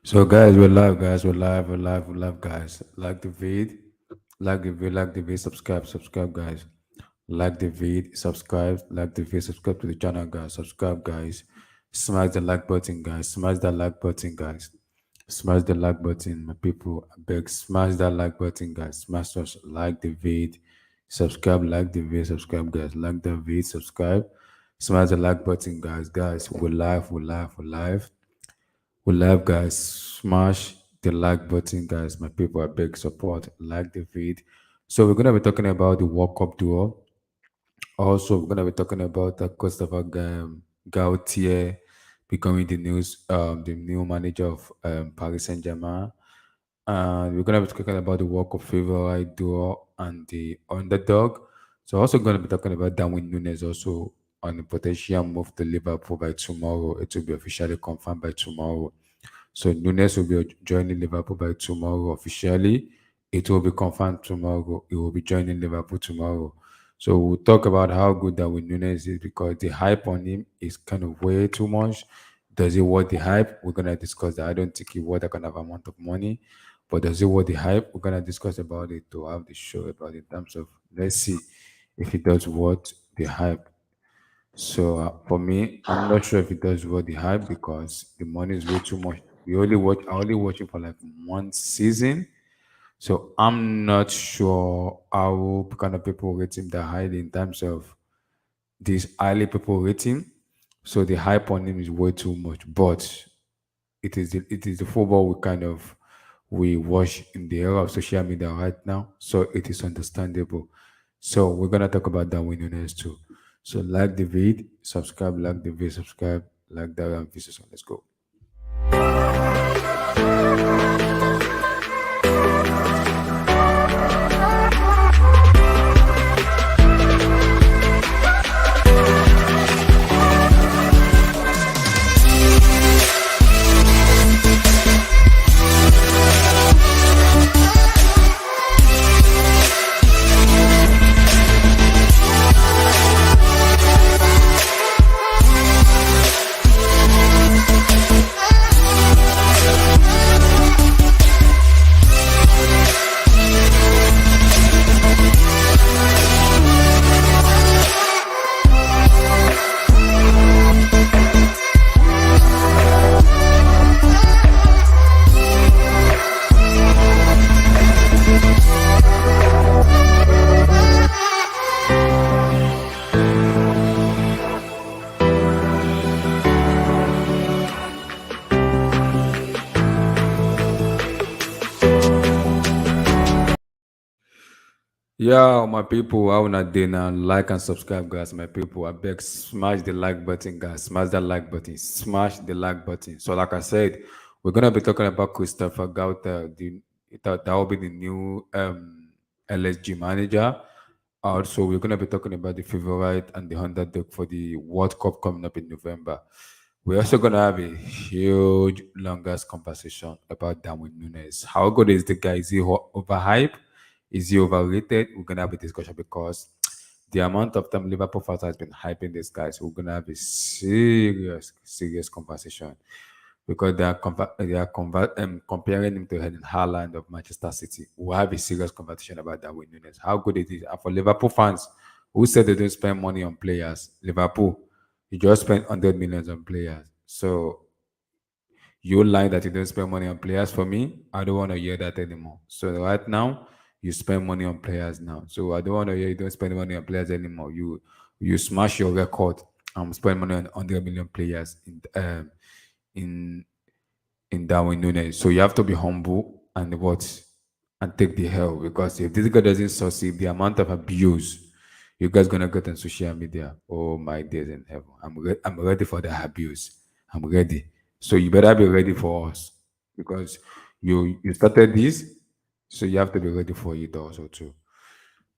So guys, we're live, guys. We're live, guys. Like the vid, like the vid, subscribe, guys. Like the vid, subscribe, like the vid, subscribe to the channel, guys. Subscribe, guys. Smash the like button, guys. Smash that like button, guys. Smash the like button, my people. I beg, smash that like button, guys. Smash us, like the vid, subscribe, like the vid, subscribe, guys. Like the vid, subscribe. Smash the like button, guys. Guys, we're live. We love guys. Smash the like button, guys. My people are big support. Like the vid. So we're gonna be talking about the World Cup duo. Also, we're gonna be talking about Christopher Galtier becoming the new manager of Paris Saint Germain. And we're gonna be talking about the World Cup favorite duo and the Underdog. So also gonna be talking about Darwin Nunez also on the potential move to Liverpool by tomorrow. It will be officially confirmed by tomorrow. So Nunez will be joining Liverpool by tomorrow officially. It will be confirmed tomorrow. He will be joining Liverpool tomorrow. So we'll talk about how good Darwin Nunez is because the hype on him is kind of way too much. Does he worth the hype? We're gonna discuss that. I don't think he worth that kind of amount of money, but does it worth the hype? We're gonna discuss about it to have the show about it in terms of let's see if it does worth the hype. So for me, I'm not sure if it does worth the hype because the money is way too much. I only watch it for like one season, so I'm not sure how kind of people rate him that highly in terms of these highly people rating. So the hype on him is way too much. But it is the football we watch in the era of social media right now. So it is understandable. So we're gonna talk about that Nunes too. So like the vid, subscribe, like the vid, subscribe, like that and visit. Let's go. Yeah, my people, how not day now? Like and subscribe, guys. My people, I beg, smash the like button, guys. Smash that like button. Smash the like button. So, like I said, we're gonna be talking about Christopher Gauta. That will be the new LSG manager. Also, we're gonna be talking about the favorite and the underdog for the World Cup coming up in November. We're also gonna have a huge, longest conversation about Darwin Nunez. How good is the guy? Is he overhyped? Is he overrated? We're gonna have a discussion because the amount of time Liverpool fans has been hyping this guy. So we're gonna have a serious conversation because comparing him to Helen Haaland of Manchester City. We'll have a serious conversation about that with Nunez. How good it is. And for Liverpool fans who said they don't spend money on players, Liverpool, you just spent 100 millions on players. So you lie that you don't spend money on players. For me, I don't want to hear that anymore. So right now, you spend money on players now. So I don't want to hear you don't spend money on players anymore. You smash your record and spend money on 100 million players in Darwin Nunez. So you have to be humble and what and take the hell because if this guy doesn't succeed, the amount of abuse you guys gonna get on social media. Oh my days in heaven. I'm ready for the abuse. I'm ready. So you better be ready for us because you started this, so you have to be ready for it also too.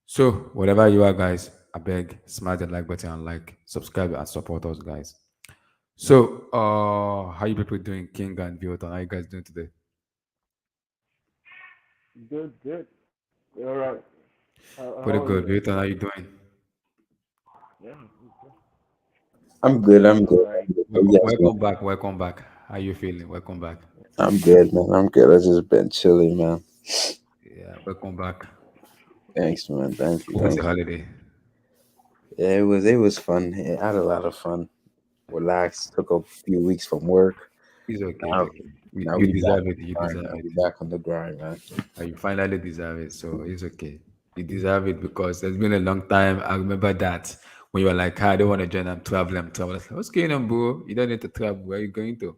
So whatever you are, guys, I beg smash the like button and like, subscribe and support us, guys. So how you people doing, King and Vilton? How you guys doing today? Good, good. All right. Pretty How are good, you? Vilton. How you doing? Yeah. I'm good. I'm All good. right. How you guys doing? Welcome back. Welcome back. How you feeling? Welcome back. I'm good, man. I'm good. I just been chilling, man. Yeah, welcome back. Thanks, man. Thank you. How was the Thank you. holiday? Yeah, it was fun. I had a lot of fun. Relaxed. Took a few weeks from work. It's okay. It's Now, okay. You, now you we back deserve on it. the You grind, deserve man. it. We back on the grind, man. You finally deserve it. So it's okay. You deserve it because it's been a long time. I remember that when you were like, "Ah, I don't want to join. I'm traveling. I'm traveling." I was like, what's going on, bro? You don't need to travel. Where are you going to?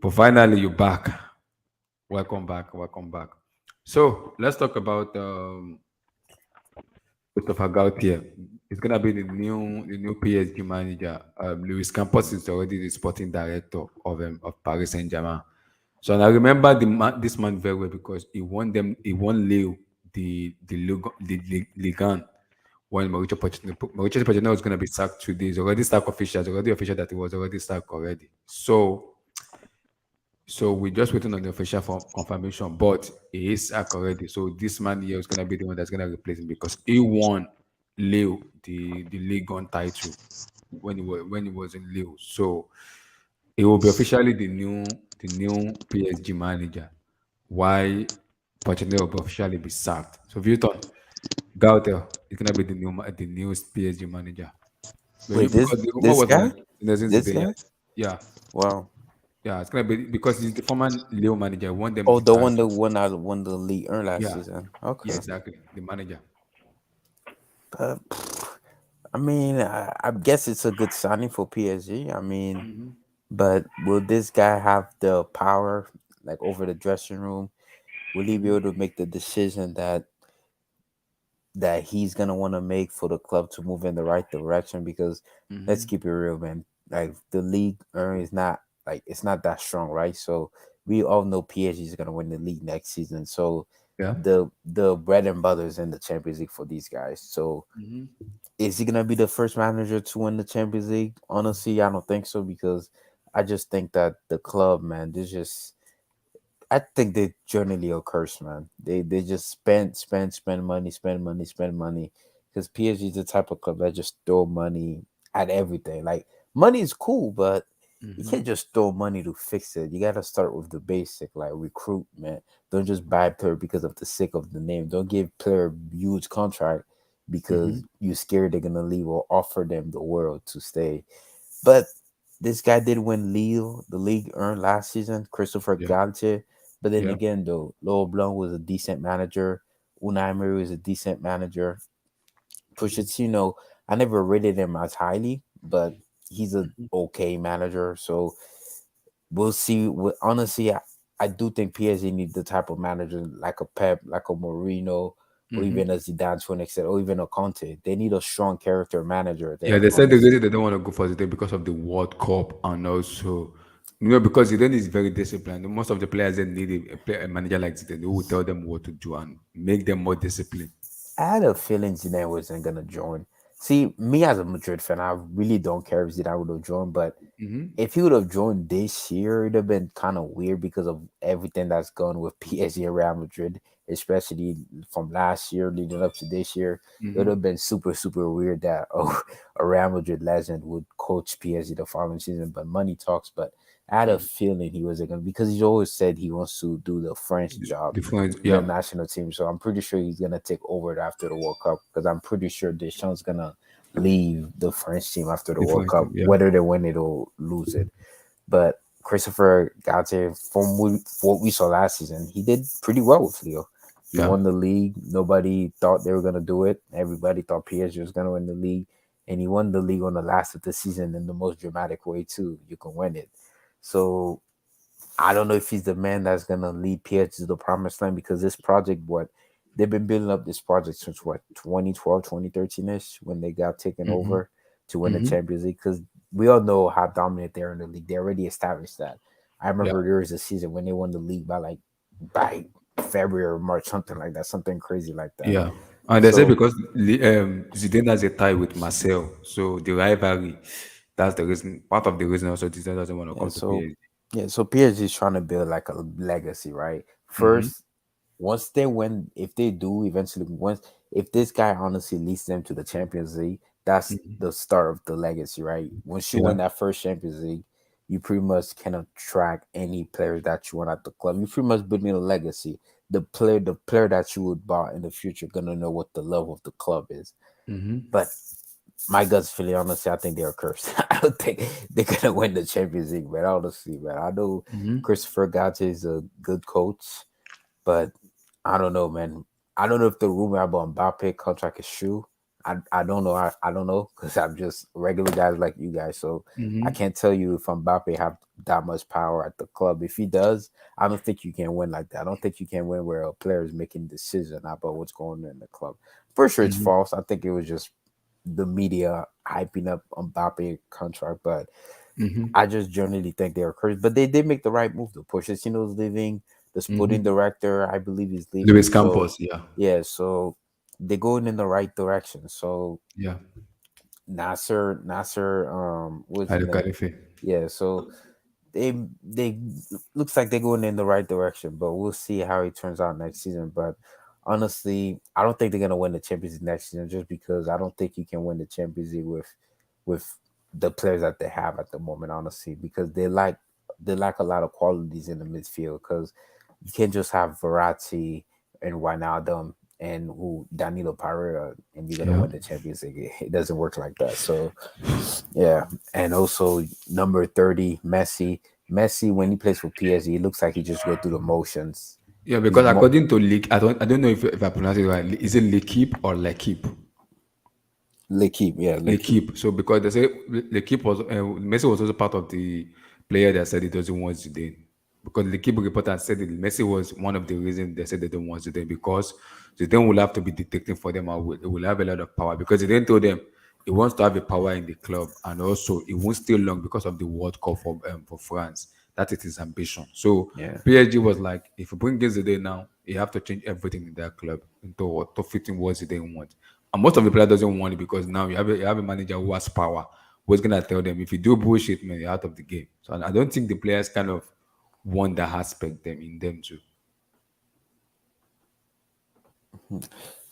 But finally, you're back. Welcome back. Welcome back. So let's talk about Christopher Galtier. He's gonna be the new PSG manager. Luis Campos is already the sporting director of Paris Saint Germain. So and I remember this man very well because he won Lille the Ligue 1 when Mauricio Pochettino was gonna be sacked today. It's already sacked official. It's already official that he was already sacked already. So we're just waiting on the official confirmation, but he is sacked already. So this man here is gonna be the one that's gonna replace him because he won Lille the League One title when he was in Lille. So he will be officially the new PSG manager. Why Pochettino will officially be sacked. So Vuitton, Galtier is gonna be the newest PSG manager. Wait, Because the rumor this was guy? like since This today, yeah, guy? yeah. Wow. Yeah, it's gonna be because he's the former Leo manager. Won them Oh, the the one title. that won the league earned last Yeah, season. yeah, Okay. exactly. The manager. But I mean, I guess it's a good signing for PSG. I mean, Hmm. but will this guy have the power like over the dressing room? Will he be Hmm. able to make the decision that he's gonna want to make for the club to move in the right direction? Because let's Hmm. keep it real, man. Like the league earn is not like it's not that strong, right? So we all know PSG is gonna win the league next season. So Yeah. the bread and butter is in the Champions League for these guys. So Hmm. is he gonna be the first manager to win the Champions League? Honestly, I don't think so because I just think that the club, man, they just I think they generally a curse, man. They just spend money, spend money, spend money. Because PSG is the type of club that just throw money at everything. Like money is cool, but you Hmm. can't just throw money to fix it. You gotta start with the basic, like recruitment. Don't just buy a player because of the sake of the name. Don't give player huge contract because Hmm. you're scared they're gonna leave or offer them the world to stay. But this guy did win Lille, the league earned last season, Christopher Yeah. Galtier. But then Yeah. again, though, Laurent Blanc was a decent manager. Unai Emery was a decent manager. Pochettino, I never rated him as highly, but he's a Hmm. okay manager. So we'll see. Honestly, I do think PSG need the type of manager like a Pep, like a Mourinho, or Hmm. even a Zidane to an extent, or even a Conte. They need a strong character manager Yeah, there, they said the honestly. reason they don't want to go for the because of the World Cup and also because Zidane is very disciplined. Most of the players they need a manager like Zidane who will tell them what to do and make them more disciplined. I had a feeling Zidane wasn't gonna join. See, me as a Madrid fan, I really don't care if Zidane would have joined, but Hmm. if he would have joined this year, it'd have been kind of weird because of everything that's gone with PSG and Real Madrid, especially from last year leading up to this year. It would Hmm. have been super, super weird that a Real Madrid legend would coach PSG the following season. But money talks. But I had a feeling he wasn't gonna because he's always said he wants to do the French job The friends, in the yeah, national team. So I'm pretty sure he's gonna take over it after the World Cup because I'm pretty sure Deschamps gonna leave the French team after the the World friends, Cup, yeah. whether they win it or lose it. But Christopher Galtier, from what we saw last season, he did pretty well with Leo. He Yeah. won the league. Nobody thought they were gonna do it. Everybody thought PSG was gonna win the league, and he won the league on the last of the season in the most dramatic way too. You can win it. So I don't know if he's the man that's gonna lead PSG to the promised land because this project, what they've been building up this project since what 2012, 2013 ish when they got taken Hmm. over to win the Hmm. Champions League. Because we all know how dominant they are in the league. They already established that. I Yeah. remember there was a season when they won the league by February or March, something like that, something crazy like that. Yeah. And they say So because Zidane has a tie with Marcel, so the rivalry, that's the reason. Part of the reason also Zidane doesn't want to yeah, come to so PSG. yeah, so PSG is trying to build like a legacy, right? Hmm. First, once they win, if they do eventually, once if this guy honestly leads them to the Champions League, that's Hmm. the start of the legacy, right? Once you Yeah. win that first Champions League, you pretty much can attract any players that you want at the club. You pretty much building a legacy. The player that you would buy in the future gonna know what the love of the club is. Mm-hmm. But my gut's feeling, honestly, I think they're cursed. I don't think they're gonna win the Champions League, man. Honestly, man. I know Mm-hmm. Christopher Galtier is a good coach, but I don't know, man. I don't know if the rumor about Mbappe contract is true. I don't know. I don't know because I'm just regular guys like you guys. So I Mm-hmm. can't tell you if Mbappe have that much power at the club. If he does, I don't think you can win like that. I don't think you can win where a player is making decision about what's going on in the club. For sure, it's Mm-hmm. false. I think it was just the media hyping up Mbappe contract, but Mm-hmm. I just generally think they are cursed. But they did make the right move. The Pochettino's leaving. The sporting Mm-hmm. director, I believe, is leaving. Luis So Campos, yeah. yeah, so they're going in the right direction. So Yeah. Nasser, what's his Al name? Khalifi. Yeah, so they looks like they're going in the right direction, but we'll see how it turns out next season. But honestly, I don't think they're gonna win the Champions League next season just because I don't think you can win the Champions League with the players that they have at the moment, honestly, because they lack a lot of qualities in the midfield because you can't just have Verratti and Wijnaldum and who Danilo Pereira and you're gonna Yeah. win the Champions League. It doesn't work like that. So yeah, and also number 30, Messi. Messi, when he plays for PSG, it looks like he just go through the motions. Yeah, He's because according to Leak, I don't know if I pronounce it right. Is it L'Equipe or L'Equipe? L'Equipe, yeah, L'Equipe. L'Equipe. So because they say L'Equipe was Messi was also part of the player that said he doesn't want Zidane. Because L'Equipe reporter said that Messi was one of the reasons they said they don't want Zidane because Zidane will have to be dictating for them and will have a lot of power because Zidane told them he wants to have a power in the club and also it won't stay long because of the World Cup for France. That is his ambition. So Yeah. PSG was like, if you bring in Zidane now, you have to change everything in that club into what to fit in what Zidane wants. And most of the player doesn't want it because now you have a manager who has power, who's gonna tell them if you do bullshit, man, you're out of the game. So I don't think the players kind of want that aspect them in them too.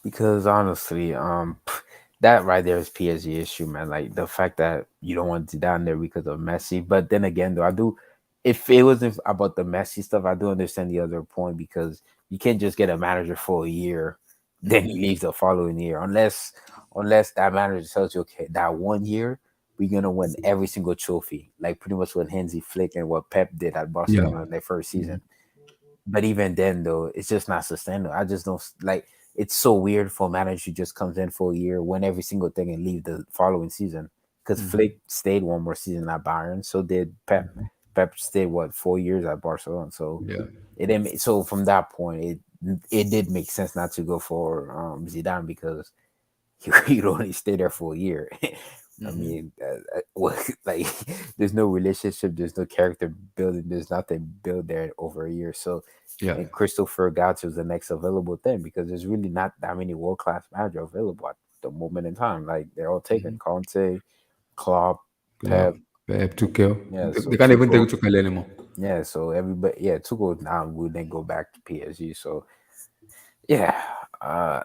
Because honestly, that right there is PSG issue, man. Like the fact that you don't want to down there because of Messi. But then again, though, I do. If it wasn't about the Messi stuff, I do understand the other point because you can't just get a manager for a year, then he Mm-hmm. leaves the following year, unless that manager tells you, okay, that 1 year we're gonna win every single trophy, like pretty much what Hansi Flick and what Pep did at Yeah. Barcelona in their first Mm-hmm. season. But even then, though, it's just not sustainable. I just don't like. It's so weird for a manager who just comes in for a year, win every single thing, and leave the following season. Because Mm-hmm. Flick stayed one more season at Bayern, so did Pep. Mm-hmm. Pep stayed what 4 years at Barcelona. So Yeah. it didn't. So from that point, it did make sense not to go for Zidane because you'd only stay there for a year. I Mm-hmm. mean, like there's no relationship, there's no character building, there's nothing built there over a year. So, Yeah. and Christopher Galtier was the next available thing because there's really not that many world class managers available at the moment in time. Like they're all taken: Mm-hmm. Conte, Klopp, Yeah. Pep. Tuchel. Yeah, They so can't even take Tuchel. Tuchel anymore. Yeah, so everybody. Yeah, Tuchel now would then go back to PSG. So yeah,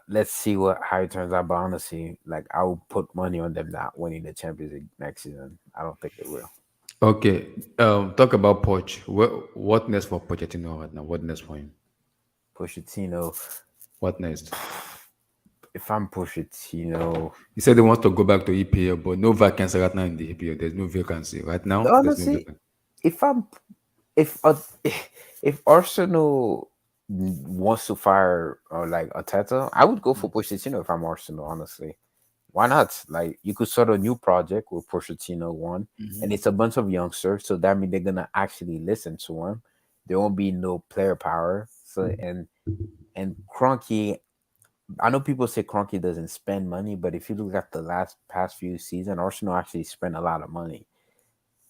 let's see what how it turns out. But honestly, like I will put money on them not winning the Champions League next season. I don't think they will. Okay. Talk about Poch. What next for Pochettino right now? What next for him? Pochettino, What next? if I'm Pochettino, He said he wants to go back to EPL, but no vacancy right now in the EPL. There's no vacancy right now. There's no honestly, vacancy. if I'm if if Arsenal wants to fire like Ateta, I would go for Pochettino if I'm Arsenal. Honestly, why not? Like you could start a new project with Pochettino one, and Mm-hmm. it's a bunch of youngsters, so that means they're gonna actually listen to him. There won't be no player power. So and Kroenke, I know people say Kroenke doesn't spend money, but if you look at the last past few seasons, Arsenal actually spent a lot of money.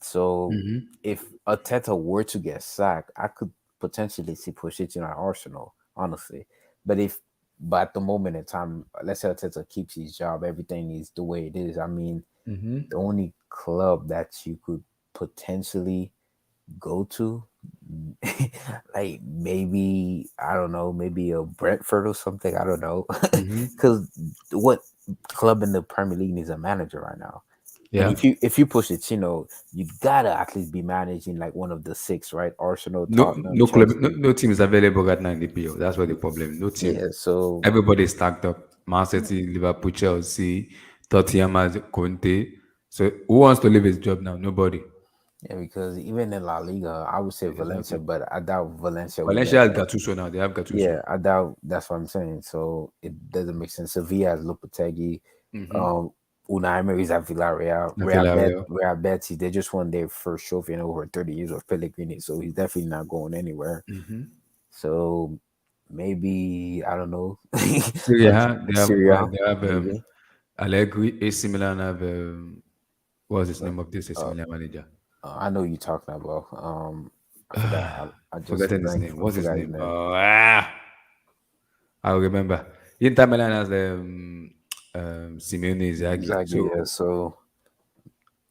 So Mm-hmm. if Ateta were to get sacked, I could potentially see Pochettino at Arsenal, honestly. But but at the moment in time, let's say Ateta keeps his job, everything is the way it is. I mean, Mm-hmm. the only club that you could potentially go to, like maybe I don't know, maybe a Brentford or something. I don't know, Mm-hmm. because what club in the Premier League needs a manager right now? And Yeah. if you push it, you gotta at least be managing like one of the six, right? Arsenal, No, Tottenham, no club, no, Chelsea. no team is available right now in the PO. That's what the problem. No team. Yeah, so Everybody is stacked up. Man City, Liverpool, Chelsea, Tottenham has Conte. So who wants to leave his job now? Nobody. yeah, because even in La Liga, I would say Valencia, Exactly. but I doubt Valencia will Valencia get. has Gattuso now. They have Gattuso. Yeah, I doubt that's what I'm saying. So it doesn't make sense. Sevilla has Lopetegui, um, Unai Emery's at Villarreal, Na Villarreal. Real Betis. They just won their first trophy in over 30 years of Pellegrini, so he's definitely not going anywhere. So maybe I don't know, Syria, like they have Syria, they have maybe. Allegri. AC Milan have what's his name of this AC Uh, Milan manager? I know you're talking about. I forgot. I just Forgotten his blank. name. I What's his forgot his name? name. I'll remember. Inter Milan has Simeone Inzaghi. Exactly. So Yeah. So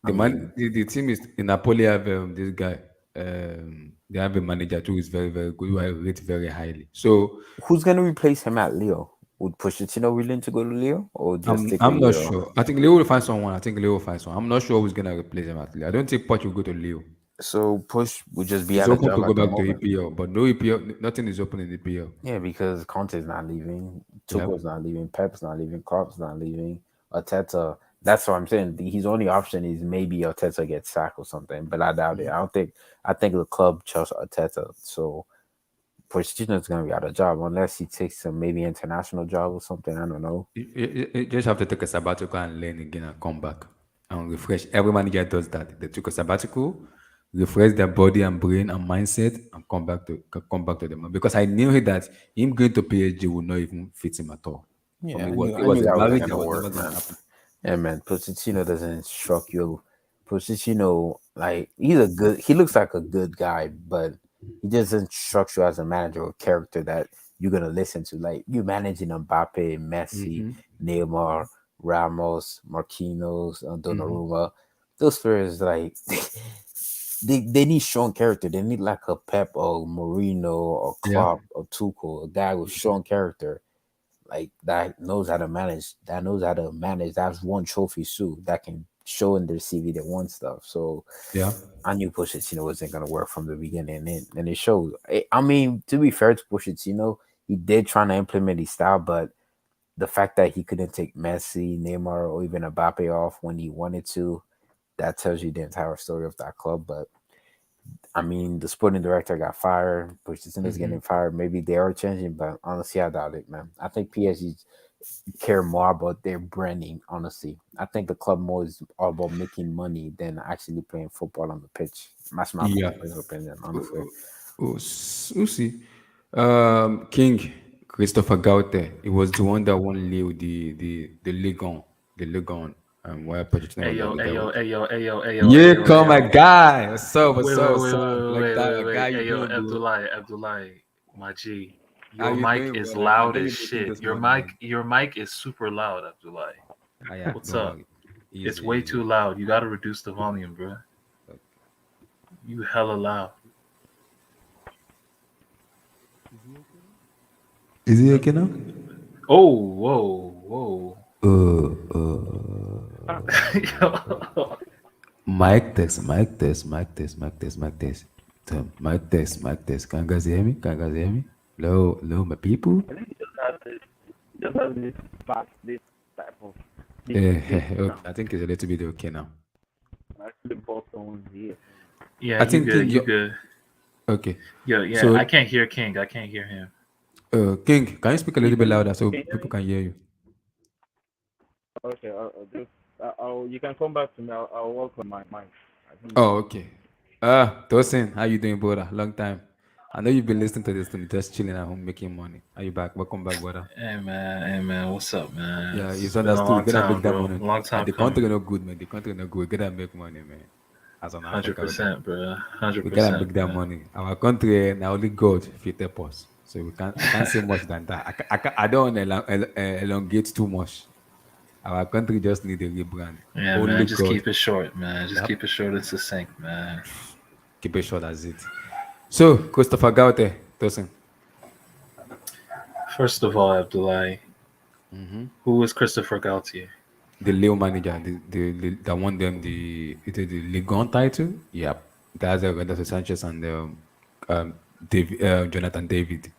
I the mean, man, the team is in Napoli have this guy. They have a manager who is very very good, who I rate very highly. So who's gonna replace him at Leo? Would Pochettino willing to go to Leo or just take a I'm not year off? sure. I think Leo will find someone. I think Leo will find someone. I'm not sure who's gonna replace him at Leo. I don't think Poch will go to Leo. So Push would just be He's out of open job to go at the back to moment. EPL, but no EPL. Nothing is open in EPL. Yeah, because Conte's not leaving, Yeah. Tuchel's not leaving, Pep's not leaving, Klopp's not leaving, Arteta. That's what I'm saying. His only option is maybe Arteta gets sacked or something, but I doubt it. I don't think. I think the club trusts Arteta, so Pochettino's gonna be out of job unless he takes some maybe international job or something. I don't know. You just have to take a sabbatical and learn again and come back and refresh. Every manager does that. They took a sabbatical, refresh their body and brain and mindset, and come back to them. Because I knew that him going to PSG would not even fit him at all. For Yeah, me, I it knew was a that wasn't marriage gonna that was never work, going to man. happen. Yeah, man. Pochettino doesn't struck you. Pochettino, like he looks like a good guy, but he doesn't struck you as a manager or character that you're gonna listen to. Like you managing Mbappe, Messi, Neymar, Ramos, Marquinhos, Donnarumma. Those players, like they need strong character. They need like a Pep or Mourinho or Yeah. Klopp or Tuchel, a guy with strong character like that knows how to manage, that's one trophy too, that can show in their CV they won stuff. So Yeah. I knew Pochettino wasn't gonna work from the beginning, and it showed. I mean, to be fair to Pochettino, he did try to implement his style, but the fact that he couldn't take Messi, Neymar, or even Mbappe off when he wanted to, that tells you the entire story of that club. But I mean, the sporting director got fired. Pochettino's getting fired. Maybe they are changing, but honestly, I doubt it, man. I think PSG care more about their branding, honestly. I think the club more is all about making money than actually playing football on the pitch. That's my Yeah. personal opinion, honestly. We'll see. King Christopher Galtier. He was the one that won Leo the Ligue 1, the Ligue 1, while Pochettino Hey was La yo, hey Liga. yo, hey yo, hey yo, hey yo, hey Yeah, yo, hey come my yo. guy. What's up? What's Wait, up? wait, What's wait, up? wait, Like wait, that. wait, Like, how wait. you Hey yo, doing, bro? Abdullah, my G. How Your you mic doing, bro? is Like, I loud know as you're making shit. this money, man. Your mic is super loud, Abdullah. Ah, yeah, What's don't up? worry. It's Easy, way easy. too loud. You gotta reduce the volume, bro. Okay. You hella loud. Is he okay now? Oh, whoa, Uh, whoa. mic test, mic test, mic test, mic test, mic test. Mic test, mic test. Can you guys hear me? Can you guys hear me? Hello, hello, my people. I think just has this fast, this type of this Okay, sound. I think it's a little bit okay now. Actually, both someone here. Yeah, I you think good, King, you you good. okay. Yeah, So, I can't hear King. I can't hear him. King, can you speak a little bit louder so Can you hear people me? can hear you? Okay, just you can come back to me. I'll work on my mic. I think Oh, okay. Tosin, how you doing, brother? Long time. I know you've been listening to this to me, just chilling at home making money. Are you back? Welcome back, brother. Hey man, what's up, man? Yeah, it's It's been a understood. We long gotta time, make that bro. money. Long And time the country coming. not good, man. The country not good. We gotta make money, man. As an Hundred Africa, percent, bro. Hundred we gotta percent, make that man. money. Our country, now only God fit help us. So we can't. I can't say much than that. I don't want to elongate too much. Our country just need a rebrand. Yeah, Only man. Just God. keep it short, man. Just Yep. keep it short and succinct, man. Keep it short as it. So, Christopher Gaute, Tosin. First of all, Abdullah, who is Christopher Galtier? the Leo manager, that won them the Ligue 1 title. Yep, that's Renato Sanchez and Jonathan David.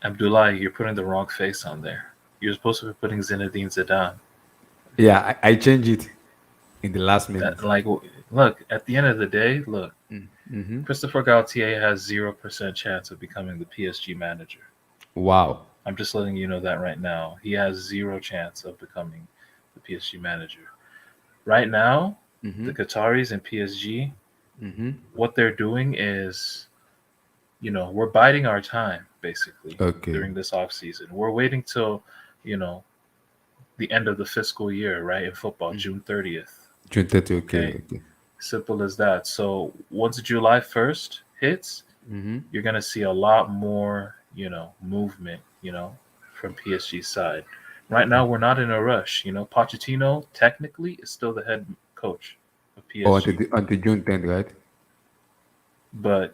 Abdullah, you're putting the wrong face on there. You're supposed to be putting Zinedine Zidane. Yeah, I changed it in the last That minute. like, look, at the end of the day, look, Mm-hmm. Christopher Galtier has 0% chance of becoming the PSG manager. Wow. I'm just letting you know that right now. He has zero chance of becoming the PSG manager. Right now, Mm-hmm. the Qataris and PSG, Mm-hmm. what they're doing is, we're biding our time basically Okay. during this off season. We're waiting till, you know, the end of the fiscal year, right? In football, Mm. June 30th. June 30. Okay. Okay. Okay. Simple as that. So once July 1st hits, Mm-hmm. you're going to see a lot more, movement, from PSG side. Right now, we're not in a rush. Pochettino technically is still the head coach of Oh, PSG, until June 10th, right? but,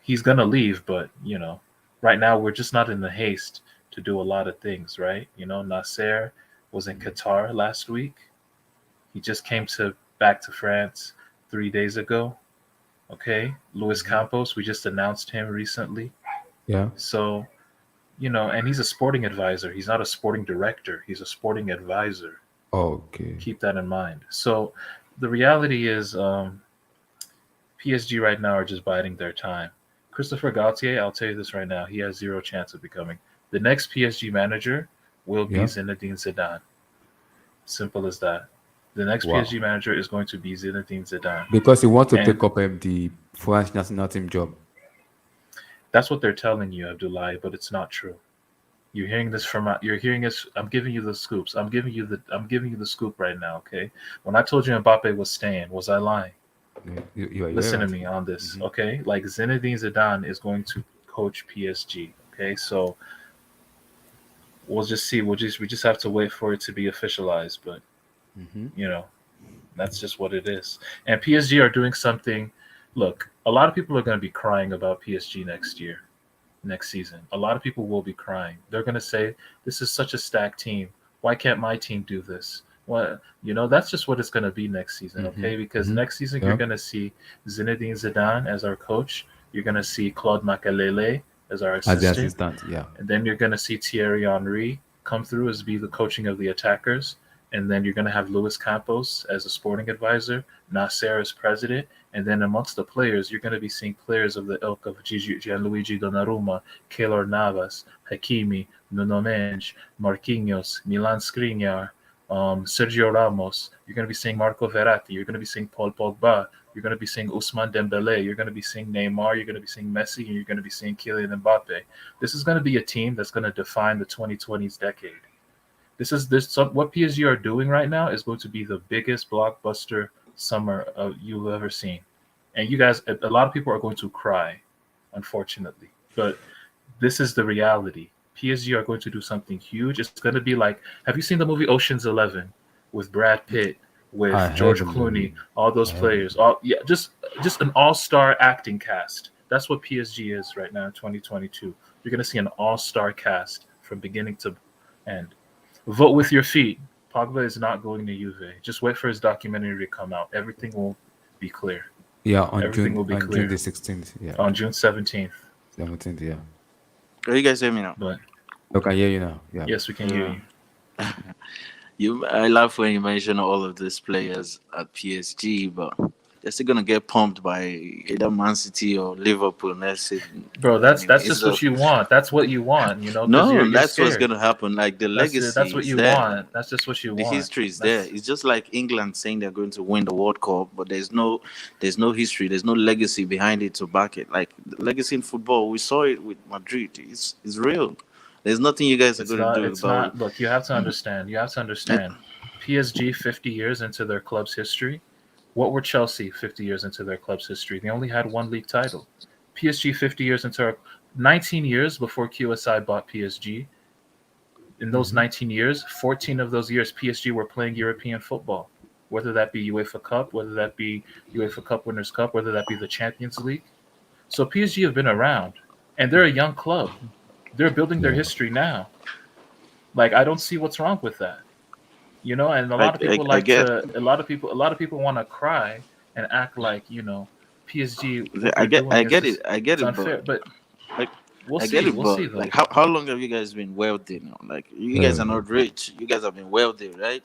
he's going to leave. But, right now, we're just not in the haste to do a lot of things, right? Nasser was in Qatar last week. He just came back to France 3 days ago. Okay. Luis Mm-hmm. Campos, we just announced him recently. Yeah. So, and he's a sporting advisor. He's not a sporting director. He's a sporting advisor. Okay. Keep that in mind. So, the reality is, PSG right now are just biding their time. Christopher Galtier, I'll tell you this right now, he has zero chance of becoming the next PSG manager. Will be Yeah. Zinedine Zidane. Simple as that. The next Wow. PSG manager is going to be Zinedine Zidane, Because he wants to and take up the French national team job. that's what they're telling you, Abdullah. But it's not true. You're hearing this. I'm giving you the scoops. I'm giving you the scoop right now. Okay. When I told you Mbappe was staying, was I lying? Yeah, you're Listen to right. me on this. Mm-hmm. Okay. Like Zinedine Zidane is going to coach PSG. Okay. So we'll just see. We just have to wait for it to be officialized. But Mm-hmm. you know, that's just what it is. And PSG are doing something. Look, a lot of people are going to be crying about PSG next season. A lot of people will be crying. They're going to say, "This is such a stacked team. Why can't my team do this?" Well, that's just what it's going to be next season, Mm-hmm. okay? Because Mm-hmm. next season you're Yeah. going to see Zinedine Zidane as our coach. You're going to see Claude Makelele as our As the assistant. assistant. Yeah. And then you're going to see Thierry Henry come through as be the coaching of the attackers. And then you're going to have Luis Campos as a sporting advisor, Nasser as president. And then amongst the players, you're going to be seeing players of the ilk of Gianluigi Donnarumma, Keylor Navas, Hakimi, Nuno Mendes, Marquinhos, Milan Skriniar, Sergio Ramos. You're going to be seeing Marco Verratti. You're going to be seeing Paul Pogba. You're going to be seeing Ousmane Dembele. You're going to be seeing Neymar. You're going to be seeing Messi. And you're going to be seeing Kylian Mbappe. This is going to be a team that's going to define the 2020s decade. What PSG are doing right now is going to be the biggest blockbuster summer you've ever seen. And you guys, a lot of people are going to cry, unfortunately. But this is the reality. PSG are going to do something huge. It's going to be like, have you seen the movie Ocean's 11 with Brad Pitt, I with George haven't Clooney, really. all I those haven't. players? Just an all-star acting cast. That's what PSG is right now in 2022. You're going to see an all-star cast from beginning to end. Vote with your feet. Pogba is not going to Juve. Just wait for his documentary to come out. Everything will be clear. Yeah, Everything will be On June clear the 16th. Yeah. on June 17th. 17th. Yeah. Can you guys hear me now? But Okay. Yeah. You know. Yeah. yes, we can hear Yeah. you. I laugh when you mention all of these players at PSG, but they're still gonna get pumped by either Man City or Liverpool next season. Bro, I that's mean, that's it's just what a you want. That's what you want, because you're no. you're That's what's scared. gonna happen. Like the That's legacy what is you there. want. That's just what you The want. history is there. That's It's just like England saying they're going to win the World Cup, but there's no history, there's no legacy behind it to back it. Like the legacy in football, we saw it with Madrid. It's real. There's nothing you guys are it's going to not do it's about it. not look, you have to understand. You have to understand. PSG 50 years into their club's history. What were Chelsea 50 years into their club's history? They only had one league title. PSG 50 years into 19 years before QSI bought PSG. In those Mm-hmm. 19 years, 14 of those years, PSG were playing European football, whether that be UEFA Cup, whether that be UEFA Cup Winners' Cup, whether that be the Champions League. So PSG have been around, and they're a young club. They're building their Yeah. history now. Like, I don't see what's wrong with that. You know, and a I, lot of people I like get to. A lot of people want to cry and act like PSG. What they're I doing get is it, I get it's it, but unfair. But like we'll I get see. it, We'll see but like though. how long have you guys been wealthy now? Like you guys are Uh, not rich. You guys have been wealthy, right?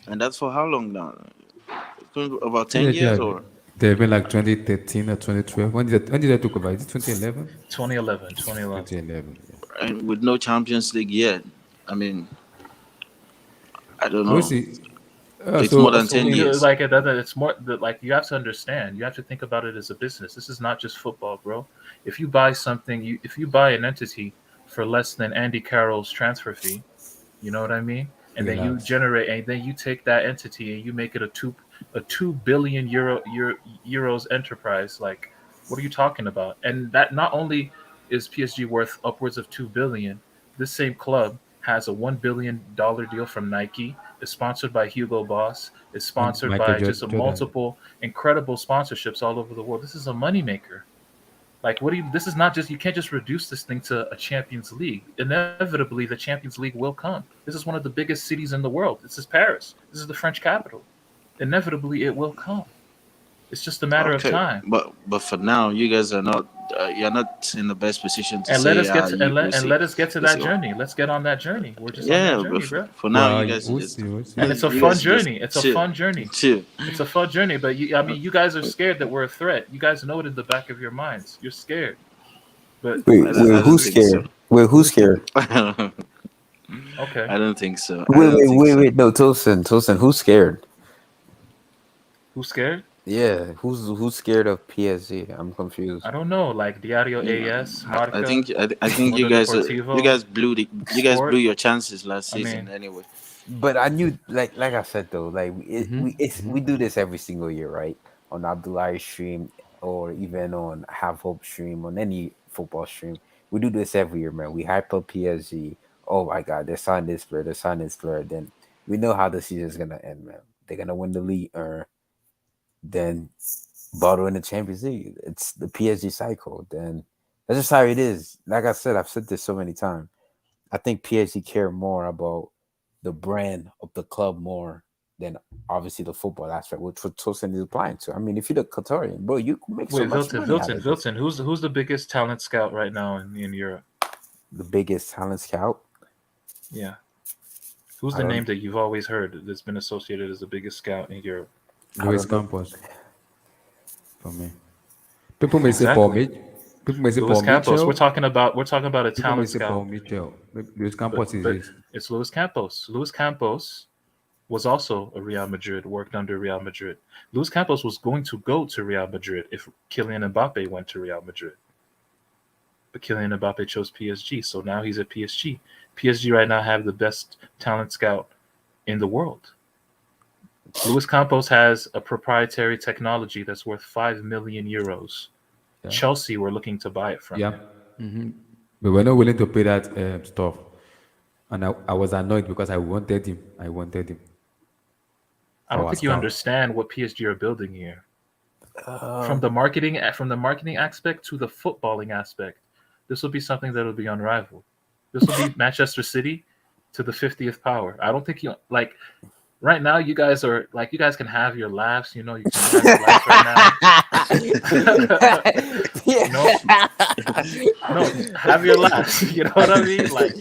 And that's for how long now? About yeah, 10 years yeah. or They've been like 2013 or 2012. When did I took over? Is it 2011? 2011, 2011. 2011. Yeah. and with no Champions League yet. I mean, I don't We'll know. see. It's more So than So 10 we do years. like it. It's more like you have to understand. You have to think about it as a business. This is not just football, bro. If you buy something, if you buy an entity for less than Andy Carroll's transfer fee, you know what I mean? And then you relax. generate, and then you take that entity and you make it a 2 billion euros enterprise. Like, what are you talking about? And that not only is PSG worth upwards of 2 billion, this same club has a $1 billion deal from Nike. Is sponsored by Hugo Boss. Is And sponsored Michael by just a Jordan. multiple incredible sponsorships all over the world. This is a moneymaker. Like, what do you? This is not just. You can't just reduce this thing to a Champions League. Inevitably, the Champions League will come. This is one of the biggest cities in the world. This is Paris. This is the French capital. Inevitably, it will come. It's just a matter of Okay, time. but for now, you guys are not. You're not in the best position to And let say. us get to and We'll see. let us get to We'll that see. journey. Let's get on that journey. We're just on that Yeah, but journey, bro. for now, Well, you guys are we'll just. see. We'll see. And it's a You fun guys are just journey. It's a chill, fun journey. chill. It's a fun journey. But I mean, you guys are scared that we're a threat. You guys know it in the back of your minds. You're scared. But Wait, I wait, don't who's think so. scared? Wait, who's scared? I okay, don't think so. I Wait, don't wait, think wait, so. wait. No, Tosin, who's scared? who's scared? Yeah, who's scared of PSG? I'm confused. I don't know. Like Diario AS, Marca, I think Mundo you Deportivo, guys blew Sport. your chances last I season mean, anyway. But I knew, like I said though, like we Mm-hmm. do this every single year, right? On Abdullahi stream or even on Have Hope stream, on any football stream, we do this every year, man. We hype up PSG. Oh my God, they're signing this player, they're signing this player. Then we know how the season's gonna end, man. They're gonna win the league, then bottle in the Champions League. It's the PSG cycle. Then that's just how it is. Like I said, I've said this so many times. I think PSG care more about the brand of the club more than obviously the football aspect, which what Tosin is applying to. I mean, if you're the Qatarian, bro, you can make so wait, much Vilton, money out Vilton, of this. Vilton. Who's the biggest talent scout right now in Europe? The biggest talent scout. Yeah, who's I the don't. name that you've always heard that's been associated as the biggest scout in Europe? I Luis don't know. Campos for me. People may say Paul Exactly, Mitch. People may say Luis Paul Campos. We're Mitchell. talking about a People may talent say Paul scout, Mitchell. Luis but Campos is but his. it's Luis Campos. Luis Campos was also a Real Madrid, worked under Real Madrid. Luis Campos was going to go to Real Madrid if Kylian Mbappe went to Real Madrid. But Kylian Mbappe chose PSG, so now he's at PSG. PSG right now have the best talent scout in the world. Luis Campos has a proprietary technology that's worth 5 million euros. Yeah. Chelsea were looking to buy it from Yeah. him. Mm-hmm. But we're not willing to pay that stuff. And I was annoyed because I wanted him. I wanted him I for don't our think you scout. understand what PSG are building here. Um, From the marketing aspect to the footballing aspect, this will be something that will be unrivaled. This will be Manchester City to the 50th power. I don't think you like right now. You guys are like you guys can have your laughs. You know, you can have your laughs right now. you know, no, have your laughs. You know what I mean? Like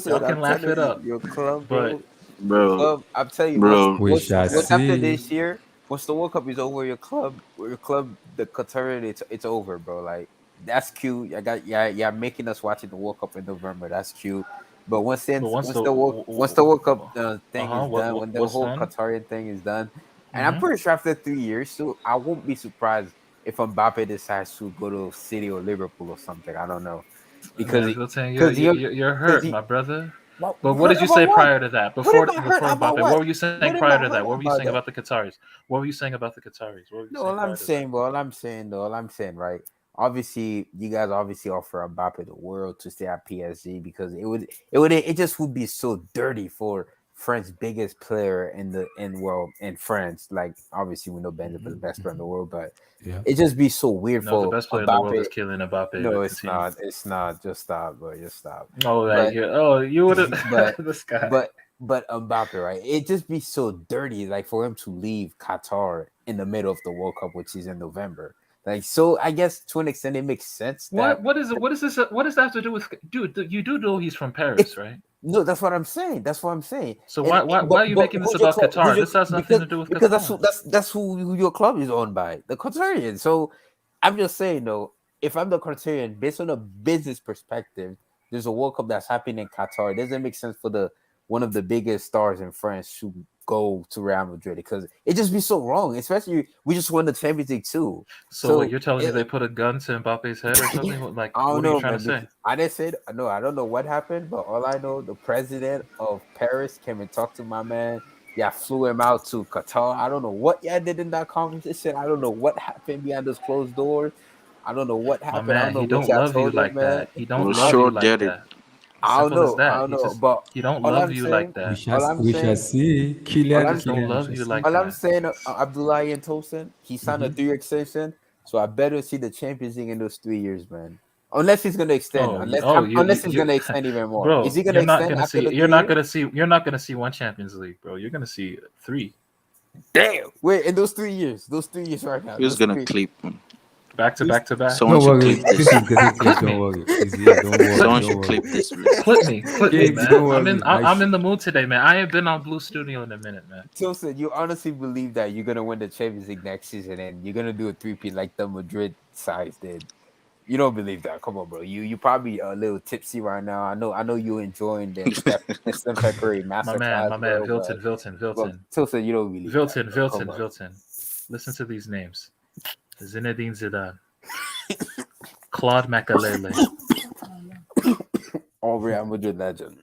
y'all Tosin, can I'm laugh telling it you, up, your club, but bro. Your Bro, club. I'm telling you, bro. We shall once after see. this year, once the World Cup is over, your club, the Qatar, it's over, bro. Like that's cute. I got yeah, making us watching the World Cup in November. That's cute. But but once the World Cup uh thing huh, is done, when the what's whole done? Qatarian thing is done, and I'm Mm-hmm. pretty sure after 3 years, so I won't be surprised if Mbappe decides to go to City or Liverpool or something. I don't know because Man, saying because you're because hurt, he my brother. what But what hurt did you about say what? prior to that? What am I hurt Before about? Mbappe, what What? were you saying What am prior I to that? hurt What were you about saying that? about the Qataris? What were you saying about the Qataris? What were you No, saying all I'm prior to that? saying, bro, right? Obviously, you guys obviously offer Mbappe the world to stay at PSG because it just would be so dirty for France's biggest player in world in France. Like obviously we know Ben's the best player in the world, but Yeah. it just be so weird No, the for best player in the world Mbappe. is Kylian Mbappe. No, But it's continue. not. It's not. Just stop, bro. Just stop. Oh, like But you. Oh, you would have but this guy. but But Mbappe, right? It just be so dirty, like for him to leave Qatar in the middle of the World Cup, which is in November. Like, so I guess to an extent it makes sense that What is it? What is this? What does that have to do with dude? You do know he's from it's Paris, right? no, that's what I'm saying. That's what I'm saying. So why are you making this who's your about club? Qatar? This has nothing to do with because Qatar. that's who your club is owned by, the Qatarians. So I'm just saying though, if I'm the Qatarian, based on a business perspective, there's a World Cup that's happening in Qatar. It doesn't make sense for the one of the biggest stars in France to go to Real Madrid because it just be so wrong. Especially we just won the Champions League too. So what, you're telling me they put a gun to Mbappe's head or something? Like, I don't what are you know, trying man. to say? Because I didn't say no. I don't know what happened, but all I know, the president of Paris came and talked to my man. Yeah, flew him out to Qatar. I don't know what y'all did in that conversation. I don't know what happened behind those closed doors. I don't know what My happened. I don't man, know he what don't y'all love you told him, like man. that. He It don't was love sure you like did it. that. As simple as I that. don't He know. just But he don't all love I'm you like saying, that. all I'm We shall saying, see. all Kylian, I'm Just don't saying, Kylian, we love shall you see. like all I'm that. saying, Abdullahi and Tosin, he signed a Mhm. 3-year extension, so I better see the Champions League in those 3 years, man. Unless he's gonna extend, unless he's You gonna extend even more. Is bro, he gonna extend after the 3 years? you're not gonna see one Champions League, bro. You're gonna see three Damn. Wait, in those 3 years right now, Who's those gonna three. clip, man? back to Who's, back to back. Someone Don't should worry. clip Since this. he's getting clipped, Clip don't me, worry. He's here. Don't clip worry. Someone me, should Don't worry. clip this, please. clip me, Kids, man. don't worry. I'm in the mood today, man. I ain't been on Blue Studio in a minute, man. Tilson, you honestly believe that you're gonna win the Champions League next season and you're gonna do a three-peat like the Madrid sides did? You don't believe that? Come on, bro. You probably a little tipsy right now. I know you enjoying the Stephen Curry masterclass, My man, bro. But Vilton, Tilson, you don't believe that, bro. Come on. Vilton. Listen to these names: Zinedine Zidane, Claude Makelele, All Real Madrid legend.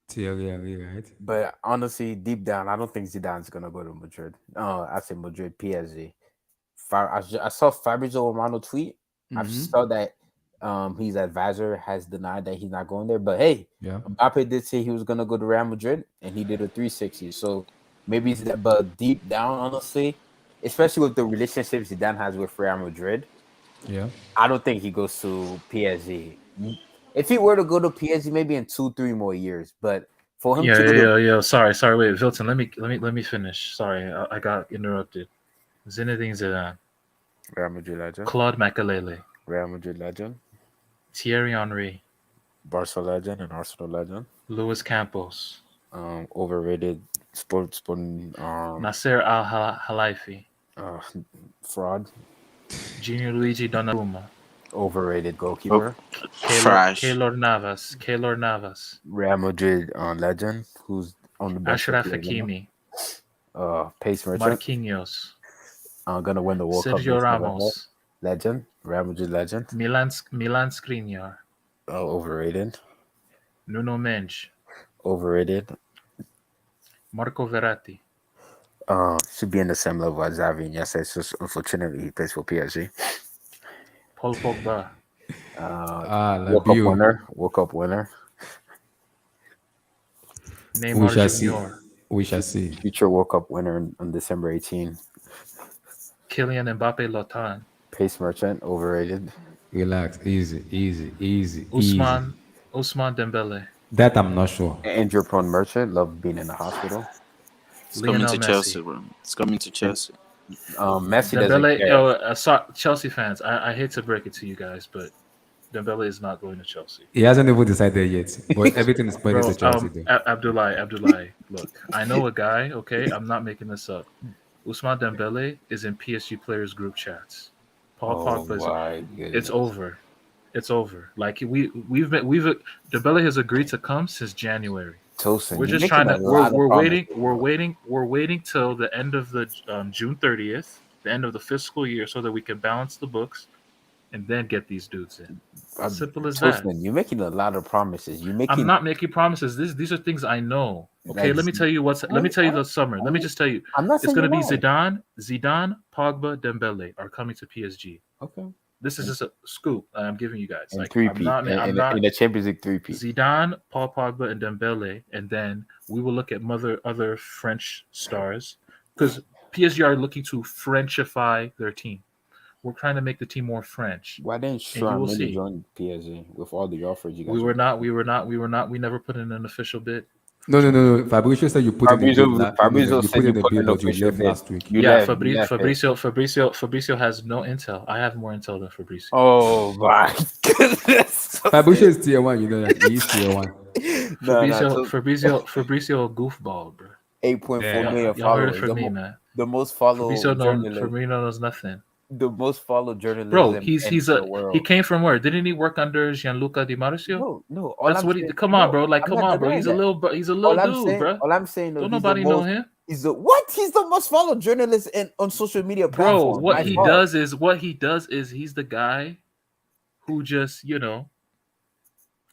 Thierry Henry, right? But honestly, deep down, I don't think Zidane's gonna go to Madrid. I say Madrid, PSG. I saw Fabrizio Romano tweet. I Mhm. saw that his advisor has denied that he's not going there. But hey, Yeah. Mbappe did say he was gonna go to Real Madrid, and he did a 360. So maybe it's that. But deep down, honestly, especially with the relationship Zidane has with Real Madrid, Yeah. I don't think he goes to PSG. If he were to go to PSG, maybe in 2-3 more years. But for him to go to Sorry. Wait, Vilton. Let me finish. Sorry, I got interrupted. Zinedine Zidane, Real Madrid legend, Claude Makelele, Real Madrid legend, Thierry Henry, Barca legend, and Arsenal legend. Luis Campos, Overrated sports, Nasser Al Khelaifi, uh, fraud. Junior Luigi Donnarumma, Overrated Oh, goalkeeper. trash. Keylor Navas, Real Madrid legend, who's on the bench for Ashraf PSG now. Hakimi, Pace merchant. Marquinhos, Gonna win the World Cup Sergio this November. Ramos, Legend. Real Madrid legend. Milan Skriniar, Overrated. Nuno Mendes, Overrated. Marco Verratti, Should be in the same level as Xavi. And yes, it's just unfortunately he plays for PSG. Paul Pogba, La World Cup Bio. winner. World Cup winner. We Neymar shall see. Jr., We shall see. Future World Cup winner on December 18. Kylian Mbappe Lotan, Pace merchant. Overrated. Relax. Easy. Easy. Easy. Easy. Usman Dembele, That I'm not sure. Injury prone merchant. Love being in the hospital. It's coming Lionel to Chelsea, Messi. bro. It's coming to Chelsea. Messi doesn't Dembele, care. Chelsea fans, I hate to break it to you guys, but Dembele is not going to Chelsea. He hasn't even decided yet. But everything is pointing Bro, to Chelsea, though. Abdullahi, look, I know a guy, okay? I'm not making this up. Usman Dembele is in PSG players group chats. Paul Oh Pogba is, my goodness. it's over. It's over. Like Dembele has agreed to come since January. Tosin, We're you're just making trying a to lot of promises, we're bro. waiting till the end of the June 30th, the end of the fiscal year, so that we can balance the books and then get these dudes in. Simple as that. Tosin, you're making a lot of promises. You're I'm making not making promises. These are things I know. Okay, like let me tell you let me tell you the summer. Let me just tell you. I'm not It's saying going to you're be lying. Zidane, Pogba, Dembele are coming to PSG. Okay. This is just a scoop I'm giving you guys. And Like three-peat. I'm not In the Champions League three-peat. Zidane, Paul Pogba, and Dembele, and then we will look at other French stars because PSG are looking to Frenchify their team. we're trying to make the team more French, Why didn't and you will Chouameni see. join PSG with all the offers you guys We were were not. We were not. We were not. We never put in an official bid. For No, no, no, Chouameni. no. Fabrizio said you put in a bid. Fabrizio, No, no, no. Fabrizio You said put you in a put bid, an but you official left bid. last week. You Yeah, left. You left it. Fabricio has no intel. I have more intel than Fabricio. Oh my goodness. Fabrizio is tier one. You know that he is tier one. No. Fabricio, a goofball, bro. 8.4 Damn. million Y'all heard it followers. from me, man. The most followed journalist. Fabricio knows nothing, The most followed journalist bro. in He's the a world. he came from where? Didn't he work under Gianluca Di Marzio? No. All That's I'm what he. saying, Come on, no, bro. Like, I'm come not on, bro. denying He's a that. little. He's a little dude, bro. All I'm saying, though, Don't he's the nobody know most. him, He's the what? He's the most followed journalist on social media bro. platforms. What by he far. does is he's the guy who just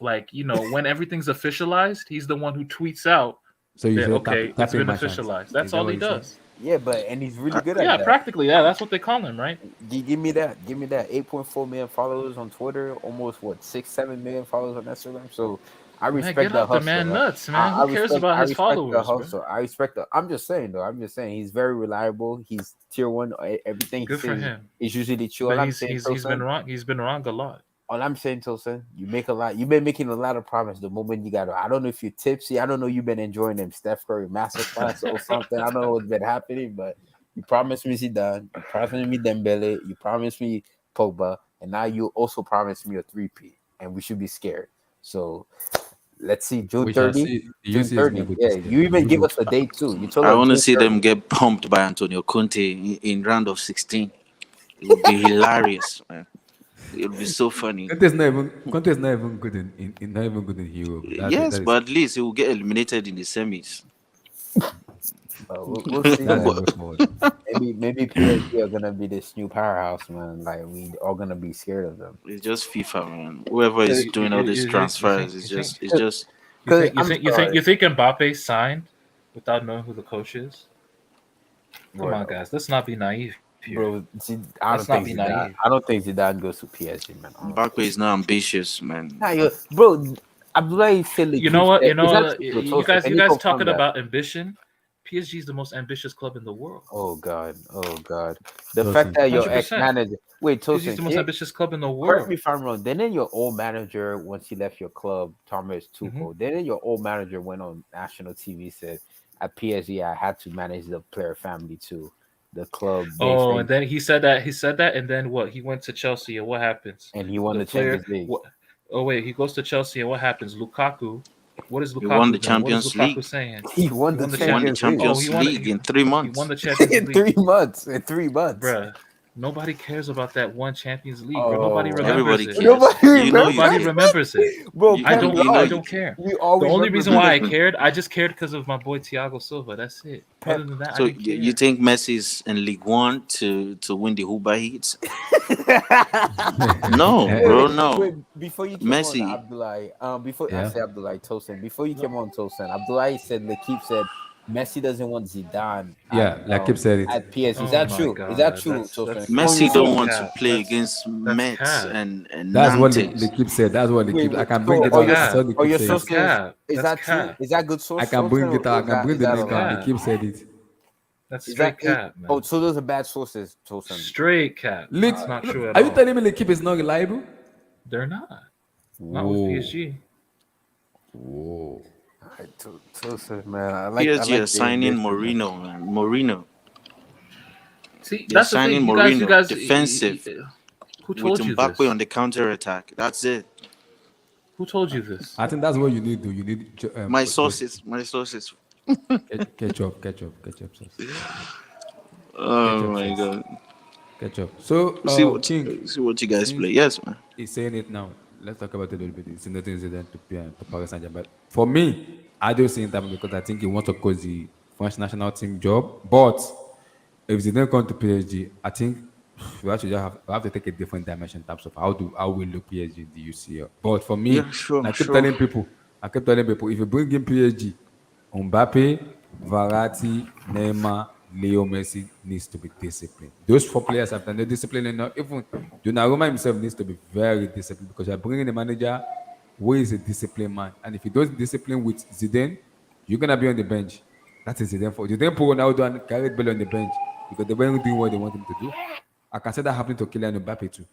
when everything's officialized, he's the one who tweets out So you that say okay, it's tapping been merchant. officialized. That's Is that all what he you said? does. Yeah, and he's really good at Yeah, that. practically. Yeah, that's what they call him, right? Give me that. 8.4 million followers on Twitter. Almost 6-7 million followers on Instagram. So I Man, respect get the off the hustle. man Right? nuts, man. Who cares about I his respect the followers, bro? hustle. I respect the. I'm just saying though. He's very reliable. He's tier one. Everything he Good for says him. is usually true. But All I'm he's saying, he's been Tosin, wrong. He's been wrong a lot. all I'm saying, Tosin, you make a lot. You've been making a lot of promise. The moment you got, I don't know if you're tipsy. I don't know you've been enjoying them Steph Curry masterclass or something. I don't know what's been happening, but you promised me Zidane. You promised me Dembele. You promised me Pogba, and now you also promised me a 3P, and we should be scared. So let's see, June We shall 30. see. The June UC is 30. going to be Yeah, scared. you even give us a date too. You told I us want to June see 30. them get pumped by Antonio Conte in round of 16. It would be hilarious, man. It would be so funny. Conte is not even good in not even good in Europe. Yes, That is but at least he will get eliminated in the semis. We'll see, that's the man. way forward. Maybe PSG are gonna be this new powerhouse, man. Like we are gonna be scared of them. It's just FIFA, man. Whoever is You, doing you, all you, these you, transfers, you it's think just, it's just. Because I'm sorry, you think Mbappe signed without knowing who the coach is? Come on, guys. Let's not be naive here. bro. I Let's don't not think be Zidane. naive. I don't think Zidane goes to PSG, man. Mbappe is not ambitious, man. Bro. Abdoulaye said, You know what? is You know, that you true? you Tosin, guys, can you guys confirm talking that? about ambition. PSG is the most ambitious club in the world. Oh God. The Tosin. fact that your 100%. ex-manager. Wait, PSG is Tosin, the most ambitious club in the correct world. me if I'm wrong. Didn't your old manager, once he left your club, Thomas Tuchel, didn't your old manager went on national TV said at PSG I had to manage the player family too, the club. Oh, and then he said that, and then what? He went to Chelsea, and what happens? and he won the player. Champions League. Oh wait, he goes to Chelsea, and what happens? Lukaku. What is Lukaku He won the doing? What is Champions Lukaku League. saying? He won the He won the Champions League. Champions he won it. League in 3 He months. won the Champions in League. 3 months. In 3 months. Bruh, nobody cares about that one Champions League, bro. Nobody Oh, remembers Everybody it. cares. Nobody You know you Nobody care. remembers it. Bro, You- I Pep don't. you know I you don't care. care. We The always only remember reason why I Pep. cared, I just cared because of my boy Thiago Silva. That's it. Pep. Other than that, So I didn't care. you think Messi's in League One to win the Huba Heats? No, bro, no. Wait, before you came Messi. on, Abdullahi, before I Yeah. say Abdullahi Tosin, before you came on Tosin, Abdullahi said, Lakib said, Messi doesn't want Zidane. Yeah, like Kip said it. At PSG. Is Oh that my true? God, Is that true, that's- Tosin? that's- Messi that's don't want to cap. play That's- against that's Mets cap. and That's what Nantes. the Kip said. That's what the Kip. I can bring it so out. your- I saw the or your Kip say it. sources, cap. is That's that true? cap. Is that good source? I can bring Tosin, it out. I or can bring is the that link all out. right? The Kip said it. That's Is straight that cap, man. Oh, so those are bad sources, Tosin. Straight cap. Lit- That's not true at Are all. you telling me the Kip is not reliable? They're not. Not with Whoa. PSG. Whoa. Tosin, man, I like PSG the are signing ambition, man. Moreno, man. Moreno See, They're that's the thing. signing You Moreno, guys, defensive, who with told you Mbappe this? on the counter attack. That's it. Who told you this? I think that's what you need. Do you need My sources. ketchup sauce? Oh my god. Ketchup. So See what you guys play. Yes, man. he's saying it now. Let's talk about it a little bit. It's nothing incident to Paris Saint-Germain. But for me, I do see that because I think he wants to coach the French national team job. But if he didn't come to PSG, I think we actually have to take a different dimension in terms of how we look PSG in the UCL. But for me, Yeah, sure, I keep sure. telling people, if you bring in PSG, Mbappe, Verratti, Neymar, Leo Messi needs to be disciplined. Those four players have done the discipline enough. Even Donnarumma himself needs to be very disciplined because you're bringing a manager who is a disciplined man. And if he does discipline with Zidane, you're gonna be on the bench. That is Zidane for. Zidane put Ronaldo and Gareth Bale on the bench because they weren't doing what they want him to do. I can say that happened to Kylian Mbappe too.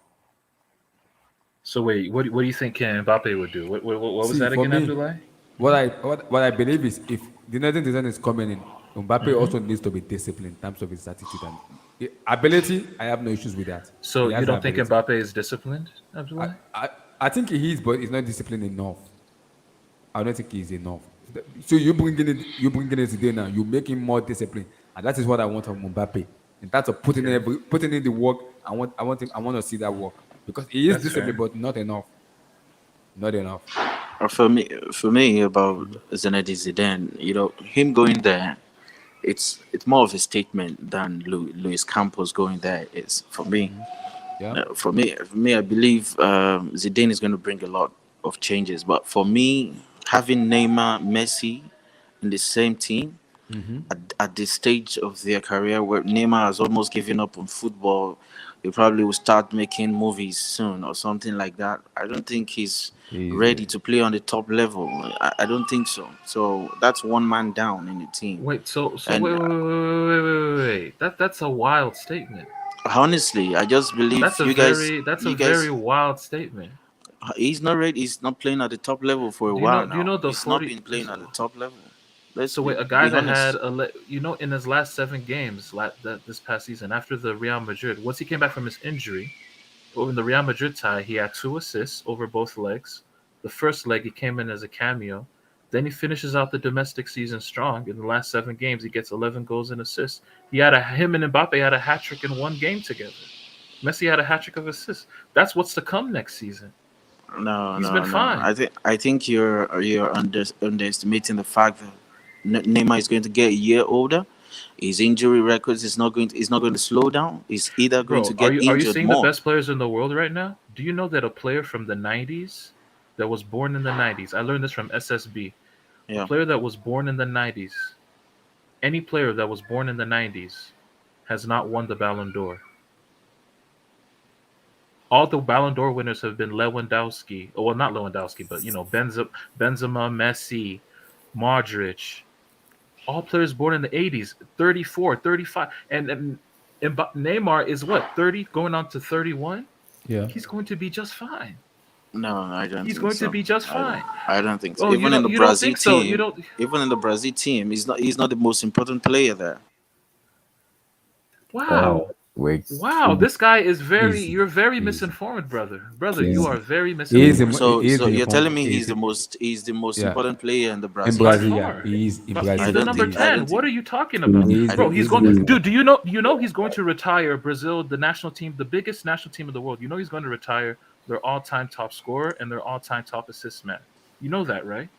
So wait, what do you think Mbappe would do? What was See, that for again, me, Abdullah? what I believe is if the next design is coming in, Mbappe Mm-hmm. also needs to be disciplined in terms of his attitude and ability. I have no issues with that. So He you has the don't think ability. Mbappe is disciplined, I, Abdullah? I, I think he is, but he's not disciplined enough. I don't think he's enough. So you bringing it today now. You make him more disciplined, and that is what I want from Mbappe. In terms of Okay, putting in the work, I want to see that work because he is that's disciplined, fair. but not enough. Not enough. For me about Zinedine Zidane, him going there, it's more of a statement than Luis Campos going there is for me. Yeah. For me, I believe Zidane is going to bring a lot of changes. But for me, having Neymar, Messi in the same team at this stage of their career, where Neymar has almost given up on football, he probably will start making movies soon or something like that. I don't think he's ready Easy. to play on the top level. I don't think so. So that's one man down in the team. Wait, so And wait. That's a wild statement. honestly, I just believe That's a you guys very wild statement. He's not ready. He's not playing at the top level for a while Do you now. know the He's not 40? been playing at the top level. Let's So be, wait, a guy be that had honest. in his last 7 games this past season after the Real Madrid, once he came back from his injury, in the Real Madrid tie, he had 2 assists over both legs. The first leg he came in as a cameo. Then he finishes out the domestic season strong. In the last 7 games, he gets 11 goals and assists. Him and Mbappe had a hat trick in one game together. Messi had a hat trick of assists. That's what's to come next season. No, He's been no, no. fine. I think you're underestimating the fact that Neymar is going to get a year older. His injury records is not going to slow down. He's either going to Bro, are get you injured seeing the more. best players in the world right now? Do you know that a player from the 90s that was born in the 90s, I learned this from SSB, a Yeah. player that was born in the 90s, any player that was born in the 90s has not won the Ballon d'Or. All the Ballon d'Or winners have been Lewandowski. Oh, well, not Lewandowski, but Benzema, Messi, Modric, all players born in the 80s, 34, 35. And Neymar is what, 30 going on to 31? Yeah. He's going to be just fine. No, I don't He's think going to so. be just fine. I don't think so. Oh, Even in the you don't Brazil think so? You team, don't. even in the Brazil team, he's not the most important player there. Wow. Wait. Wow, this guy is Easy. you're very Easy. misinformed, brother. Brother, you Easy. are very He is. misinformed. So He is so the you're telling me he is the- he's the most yeah. important player in the In Brazil By Brazil, team. yeah. far. He is in But Brazil. he's the don't number think- I 10. don't What think- are you talking about? He is Bro, the- he's he's going the- dude, do you know he's going to retire Brazil, the national team, the biggest national team in the world. You know he's going to retire their all-time top scorer and their all-time top assist man. You know that, right?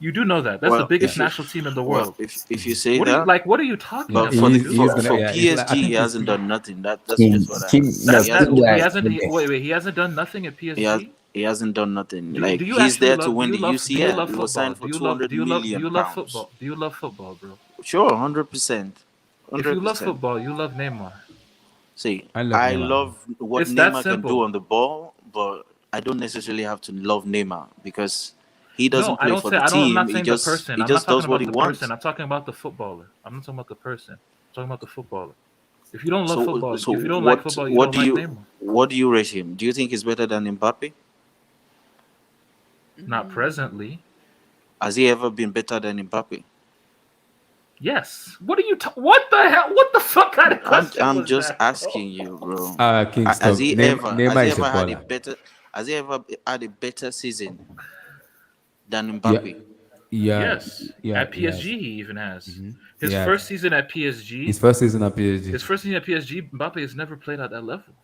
You do know that. That's the Well, biggest if you- national team in the Well, world. if you say What are you that, what are you talking but about, for He's- the he's for, gonna- for yeah, it's like- I PSG, think he he's- hasn't done nothing. That's Team, just what I. team, no, That's he that hasn't, team he guys. hasn't he hasn't done nothing at PSG? he hasn't done nothing. Do, Like do you he's actually there to love win the do you UCL. love He was football? signed for 200 million Do you love pounds. football? Do you love football, bro? Sure, 100%, If you love 100%. football, you love Neymar. See, I love I Neymar. love what It's that Neymar can do simple. on the ball, but I don't necessarily have to love Neymar because he No, doesn't I play don't for say the I don't. I'm team. not saying the person. He I'm not just talking does what about he the wants. person. I'm talking about the footballer. I'm not talking about the person. I'm talking about the footballer. If you don't love So, football, so if you don't like what football, you what don't do like you Neymar. what do you rate him? Do you think he's better than Mbappe? Not presently. Has he ever been better than Mbappe? Yes. What are you? What the hell? What the fuck kind of question I'm was just that, bro? asking you, bro. King, stop. Neymar is a baller. Has he ever had a better season than Yeah. Mbappe? Yeah. Yes. Yeah. At PSG, he even has. His Yeah. first season at PSG. His first season at PSG. His first season at PSG, Mbappe has never played at that level,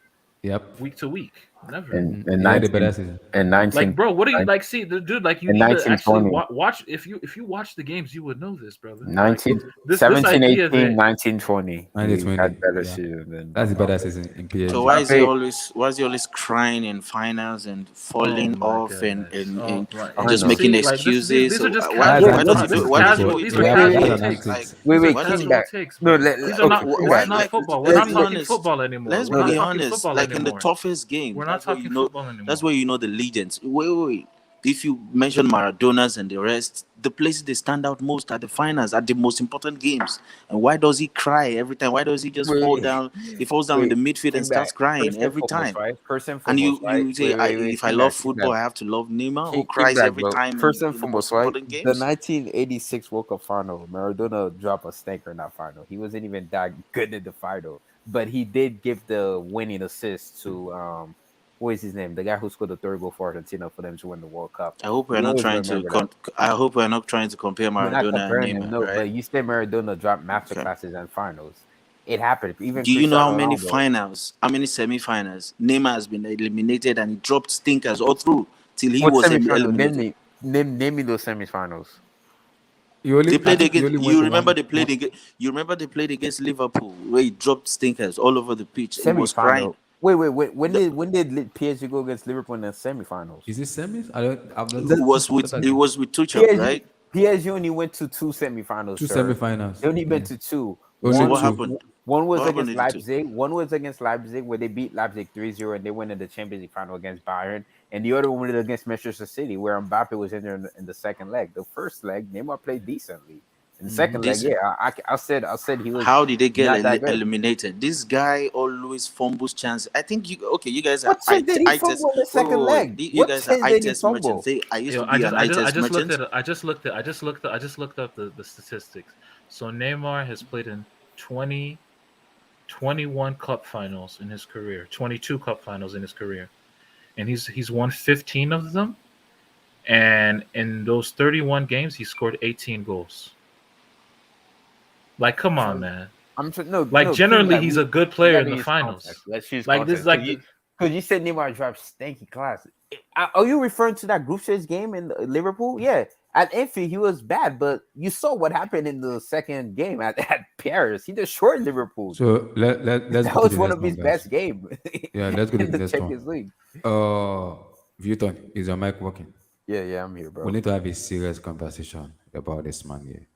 Yep. week to week, never. And He had a 19, better season. and 19, Like, bro, what are you like? See, the dude, like, you In need to actually 1920. watch. If you watch the games, you would know this, brother. Like, 19, this 17, idea 18, that 19, 20. 19, He had better 20, yeah. season than That's the better Mbappe. season in PSG. So why is he always crying in finals and falling Oh my off and goodness. Oh, right. and just know. making See, like, excuses? these are just why casual does takes. he This do? is Why does he casual. always These do are Yeah, that? casual that's an takes. analytics. Wait, These are why does casual King, takes, no, bro. These are not. We're King, not football. We're let's not be talking honest. football anymore. Let's We're not be talking honest. football Like in the anymore. toughest game, We're not that's where talking you know. football anymore. That's where you know the legends. Wait. if you mention Maradona's and the rest, the places they stand out most are the finals, at the most important games. And why does he cry every time? Why does he just fall Wait, down? He falls down in the wait, midfield and think back. starts crying First and every foremost, time. right? First and And foremost, right? you say, Wait. if I Think love back, think football, back. I have to love Neymar, who Think cries back, every bro. time First and in the foremost, most right? important The games. 1986 World Cup final, Maradona dropped a stinker in that final. He wasn't even that good in the final, but he did give the winning assist to what is his name? The guy who scored the third goal for Argentina for them to win the World Cup. I hope we're We not always trying to. remember that. I hope we're not trying to compare We're not Maradona and comparing him, Neymar, no, right? but you said Maradona dropped master Okay. classes and finals. It happened. Even Do you know how Cristiano many Ronaldo. finals, how many semi-finals Neymar has been eliminated, and he dropped stinkers all through till he What was semifinal? eliminated. Name me those semifinals. They I played think he against. only went You to remember one. they played against. You remember they played against Liverpool, where he dropped stinkers all over the pitch. He was crying. Semifinal. Wait. The- When did PSG go against Liverpool in the semifinals? Is it semis? I don't. I've not. The I thought it it- was with Tuchel, PSG right? PSG only went to two semifinals, two sir. semifinals. They only been Yeah. to two. Only So what One two. happened? one was What happened against in the two? Leipzig. One was against Leipzig where they beat Leipzig 3-0 and they went in the Champions League final against Bayern. And the other one was against Manchester City where Mbappe was in there in the second leg. The first leg, Neymar played decently. In the second leg, Decent. yeah, I said he was How did they get not that good. eliminated? This guy always fumbles chances. I think you okay. You guys are What chance did he eye test. fumble in the second leg? You What guys are chance eye did he test merchants. fumble? Say I used Yo, to be an eye test merchant. I just looked up the statistics. So Neymar has played in 20, 21 cup finals in his career, 22 cup finals in his career, and he's won 15 of them. And in those 31 games, he scored 18 goals. Like, come on, man. I'm sure no, Like, no. generally, he's a good We player in gotta the use context. finals. Let's use Like, this context is like the, because you said Neymar dropped stanky class. Are you referring to that group stage game in Liverpool? Yeah, at Anfield he was bad, but you saw what happened in the second game at Paris. He destroyed Liverpool. So let's That go to was the one next of one, his guys. best game Yeah, let's go to in the the next one. Champions League. Vuitton, is your mic working? Yeah, I'm here, We bro. need to have a serious conversation about this man here.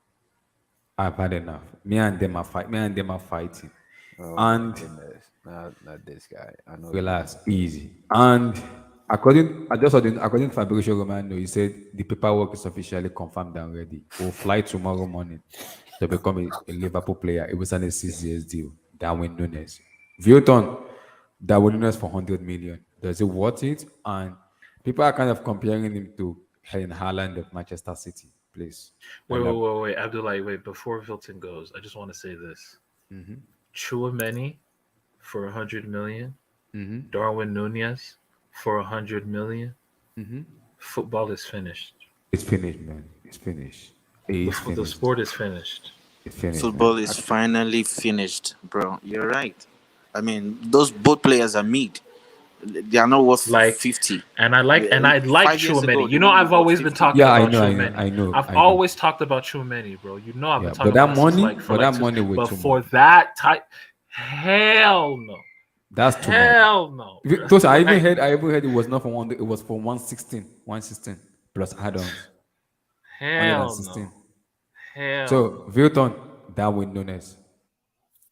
I've had enough. Me and them are fight. Me and them are fighting. Oh my And goodness, not this guy. I know. relax, easy. And according to Fabrizio Romano, he said the paperwork is officially confirmed and ready. We'll fly tomorrow morning to become a Liverpool player. It was on a 6 years deal. Darwin Nunez. Vuitton, Darwin Nunez for 100 million. Does it worth it? And people are kind of comparing him to Helen Haaland of Manchester City. Please. wait, Abdullah, wait. Before Hilton goes, I just want to say this: Chouameni for 100 million, Darwin Nunez for 100 million. Football is finished. It's finished, man. It's finished. It's The finished. sport is finished. It's finished, Football man. is finally finished, bro. You're right. I mean, those both players are mid. They are not worth Like, 50. and I like 5 years ago, Chouameni. they You know, would be I've worth always been 50. talking Yeah, I about know, Chouameni. I've I know. always talked about Chouameni, bro. You know, I've been Yeah, talking but that about it since, money, like, for but like that money way but too for much. that type, hell no, That's too much. hell no. bro. Those I Like, even heard it was not for one. It was for 116 plus add-ons, hell 116. no, hell So no. Vilton, Darwin Nunes.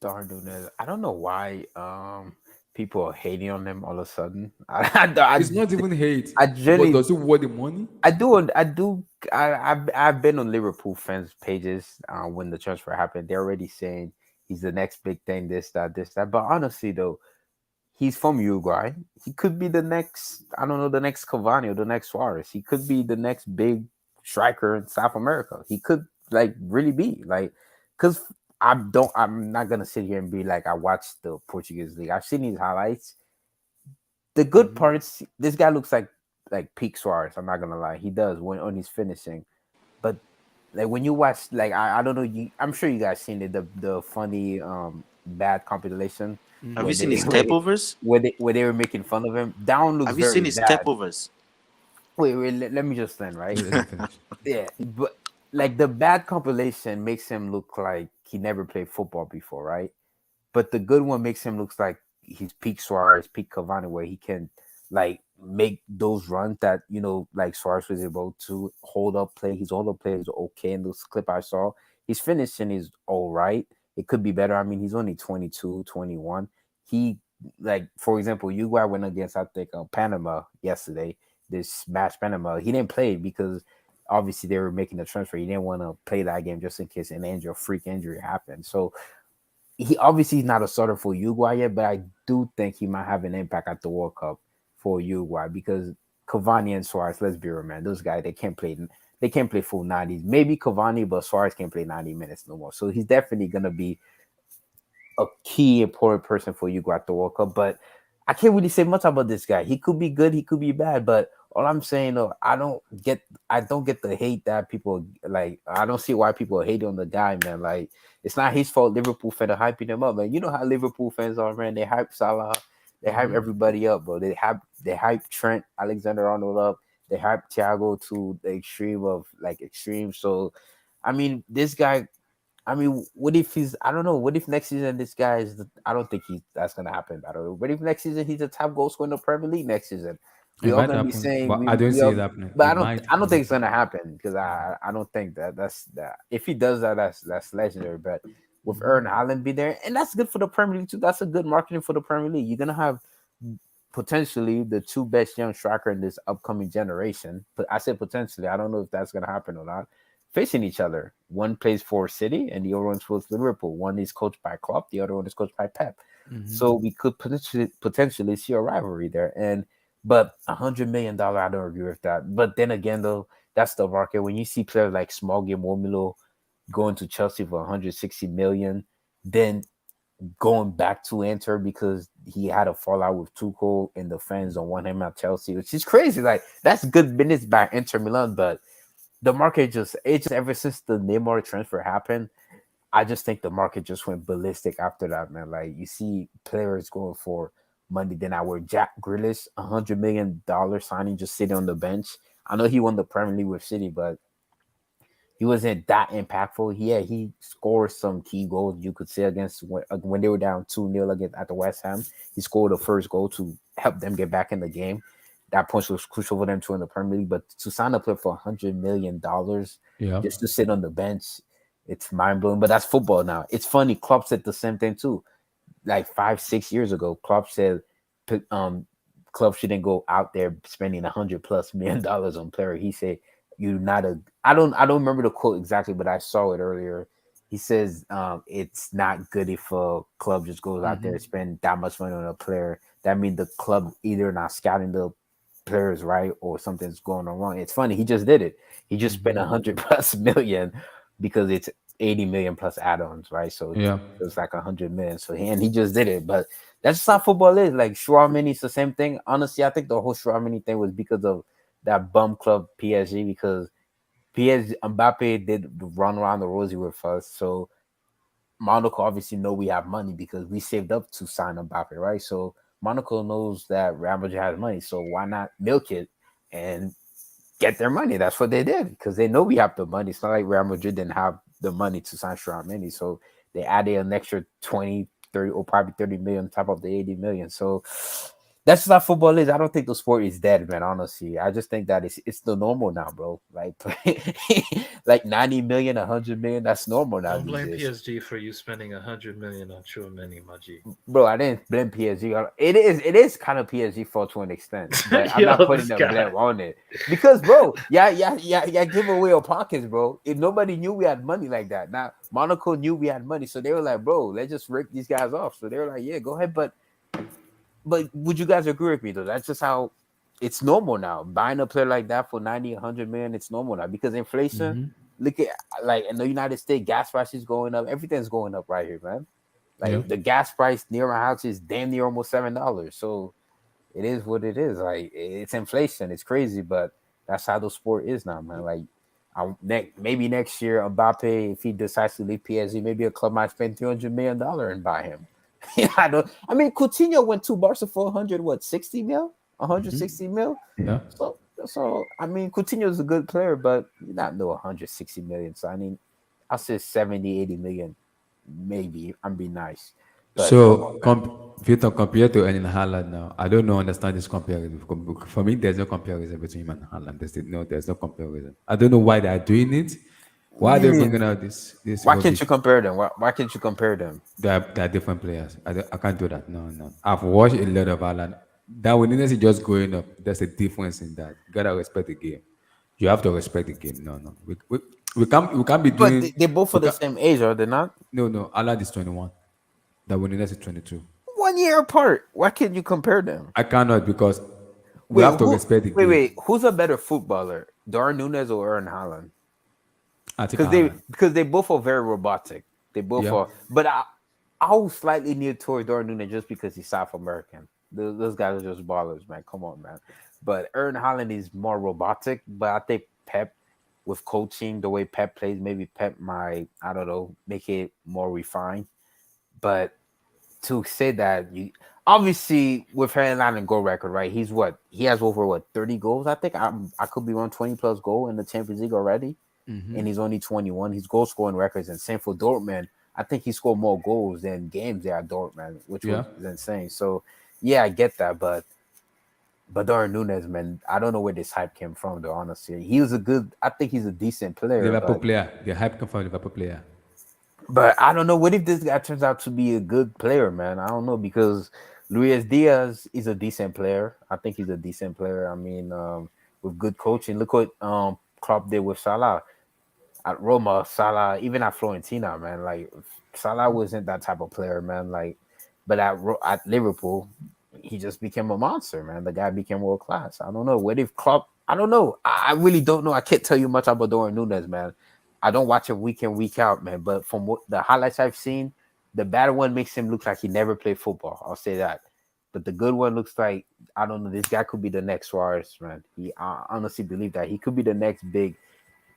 Darn Nunez. I don't know why people are hating on them all of a sudden. It's not even hate. I But generally does it worth the money? I've been on Liverpool fans pages when the transfer happened. They're already saying he's the next big thing, this, that. But honestly though, he's from Uruguay. He could be the next, I don't know, the next Cavani or the next Suarez. He could be the next big striker in South America. He could like really be like, because I'm not gonna sit here and be like I watched the Portuguese league. I've seen his highlights. The good parts, this guy looks like peak Suarez. I'm not gonna lie, he does when on his finishing. But like when you watch, like I don't know, I'm sure you guys seen it, the funny bad compilation Have where you seen they his step overs? where they were making fun of him. That one looks Have you seen very his step bad. overs? Wait, let me just end, right? Let him finish. Yeah, but like the bad compilation makes him look like he never played football before, right? But the good one makes him look like he's peak Suarez, peak Cavani, where he can like make those runs that like Suarez was able to hold up play. His hold up play is okay in this clip I saw. His finishing is all right. It could be better. I mean, he's only 22, 21. He, like, for example, Uruguay went against, I think, Panama yesterday. match Panama. He didn't play because obviously they were making the transfer. He didn't want to play that game just in case an injury, freak injury happened. So he obviously is not a starter for Uruguay yet, but I do think he might have an impact at the World Cup for Uruguay because Cavani and Suarez, let's be real, man, those guys they can't play full 90s. Maybe Cavani, but Suarez can't play 90 minutes no more. So he's definitely gonna be a key important person for Uruguay at the World Cup. But I can't really say much about this guy. He could be good, he could be bad, but all I'm saying though, I don't get the hate that people like. I don't see why people hate on the guy, man. Like it's not his fault. Liverpool fans are hyping him up, man. You know how Liverpool fans are, man. They hype Salah, they hype everybody up, bro. They hype Trent Alexander-Arnold up. They hype Thiago to the extreme of like extreme. So, I mean, this guy. I mean, what if he's? I don't know. What if next season this guy is? I don't think that's gonna happen. I don't know. What if next season he's the top goal scorer in the Premier League next season? We It all might gonna be happen, saying but I don't we see all, it happening. but It might I don't think happen. it's gonna happen because I don't think that's that. If he does that, that's legendary. But with Erling Haaland be there, and that's good for the Premier League too. That's a good marketing for the Premier League. You're gonna have potentially the two best young striker in this upcoming generation. But I said potentially. I don't know if that's gonna happen or not. Facing each other. One plays for City, and the other one's for Liverpool. One is coached by Klopp. The other one is coached by Pep. So we could potentially see a rivalry there. And but $100 million, I don't agree with that. But then again, though, that's the market. When you see players like Small Game Womilo going to Chelsea for 160 million, then going back to Inter because he had a fallout with Tuchel and the fans don't want him at Chelsea, which is crazy. Like that's good business by Inter Milan, but the market just ever since the Neymar transfer happened, I just think the market just went ballistic after that, man. Like you see players going for money. Then I were Jack Grealish, $100 million signing, just sitting on the bench. I know he won the Premier League with City, but he wasn't that impactful. He scored some key goals. You could say against when they were down 2-0 against at the West Ham. He scored the first goal to help them get back in the game. That punch was crucial for them to win the Premier League. But to sign a player for $100 million Yeah. just to sit on the bench, it's mind blowing. But that's football now. It's funny. Klopp said the same thing too. Like 5-6 years ago, Klopp said, club shouldn't go out there spending $100+ million on player. He said, "You're not a." I don't remember the quote exactly, but I saw it earlier. He says, "It's not good if a club just goes out there and spend that much money on a player. That means the club either not scouting the players right or something's going on wrong." It's funny. He just did it. He just spent $100+ million because it's 80 million plus add-ons, right? So Yeah. it's like 100 million. So he just did it, but that's just how football is. Like Chouameni, it's the same thing. Honestly, I think the whole Chouameni thing was because of that bum club PSG because PSG Mbappe did run around the rosy with us. So Monaco obviously know we have money because we saved up to sign Mbappe, right? So Monaco knows that Real Madrid has money, so why not milk it and get their money? That's what they did because they know we have the money. It's not like Real Madrid didn't have the money to sign Chouameni, so they added an extra 20, 30, or probably 30 million on top of the 80 million. So that's just how football is. I don't think the sport is dead, man. Honestly, I just think that it's the normal now, bro. Like, like 90 million, 100 million. That's normal now Don't these blame days, PSG for you spending 100 million on Chouameni, my G. bro. I didn't blame PSG. It is kind of PSG fault to an extent, but I'm Yo, not putting this the guy. blame on it because, bro, yeah, give away our pockets, bro. If nobody knew we had money like that, now Monaco knew we had money, so they were like, bro, let's just rip these guys off. So they were like, yeah, go ahead, But would you guys agree with me though? That's just how it's normal now. Buying a player like that for 90, 100 million, it's normal now because inflation. Look at like in the United States, gas prices going up. Everything's going up right here, man. Like Yeah. the gas price near my house is damn near almost $7. So it is what it is. Like it's inflation. It's crazy, but that's how the sport is now, man. Like maybe next year, Mbappe, if he decides to leave PSG, maybe a club might spend $300 million and buy him. I don't. I mean, Coutinho went to Barca for 60 mil, 160 mil. Yeah. So I mean, Coutinho is a good player, but not no 160 million. So I mean, I'll say 70, 80 million, maybe. I'm being nice. But come on, So, man. Victor, compared to Erling Haaland now, I don't know understand this comparison. For me, there's no comparison between him and Haaland. There's no comparison. I don't know why they're doing it. What Why do are you they mean? bringing out this Why can't rubbish? you compare them? Why can't you compare them? They're different players. I can't do that. No. I've watched a lot of Haaland. Darwin Nunez is just going up. There's a difference in that. You gotta respect the game. You have to respect the game. No, no. We can't be But doing they both we are the can't, same age, are they not? no. Alan is 21. Darwin Nunez is 22. 1 year apart. Why can't you compare them? I cannot because we Wait, have to respect the game. wait. Who's a better footballer, Darwin Nunez or Aaron Holland? I think Because Alan. they both are very robotic. They both Yeah. are. But I'll slightly near towards Darwin Nunez just because he's South American. Those guys are just ballers, man. Come on, man. But Aaron Holland is more robotic. But I think Pep, with coaching, the way Pep plays, maybe Pep might, I don't know, make it more refined. But to say that, you obviously with Aaron Holland goal record, right? He has over 30 goals. I think I could be wrong, 20 plus goal in the Champions League already, and he's only 21. His goal scoring record is insane for Dortmund. I think he scored more goals than games there at Dortmund, which Yeah. was insane. So yeah, I get that, but Darwin Nunez, man, I don't know where this hype came from. Though honestly, I think he's a decent player, Liverpool player. The hype come from Liverpool player. but I don't know. What if this guy turns out to be a good player, man? I don't know because Luis Diaz is a decent player. I think he's a decent player. I mean, with good coaching, look what Klopp did with Salah at Roma. Salah, even at Florentina, man. Like Salah wasn't that type of player, man. Like, but at Liverpool, he just became a monster, man. The guy became world class. I don't know. What if Klopp? I don't know. I really don't know. I can't tell you much about Darwin Nunez, man. I don't watch him week in, week out, man. But from what the highlights I've seen, the bad one makes him look like he never played football. I'll say that. But the good one looks like, I don't know. This guy could be the next Suarez, man. I honestly believe that he could be the next big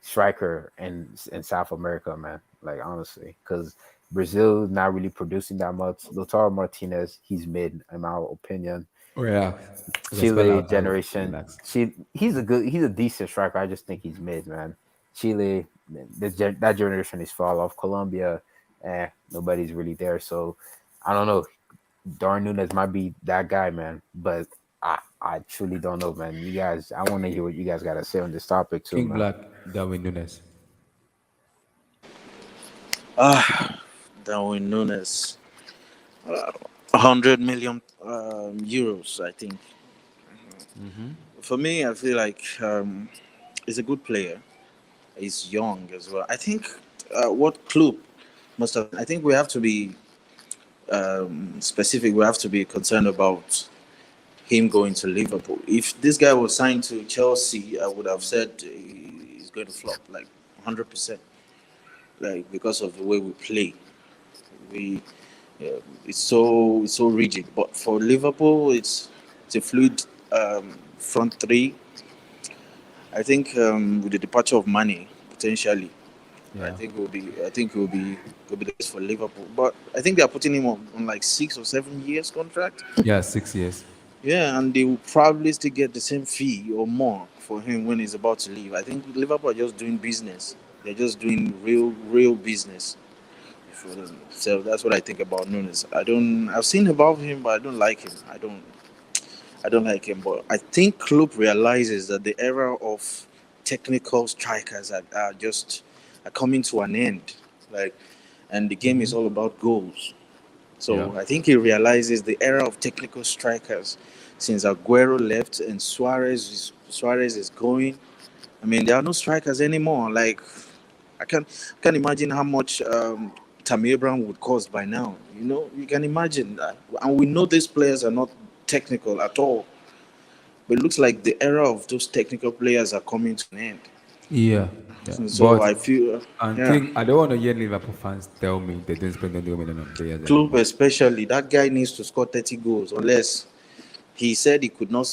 striker in South America, man. Like honestly, because Brazil is not really producing that much. Lautaro Martinez, he's mid, in my opinion. Oh yeah. Respect Chile Lautaro. generation. Relax. He's a decent striker. I just think he's mid, man. Chile, that generation is fall off. Colombia, nobody's really there. So I don't know. Darwin Nunez might be that guy, man. But I truly don't know, man. You guys, I want to hear what you guys got to say on this topic too, King man. Black, Darwin Nunes. Darwin Nunez, 100 million euros, I think. For me, I feel like he's a good player. He's young as well. I think what club must have. I think we have to be specific. We have to be concerned about him going to Liverpool. If this guy was signed to Chelsea, I would have said he's going to flop like 100%. Like because of the way we play, we it's so rigid. But for Liverpool, it's a fluid front three. I think with the departure of Mane potentially, Yeah. I think it will be the best for Liverpool. But I think they are putting him on like 6 or 7 years contract. Yeah, 6 years. Yeah, and they will probably still get the same fee or more for him when he's about to leave. I think Liverpool are just doing business. They're just doing real business for them. So that's what I think about Nunes. I've seen about him, but I don't like him. I don't like him. But I think Klopp realizes that the era of technical strikers are coming to an end. Like, and the game is all about goals. So Yeah. I think he realizes the era of technical strikers since Aguero left and Suarez is going. I mean, there are no strikers anymore. Like I can imagine how much Tammy Abraham would cost by now. You can imagine that, and we know these players are not technical at all. But it looks like the era of those technical players are coming to an end. Yeah. Yeah. So But I feel, yeah, I don't want to hear Liverpool fans tell me they don't spend any money on players Klopp anymore. especially, that guy needs to score 30 goals unless he said he could not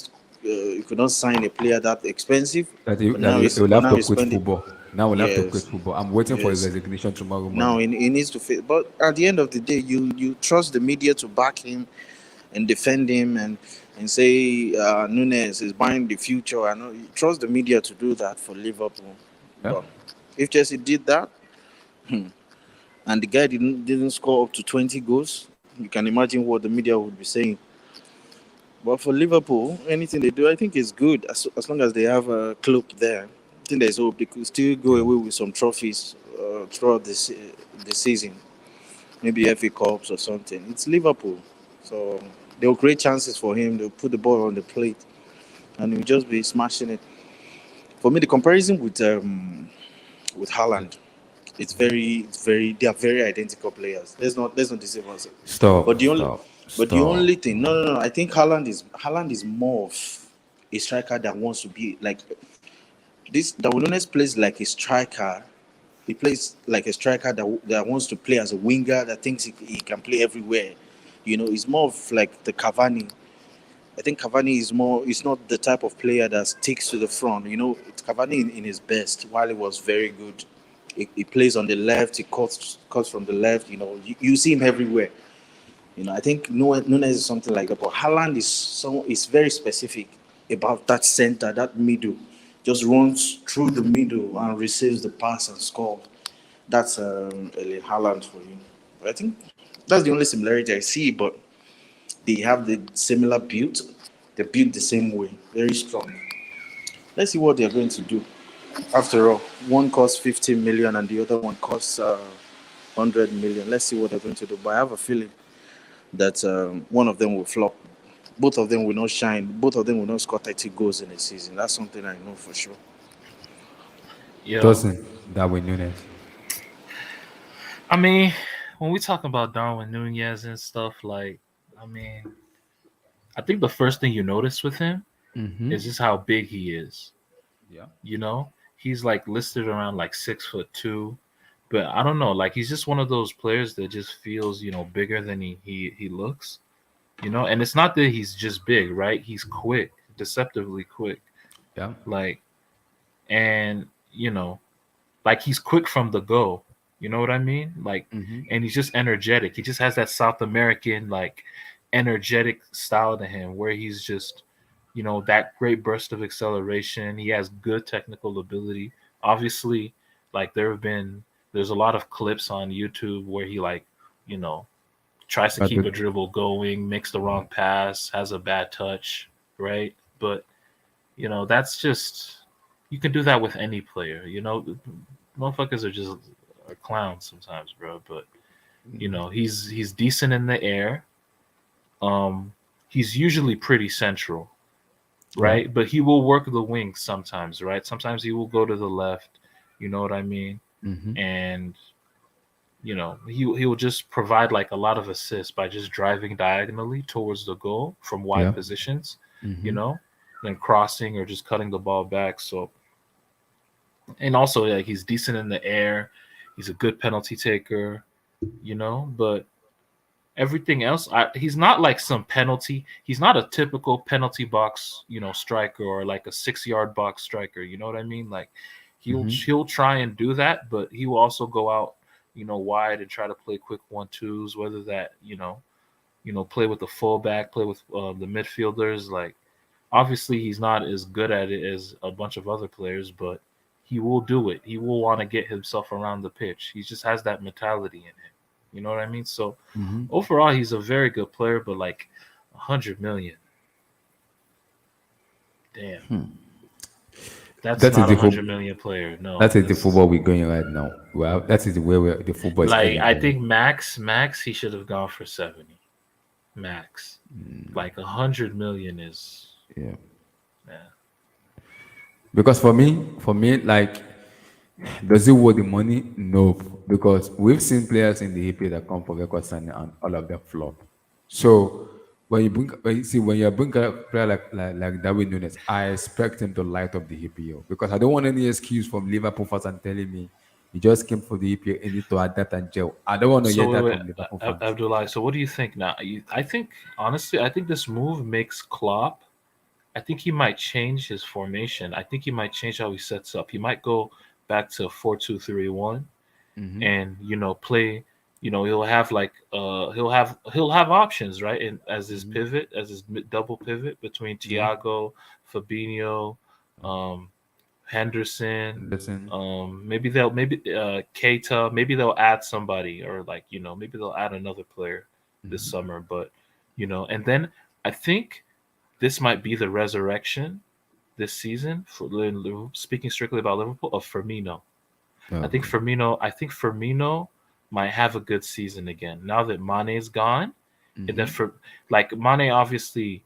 sign a player that expensive, That he, but that now he he's will but have now to he's quit spending. football. Now we'll have to quit Yes, football. I'm waiting for his yes. resignation tomorrow Now morning. he needs to fit. But at the end of the day, you trust the media to back him and defend him and say Nunez is buying the future. I know you trust the media to do that for Liverpool. Yeah. But if Chelsea did that, and the guy didn't score up to 20 goals, you can imagine what the media would be saying. But for Liverpool, anything they do, I think is good as long as they have a club there. I think there's hope they could still go away with some trophies throughout the season. Maybe FA Cups or something. It's Liverpool, so They'll create chances for him. They'll put the ball on the plate, and he'll just be smashing it. For me, the comparison with Haaland, they are very identical players. Let's not deceive ourselves. But Stop, the only stop, but the only stop. thing, no. I think Haaland is more of a striker that wants to be like this. Darwin Nunez plays like a striker. He plays like a striker that wants to play as a winger, that thinks he can play everywhere. He's more of like the Cavani. I think Cavani is not the type of player that sticks to the front. It's Cavani in his best, while he was very good. He plays on the left, he cuts from the left. You see him everywhere. I think Nunez is something like that. But Haaland is very specific about that center, that middle. Just runs through the middle and receives the pass and scores. That's Erling Haaland for you. I think that's the only similarity I see, but they have the similar build. They're built the same way, very strong. Let's see what they're going to do. After all, one costs 15 million and the other one costs 100 million. Let's see what they're going to do. But I have a feeling that one of them will flop. Both of them will not shine. Both of them will not score 30 goals in a season. That's something I know for sure. Yo, Doesn't Darwin Nunez? I mean, when we talk about Darwin Nunez and stuff, like, I mean, I think the first thing you notice with him Mm-hmm. is just how big he is. Yeah. He's like listed around like 6'2", but I don't know, like he's just one of those players that just feels bigger than he looks. And it's not that he's just big, right? He's quick, deceptively quick, Yeah. like, and like he's quick from the go. You know what I mean? Like, Mm-hmm. and he's just energetic. He just has that South American like energetic style to him, where he's just that great burst of acceleration. He has good technical ability. Obviously, like there's a lot of clips on YouTube where he like you know tries to But keep a dribble going, makes the wrong pass, has a bad touch, right? But that's just you can do that with any player. Motherfuckers are just clowns sometimes, bro. But he's decent in the air. He's usually pretty central, yeah. right? But he will work the wings sometimes, right? Sometimes he will go to the left. You know what I mean? Mm-hmm. And he will just provide like a lot of assists by just driving diagonally towards the goal from Yeah. wide positions. You Mm-hmm. know, then crossing or just cutting the ball back. So, and also like he's decent in the air. He's a good penalty taker. But everything else, he's not like some penalty. He's not a typical penalty box, striker or like a 6-yard box striker. You know what I mean? Like Mm-hmm. he'll try and do that, but he will also go out, wide and try to play quick 1-2s. Whether that play with the fullback, play with the midfielders. Like obviously he's not as good at it as a bunch of other players, but he will do it. He will want to get himself around the pitch. He just has that mentality in him. You know what I mean? So Mm-hmm. overall, he's a very good player, but like 100 million, damn, that's That is not a the 100 million player. No, that is the football we're going right now. Well, that is the way the football is like heading. I think max, he should have gone for 70, max. Like 100 million is, Yeah. yeah. Because for me, like, does it worth the money? No, because we've seen players in the EPL that come for record signing and all of them flop. So when you bring a player like Darwin Nunes, I expect him to light up the EPL because I don't want any excuse from Liverpool fans and telling me he just came for the EPL and need to adapt and gel. I don't want to hear So that wait, from Liverpool fans. Abdullah. So what do you think now? I think honestly, I think this move makes Klopp. I think he might change his formation. I think he might change how he sets up. He might go back to 4-2-3-1 Mm-hmm. and play. He'll have like he'll have options, right? And as his pivot, as his double pivot between Yeah. Thiago, Fabinho, um, Henderson. Listen. Maybe they'll Keita. Maybe they'll add somebody, or like maybe they'll add another player this summer. But and then I think this might be the resurrection this season for speaking strictly about Liverpool of Firmino. Okay. I think Firmino might have a good season again. Now that Mane's gone, And then for like Mane, obviously,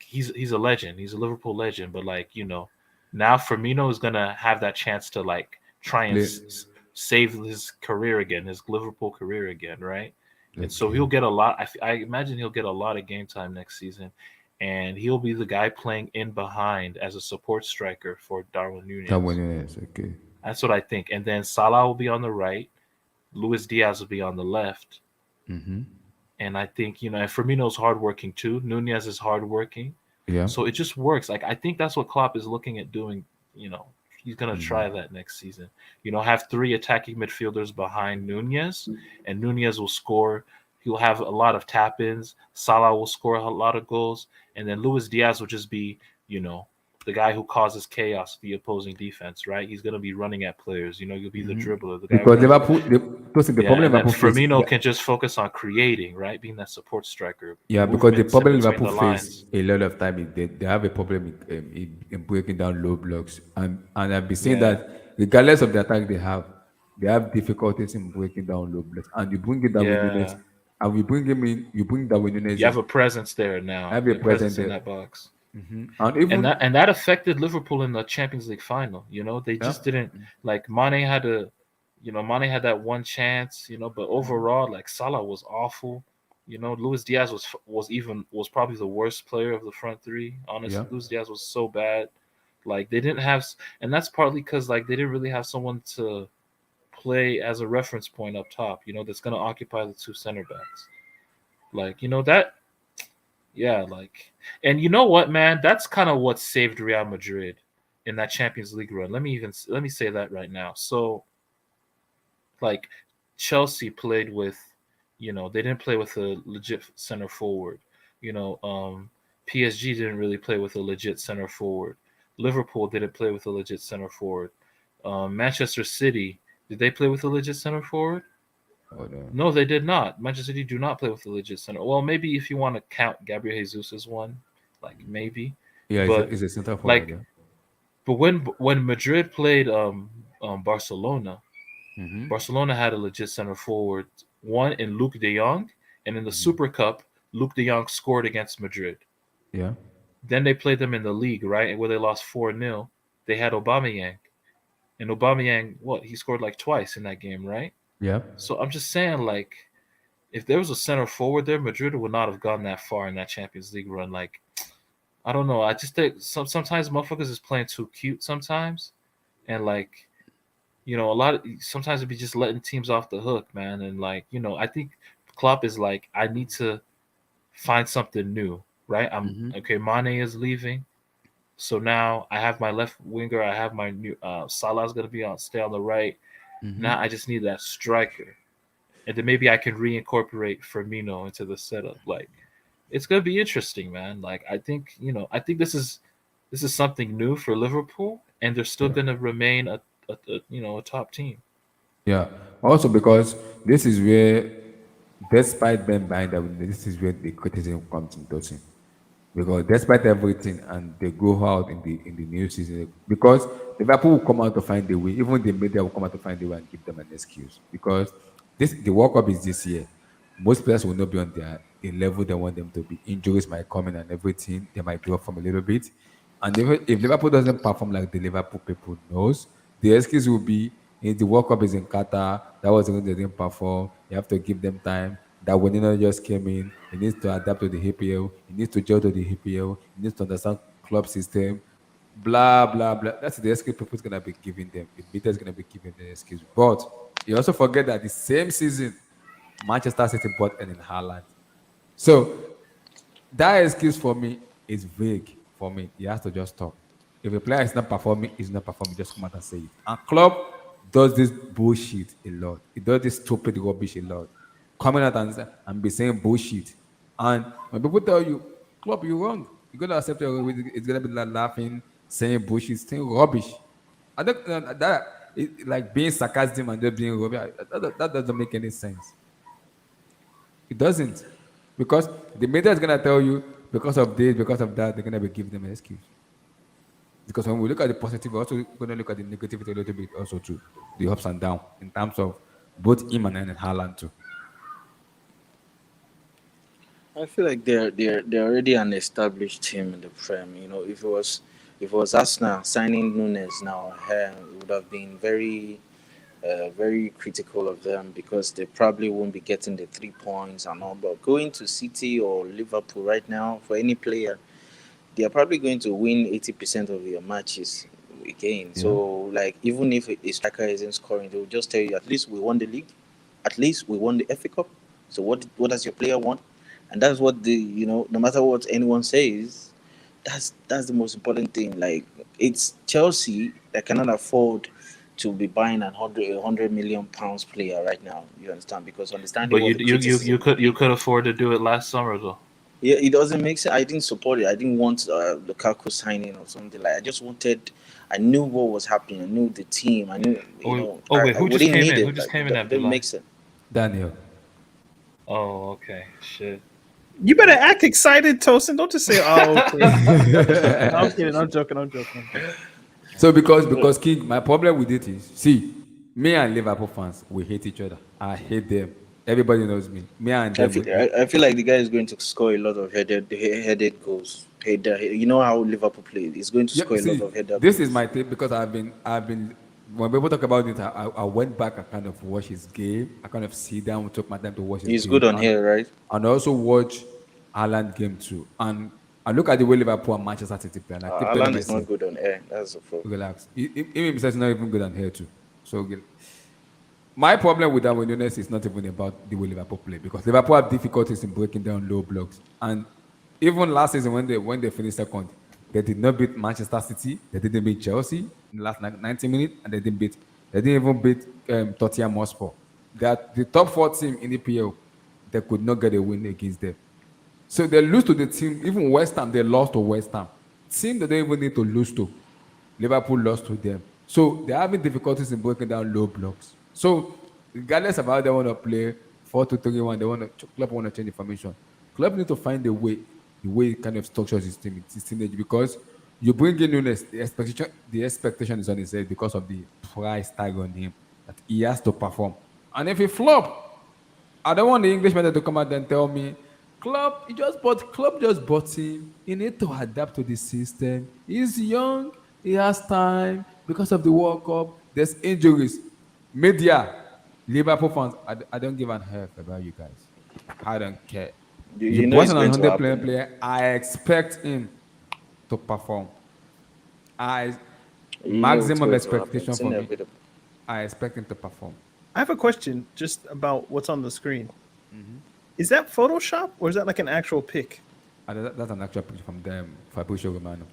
he's a legend. He's a Liverpool legend. But like now Firmino is gonna have that chance to like try and Play. save his career again, his Liverpool career again, right? And so Okay. he'll get a lot. I imagine he'll get a lot of game time next season, and he'll be the guy playing in behind as a support striker for Darwin That Nunez. one is okay. That's what I think. And then Salah will be on the right, Luis Diaz will be on the left, Mm-hmm. and I think and Firmino's hardworking too. Nunez is hardworking, Yeah. so it just works. Like I think that's what Klopp is looking at doing. You know, he's gonna try that next season. Have three attacking midfielders behind Nunez, and Nunez will score. He'll have a lot of tap ins. Salah will score a lot of goals, and then Luis Diaz will just be, you know, the guy who causes chaos for the opposing defense. Right? He's gonna be running at players. You'll be the dribbler, the guy who Because runs. Liverpool, the Yeah, problem and then Liverpool face, Firmino can just focus on creating, right? Being that support striker, yeah, because the movements in problem between Liverpool the face lines. a lot of time is they have a problem in breaking down low blocks, and I've been saying Yeah, that regardless of the attack they have difficulties in breaking down low blocks, and you bring it down with Nunez, yeah. and we bring him in, you bring that with Nunez You have in, a presence there now. have a You have present presence in there, that box. and And even that affected Liverpool in the Champions League final. They yeah, just didn't like Mane had that one chance, but overall like Salah was awful. Luis Diaz was probably the worst player of the front three. yeah, Honestly, Luis Diaz was so bad. Like they didn't have, and that's partly because like they didn't really have someone to play as a reference point up top. That's gonna occupy the two center backs. Like that, yeah. Like, and you know what, man? That's kind of what saved Real Madrid in that Champions League run. Let me say that right now. So like Chelsea played with, they didn't play with a legit center forward. You know, PSG didn't really play with a legit center forward. Liverpool didn't play with a legit center forward. Manchester City, did they play with a legit center forward? or the, No, they did not. Manchester City do not play with a legit center. Well, maybe if you want to count Gabriel Jesus as one, like maybe, yeah, but it's a center forward, like, yeah. but when Madrid played Barcelona, Barcelona had a legit center forward, one in Luke De Jong, and in the Super Cup, Luke De Jong scored against Madrid. Yeah, Then they played them in the league, right, where they lost 4-0. They had Aubameyang, and Aubameyang, what he scored like twice in that game, right? yeah, So I'm just saying, like, if there was a center forward there, Madrid would not have gone that far in that Champions League run. Like, I don't know. I just think sometimes motherfuckers is playing too cute sometimes, and like a lot of sometimes it'd be just letting teams off the hook, man. And like I think Klopp is like, I need to find something new, right? I'm okay. Mane is leaving, so now I have my left winger. I have my new Salah's gonna stay on the right. Now I just need that striker, and then maybe I can reincorporate Firmino into the setup. Like it's gonna be interesting, man. Like I think this is something new for Liverpool, and they're still yeah. gonna remain a top team. Yeah. Also because this is where, despite them buying that, this is where the criticism comes into it. Because despite everything, and they go out in the new season, because Liverpool will come out to find a way. Even the media will come out to find a way and give them an excuse. Because the World Cup is this year. Most players will not be on the level they want them to be. Injuries might come in and everything. They might drop from a little bit. And if Liverpool doesn't perform like the Liverpool people knows, the excuse will be, the World Cup is in Qatar. That was when they didn't perform. You have to give them time. That when just came in, he needs to adapt to the HPL. He needs to gel to the HPL. He needs to understand club system. Blah blah blah. That's the excuse people's gonna be giving them. The media is gonna be giving the excuse. But you also forget that the same season, Manchester City bought Erling Haaland. So that excuse for me is vague for me. He has to just stop. If a player is not performing, he's not performing. Just come out and say it. And club does this bullshit a lot. It does this stupid rubbish a lot. Coming out and be saying bullshit. And when people tell you, club, you're wrong. You're gonna accept it. It's gonna be like laughing, saying bullshit, saying rubbish. I don't that like being sarcastic and just being rubbish. That doesn't make any sense. It doesn't. Because the media is gonna tell you because of this, because of that, they're gonna be giving them an excuse. Because when we look at the positive, we're also gonna look at the negativity a little bit also too. The ups and downs in terms of both him and Haaland too. I feel like they're already an established team in the Prem. You know, if it was Arsenal signing Nunez now, it would have been very critical of them because they probably won't be getting the 3 points and all. But going to City or Liverpool right now for any player, they are probably going to win 80% of your matches again. Yeah. So like even if a striker isn't scoring, they'll just tell you at least we won the league, at least we won the FA Cup. So what does your player want? And that's what no matter what anyone says, that's the most important thing. Like it's Chelsea that cannot afford to be buying £100 million player right now. You understand? Because understanding But what the criticism will you be. could afford to do it last summer though. Yeah, it doesn't make sense. I didn't support it. I didn't want Lukaku signing or something like. I just wanted. I knew what was happening. I knew the team. I knew. Oh wait, I who just wouldn't came need in? Who it. just Like came it in at didn't Villa? make sense. Daniel. Oh, okay. Shit. You better act excited, Tosin. Don't just say, "Oh, okay." No, I'm kidding. I'm joking. I'm joking. So because King, my problem with it is, see, me and Liverpool fans, we hate each other. I hate them. Everybody knows me. Me and I them, feel, I feel like the guy is going to score a lot of headed goals. You know how Liverpool play. He's going to yeah. score a lot See, of header this is goals. my take because I've been. When people talk about it, I went back and kind of watch his game. I kind of sit down, took my time to watch his He's good game, on here, right? and also watch Haaland game too. And I look at the way Liverpool and Manchester City play, and I keep telling Alan is not myself, good on air. That's the problem. relax. Even himself is not even good on here too. So my problem with Darwin Nunez is not even about the way Liverpool play because Liverpool have difficulties in breaking down low blocks. And even last season when they finished second, they did not beat Manchester City, they didn't beat Chelsea in the last 90 minutes, and they didn't even beat Tottenham Hotspur. That the top four team in the PL, they could not get a win against them. So they lose to the team, even West Ham, they lost to West Ham. Team that they even need to lose to. Liverpool lost to them. So they're having difficulties in breaking down low blocks. So regardless of how they want to play 4-2-3-1, club want to change the formation. Club need to find the way it kind of structures his teenage because you bring in Nunez, the expectation is on his head because of the price tag on him that he has to perform. And if he flop, I don't want the Englishman to come out and tell me, Club just bought him. He need to adapt to the system. He's young, he has time because of the World Cup. There's injuries. Media, Liverpool fans, I don't give an F about you guys. I don't care. You You know bought it's an going to 100 player happen. player. I expect him to perform. I You know it's maximum going to happen. expectation It's for me. inevitable. I expect him to perform. I have a question just about what's on the screen. Is that Photoshop or is that like an actual pic? That's an actual picture from them, Fabrizio Romano.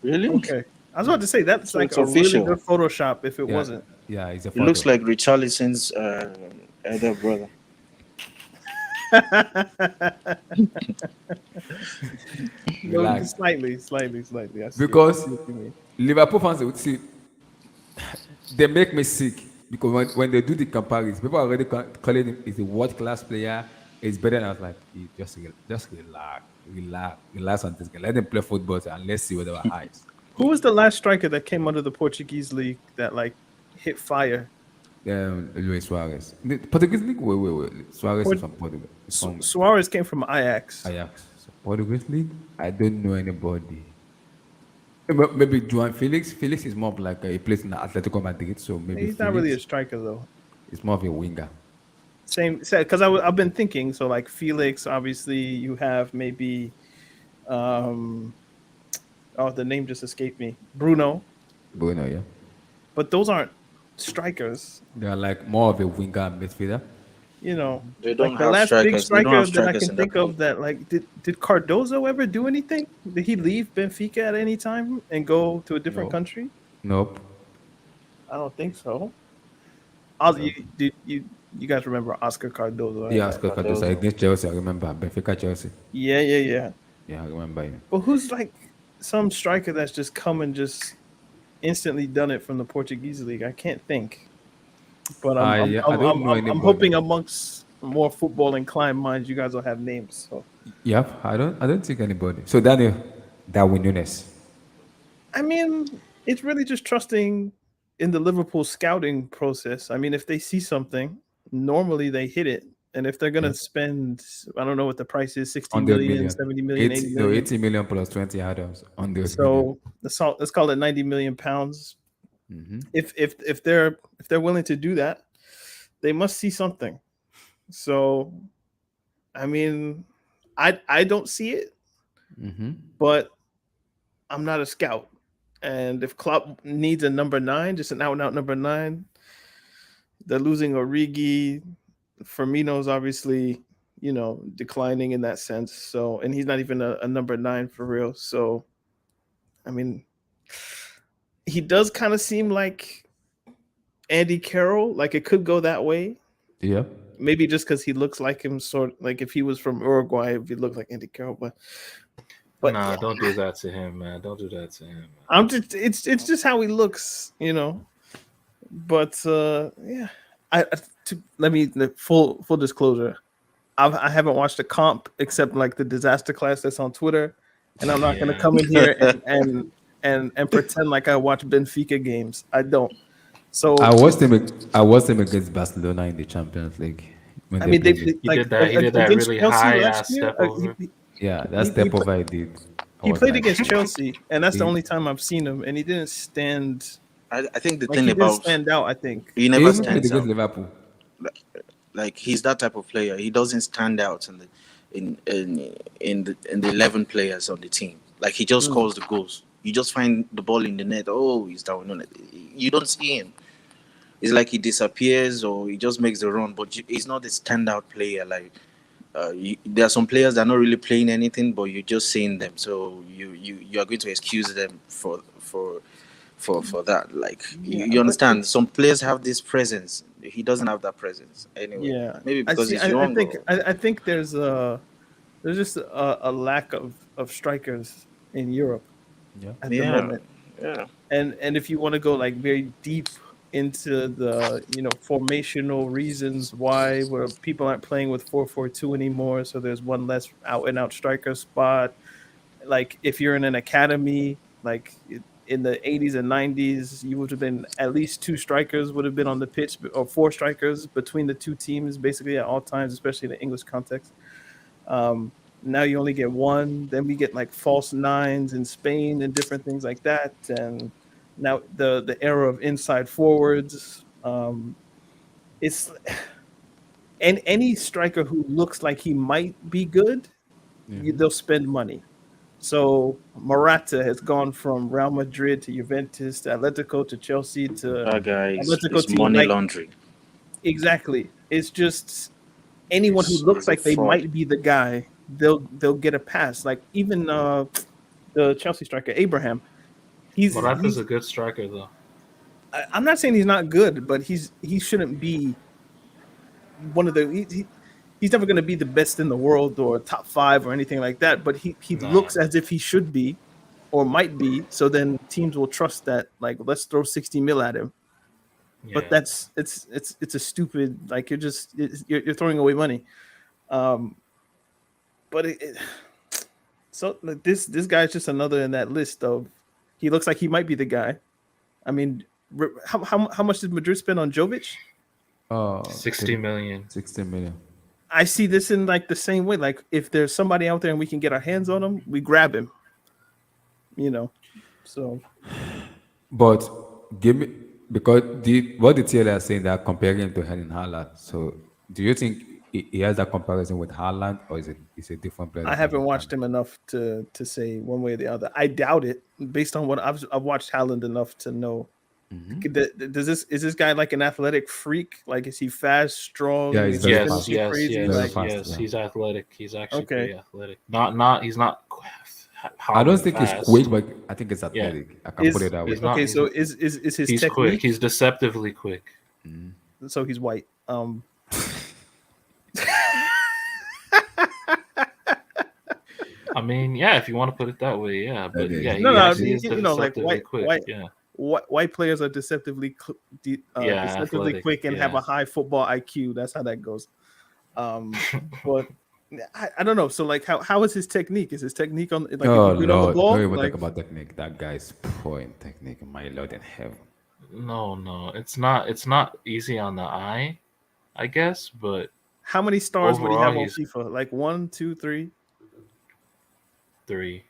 Really? Okay. I was about to say that's So like it's a official. really good Photoshop if it Yeah, wasn't. yeah, it's a It photo. looks like Richarlison's elder brother. No, Relax. slightly. I see Because what you mean. Liverpool fans, they would see, they make me sick because when they do the comparison, people are already calling him is a world class player. It's better. And I was like, just relax on this guy. Let them play football and let's see what our eyes. Who was the last striker that came under the Portuguese league that like hit fire? Luis Suarez. The Portuguese league, wait. Suarez is from Portugal. It's from Suarez came from Ajax. Ajax. So Portuguese league, I don't know anybody. Maybe Joan Felix. Felix is more of like he plays in Atletico Madrid, so maybe He's not really a Felix striker though. is more of a winger. Same, because I've been thinking. So like Felix, obviously you have maybe, oh the name just escaped me. Bruno, Bueno, yeah. but those aren't strikers. They are like more of a winger and midfielder. You know, They don't like the have last big strikers. They don't have striker that I strikers can in that think of league. that like did Cardozo ever do anything? Did he leave Benfica at any time and go to a different No. country? Nope. I don't think so. You guys remember Oscar Cardozo? Right? Yeah, Oscar Cardoso Cardozo. against Chelsea. I remember Benfica Chelsea. Yeah. Yeah, I remember him. But who's like some striker that's just come and just instantly done it from the Portuguese league? I can't think. But I don't know I'm anybody. hoping amongst more football inclined minds, you guys will have names. So Yep, I don't think anybody. So Daniel, Darwin Nunez. I mean, it's really just trusting in the Liverpool scouting process. I mean, if they see something, normally they hit it. And if they're gonna Yeah. spend, I don't know what the price is, 60 100 million, million. 70 million, 80 No, million. 80 million plus 20 add-ons. 100 million. So let's call it 90 million pounds. Mm-hmm. If they're willing to do that, they must see something. So I mean, I don't see it, Mm-hmm. but I'm not a scout. And if Klopp needs a number 9, just an out and out number 9, they're losing Origi. Firmino's obviously, declining in that sense. So, and he's not even a number 9 for real. So, I mean, he does kind of seem like Andy Carroll. Like it could go that way. Yeah. Maybe just because he looks like him, sort of like if he was from Uruguay, if he looked like Andy Carroll. But Nah, yeah, don't do that to him, man. Don't do that to him. Man. I'm just it's just how he looks, But yeah, let me full disclosure. I haven't watched a comp except like the disaster class that's on Twitter, and I'm not gonna come in here and pretend like I watch Benfica games. I don't. So I watched him against Barcelona in the Champions League when I they mean, played. He did that. He did that against really Chelsea high last ass year, step over. Yeah, that he step over I did. I he was played like, against Chelsea, and that's the he- only time I've seen him, and he didn't stand. I think the Like thing he didn't about stand out. I think. he He never even played stands against out. Liverpool. Like he's that type of player. He doesn't stand out in the 11 players on the team. Like he just scores the goals. You just find the ball in the net. Oh, he's down on it. You don't see him. It's like he disappears or he just makes the run, but he's not a standout player. Like there are some players that are not really playing anything, but you're just seeing them. So you are going to excuse them for that. Like Yeah, you but understand, some players have this presence. He doesn't have that presence anyway. yeah, Maybe I because see. he's I young. think Or, I think there's just a lack of strikers in Europe Yeah. at the yeah, moment. yeah. And if you want to go like very deep into the formational reasons why where people aren't playing with 4-4-2 anymore, so there's one less out and out striker spot. Like if you're in an academy, like in the 80s and 90s, you would have been at least 2 strikers would have been on the pitch, or 4 strikers between the 2 teams, basically at all times, especially in the English context. Now you only get 1. Then we get like false 9s in Spain and different things like that. And now the era of inside forwards. It's and any striker who looks like he might be good, they'll spend money. So Morata has gone from Real Madrid to Juventus to Atletico to Chelsea to That guy Atletico is to money like laundering. exactly. It's just anyone who He's looks a like they fraud. might be the guy, they'll get a pass. Like even the Chelsea striker Abraham, Morata's a good striker, though. I'm not saying he's not good, but he shouldn't be one of the he's never going to be the best in the world or top 5 or anything like that, but he Nah. looks as if he should be or might be, so then teams will trust that, like, let's throw 60 mil at him. Yeah. But that's it's a stupid, like, you're throwing away money. But so like, this guy's just another in that list of, he looks like he might be the guy. I mean, how much did Madrid spend on Jovic? 60 million. 60 million. I see this in like the same way. Like if there's somebody out there and we can get our hands on him, we grab him. So. But give me, because what the TL are saying, they are comparing him to Erling Haaland. So do you think he has that comparison with Haaland, or is it a different player? I haven't watched him enough to say one way or the other. I doubt it, based on what I've watched Haaland enough to know. Is this guy like an athletic freak? Like, is he fast, strong? Yeah, he's is very he fast. Yes, crazy? yes, Very Like, fast, yes. yeah. He's athletic. He's actually Okay. pretty athletic. Not. He's not. I don't think fast. he's quick, but I think it's athletic. I can Is- put it that way. he's not- okay, so is his He's technique? quick. He's deceptively quick. So he's white. I mean, yeah, if you want to put it that way, yeah. But Okay. yeah, he No, actually you- is you know, like, deceptively white- quick. white- Yeah. White players are deceptively deceptively athletic, quick and have yeah. a high football IQ. That's how that goes. But I don't know. So like, how is his technique? Is his technique on like Oh is he good on the Lord, ball? don't even Like, talk about technique. That guy's poor in technique. My Lord in heaven. No, it's not. It's not easy on the eye, I guess. But How many stars would he Overall, have on he's FIFA? Like 1, 2, 3? 3,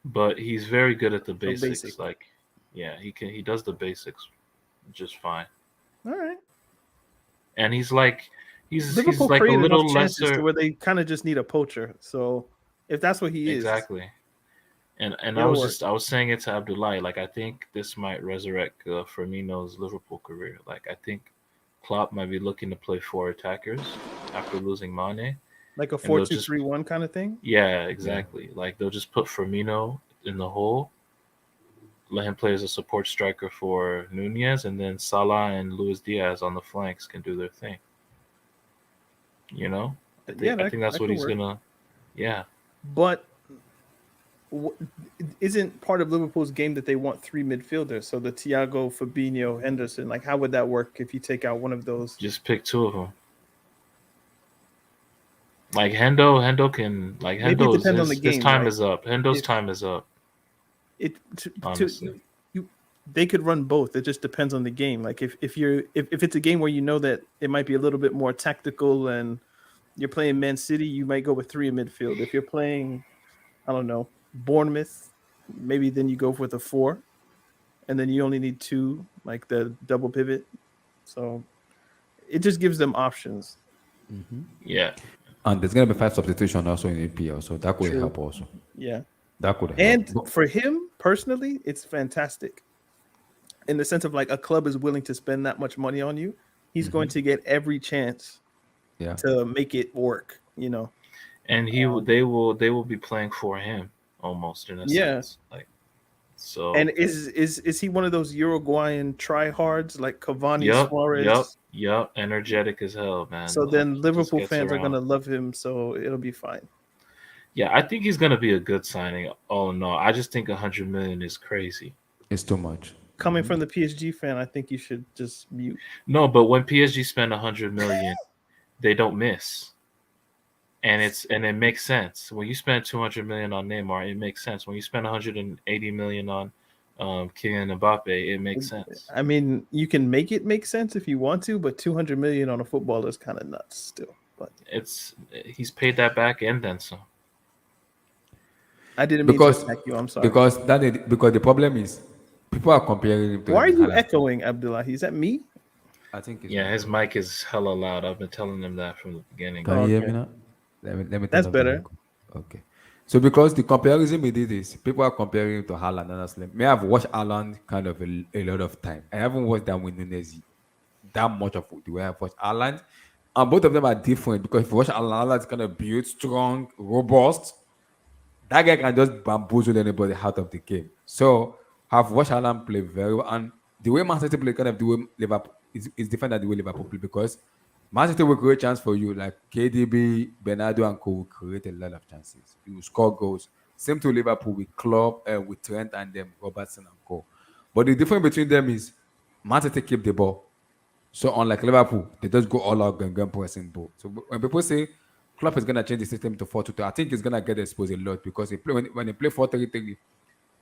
but he's very good at the So basic. basics. Like, yeah, he does the basics just fine, All right. and he's like Liverpool like a created enough little chances to lesser. where they kind of just need a poacher. So if that's what he is, Exactly. And it'll work. I was saying it to Abdullahi, like I think this might resurrect Firmino's Liverpool career. Like I think Klopp might be looking to play 4 attackers after losing Mane, Like a and they'll 4-2-3-1 just kind of thing. yeah, exactly. Like they'll just put Firmino in the hole, let him play as a support striker for Nunez, and then Salah and Luis Diaz on the flanks can do their thing. You know, Yeah, I think that's that what could he's work. gonna. Yeah, But isn't part of Liverpool's game that they want 3 midfielders? So the Thiago, Fabinho, Henderson. Like, how would that work if you take out one of those? just pick 2 of them. Like Hendo can like Maybe it Hendo's depends on the his game. time Like, is up. Hendo's if time is up. it Honestly, they could run both. It just depends on the game. Like if it's a game where you know that it might be a little bit more tactical and you're playing Man City, you might go with 3 in midfield. If you're playing, I don't know, Bournemouth, maybe then you go with a 4, and then you only need 2, like the double pivot. So it just gives them options. yeah. And there's gonna be 5 substitution also in APL, so that could True. help also. Yeah. That could help. And But- for him personally, it's fantastic in the sense of like a club is willing to spend that much money on you. He's going to get every chance yeah. to make it work, you know. And they will be playing for him almost in a Yeah. sense. Like so. And is he one of those Uruguayan tryhards like Cavani, Suarez? Yup. Energetic as hell, man. So Like, then he just Liverpool gets fans are around. gonna love him, so it'll be fine. Yeah, I think he's gonna be a good signing. All in all, I just think 100 million is crazy. It's too much. Coming from the PSG fan, I think you should just mute. No, but when PSG spend 100 million, they don't miss. And it makes sense. When you spend 200 million on Neymar, it makes sense. When you spend 180 million on Kylian Mbappe, it makes sense. I mean, you can make it make sense if you want to, but 200 million on a footballer is kind of nuts still. But He's paid that back and then some. I didn't mean Because to attack you. I'm sorry. because the problem is people are comparing him to Why are you Haaland. echoing, Abdullahi? Is that me? I think it's Yeah, his mic is hella loud. I've been telling him that from the beginning. Can you hear Okay. me now? Let me turn That's up the better. mic. Okay. So because the comparison we did is people are comparing him to Haaland, honestly. Me, I've watched Haaland kind of a lot of time. I haven't watched that with Nunez that much of the way I've watched Haaland. And both of them are different because if you watch Haaland, Haaland's kind of built, strong, robust. That guy can just bamboozle anybody out of the game. So I've watched Haaland play very well. And the way Man City play, kind of the way Liverpool is different than the way Liverpool play because Man City will create chance for you. Like KDB, Bernardo, and Co will create a lot of chances. You will score goals. Same to Liverpool with Klopp, with Trent and them, Robertson and Co. But the difference between them is Man City keep the ball. So unlike Liverpool, they just go all out and pressing ball. So when people say Klopp is gonna change the system to 4-2-3, I think he's gonna get exposed a lot because when they play 4-3-3,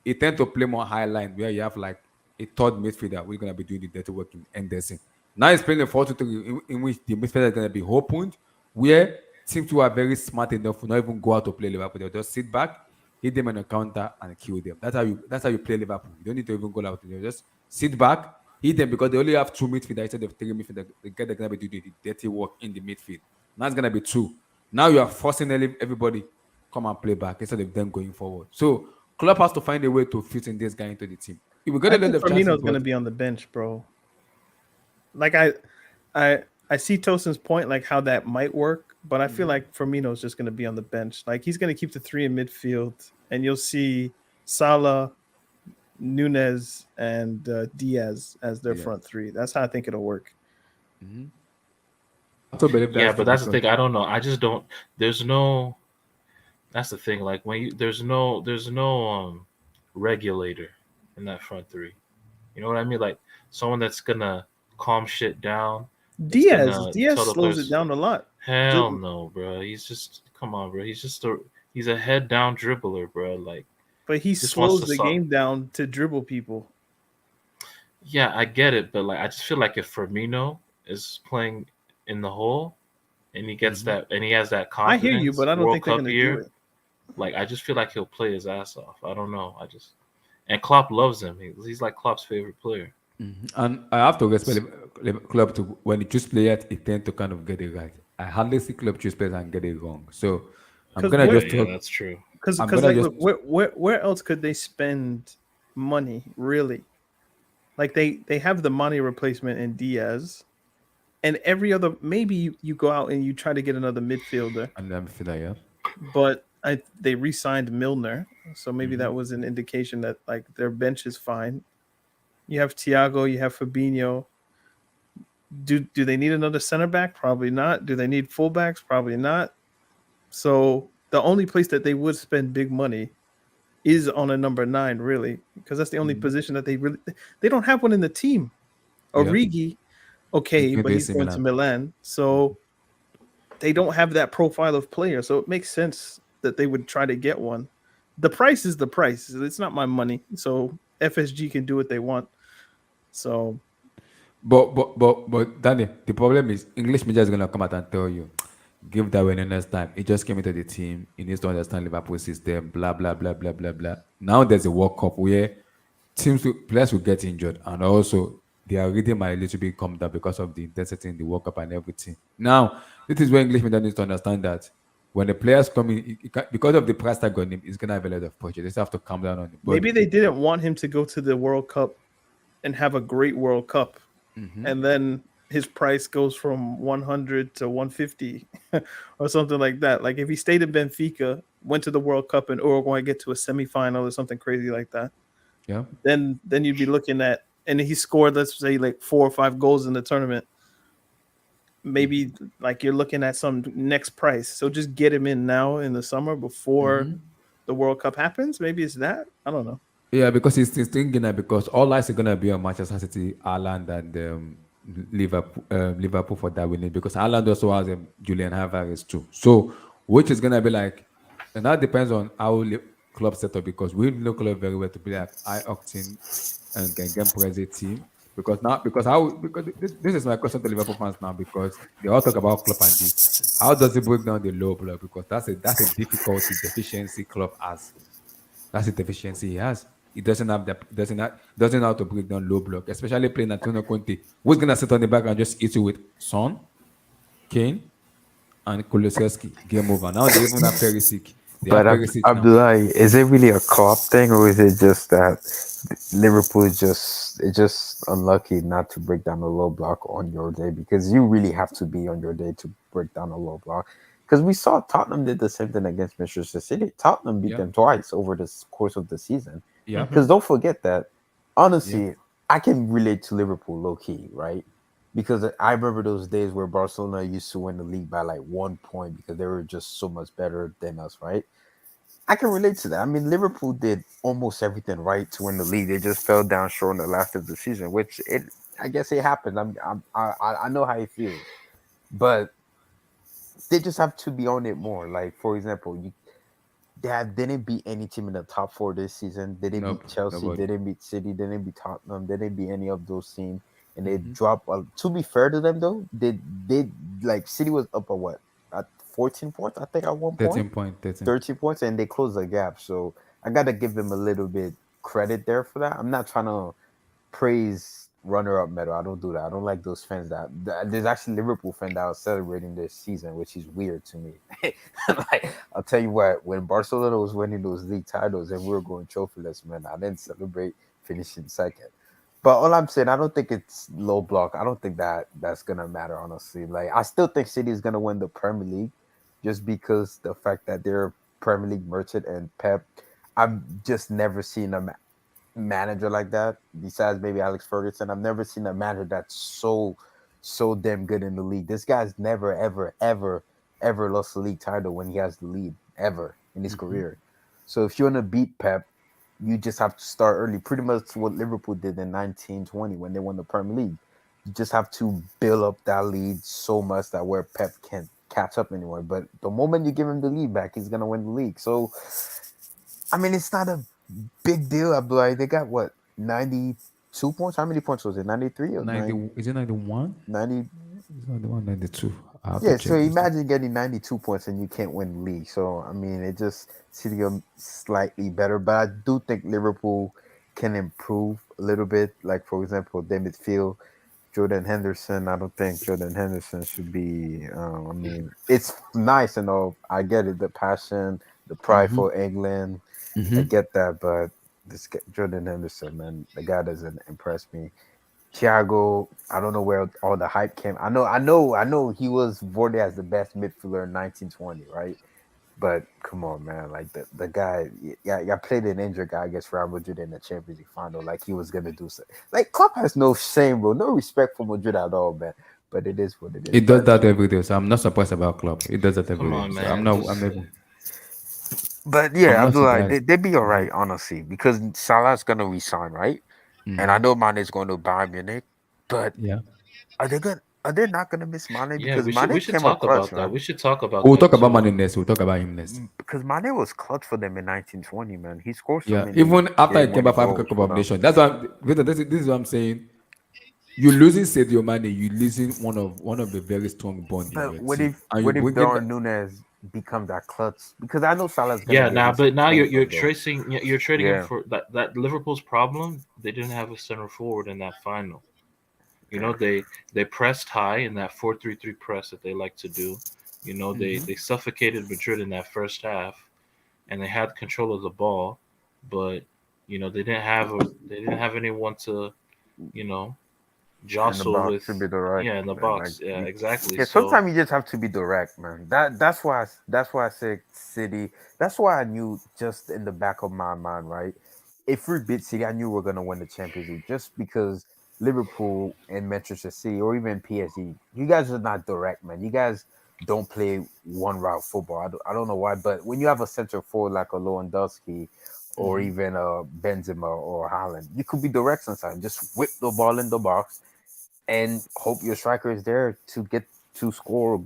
he tend to play more high line where you have like a third midfielder who's gonna be doing the dirty work in Henderson. Now he's playing a 4-2-3 in which the midfielder is gonna be opened, where teams who are very smart enough to not even go out to play Liverpool. They'll just sit back, hit them on a counter, and kill them. That's how you play Liverpool. You don't need to even go out. You just sit back, hit them because they only have 2 midfielders instead of 3 midfielders. The guy that's gonna be doing the dirty work in the midfield. Now it's gonna be 2. Now you are forcing everybody come and play back instead of them going forward. So Klopp has to find a way to fit in this guy into the team. If we get I a lot think of chances, Firmino's going to be on the bench, bro. Like I see Tosin's point, like how that might work, but I feel like Firmino's just going to be on the bench. Like he's going to keep the 3 in midfield, and you'll see Salah, Nunez, and Diaz as their front 3. That's how I think it'll work. I also believe Yeah, that's but that's the thing. I don't know. I just don't. There's no. That's the thing. Like when you there's no regulator in that front 3. You know what I mean? Like someone that's gonna calm shit down. Diaz tell the slows players- it down a lot. Hell no, bro. He's just come on, bro. He's a head down dribbler, bro. Like But he Just wants slows to the solve. game down to dribble people. yeah, I get it, but like I just feel like if Firmino is playing in the hole and he gets that, and he has that I hear you, confidence. but I don't World think they're Cup going to do year, it. like I just feel like he'll play his ass off. I don't know. And Klopp loves him. He's like Klopp's favorite player. And I have to respect club to when you choose players, it tend to kind of get it right. I hardly see club choose players and get it wrong. So I'm Because gonna where, just Yeah, talk. that's true. I'm because gonna like, just look, where else could they spend money really? Like they have the money replacement in Diaz, and every other maybe you go out and you try to get another midfielder, and let me feel that, yeah. but they re-signed Milner, so maybe Mm-hmm. that was an indication that like their bench is fine. You have Thiago, you have Fabinho. Do they need another center back? Probably not. Do they need fullbacks? Probably not. So the only place that they would spend big money is on a number 9, really, because that's the only Mm-hmm. position that they don't have one in the team. Yeah. Origi, It's okay, going but to he's AC going to Milan. Milan, so they don't have that profile of player. So it makes sense that they would try to get one. The price is the price. It's not my money, so FSG can do what they want. So But Danny, the problem is English media is gonna come out and tell you, give Darwin Nunez time. He just came into the team. He needs to understand Liverpool system. Blah blah blah blah blah blah. Now there's a World Cup where players will get injured, and also their rhythm might a little bit come down because of the intensity in the World Cup and everything. Now this is where English media needs to understand that when the players come in, because of the price tag on him, he's gonna have a lot of pressure. They just have to calm down on him. But maybe they didn't want him to go to the World Cup and have a great World Cup, and then his price goes from 100 to 150 or something like that. Like if he stayed in Benfica, went to the World Cup, and Uruguay get to a semifinal or something crazy like that, yeah. then you'd be looking at, and he scored, let's say, like 4 or 5 goals in the tournament. Maybe like you're looking at some next price. So just get him in now in the summer before the World Cup happens. Maybe it's that. I don't know. Yeah, because he's thinking that because all eyes are gonna be on Manchester City, Ireland, and Liverpool for that winning because Ireland also has Julian Alvarez too. So which is gonna be like, and that depends on how club set up because we know club very well to be like high octane and can get present team because this is my question to Liverpool fans now because they all talk about club and this. How does it break down the low block? Because that's a difficulty deficiency club has. That's the deficiency he has. He doesn't have that. Doesn't know how to break down low block, especially playing Antonio Conte, who's gonna sit on the back and just eat you with Son, Kane, and Kulusevski. Game over. Now they even have Perisic. They have But Perisic now. Abdullah, is it really a Klopp thing, or is it just that Liverpool is just unlucky not to break down a low block on your day? Because you really have to be on your day to break down a low block. Because we saw Tottenham did the same thing against Manchester City. Tottenham beat Yeah, them twice over the course of the season. yeah, Because don't forget that, yeah. honestly, I can relate to Liverpool low key, right? Because I remember those days where Barcelona used to win the league by like 1 point because they were just so much better than us, right? I can relate to that. I mean, Liverpool did almost everything right to win the league. They just fell down short in the last of the season, which I guess it happened. I know how you feel, but they just have to be on it more. Like for example, didn't beat any team in the top four this season. They didn't beat Nope, Chelsea. They nobody. didn't beat City. They didn't beat Tottenham. They didn't beat any of those teams. And they Mm-hmm. dropped. To be fair to them, though, they like City was up at what, at 14 points, I think, at one point, 13 point, 13. 13 points, and they closed the gap. So I gotta give them a little bit credit there for that. I'm not trying to praise runner-up medal. I don't do that. I don't like those fans there's actually Liverpool fan that was celebrating this season, which is weird to me. Like I'll tell you what, when Barcelona was winning those league titles and we were going trophyless, man, I didn't celebrate finishing second. But all I'm saying, I don't think it's low block. I don't think that's gonna matter, honestly. Like I still think City is gonna win the Premier League, just because the fact that they're Premier League merchant and Pep. I've just never seen a manager like that. Besides maybe Alex Ferguson, I've never seen a manager that's so damn good in the league. This guy's never ever lost a league title when he has the lead ever in his Mm-hmm. career. So if you want to beat Pep, you just have to start early. Pretty much what Liverpool did in 1920 when they won the Premier League. You just have to build up that lead so much that where Pep can't catch up anymore. But the moment you give him the lead back, he's gonna win the league. So I mean, it's not a big deal. Abdullah. They got what, 92 points? How many points was it? 93 or 90, is it 91? 90? It's 91, 92. I have to Yeah, so check this thing. imagine getting 92 points and you can't win the league. So I mean, it just City are slightly better, but I do think Liverpool can improve a little bit. Like for example, their midfield, Jordan Henderson. I don't think Jordan Henderson should be. I mean, it's nice and all. I get it, the passion, the pride Mm-hmm. for England. I Mm-hmm. get that, but Jordan Henderson, man, the guy doesn't impress me. Thiago, I don't know where all the hype came. I know he was voted as the best midfielder in 1920, right? But come on, man, like the guy, yeah, I played an injured guy against Real Madrid in the Champions League final, like he was gonna do something. Like Klopp has no shame, bro, no respect for Madrid at all, man. But it is what it is. It does But that every day, so I'm not surprised about club. It does that every Come day, on, so man. I'm Just never, yeah, I'm not Abdullah, surprised. they be all right, honestly, because Salah's gonna resign, right? And I Mm-hmm. know Mane's going to Bayern Munich, but Yeah, are they good? Are they not gonna miss Mane yeah, because we Mane should came up talk clutch, about that. man? We should talk about we'll that talk about too. Mane next. We'll talk about him next. Because Mane was clutch for them in 1920, man. He scored so Yeah, many even after he came back game-winning for Africa goals Cup for of them. Nations, that's what this is what I'm saying. You're losing Sadio Mane. You're losing one of the very strong bond in But your team, and you what if bringing back. Darwin Nunez becomes that clutch? Because I know Salah's gonna Yeah, give now his but now you're 20 goals. tracing you're trading him Yeah, for that Liverpool's problem. They didn't have a center forward in that final. You know, yeah. they pressed high in that 4-3-3 press that they like to do. You know, Hmm. they suffocated Madrid in that first half, and they had control of the ball, but you know they didn't have anyone to you know In the jostle box with. to be direct, Yeah, in the man. Like box. Yeah, exactly. yeah, So sometimes you just have to be direct, man. That's why I said City. That's why I knew just in the back of my mind, right? If we beat City, I knew we are gonna win the Champions League just because Liverpool and Manchester City or even PSG, you guys are not direct, man. You guys don't play one route football. I don't know why, but when you have a center forward like a Lewandowski or Hmm. even a Benzema or Haaland, you could be direct sometimes. Just whip the ball in the box and hope your striker is there to get to score a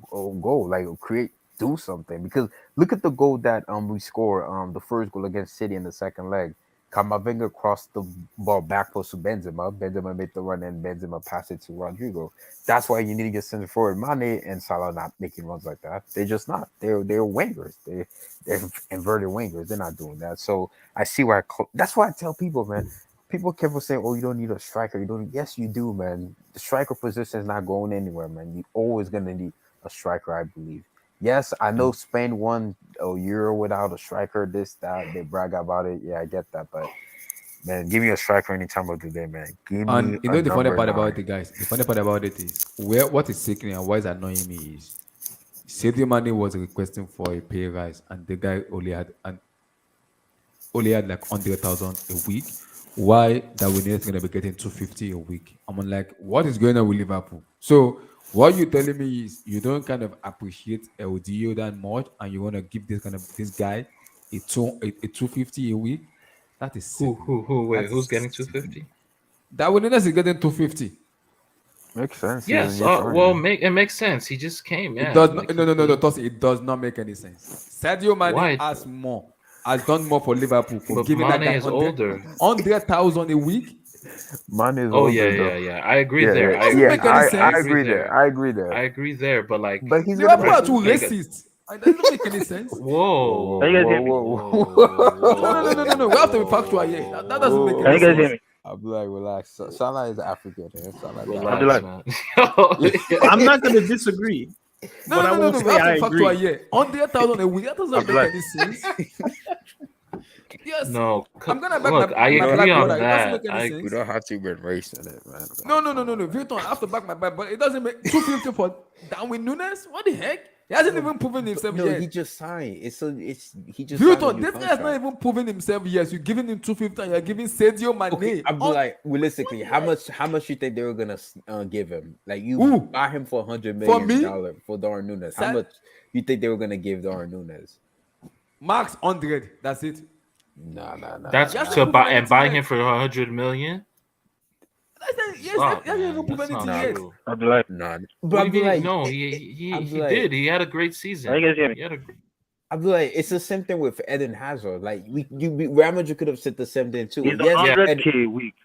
goal, like create, do something. Because look at the goal that we scored, the first goal against City in the second leg. Kamavinga crossed the ball back post to Benzema. Benzema made the run and Benzema passed it to Rodrigo. That's why you need to get center forward. Mane and Salah not making runs like that. They're just not. They're wingers. They're inverted wingers. They're not doing that. So I see why. That's why I tell people, man. People kept on saying, "Oh, you don't need a striker. You don't." Yes, you do, man. The striker position is not going anywhere, man. You always gonna need a striker, I believe. Yes, I know Spain won a Euro without a striker. This, that, they brag about it. Yeah, I get that, but man, give me a striker any time of the day, man. Give And me you a know the funny number part about nine. it, guys. The funny part about it is where what is sickening and what is annoying me is Sadio Mane was requesting for a pay rise, and the guy only had like 100,000 a week. Why Darwin is gonna be getting 250 a week? I'm like, what is going on with Liverpool? So what you telling me is you don't kind of appreciate LDO that much, and you want to give this guy a 250 a week? That is sickening. who wait, That who's is getting sickening. 250? Darwin is getting 250. Makes sense. He's a Yes, new well, signing. it makes sense. He just came, It yeah. does not. Like No, no, no, no. Tosi, it does not make any sense. Sadio Mane why? has done more for Liverpool for But giving that Mane guy is older. 100,000 a week. Mine is Oh yeah, older yeah, though. yeah. I agree Yeah, there. yeah, It I doesn't yeah. agree make any there. I I sense. agree agree there. there. I agree there. I agree there. But like, But he's gonna Liverpool make are his too hey, racist. It doesn't make any sense. whoa, whoa, Can you guys whoa, hear me? whoa, whoa, No, no, no, no, no, no. We have to be factual here. That doesn't make Can any you guys hear sense. me? I'm like, relax. Salah is African. Salah is relax, Abdullah. man. I'm not going to disagree, No, but no, I no, no, won't no. We say have to I be factual agree. here. 100,000 a week. That doesn't make Abdullah. any sense. Yes, No, I'm gonna back look, I my agree black on brother. It doesn't that. make any We sense. don't have to be racing it, man. No, Like, no, no, come no, on, no. man. Vuitton, I have to back my back, but it doesn't make 250 for Darwin Nunez. What the heck? He hasn't even proven himself No, he yet. just signed. He just signed a Vuitton, new this guy has not contract. even proven himself yet. You're giving him 250 and you're giving Sadio Mane. Okay, I'm Oh, like, realistically, how much you think they were gonna give him? Like, you Who? buy him for $100 For million me, for Darwin Nunez. How Sa- much you think they were gonna give Darwin Nunez? Max 100. That's it. Nah, nah, nah, That's He nah, hasn't to nah. even buy proven and anything buying him yet. for 100 million. Yes, Stop, he hasn't even man. proven That's not anything yet. true. Abdullah. Nah. What But do I'd you be mean? like, No, he like, did. He had a great Can season. you guys hear me? He had a I'd be like, it's the same thing with Eden Hazard. Like, Real Madrid could have said the same thing too. He's Yes, on Yeah. 100K a week.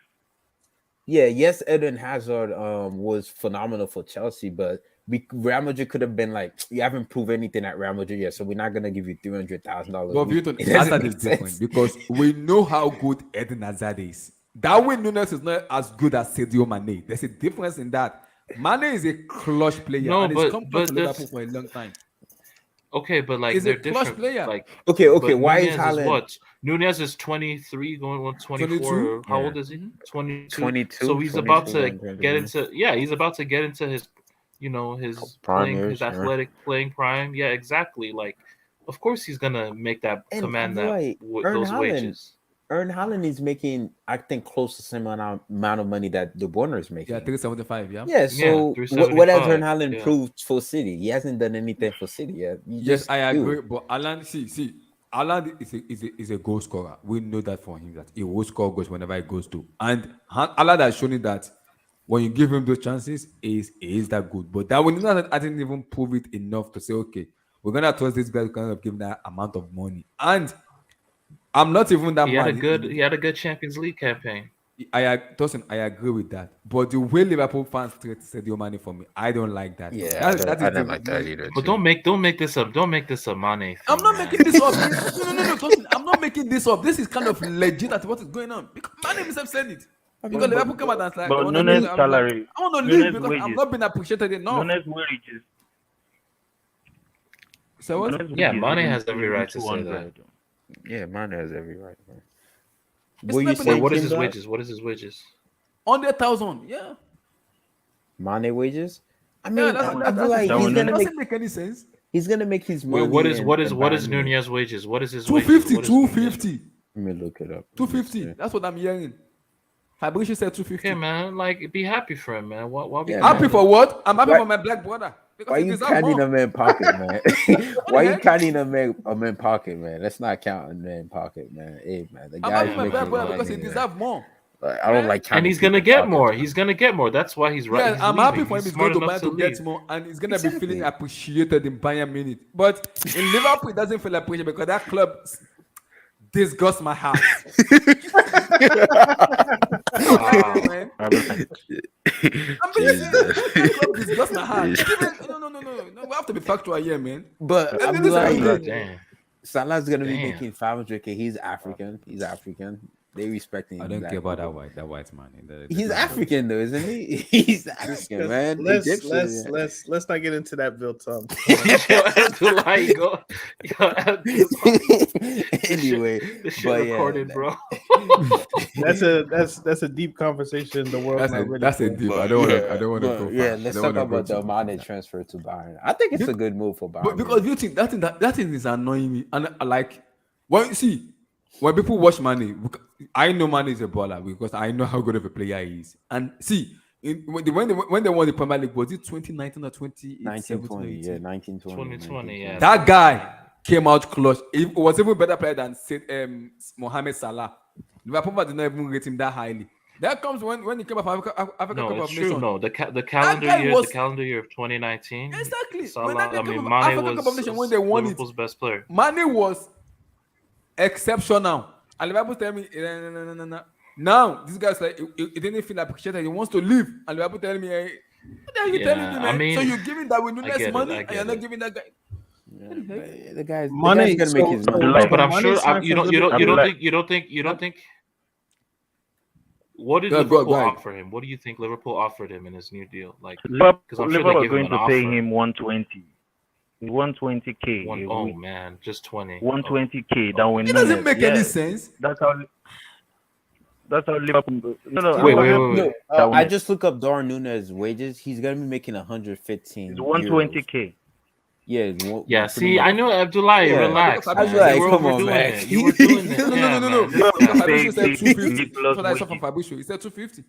yes, Eden Hazard was phenomenal for Chelsea, but Real Madrid could have been like, you haven't proved anything at Real Madrid yet, so we're not gonna give you $300,000. But Vuitton, Hazard is different because we know how good Eden Hazard is. Darwin Nunez is not as good as Sadio Mane. There's a difference in that. Mane is a clutch player No, and he's come close to that's- Liverpool for a long time. Okay, but like He's a they're clutch different. player. Like Okay. but Why Nunez is Haaland what? Nunez is 23, going on 24. 22? How Yeah. old is he? 22. 22? So he's about to 22, get into. Yeah, he's about to get into his, his Prime playing, years, his yeah. athletic playing prime. Yeah, exactly. Like, of course he's gonna make that And command I'm that like, Erling those Haaland- wages. Erling Haaland is making, I think, close to the same amount of money that De Bruyne is making. Yeah, 375, yeah. Yeah, so what has Erling 375, Haaland yeah. proved for City? He hasn't done anything for City yet. You Yes, just I do. agree. But Alan, see, Alan is a goal scorer. We know that for him, that he will score goals whenever he goes to. And Alan has shown it that when you give him those chances, he is that good. But that when I didn't even prove it enough to say, okay, we're gonna trust this guy to kind of give that amount of money. And I'm not even that He had mad. he had a good Champions League campaign. I agree with that. But the way Liverpool fans treat Sadio Mane for me, I don't like that. Yeah, That I is don't the like that way- either. But too. don't make this up. Don't make this a Mane thing. I'm not man. making this up. No, Dawson, I'm not making this up. This is kind of legit at what is going on. Because my name is said it. Because Liverpool come out and say, But Nunez salary, I want to leave Nunez because I'm wages. not being appreciated enough. Nunez wages. So what? Nunez Yeah, wages Mane even has every right to say 200. that. Yeah, Mane has every right, man. It's What you not been say? a- What is his Kimball? wages? What is his wages? 100,000. Yeah. Mane wages? I mean, Yeah, I that's feel that like one he's gonna doesn't make any sense. make his money. Wait, what is in- what is in what is Bayern Munich. Nunez wages? What is his 250, wages? What is Nunez? 250, Let me look it up. 250. That's what I'm hearing. Fabricio said 250. Okay, man. Like, be happy for him, man. Why be Yeah, mad? Happy for what? I'm happy Why- for my black brother. Because Why he you deserve counting more. a man pocket, man? Why you heck? counting a man pocket, man? Let's not count a man pocket, man. Hey, man, the I'm guy's happy for my making black brother money, because he man. deserves more. Like, I don't like counting. And he's gonna people's get pockets, more. man. He's gonna get more. That's why he's right. Yeah, He's I'm leaving. happy for him. He's smart going to enough Bayern to get leave. more, and he's gonna be Exactly. feeling appreciated in Bayern Munich. But in Liverpool, it doesn't feel appreciated because that club disgusts my heart. Wow. Man. I don't like- I'm being serious. That club disgusts my heart. No. We have to be factual here, man. But And I'm then this like, is- God damn. Salah's gonna be Damn. making 500K. He's African. They respect him. I don't He's care about African. that white man. He's African though, isn't he? He's African, man. Egyptian, yeah. Let's not get into that, Bill Tom. Yo, Abdullah, you go. Yo, Abdullah, Anyway, this shit but yeah, recorded, bro. That's a deep conversation. The world not ready That's for. a deep. But I don't want yeah, to. I don't want to but go. yeah, far. let's I talk don't wanna about go the too Mane transfer to Bayern. I think it's a good move for Bayern. But because you think that thing is annoying me, and like when you see when people watch Mane, I know Mane is a baller because I know how good of a player he is. And see, when they won the Premier League, was it 2019 or 2018? 1920, yeah, 1920. 2020, yeah. That guy came out clutch. He was even better player than Mohamed Salah. Liverpool did not even rate him that highly. That comes when he came up Africa Cup No, of it's true. Nations. No, the calendar guy year, was- the calendar year of 2019. Exactly. Salah, When that guy I mean, came up Mane Africa Cup of was Nations when they won it. Liverpool's best player. Mane was exceptional. And Liverpool tell me, no. Now, this guy's like, he didn't feel appreciated. He wants to leave. And Liverpool telling me, what are you telling me, man? I mean, so you're giving that with Nunez get it, money I and get you're not it. giving that guy. The guy's Mane, gonna make his so- money. No, but I'm Mane sure signed you for don't. You don't. You Liverpool. don't think. What did Go Liverpool ahead. offer him? What do you think Liverpool offered him in his new deal? Like, Liverpool, 'Cause I'm sure Liverpool they are give him going an to pay offer. him 120. 120K. one, a oh week. man, just 20. 120K. That when It doesn't Nunez- make yeah, any sense. That's how Liverpool. No, Wait, I'm wait, happy- wait, wait. No, That one I is- just look up Darwin Nunez wages. He's gonna be making 115. It's 120K. Yeah, Yeah, see, I know Abdullah. Yeah. Relax, I'm man. just like, You were come on, overdoing man. it. You were doing it. No. Yeah, man. Fabricio said Pay 250. Nicolas That's what I saw from Mojito. Fabricio. He said 250.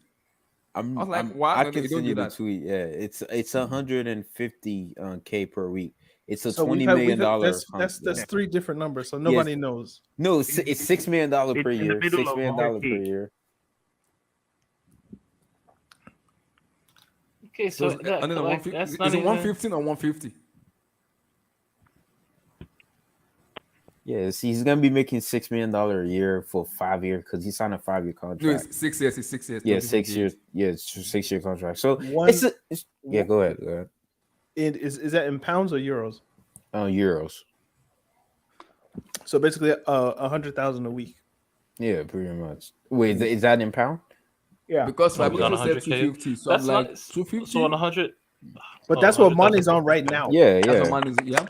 I was like, I'm, why? I No, can you don't send do you the that. tweet. Yeah, it's 150K per week. It's a So $20 million. that's three different numbers, so nobody knows. No, it's $6 million per It's in the year. middle $6 of million per 100K. year. Okay, so So that, and then like, 150 that's is not it even. 115 or 150? Yeah, see, he's gonna be making $6 million a year for 5 years because he signed a 5-year No, contract. it's 6 years. It's 6 years. Yeah, Don't 6 give me- years. Yeah, it's a 6-year contract. So One- yeah, go ahead. Is that in pounds or euros? Euros. So basically, 100,000 a week. Yeah, pretty much. Wait, is that in pound? Yeah, Because So we on Fabrizio said 100K. 250, so That's I'm like not 250. so on 100. but Oh, that's what 100,000 Mane's on per right person. now. Yeah, That's yeah. what man is. Yeah.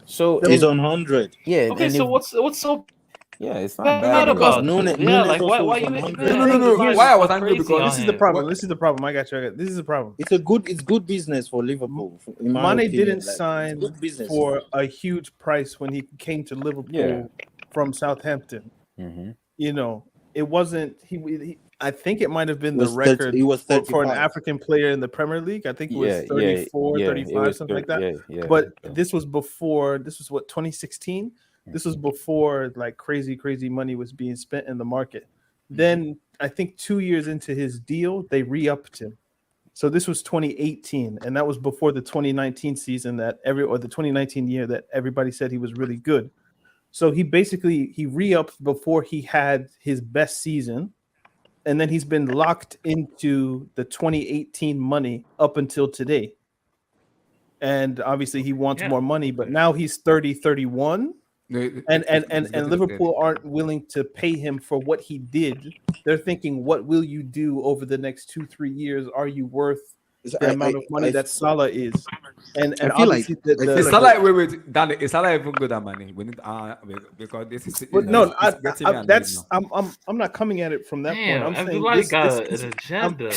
So He's on 100. yeah, Okay, and so if, what's so yeah, it's not bad bad. because about Nunez- yeah? Nunez Like why also you is on man, 100. No. guys Why I are was angry crazy because on This is the him. problem. This is the problem. I got you. This is the problem. It's good business for Liverpool. In my Mane opinion, didn't like, it's sign good business. for a huge price when he came to Liverpool from Southampton. Mhm. You know, it wasn't he I think it might have been the Was 30 record he was for an 35. African player in the Premier League. I think it was Yeah, 34, yeah, 35, it was something like that. Yeah. But this was what 2016. This was before like crazy money was being spent in the market. Then I think 2 years into his deal, they re-upped him. So this was 2018, and that was before the 2019 season the 2019 year that everybody said he was really good. So he re-upped before he had his best season, and then he's been locked into the 2018 money up until today. And obviously he wants more money, but now he's 30, 31. And Liverpool aren't willing to pay him for what he did. They're thinking, what will you do over the next 2-3 years? Are you worth the amount of money that Salah is? And I feel like- obviously Is Salah wait, Dan, is Salah even good at money? We need because this is. but no, it's getting me annoyed now. I'm not coming at it from that point. I'm saying Abdullahi got this- an agenda.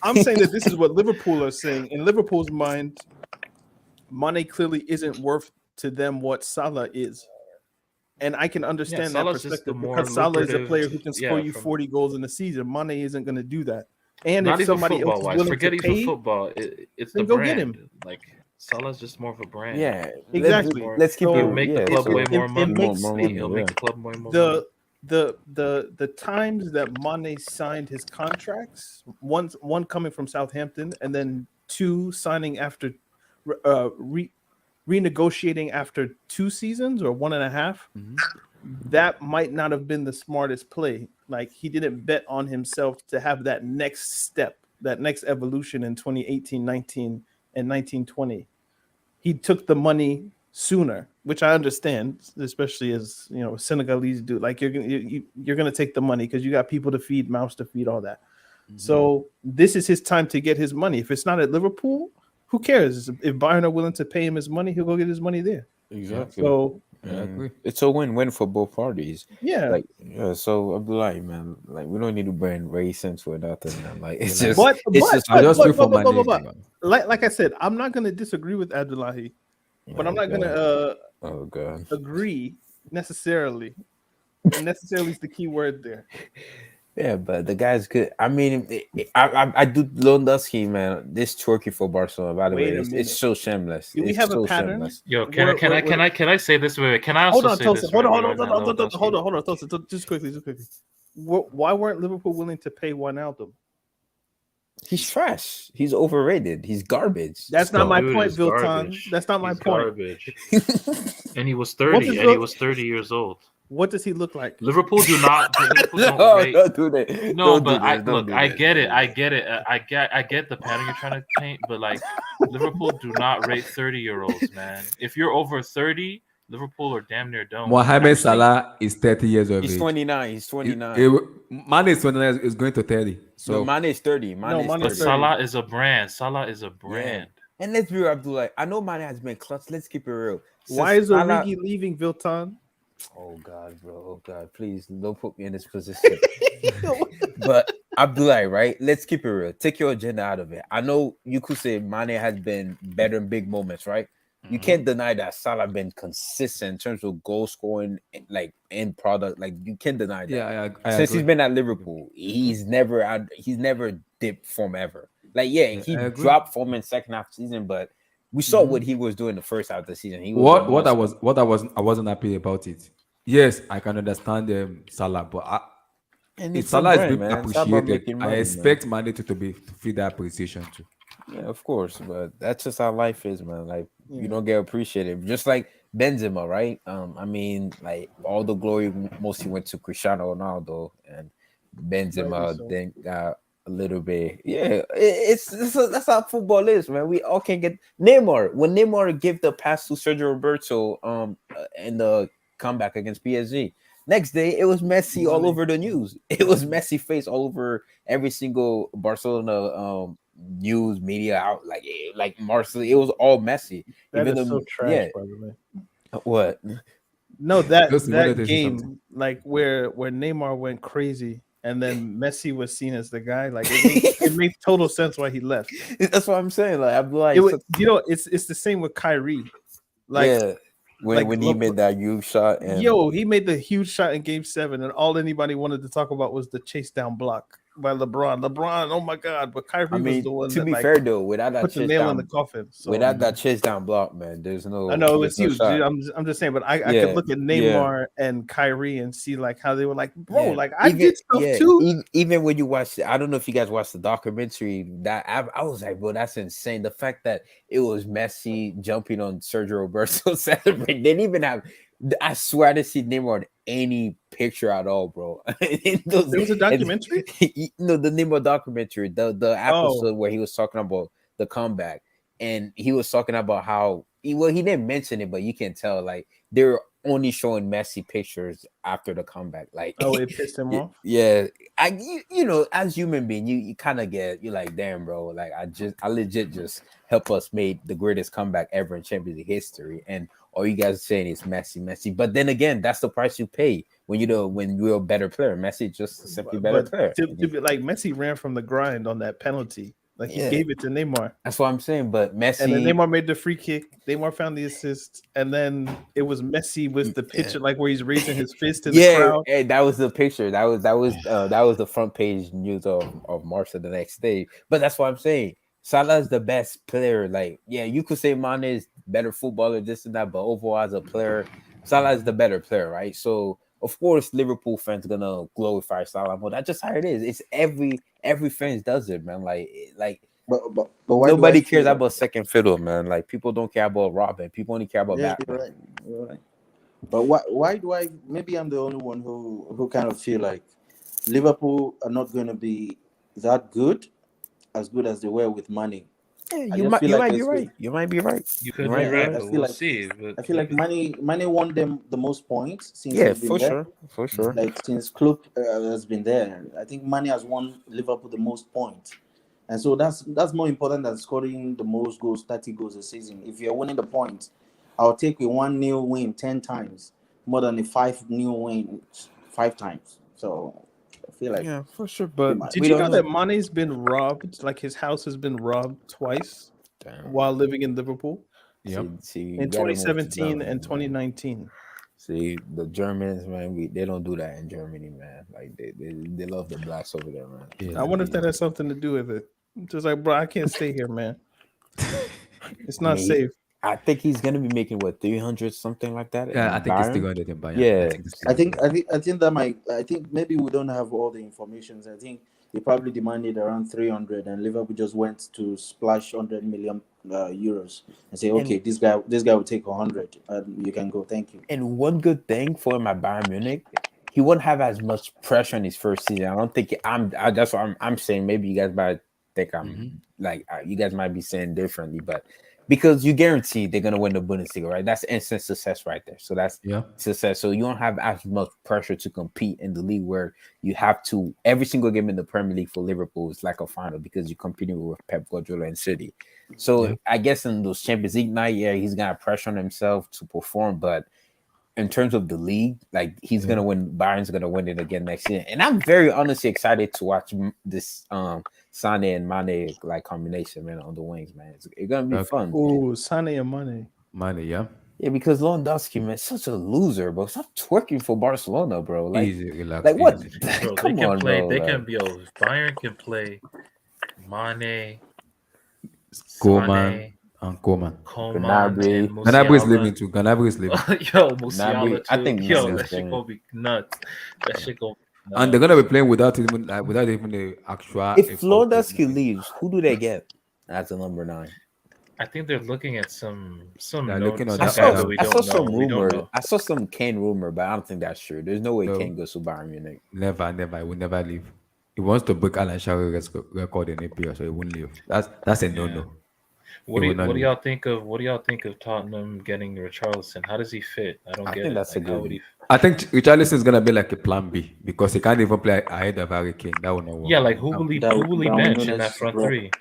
I'm saying that this is what Liverpool are saying. In Liverpool's mind, Mane clearly isn't worth to them what Salah is. And I can understand that Salah's just the perspective more because Salah is a lucrative- player who can score you from- 40 goals in a season. Mane isn't going to do that. And Not if even somebody else is football wise. willing Forget to even pay, football. It's the then go brand. get him. Like Salah's just more of a brand. Yeah, Exactly. Let's keep So- it. He'll make the yeah, club so- way more it money. makes- He'll make the club way more money. the times that Mane signed his contracts, one coming from Southampton, and then two signing after renegotiating after 2 seasons or 1.5. That might not have been the smartest play. Like he didn't bet on himself to have that next step, that next evolution in 2018, 19, and 1920. He took the money sooner, which I understand, especially as you know, Senegalese do. Like you're gonna take the money because you got people to feed, mouths to feed, all that. So this is his time to get his money. If it's not at Liverpool, who cares? If Bayern are willing to pay him his money, he'll go get his money there. Exactly. So Yeah, I agree. It's a win-win for both parties. yeah, Like, yeah. So Abdullahi, man, like we don't need to bring race into it, nothing, man. Like it's just, but it's just. I just feel for but, money. like I said, I'm not gonna disagree with Abdullahi, but I'm not gonna Oh god. agree necessarily. And necessarily is the key word there. Yeah, but the guy's good. I mean, I do Lewandowski, man. This Turkey for Barcelona, by the Wait way, a it's minute. so shameless. Do we It's have a so pattern? shameless. Yo, can I say this? Wait, can I also Hold on, say Tosa. this? Hold on, right now, Lewandowski? hold on, Tosa. Just quickly. Why weren't Liverpool willing to pay Wijnaldum? He's trash. He's overrated. He's garbage. That's not my Dude point, is Vilton. garbage. That's not my He's point. Garbage. And he was What 30. does And he Vil- was 30 years old. What does he look like? Liverpool do not. Liverpool don't No, rate. don't do that. No, Don't but do I that. Don't look. do I that. get it. Don't do that. I get the pattern you're trying to paint. But like, Liverpool do not rate 30-year-olds, man. If you're over 30, Liverpool are damn near done. Mohamed Salah is 30 years of He's age. 29. He's 29. Mane is 29, is going to 30. So So Mane is 30. Mane No, is Mane 30. is But Salah is a brand. Salah is a brand. And let's be real, Abdullah. I know Mane has been clutch. Let's keep it real. Why Since is Salah- Origi leaving Vilton? Oh God, bro. Oh God, please don't put me in this position. But Abdullah, right? Let's keep it real. Take your agenda out of it. I know you could say Mane has been better in big moments, right? You can't deny that Salah been consistent in terms of goal scoring, like end product. Like you can't deny that. yeah, I Since agree. he's been at Liverpool, he's never dipped form ever. Like he I agree. dropped form in second half season, but we saw what he was doing the first half of the season. He was I wasn't happy about it. Yes, I can understand Salah, but and if it's Salah a is brand, being man. It's all about appreciated, making I money, man. expect Mane to feel that appreciation too. Yeah, of course, but that's just how life is, man. Like you don't get appreciated, just like Benzema, right? I mean, like all the glory mostly went to Cristiano Ronaldo, and Benzema so. then got a little bit. Yeah, that's how football is, man. We all can get Neymar. When Neymar gave the pass to Sergio Roberto in the comeback against PSG, next day it was Messi all over the news. It was Messi face all over every single Barcelona news media out, like Marcel. It was all Messi. That Even is so though, trash, yeah, by the way. what? No, Just wanted that to say something. game, like where Neymar went crazy, and then Messi was seen as the guy. Like it makes total sense why he left. That's what I'm saying. Like I'm like, It was, you know, it's the same with Kyrie. Like yeah, when he made that huge shot and yo, he made the huge shot in Game 7, and all anybody wanted to talk about was the chase down block by LeBron. LeBron, oh my god! But Kyrie I was mean, the one to that be like fair though, without that put the chase nail in the down, coffin. So without that chase down block, man, there's I no, know it there's was no huge. shot. Dude. I'm just saying, but I could Yeah, look at yeah. Neymar and Kyrie and see like how they were like, bro, Yeah. like I did stuff too. Even when you watch, I don't know if you guys watched the documentary. That I was like, bro, that's insane. The fact that it was Messi jumping on Sergio Roberto celebrating. They didn't even have. I swear I didn't see Neymar on any picture at all, bro. There was a documentary. No, the Neymar documentary, the Oh. episode where he was talking about the comeback, and he was talking about how he didn't mention it, but you can tell like they're only showing Messi pictures after the comeback. Like, Oh, it pissed him off. yeah, you know, as human being, you kind of you're like, damn, bro, like I legit just help us made the greatest comeback ever in Champions League history, and all you guys are saying is Messi. But then again, that's the price you pay when you're a better player. Messi just a simply better player. To be like Messi ran from the grind on that penalty. Like he gave it to Neymar. That's what I'm saying. But Messi, and then Neymar made the free kick. Neymar found the assist, and then it was Messi with the picture, like where he's raising his fist in the crowd. Yeah, that was the picture. That was the front page news of March the next day. But that's what I'm saying. Salah is the best player. Like, yeah, you could say Mane is better footballer, this and that, but overall as a player, Salah is the better player, right? So of course Liverpool fans gonna glorify Salah, but that's just how it is. It's every fans does it, man. But why nobody cares about second fiddle, man. Like people don't care about Robin. People only care about Batman. You're right. But why do I? Maybe I'm the only one who kind of feel like Liverpool are not going to be that good as they were with money. Yeah, you might be right. You might be right. You could be right, but we'll like, see. But I feel like money won them the most points since yeah, he's been there. for sure. Like since Klopp has been there, I think money has won Liverpool the most points, and so that's more important than scoring the most goals, 30 goals a season. If you're winning the points, I'll take a 1-0 win 10 times more than a 5-0 win 5 times. So I feel like yeah, for sure. But did you know that Mane's been robbed? Like his house has been robbed twice while living in Liverpool. Yep. See, in 2017 and 2019. See, the Germans, man, they don't do that in Germany, man. Like they love the blacks over there, man. Yeah, I wonder if that has something to do with it. Just like, bro, I can't stay here, man. It's not safe. I think he's gonna be making 300 something like that. Yeah, I think he's still going to Bayern. Yeah, I think that might. I think maybe we don't have all the information. I think he probably demanded around 300, and Liverpool just went to splash 100 million euros and say, okay, this guy will take 100, and you can go. Thank you. And one good thing for him at Bayern Munich, he won't have as much pressure in his first season. I don't think that's what I'm saying. Maybe you guys might think I'm like you guys might be saying differently, but. Because you guarantee they're gonna win the Bundesliga, right? That's instant success right there. So that's success. So you don't have as much pressure to compete in the league where you have to every single game in the Premier League for Liverpool is like a final because you're competing with Pep Guardiola and City. So I guess in those Champions League night, he's gonna have pressure on himself to perform, but in terms of the league, like he's gonna win. Bayern's gonna win it again next year, and I'm very honestly excited to watch this Sane and Mane like combination, man, on the wings, man. It's gonna be fun. Oh, Sane and Mane. Yeah. Yeah, because Lewandowski, man, such a loser, bro. Stop twerking for Barcelona, bro. Like, Easy, relax, like what? Bro, Come they can on, play. bro. They like, can be. Bayern can play Mane, Coman and Coman. Gnabry. and Gnabry is Musiala. leaving too. Gnabry is leaving. Yo, Musiala too. I think Yo, Musiala's that shit going. gonna be nuts. That shit gonna. And they're gonna be playing without even the actual. If Lewandowski leaves, who do they get as a number 9? I think they're looking at some They're note, looking at some that. guy that we I don't saw know. some We don't rumor. know. I saw some Kane rumor, but I don't think that's true. There's no way No. Kane goes to Bayern Munich. Never. He will never leave. he wants to break Alan Shearer's record in APL, so he won't leave. That's a no-no. What He do will not what do leave. y'all think of Tottenham getting Richarlison? How does he fit? I don't I get think it. that's a Like, how good. would he? I think Richarlison is gonna be like a plan B because he can't even play ahead of Harry Kane. That will not work. Yeah, like who will he Darwin bench in Nunez that is front rough. three?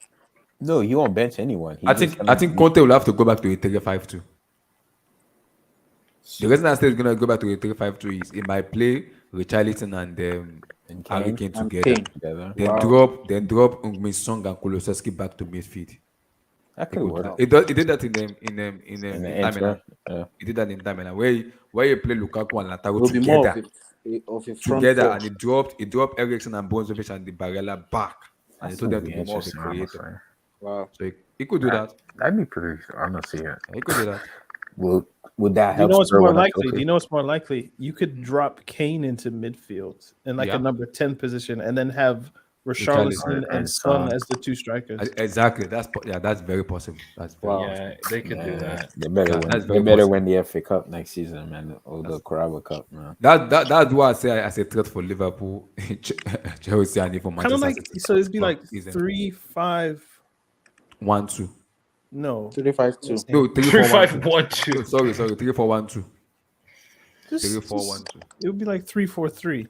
No, he won't bench anyone. I He's just think I gonna think Conte will have to go back to a 3-5-2. The reason I say he's gonna go back to a 3-5-2 is he might play Richarlison and and Harry Kane Kane And together. Kane. together. Then Wow. drop Min Song and Kulusevski back to midfield. That He could could do work. that. He did that in In the Inter Milan. Inter, yeah. He did that in Inter Milan where you play Lukaku and It Lautaro will be more together, of a front four. and he dropped Eriksen and Brozovic and the Barella back, and he That told them would to be be more of a interesting, creator. honestly. Wow. So he could do that. That'd be pretty. I'm gonna see it. He could do that. Would that Do you help? know what's Spur more win a likely? Do trophy? you know what's more likely? You could drop Kane into midfield in like Yeah. a number 10 position and then have Richarlison Richarlison and and Son Son. as the two strikers. Exactly. That's very possible. That's very Wow. possible. Yeah, they could do Yeah, that. they better Yeah, win. that's They very better possible. win the FA Cup next season, man, or the Carabao Cup, man. That's why I say as a threat for Liverpool, Chelsea, and even Kind of Manchester like City. so it'd be like Season 3-5. 1-2. No, 3-5-2. No, 3-4-1-2. 3-5-1-2. No, sorry, 3-4-1-2. just 3-4-1-2. it would be like 3-4-3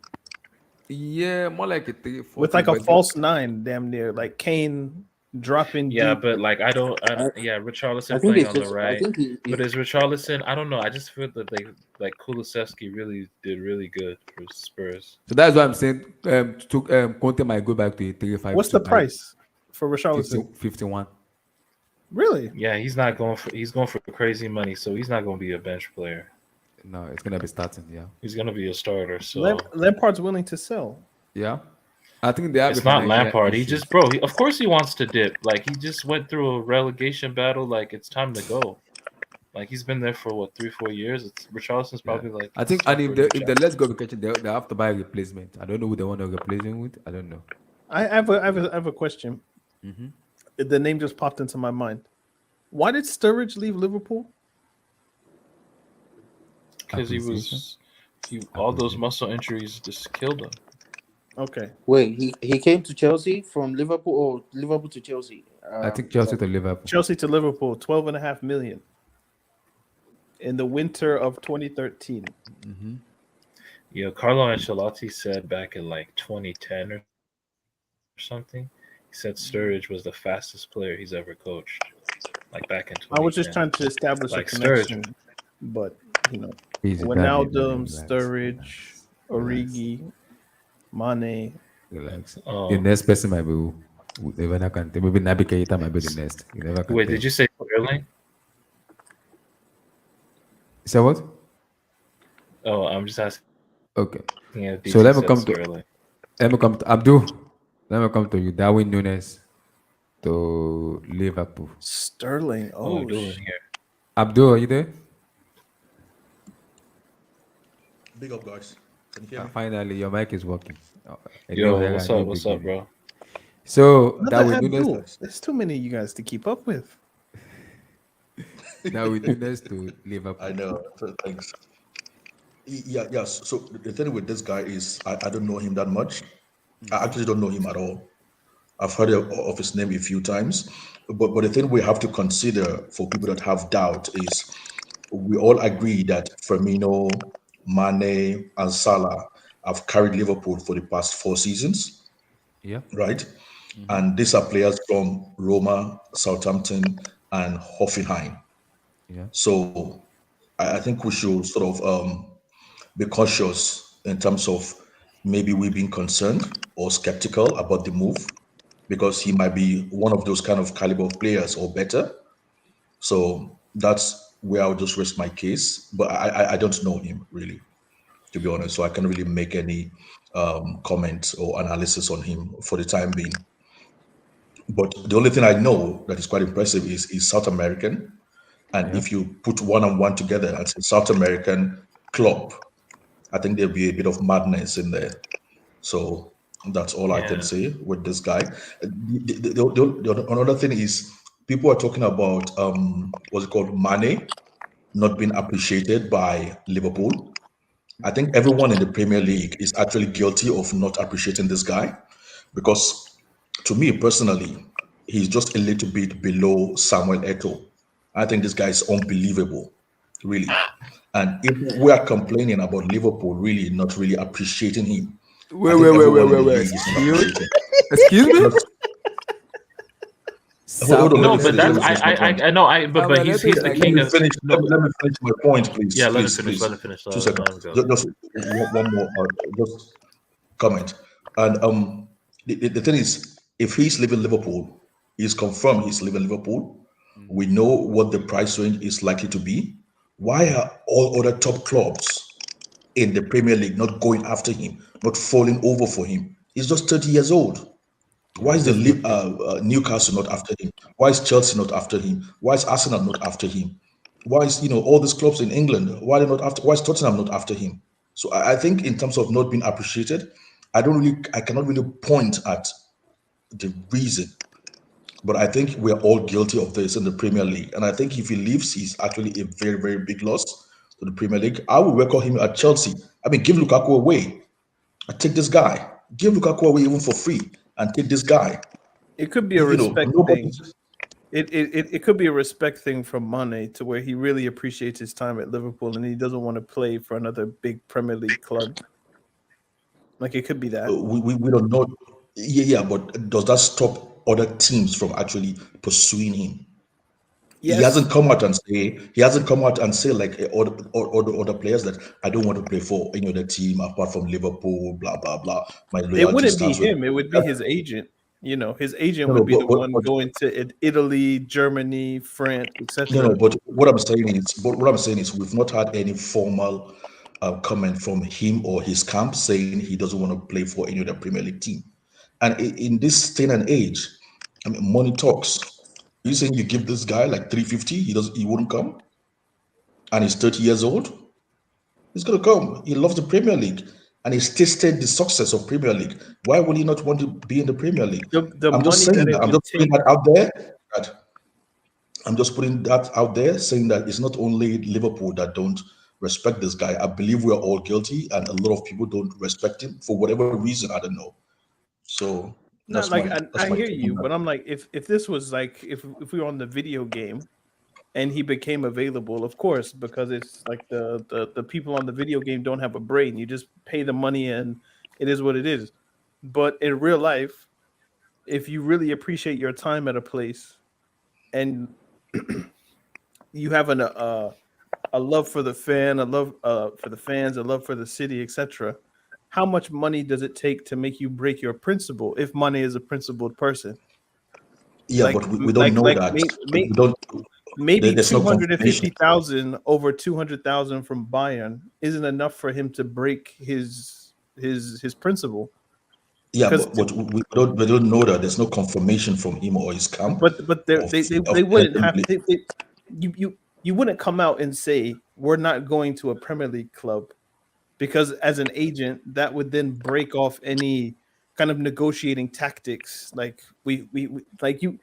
Yeah, more like a 3-4. with like a false nine, damn near like Kane dropping Yeah, deep. but like I Richarlison think playing it's on the just. I right. think But is Richarlison? I don't know. I just feel that like Kulusevski really did really good for Spurs. So that's why I'm saying Conte might go back to a 3-5. What's the price for Richarlison? 51. Really? Yeah, he's going for crazy money, so he's not going to be a bench player. No, it's gonna be starting. Yeah, He's going to be a starter. So Lampard's willing to sell. yeah. I think they have. it's a not financial Lampard. He issue. just of course he wants to dip. Like he just went through a relegation battle. Like it's time to go. Like he's been there for what 3-4 years. Richarlison's probably like. I think, it's time and for a if new the chapter. Let's Go vacation, they have to buy a replacement. I don't know who they want to replace him with. I don't know. I have a question. The name just popped into my mind. Why did Sturridge leave Liverpool? Because all those muscle injuries just killed him. Okay. Wait, he came to Chelsea from Liverpool or Liverpool to Chelsea? I think Chelsea to Liverpool. Chelsea to Liverpool, 12.5 million in the winter of 2013. Yeah, Carlo Ancelotti said back in like 2010 or something. He said Sturridge was the fastest player he's ever coached. Like back in 2010. I was just trying to establish Like a connection, but you know, Easy, Wijnaldum, relax. Sturridge, Origi, Mane. Relax. Oh. The next person might be maybe Naby Keita might be the next. You never can Wait, tell. did you say Sterling? Say what? Oh, I'm just asking. Okay. If So DC let me said come to Sterling. Abdul. Let me come to you. Darwin Nunez to Liverpool. Sterling. Oh, Oh, doing here. Abdul, are you there? Big up, guys. Can you hear me? Finally, your mic is working. Yo, what's up, bro? So Another Darwin Abdul. Nunez, There's too many of you guys to keep up with. Darwin Nunez to Liverpool. I know. So thanks. Yeah, yes. So the thing with this guy is I don't know him that much. I actually don't know him at all. I've heard of his name a few times, but the thing we have to consider for people that have doubt is we all agree that Firmino, Mane, and Salah have carried Liverpool for the past 4 seasons, Yeah. right? And these are players from Roma, Southampton, and Hoffenheim. Yeah. So I think we should sort of be cautious in terms of maybe we being concerned or skeptical about the move because he might be one of those kind of caliber of players or better. So that's where I'll just rest my case. But I don't know him really, to be honest. So I can't really make any comment or analysis on him for the time being. But the only thing I know that is quite impressive is he's South American. And if you put one and one together as a South American club, I think there'll be a bit of madness in there. So that's all I can say with this guy. Another thing is people are talking about what's it called, Mane not being appreciated by Liverpool. I think everyone in the Premier League is actually guilty of not appreciating this guy because to me personally, he's just a little bit below Samuel Eto'o. I think this guy is unbelievable, really. And if we are complaining about Liverpool really not really appreciating him, I think everyone in the league is not appreciating. Excuse me? Because, hold on, let No, me Samuel but finish. Let that's me finish my point. I know but Samuel he's Eto'o is the like Let king me of finish. no. Let me finish my point, please. Yeah, let it Please, finish. please. Let it finish. 2 seconds. Let him go. Just one more. Just comment. And the thing is, if he's leaving Liverpool, he's confirmed he's leaving Liverpool. We know what the price range is likely to be. Why are all other top clubs in the Premier League not going after him, not falling over for him? He's just 30 years old. Why is the Newcastle not after him? Why is Chelsea not after him? Why is Arsenal not after him? Why is all these clubs in England? Why they not after? Why is Tottenham not after him? So I think in terms of not being appreciated, I cannot really point at the reason, but I think we're all guilty of this in the Premier League. And I think if he leaves, he's actually a very, very big loss to the Premier League. I would welcome him at Chelsea. I mean, give Lukaku away. I take this guy. Give Lukaku away even for free and take this guy. It could be a respect Nobody. thing. It could be a respect thing from Mane to where he really appreciates his time at Liverpool and he doesn't want to play for another big Premier League club. Like it could be that. We don't know. Yeah, but does that stop other teams from actually pursuing him? He Yes, hasn't come out and say like other players that I don't want to play for any other team apart from Liverpool, blah blah blah. My it loyalty wouldn't be stands with. him. It would be his agent. His agent No, no, would be the one going to Italy, Germany, France, etc. but what I'm saying is we've not had any formal comment from him or his camp saying he doesn't want to play for any other Premier League team. And in this day and age, I mean, money talks. You saying you give this guy like 350, he wouldn't come, and he's 30 years old. He's gonna come. He loves the Premier League, and he's tasted the success of Premier League. Why would he not want to be in the Premier League? The I'm just money saying that it that. I'm would just putting take. that out there. I'm just putting that out there, saying that it's not only Liverpool that don't respect this guy. I believe we're all guilty, and a lot of people don't respect him for whatever reason. I don't know. So Not that's like my I hear take on you, that. but I'm like if this was like if we were on the video game and he became available, of course, because it's like the people on the video game don't have a brain. You just pay the money and it is what it is. But in real life, if you really appreciate your time at a place and you have a love for the fan, a love for the fans, a love for the city, etc. How much money does it take to make you break your principle if money is a principled person? Yeah, but we don't know that. We don't. Maybe There's no two hundred and confirmation. fifty thousand over 200,000 from Bayern isn't enough for him to break his principle. Yeah, Because but we don't know that. There's no confirmation from him or his camp but of they wouldn't him have you wouldn't come out and say we're not going to a Premier League club, because as an agent that would then break off any kind of negotiating tactics. Like we like you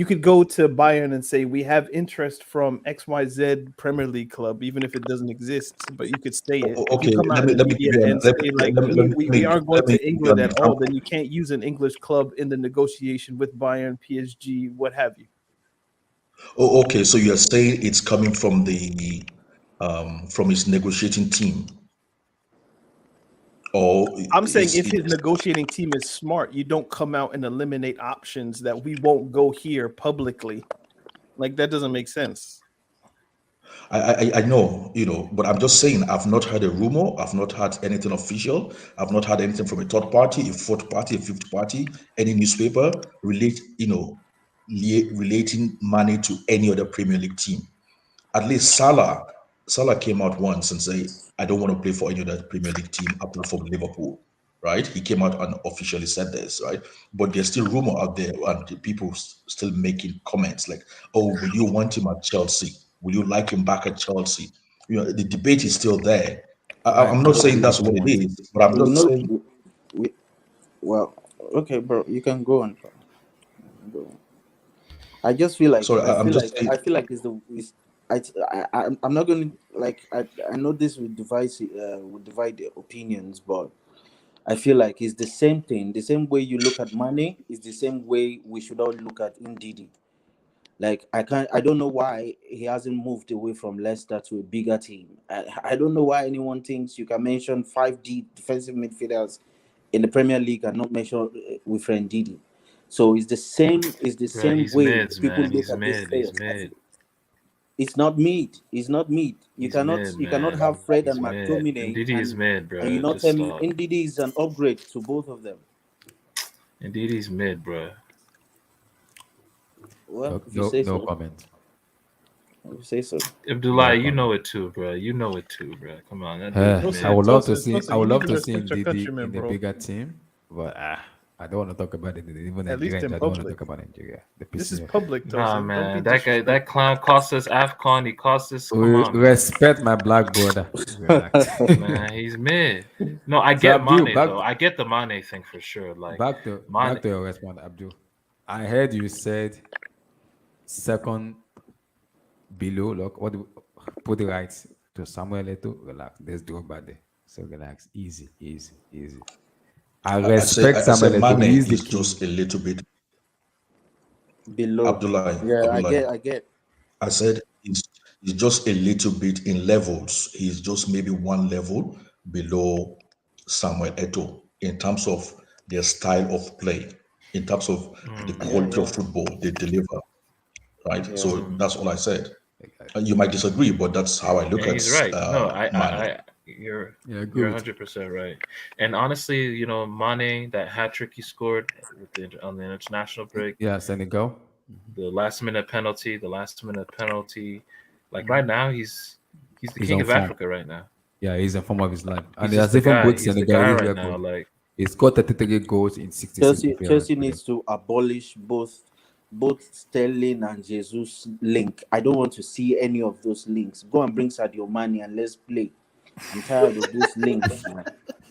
could go to Bayern and say we have interest from XYZ Premier League club, even if it doesn't exist, but you could say it. If you Okay, come out in the let me give media you and say like we aren't going to give you England an at all, example. then you can't use an English club in the negotiation with Bayern, PSG, what have you. Oh, okay, so you're saying it's coming from from his negotiating team, or I'm saying is if his it? negotiating team is smart, you don't come out and eliminate options that we won't go here publicly. Like that doesn't make sense. I know, but I'm just saying I've not heard a rumor. I've not had anything official. I've not had anything from a third party, a fourth party, a fifth party, any newspaper relating money to any other Premier League team. At least Salah came out once and say, I don't want to play for any other Premier League team apart from Liverpool, right? He came out and officially said this, right? But there's still rumor out there and the people still making comments like, oh, will you want him at Chelsea? Will you like him back at Chelsea? The debate is still there. I'm not saying that's what it is, but I'm We just know. saying. Well, okay, bro. You can go on. Bro. Go on. I just feel like Sorry, I'm just saying. I feel like I'm not going to like I know this will divide the opinions, but I feel like it's the same thing. The same way you look at Mane is the same way we should all look at Ndidi. Like I don't know why he hasn't moved away from Leicester to a bigger team. I don't know why anyone thinks you can mention 5D defensive midfielders in the Premier League and not mention Wilfred Ndidi. So it's the same. It's the Bro, same he's way mids, people man. look He's at these mid. He's players. mid. It's not mid. It's not mid. You He's mid, cannot man. have Fred He's and mid. McTominay Ndidi is mid, and you bro. not Just tell me stop. Ndidi is an upgrade to both of them. Ndidi's mid, bro. Well, if you No, say no so. comment. If you say so. Abdullah, No you comment. know it too, bro. You know it too, bro. Come on, that I dude's would mid. love to Tosin, see. Tosin, I would you love need to to see respect your Ndidi countrymen, in the bro. bigger team, but I don't want to talk about it. Even At least Nigerians, in I don't want to public. talk about Nigeria. They This piss is me off. public, Tosin. Nah, Don't man. be That guy, that disrespectful. clown cost us AFCON. He cost us. Come on, man. Respect my black brother. Relax. Man, he's mid. No, I So get Abdul, Mane though. I get the Mane thing for sure. Like Mane. back to your response, Abdul. I heard you said second below. Look, put it right to Samuel Eto'o. Relax. There's Drogba there. So relax. Easy. I respect I Samuel said Eto'o. Mane He's the is king. just a little bit Below. Yeah, Abdullah. I get. I said he's just a little bit in levels. He's just maybe one level below Samuel Eto'o in terms of their style of play, in terms of the quality of football they deliver. Right. Yeah. So that's all I said. You might disagree, but that's how I look And at he's right. No, Mane. you're Yeah, I agree you're with you. 100% right. And honestly, you know, Mane, that hat trick he scored on the international break, Yeah, Senegal. the last minute penalty, like right now, he's the He's king on of form. Africa right now. Yeah, he's in form of his life. And He's he just has the even guy. broke He's the guy Senegalese right now. record. Like He scored 33 goals in 66 appearances. Chelsea for them. needs to abolish both Sterling and Jesus link. I don't want to see any of those links. Go and bring Sadio Mane and let's play. I'm tired of those links, man.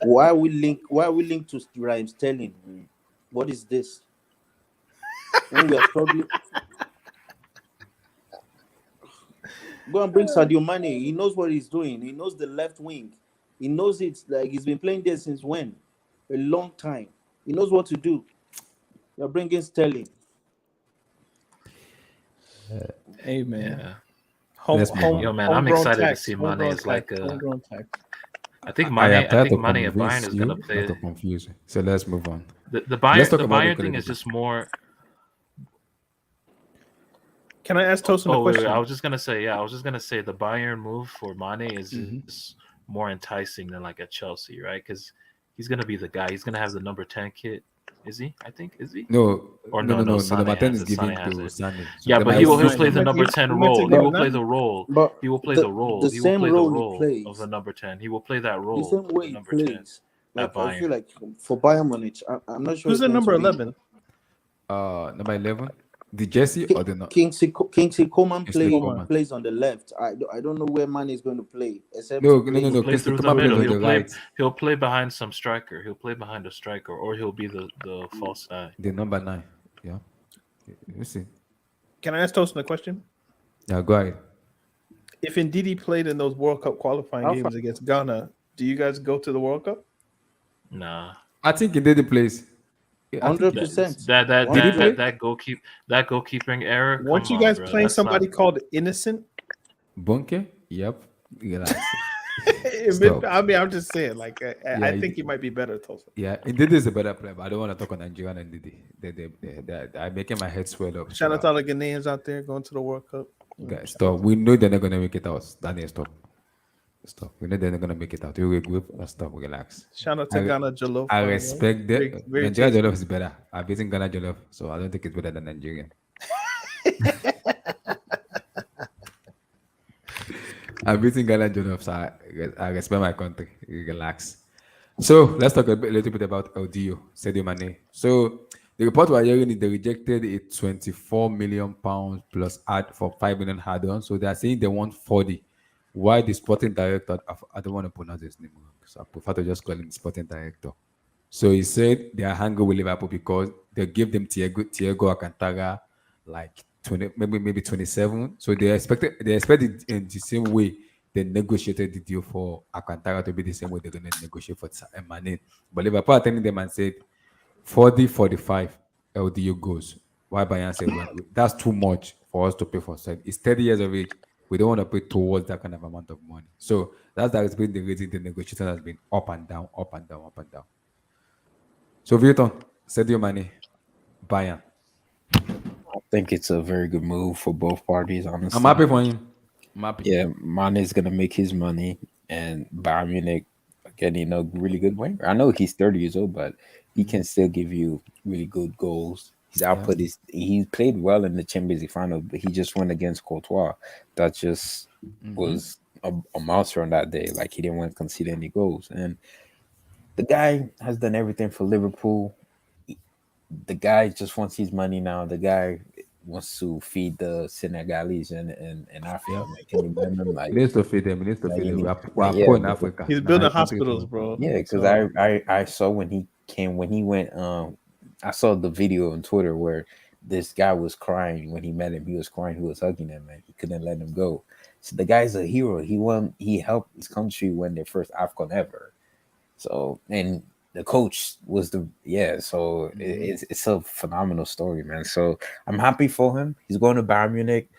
Why are we linked to Raheem Sterling? What is this? When we are struggling. Go and bring Sadio Mane. He knows what he's doing. He knows the left wing. He knows it. Like he's been playing there since when? A long time. He knows what to do. You're bringing Sterling. Hey, man. yeah, Let's move on. yo man, I'm homegrown excited to tax, see Mane homegrown as like tax, a. homegrown tax. I think I am Mane. I trying to think Mane at Bayern convince is you, gonna not play. to confuse you. So let's move on. The Let's Bayern talk the about Bayern the thing is Liverpool. just more. Can I ask Tosin a Oh wait, question? I was just gonna say the Bayern move for Mane is Mhm. just more enticing than like a Chelsea, right? Because he's gonna be the guy. He's gonna have the number 10 kit. Is he? I think is he? No, Or no. Number Number 10 has is it. given Sané has to it. Sané. So Yeah, they but might he'll switch play the them. number 10 he might role. take He that will play nine. the role. But He will play the, the role. the He will same play the role he role plays, of the number 10. He will play that the role same of way the he number 10 plays. at Like I feel Bayern. like for Bayern Munich, I'm not sure Who's it's the going number to be 11? Number 11, the Jesse or the Kingsley Coman Kingsley Coman. plays on the left. I don't know where Man is going to play except No, he no, no, plays no. Play Kingsley through the Coman plays middle. on the right. He'll play behind some striker. He'll play behind a striker, or he'll be the false nine. The number 9. Yeah. You see. Can I ask Tosin a question? Yeah, go ahead. If Ndidi played in those World Cup qualifying Alpha. games against Ghana, do you guys go to the World Cup? Nah. I think he did the place. Yeah, I think he- 100%. Did he play? That goalkeeping error. Weren't Come you guys on, bro. playing That's somebody not- called Innocent? Bunke? Yep. Relax. I mean, I'm just saying, like, I he think did. he might be better, Tosin. Yeah, Ndidi is a better player, but I don't want to talk on Nigerian and Ndidi. They're making my head swell up. Shout out to So, all the Ghanaians out there going to the World Cup. guys, stop. We know they're not going to make it out. Daniel, stop. Stop. We know they're not going to make it out. You regroup and stop. Relax. Shout out to I- Ghana Jollof. I by the way. respect that. Very Nigerian tasty. Jollof is better. I've eaten Ghana Jollof, so I don't think it's better than Nigerian. I've eaten Ghana Jollof, so I respect my country. Relax. So let's talk a little bit about LDO, Sadio Mane. So the report we're hearing is they rejected a 24 million pounds plus add for 5 million add-on. So they are saying they want 40. Why the sporting director? I don't want to pronounce his name wrong, so I prefer to just call him the sporting director. So he said they are hungry with Liverpool because they give them Thiago Alcantara like 20, maybe 27. So they expect it in the same way they negotiated the deal for Alcantara to be the same way they're going to negotiate for Mane. But Liverpool are telling them and said 40, 45 LDU goes. Why Bayern said, well, that's too much for us to pay for said. It's 30 years of age. We don't want to pay towards that kind of amount of money. So that's been the reason the negotiation has been up and down, up and down, up and down. So Vitor, Sadio Mane, Bayern. I think it's a very good move for both parties, honestly. I'm happy for him. I'm happy. Yeah, Mane is gonna make his money, and Bayern Munich are getting a really good winger. I know he's 30 years old, but he can still give you really good goals. His output is he played well in the Champions League final, but he just went against Courtois. That just was a monster on that day. Like he didn't want to concede any goals, and the guy has done everything for Liverpool. The guy just wants his money now. The guy wants to feed the Senegalese and Africa. Like, can you blame him? Like, He needs to feed them. He needs to like, feed you them. need- We're yeah, poor in but- Africa. He's Nah, building I can't take hospitals, it. bro. yeah, because So, I saw when he went I saw the video on Twitter where this guy was crying when he met him. He was crying. He was hugging him, and he couldn't let him go. So the guy's a hero. He helped his country win their first AFCON ever. So and the coach was so it's a phenomenal story, man. So I'm happy for him. He's going to Bayern Munich.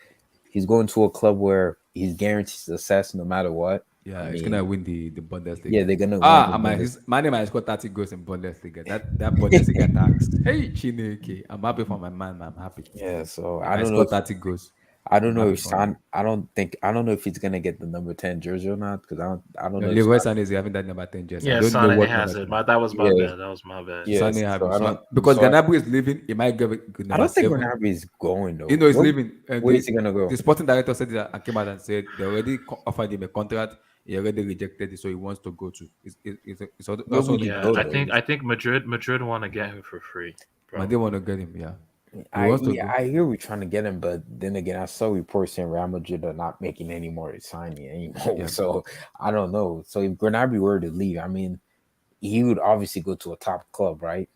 He's going to a club where he's guaranteed success no matter what. Yeah, I he's mean, gonna win the Bundesliga. yeah, they're gonna Ah, win. my name has got 30 goals in Bundesliga. That Bundesliga tax. Hey, Chineke. I'm happy for my man. I'm happy. Yeah, so I I don't know. scored 30 goals. I don't know happy if for him. I don't know if he's gonna get the number 10 jersey or not because I don't know. if Leroy Son- Sané is having that number 10 jersey. Yeah, I don't know Sané what has number. it. That was my Yeah. bad. That was my bad. Yeah. Sané so have it. I don't- Because so I- Gnabry is leaving. He might get good I number don't think 7. Ronaldo is going though. You know, he's Where- leaving. Where is he gonna go? The sporting director said that and came out and said they already offered him a contract. He already rejected it, so he wants to go to. It's also would he Yeah, go, I though? think Madrid want to get him for free. Man, they want to get him. Yeah, I wants to go. hear we're trying to get him, but then again, I saw reports saying Real Madrid are not making any more signing anymore. Yeah. So I don't know. So if Gnabry were to leave, I mean, he would obviously go to a top club, right?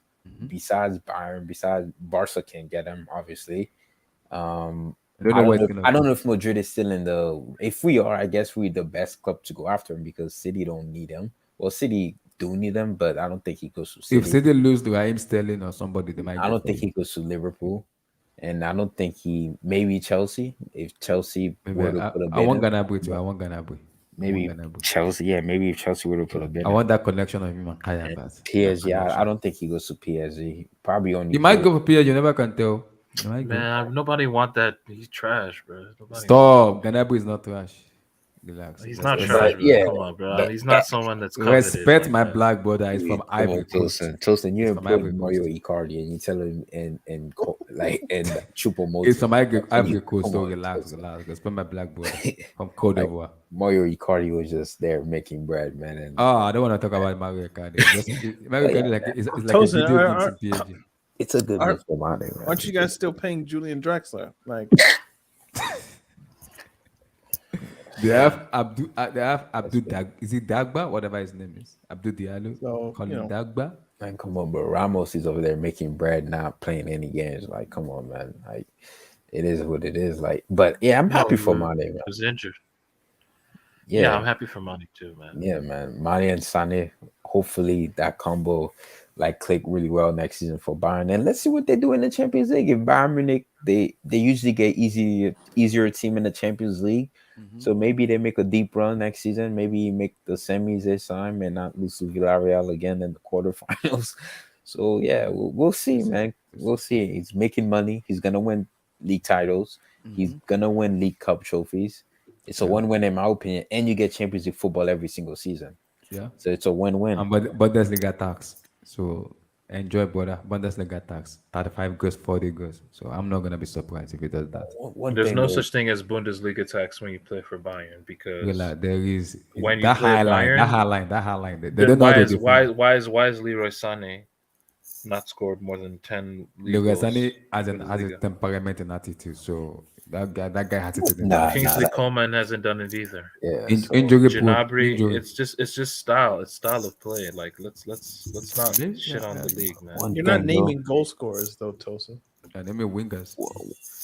Besides Bayern, besides Barca can get him, obviously. I don't know if Madrid is still in the. If we are, I guess we're the best club to go after him because City don't need him. Well, City do need him, but I don't think he goes to City. If City lose to Raheem Sterling or somebody, they might. I don't think he goes to Liverpool, and I don't think maybe Chelsea. If Chelsea were to put a bid, I want Gnabry too. I want Gnabry. maybe Chelsea. Yeah, maybe if Chelsea were to put a bid, I want that connection of him and Kai Havertz. PSG. I don't think he goes to PSG. Probably only. He might go for PSG. You never can tell. He might go. Man, nobody want that. He's trash, bro. Nobody Stop. Gnabry is not trash. Relax. He's Let's not go. trash, bro. yeah, Come on, bro. but- He's not someone that's coveted Respect like my that. black brother. He's from Ivory Coast. Tosin, you He's from employ Ivory Mario Coast. Icardi and you tell him and Choupo-Moting. It's from Ivory Coast. Come So on, relax. Tosin. Respect my black brother from Cote Like, d'Ivoire. Mario Icardi was just there making bread, man. And I don't want to talk about Mario Icardi. Mario Icardi it's like Tosin, a video games in PSG. it's a good Are- move for Mane, man. aren't you guys still paying Julian Draxler? Like, They have Abdul. Is it Dagba? Whatever his name is, Abdul Diallo. So, Call you him know. Dagba. Man, come on, bro. Ramos is over there making bread, not playing any games. Like, come on, man. Like, it is what it is. Like, but yeah, I'm happy for Mane, man. He was injured. Yeah, Yeah, I'm happy for Mane too, man. yeah, man. Mane and Sané. Hopefully, that combo click really well next season for Bayern. And let's see what they do in the Champions League. If Bayern Munich, they usually get easier team in the Champions League. So maybe they make a deep run next season. Maybe make the semis this time and not lose to Villarreal again in the quarterfinals. So yeah, we'll see, man. We'll see. He's making money. He's gonna win league titles. He's gonna win league cup trophies. It's a win-win in my opinion, and you get Champions League football every single season. Yeah. So it's a win-win. But Bundesliga tax. So enjoy, brother. Bundesliga tax. 35 goals, 40 goals. So I'm not gonna be surprised if he does that. One There's thing, no though, such thing as Bundesliga tax when you play for Bayern because There is when you that play high line. Bayern, That high line. They then don't know how why to is defend. why is Leroy Sané not scored more than 10 league Leroy goals Sané has in a Liga? temperament and attitude. So that guy has it. Nah, Kingsley Coman hasn't done it either. yeah. so- Injury prone. Gnabry, Injury. it's just style. It's style of play. Like let's not Yeah, shit on the league, man. one you're not thing, though, naming goal scorers though, Tosin. And I mean wingers.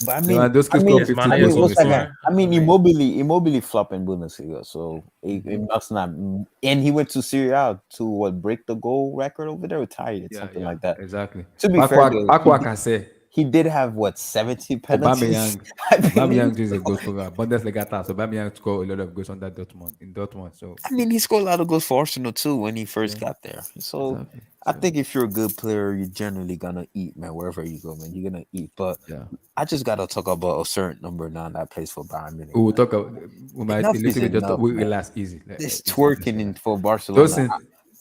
But Lewandowski I mean, scored Is 50 Mane a goals in goal the what's that season. guy? scorer? I mean, I mean, Immobile flop in Bundesliga, so it must not. And he went to Serie A to what break the goal record over there, or tie it, Yeah, something yeah, like that. exactly. To be fair, though, Aqua can say he did have what 70 penalties. Aubameyang. I believe. Aubameyang is a goal scorer. Bundesliga task. Aubameyang scored a lot of goals on that Dortmund in Dortmund. So I mean, he scored a lot of goals for Arsenal too when he first yeah, got there. So exactly. I So think if you're a good player, you're generally gonna eat, man. Wherever you go, man, you're gonna eat. But yeah, I just gotta talk about a certain number now that plays for Bayern Munich. we will Man. talk. We might a Enough is little bit just enough, we man. relax easy. This Easy, just twerking in relax. for Barcelona. Tosin,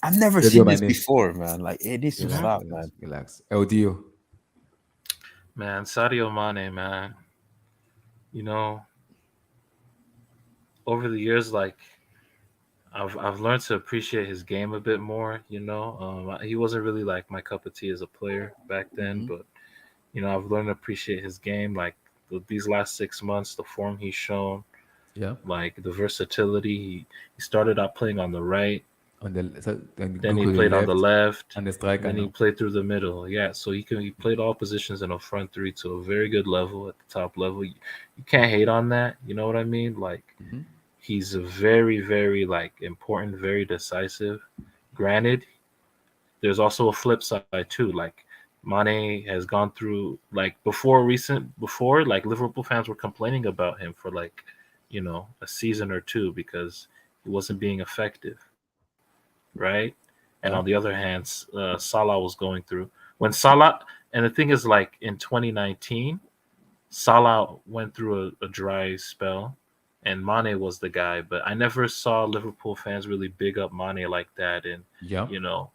I've never say your seen this name. before, man. Like it needs to Relax, stop, relax, man. relax. LDO. man, Sadio Mane, man. You know, over the years, like I've learned to appreciate his game a bit more. He wasn't really like my cup of tea as a player back then, Mhm. but I've learned to appreciate his game. Like these last 6 months, the form he's shown, Yeah, like the versatility. He started out playing on the right, on the then then go he to the played on the left, and the and striker then he now. played through the middle. Yeah, so he played all positions in a front three to a very good level at the top level. You can't hate on that. You know what I mean? Like Mm-hmm. he's a very very like important, very decisive. Granted, there's also a flip side too. Like Mane has gone through like before like Liverpool fans were complaining about him for like a season or two because he wasn't being effective, right? And on the Yeah, other hand, Salah was going through when Salah, and the thing is like in 2019, Salah went through a dry spell, and Mane was the guy. But I never saw Liverpool fans really big up Mane like that, and yeah. you know,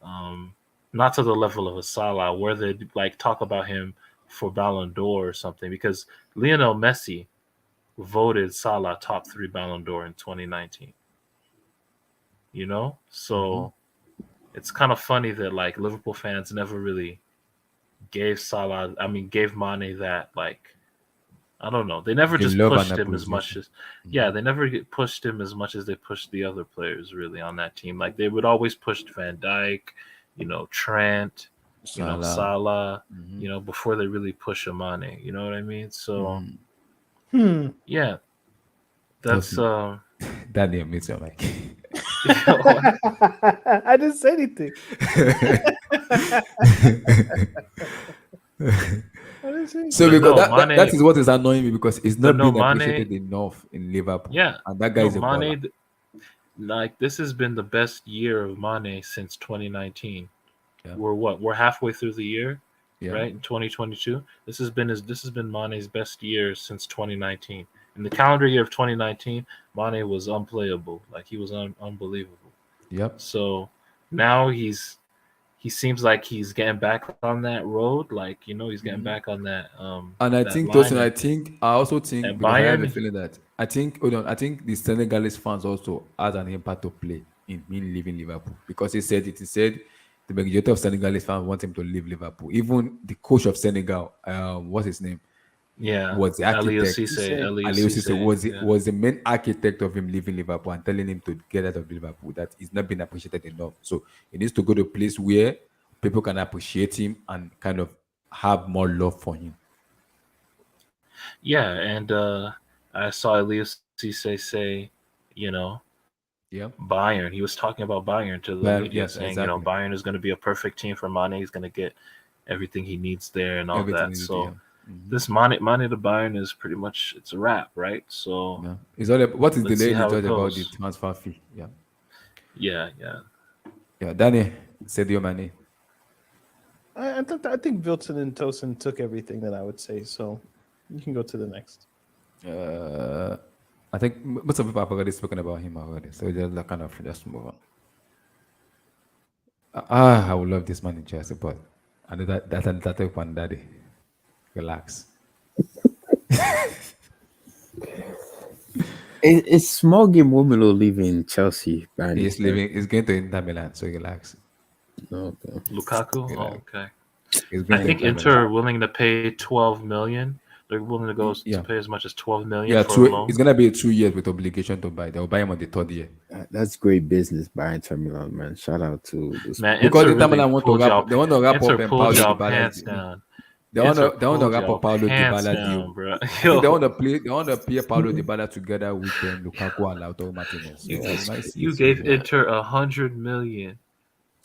um, not to the level of a Salah, where they like talk about him for Ballon d'Or or something. Because Lionel Messi voted Salah top 3 Ballon d'Or in 2019. Mm-hmm. So it's kind of funny that like Liverpool fans never really gave Mane that like I don't know. They never The just love and pushed him as much appreciation. as they never pushed him as much as they pushed the other players really on that team. Like they would always push Van Dijk, Trent, Salah. Salah, Mm-hmm. before they really push Mane. You know what I mean? So Mm-hmm. yeah, that's Tosin. Daniel, meet your mic. I didn't say anything. I didn't say So But because no, that Mane. is what is annoying me because it's But not no, being appreciated Mane. enough in Liverpool, Yeah, and that guy no, is a baller. Mane. Like this has been the best year of Mane since 2019. Yeah, We're halfway through the year, yeah, right? In 2022, this has been Mane's best year since 2019. In the calendar year of 2019, Mane was unplayable. Like he was unbelievable. yep. So now he seems like he's getting back on that road. Like he's getting Mhm. back on that And I that think line. Tosin, And I also think at because I have a Bayern, feeling that I think the Senegalese fans also has an impact to play in him leaving Liverpool because he said the majority of Senegalese fans want him to leave Liverpool. Even the coach of Senegal, what's his name, yeah, was the Elio architect. Cisse, Cisse. Elio Aliou Cisse Cisse, yeah. was the main architect of him leaving Liverpool and telling him to get out of Liverpool. That he's not been appreciated enough. So he needs to go to a place where people can appreciate him and kind of have more love for him. Yeah, and I saw Elio Cisse say, you know, Yeah, Bayern. He was talking about Bayern to the but media, yes, saying, exactly. Bayern is going to be a perfect team for Mane. He's going to get everything he needs there and all Everything that. is So there. Mhm. this Mane to Bayern is pretty much it's a wrap, right? So Yeah, it's all what is the let's see lady how it judge about the goes. transfer fee? Yeah, Yeah. yeah. Danny said your money. I think Wilson and Tosin took everything that I would say. So you can go to the next. I think most of people have already spoken about him already, so just like kind of just move on. I would love this man in Chelsea, but I know that one daddy. Relax. It's small game Womelo leaving Chelsea. He's leaving. He's going to Inter Milan, so relax. Okay. Lukaku. Relax. Oh, okay. He's I going to think Inter Inter Milan. are willing to pay 12 million. They're willing to go to Yeah, pay as much as 12 million yeah. for a It's loan. gonna be 2 years with obligation to buy. They'll buy him on the third year That's great business by Inter Milan, man. Shout out to this. Man, because Inter Inter really Milan want to pulled y'all. they want to wrap Inter up and pulled Paulo y'all Dybala. pants down. They want Inter to pulled wrap your up Paulo pants Dybala down, deal. bro. I think Yo, they want to play Paulo Dybala together with Lukaku and Lautaro Martinez. So you we might see. you So, gave yeah. Inter 100 million, and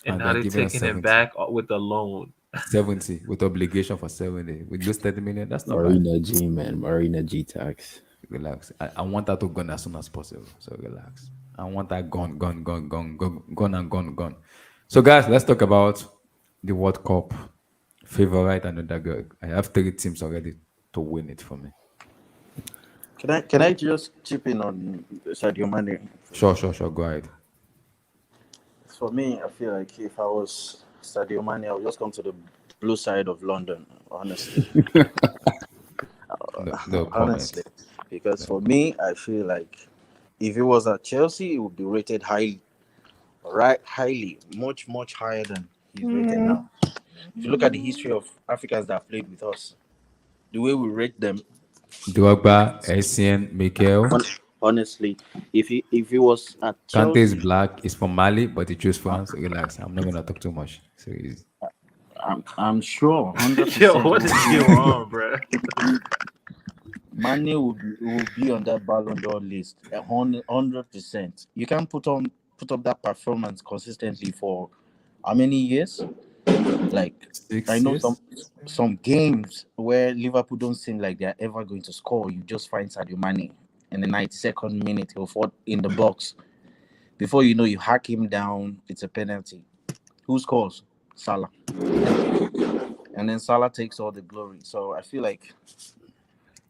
And now they're they're giving us taking it 70. back with a loan. 70 with obligation for 70. We lose 30 million. That's not bad. Marina G, man. Marina G tax. Relax. I want that to gone as soon as possible. So relax. I want that gone. So guys, let's talk about the World Cup. Favorite and underdog. I have 3 teams already to win it for me. Can I just chip in on Sadio Mane? Sure. Go ahead. For me, I feel like if I was Sadio Mane, I would just come to the blue side of London, honestly. No Honestly. comment. Because for me, I feel like if it was at Chelsea, it would be rated highly. Right? Highly. Much, much higher than he's rated now. If you look at the history of Africans that have played with us, the way we rate them, Drogba, Essien, Mikel. honestly, if he was at Kante is Chelsea, black. He's from Mali, but he chose France. Relax. I'm not gonna talk too much. So he's I'm sure, 100%. Yo, what is you on, bro? Mane will be on that Ballon d'Or list, 100%. You can't put up that performance consistently for how many years? Like 6 I know years. some games where Liverpool don't seem like they're ever going to score. You just find Sadio Mane in the 92nd minute, he'll fall in the box. Before you know, you hack him down. It's a penalty. Who scores? Salah. And then Salah takes all the glory. So I feel like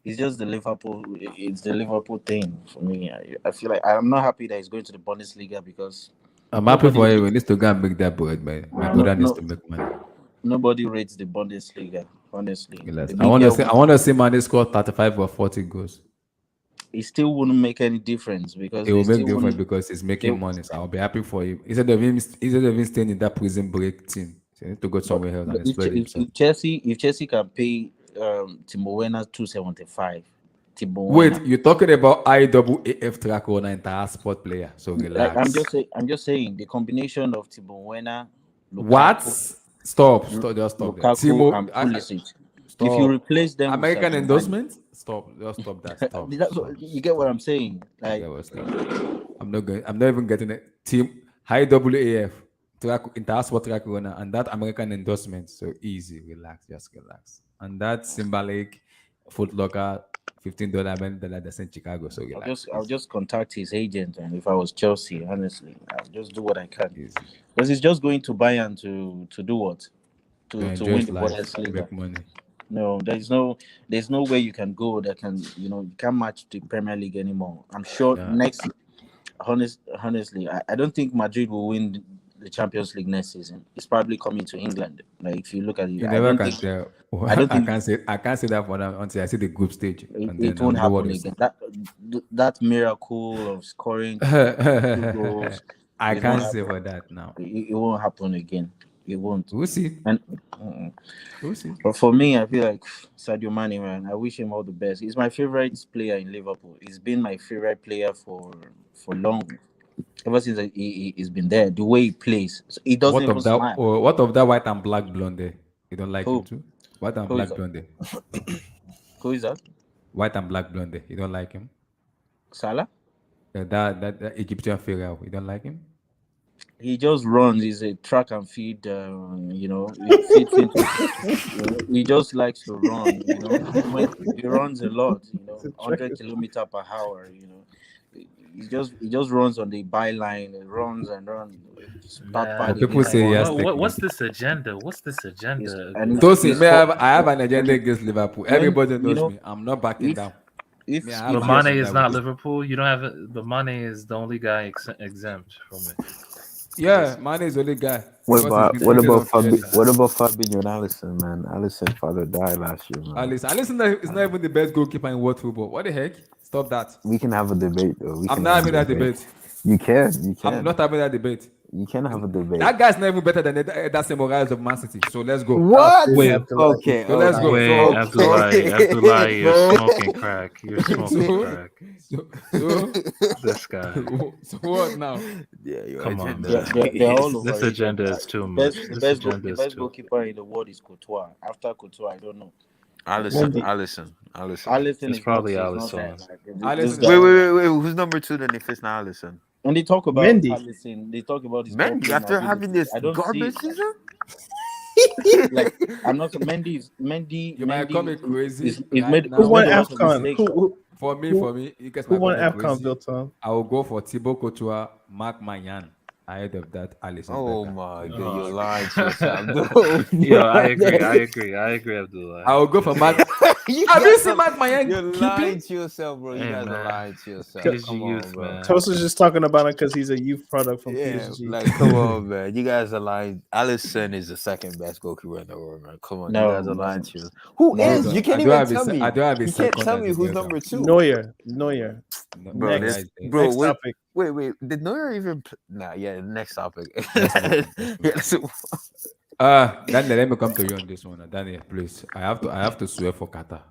it's just the Liverpool. It's the Liverpool thing for me. I feel like I'm not happy that he's going to the Bundesliga because I'm happy for you. He needs to go and make that bread, man. My brother needs to make money. nobody rates the Bundesliga. Honestly, Relax. The I want media to see Mane score 35 or 40 goals. it still wouldn't make any difference because It will they make still difference wouldn't. because he's making money. So I'll be happy for him. Instead of him staying in that prison break team, so he needs to go somewhere else and But exploit himself. if Chelsea can pay Timo Werner 275, Timo Wait, Werner. you're talking about IAAF track owner entire sport player. So relax. I'm just saying the combination of Timo Werner, What? Lukaku, Stop. Just stop there. Lukaku and Pulisic. If you Stop. replace them with American Sadio Mane, endorsement? Stop. Just stop that. Stop. you get what I'm saying? Like Yeah, well, stop. I'm not even getting it. Team high WAF track entire sport track runner and that American endorsement. So easy, relax, just relax. And that symbolic Footlocker $15 $20 that's in Chicago. So relax. I'll just contact his agent, and if I was Chelsea, honestly, I'll just do what I can Easy. because he's just going to Bayern to do what To to enjoy win his the life, Bundesliga. make money. No, there's no way you can go that can you can't match the Premier League anymore. I'm sure Yeah. honestly, I don't think Madrid will win the Champions League next season. It's probably coming to England. Like if you look at it, You I never don't can think tell. I don't think I can't say that for them until I see the group stage, and it then won't I'll know what happen to say. again. That miracle of scoring 2 goals, I it can't won't say happen. for that now. It won't happen again. It won't. We'll see. And We'll see. but for me, I feel like Sadio Mane, man. I wish him all the best. He's my favorite player in Liverpool. He's been my favorite player for long. Ever since he's been there, the way he plays, so he doesn't even smile. What of that white and black blonde there? You don't like him Who? too? White and Who is black that? blonde there. Who is that? White and black blonde there. You don't like him? Salah? That Egyptian Pharaoh. You don't like him? He just runs. He's a track and feed. He fits into. He just likes to run. He runs a lot. 100 km per hour. He just runs on the byline. He runs and runs. Man, People say yes. what's this agenda? What's this agenda? And Tosin, I have an agenda against Liverpool. Everybody knows me. I'm not backing if- down. if Me, I have But an Mane agenda is not with- Liverpool. You don't have it. But Mane is the only guy exempt from it. Yeah, Mane is the only guy. What Because about he's been what injured about on clearly. Fabinho and Allison, man? Allison's father died last year, man. Alisson is not even the best goalkeeper in world football. What the heck? Stop that. We can have a debate though. I'm not having that debate. You can. I'm not having that debate. You can't have a debate. That guy's not even better than that same Morales of Man City. So let's go. What? Wait, Okay. So let's go. Wait, So- Abdullah, you're bro. smoking crack. You're smoking So- crack. So, This guy. so what now? Yeah, your Come on, agenda. man. They're all This overrated. agenda is too The much. best, the This best, agenda is too. goalkeeper in the world is Courtois. After Courtois, I don't know. Allison. Allison It's is probably not, it's not Alisson. that, like, Alisson this is- guy- Wait. Who's number 2 then if it's not Allison? When they talk about Mendy. Alisson, they talk about his Mendy, goalkeeping after ability. having this I don't garbage see, season? like, I'm not Mendy. You might call me crazy. He's right made, now. Who won made a lot of AFCON? mistakes. For me, you guys Who might won call me AFCON, crazy. Vilton? I will go for Thibaut Courtois, Mark Mayan. Ahead of that, Alisson. Oh Becker. my god, Oh, you're lying to yourself. No, Yo, I agree, Abdullah. I will go for Mark. you Have you guys seen are- Mark Mayan You're keeping? lying to yourself, bro. You Hey, guys are man. lying to yourself. He's Come youth, on, bro. man. Toast is just talking about it because he's a youth product from Yeah, PSG. like come on, man. You guys are lying. Allison is the second best goalkeeper in the world, man. Come on, No, you guys are no. lying to you. Who No, is? no. You can't I do even have a tell se- me. I do have a You can't second tell as me a who's Belgian. number 2. Neuer. No, Bro, no, this- guys, bro, Next wait, topic. wait. Did Neuer even? Nah, yeah. Next topic. Daniel, let me come to you on this one. Daniel, please. I have to swear for Qatar.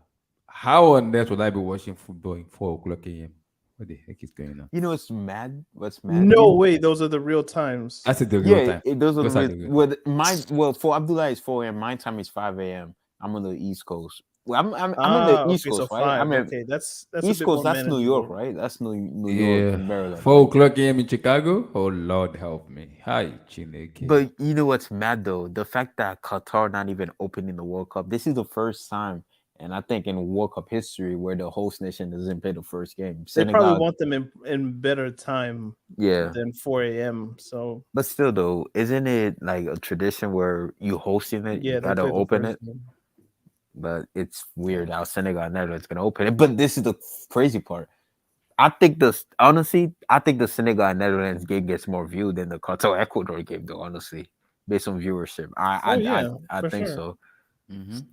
How on earth will I be watching football in 4 o'clock a.m.? What the heck is going on? You know what's mad? What's mad? No You- way, those are the real times. That's the real Yeah, time. those are Those the are real, the real well, mine. Well, for Abdullah it's 4 a.m. My time is 5 a.m. I'm on the East Coast. Well, I'm in the East okay, Coast, so right? 5. I'm in Okay, that's a East bit Coast. more That's New York, manageable. right? That's New York Yeah. and Maryland. 4 o'clock a.m. in Chicago? Oh, Lord help me. Hi, Chineke. But you know what's mad though? The fact that Qatar not even opening the World Cup. This is the first time, and I think in World Cup history where the host nation doesn't play the first game. They probably Senegal, want them in better time yeah. than 4 a.m. So But still, though, isn't it like a tradition where you hosting it, yeah, you they gotta play the open first it? game. But it's weird how Senegal and Netherlands gonna open it. But this is the crazy part. I think the Senegal and Netherlands game gets more viewed than the Qatar Ecuador game, though. Honestly, based on viewership, I for think sure. so. Mhm.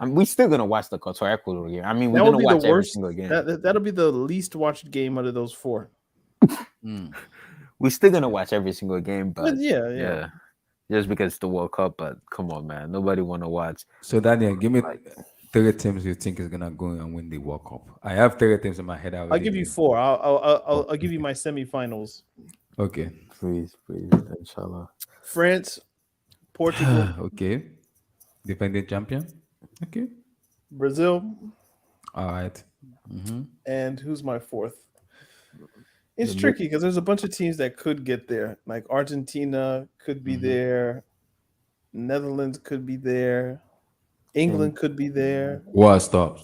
I mean, we still gonna watch the Qatar Ecuador game. I mean, we're That would gonna be the watch every worst. single game. That'll be the least watched game out of those 4. Mm. We're still gonna watch every single game, But but yeah. just because it's the World Cup. But come on, man, nobody wanna watch. So, Daniel, give me 3 teams you think is going to go and win the World Cup. I have 3 teams in my head. I'll give you 4. I'll give you my semifinals. Okay. Please, inshallah. France, Portugal, Okay. Defending champion. Okay. Brazil, All right. and who's my 4th? It's tricky because there's a bunch of teams that could get there. Like Argentina could be there, Netherlands could be there, England could be there. Well, stop.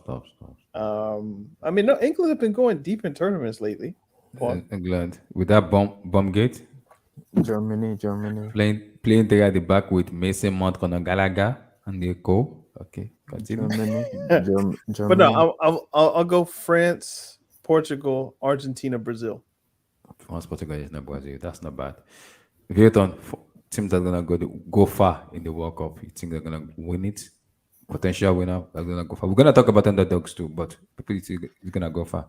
I mean, no, England have been going deep in tournaments lately. Paul. England with that bomb gate Germany. playing there at the back with Mason Mount, Conor Gallagher, and the co. Okay, continue. Germany. But no, I'll go France, Portugal, Argentina, Brazil. France, Portugal is not Brazil. That's not bad. Vietnam teams that are gonna go far in the World Cup. You think they're gonna win it? Potential winner are gonna go far. We're gonna talk about underdogs too, but people think it's gonna go far.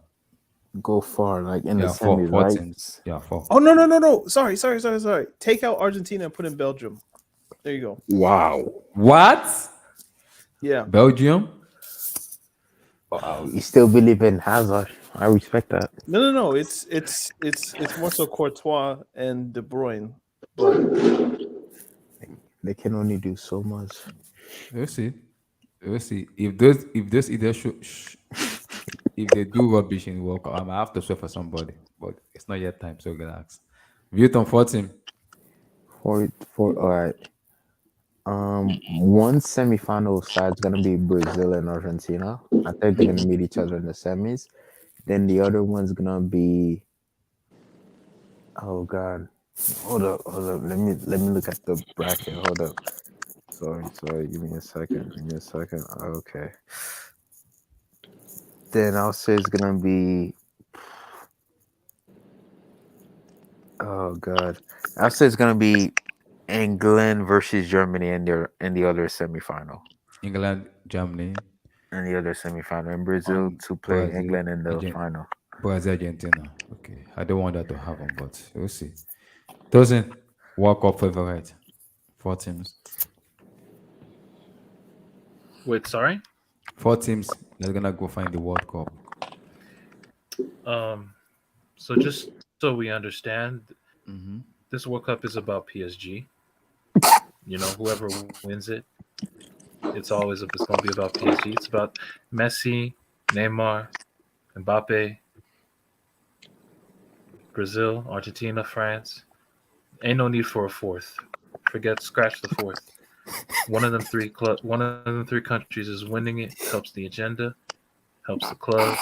Go far, like in the Yeah, four semis, right? teams. Yeah, 4. Oh no! Sorry. Take out Argentina and put in Belgium. There you go. Wow. What? Yeah. Belgium? Wow. You still believe in Hazard? I respect that. No. It's more so Courtois and De Bruyne. But They can only do so much. We'll see. If they do rubbish in World Cup, I might have to swear for somebody, but it's not yet time, so relax. Viewton 14. For all right. One semifinal side's gonna be Brazil and Argentina. I think they're gonna meet each other in the semis. Then the other one's gonna be. Oh God! Hold up! Let me look at the bracket. Hold up. Sorry. Give me a second. Okay. Then I'll say it's gonna be. Oh God! I'll say it's gonna be England versus Germany in the other semifinal. England, Germany, In the other semifinal, and Brazil to play Brazil, England in the final. Brazil, Argentina. Okay, I don't want that to happen, but we'll see. Doesn't World Cup favorite. 4 teams. Wait, sorry. 4 teams that's gonna go find the World Cup. So just so we understand, Mm-hmm. this World Cup is about PSG. Whoever wins it, it's going to be about PSG. It's about Messi, Neymar, Mbappe, Brazil, Argentina, France. Ain't no need for a fourth. Scratch the fourth. One of them three countries is winning it. Helps the agenda, helps the club.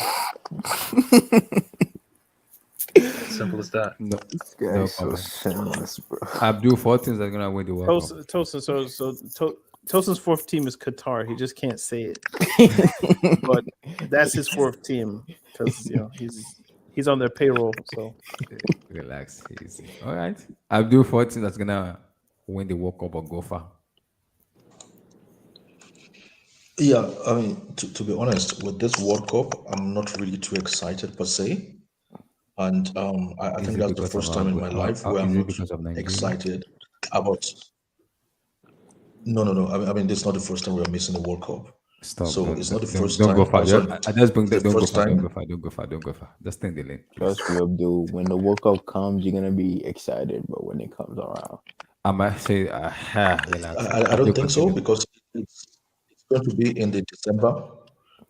Simple as that. No, This no guy's so problem. shameless, bro. Abdul, 4 teams that's gonna win the World Cup. Tosin's fourth team is Qatar. He just can't say it, but that's his fourth team because he's on their payroll. So Relax, easy. All right. Abdul, 4 teams that's gonna win the World Cup or go far. Yeah, I mean, to be honest, with this World Cup, I'm not really too excited per se. And I Is think it that's the because of first time in my life where I'm is it not because of Nigeria? excited about. No, no, no. I mean, this is not the first time we're missing the World Cup. Stop. So Don't, it's not the don't, first don't go time. far. I'm sorry, I just bring it's that. the Don't go first far. Don't time. go far. Don't go far. Don't go far. Just stay in the lane, please. Trust me, Abdul. When the World Cup comes, you're gonna be excited, but when it comes around, I might say, relax. I Abdul, don't think so continue. because it's going to be in the December.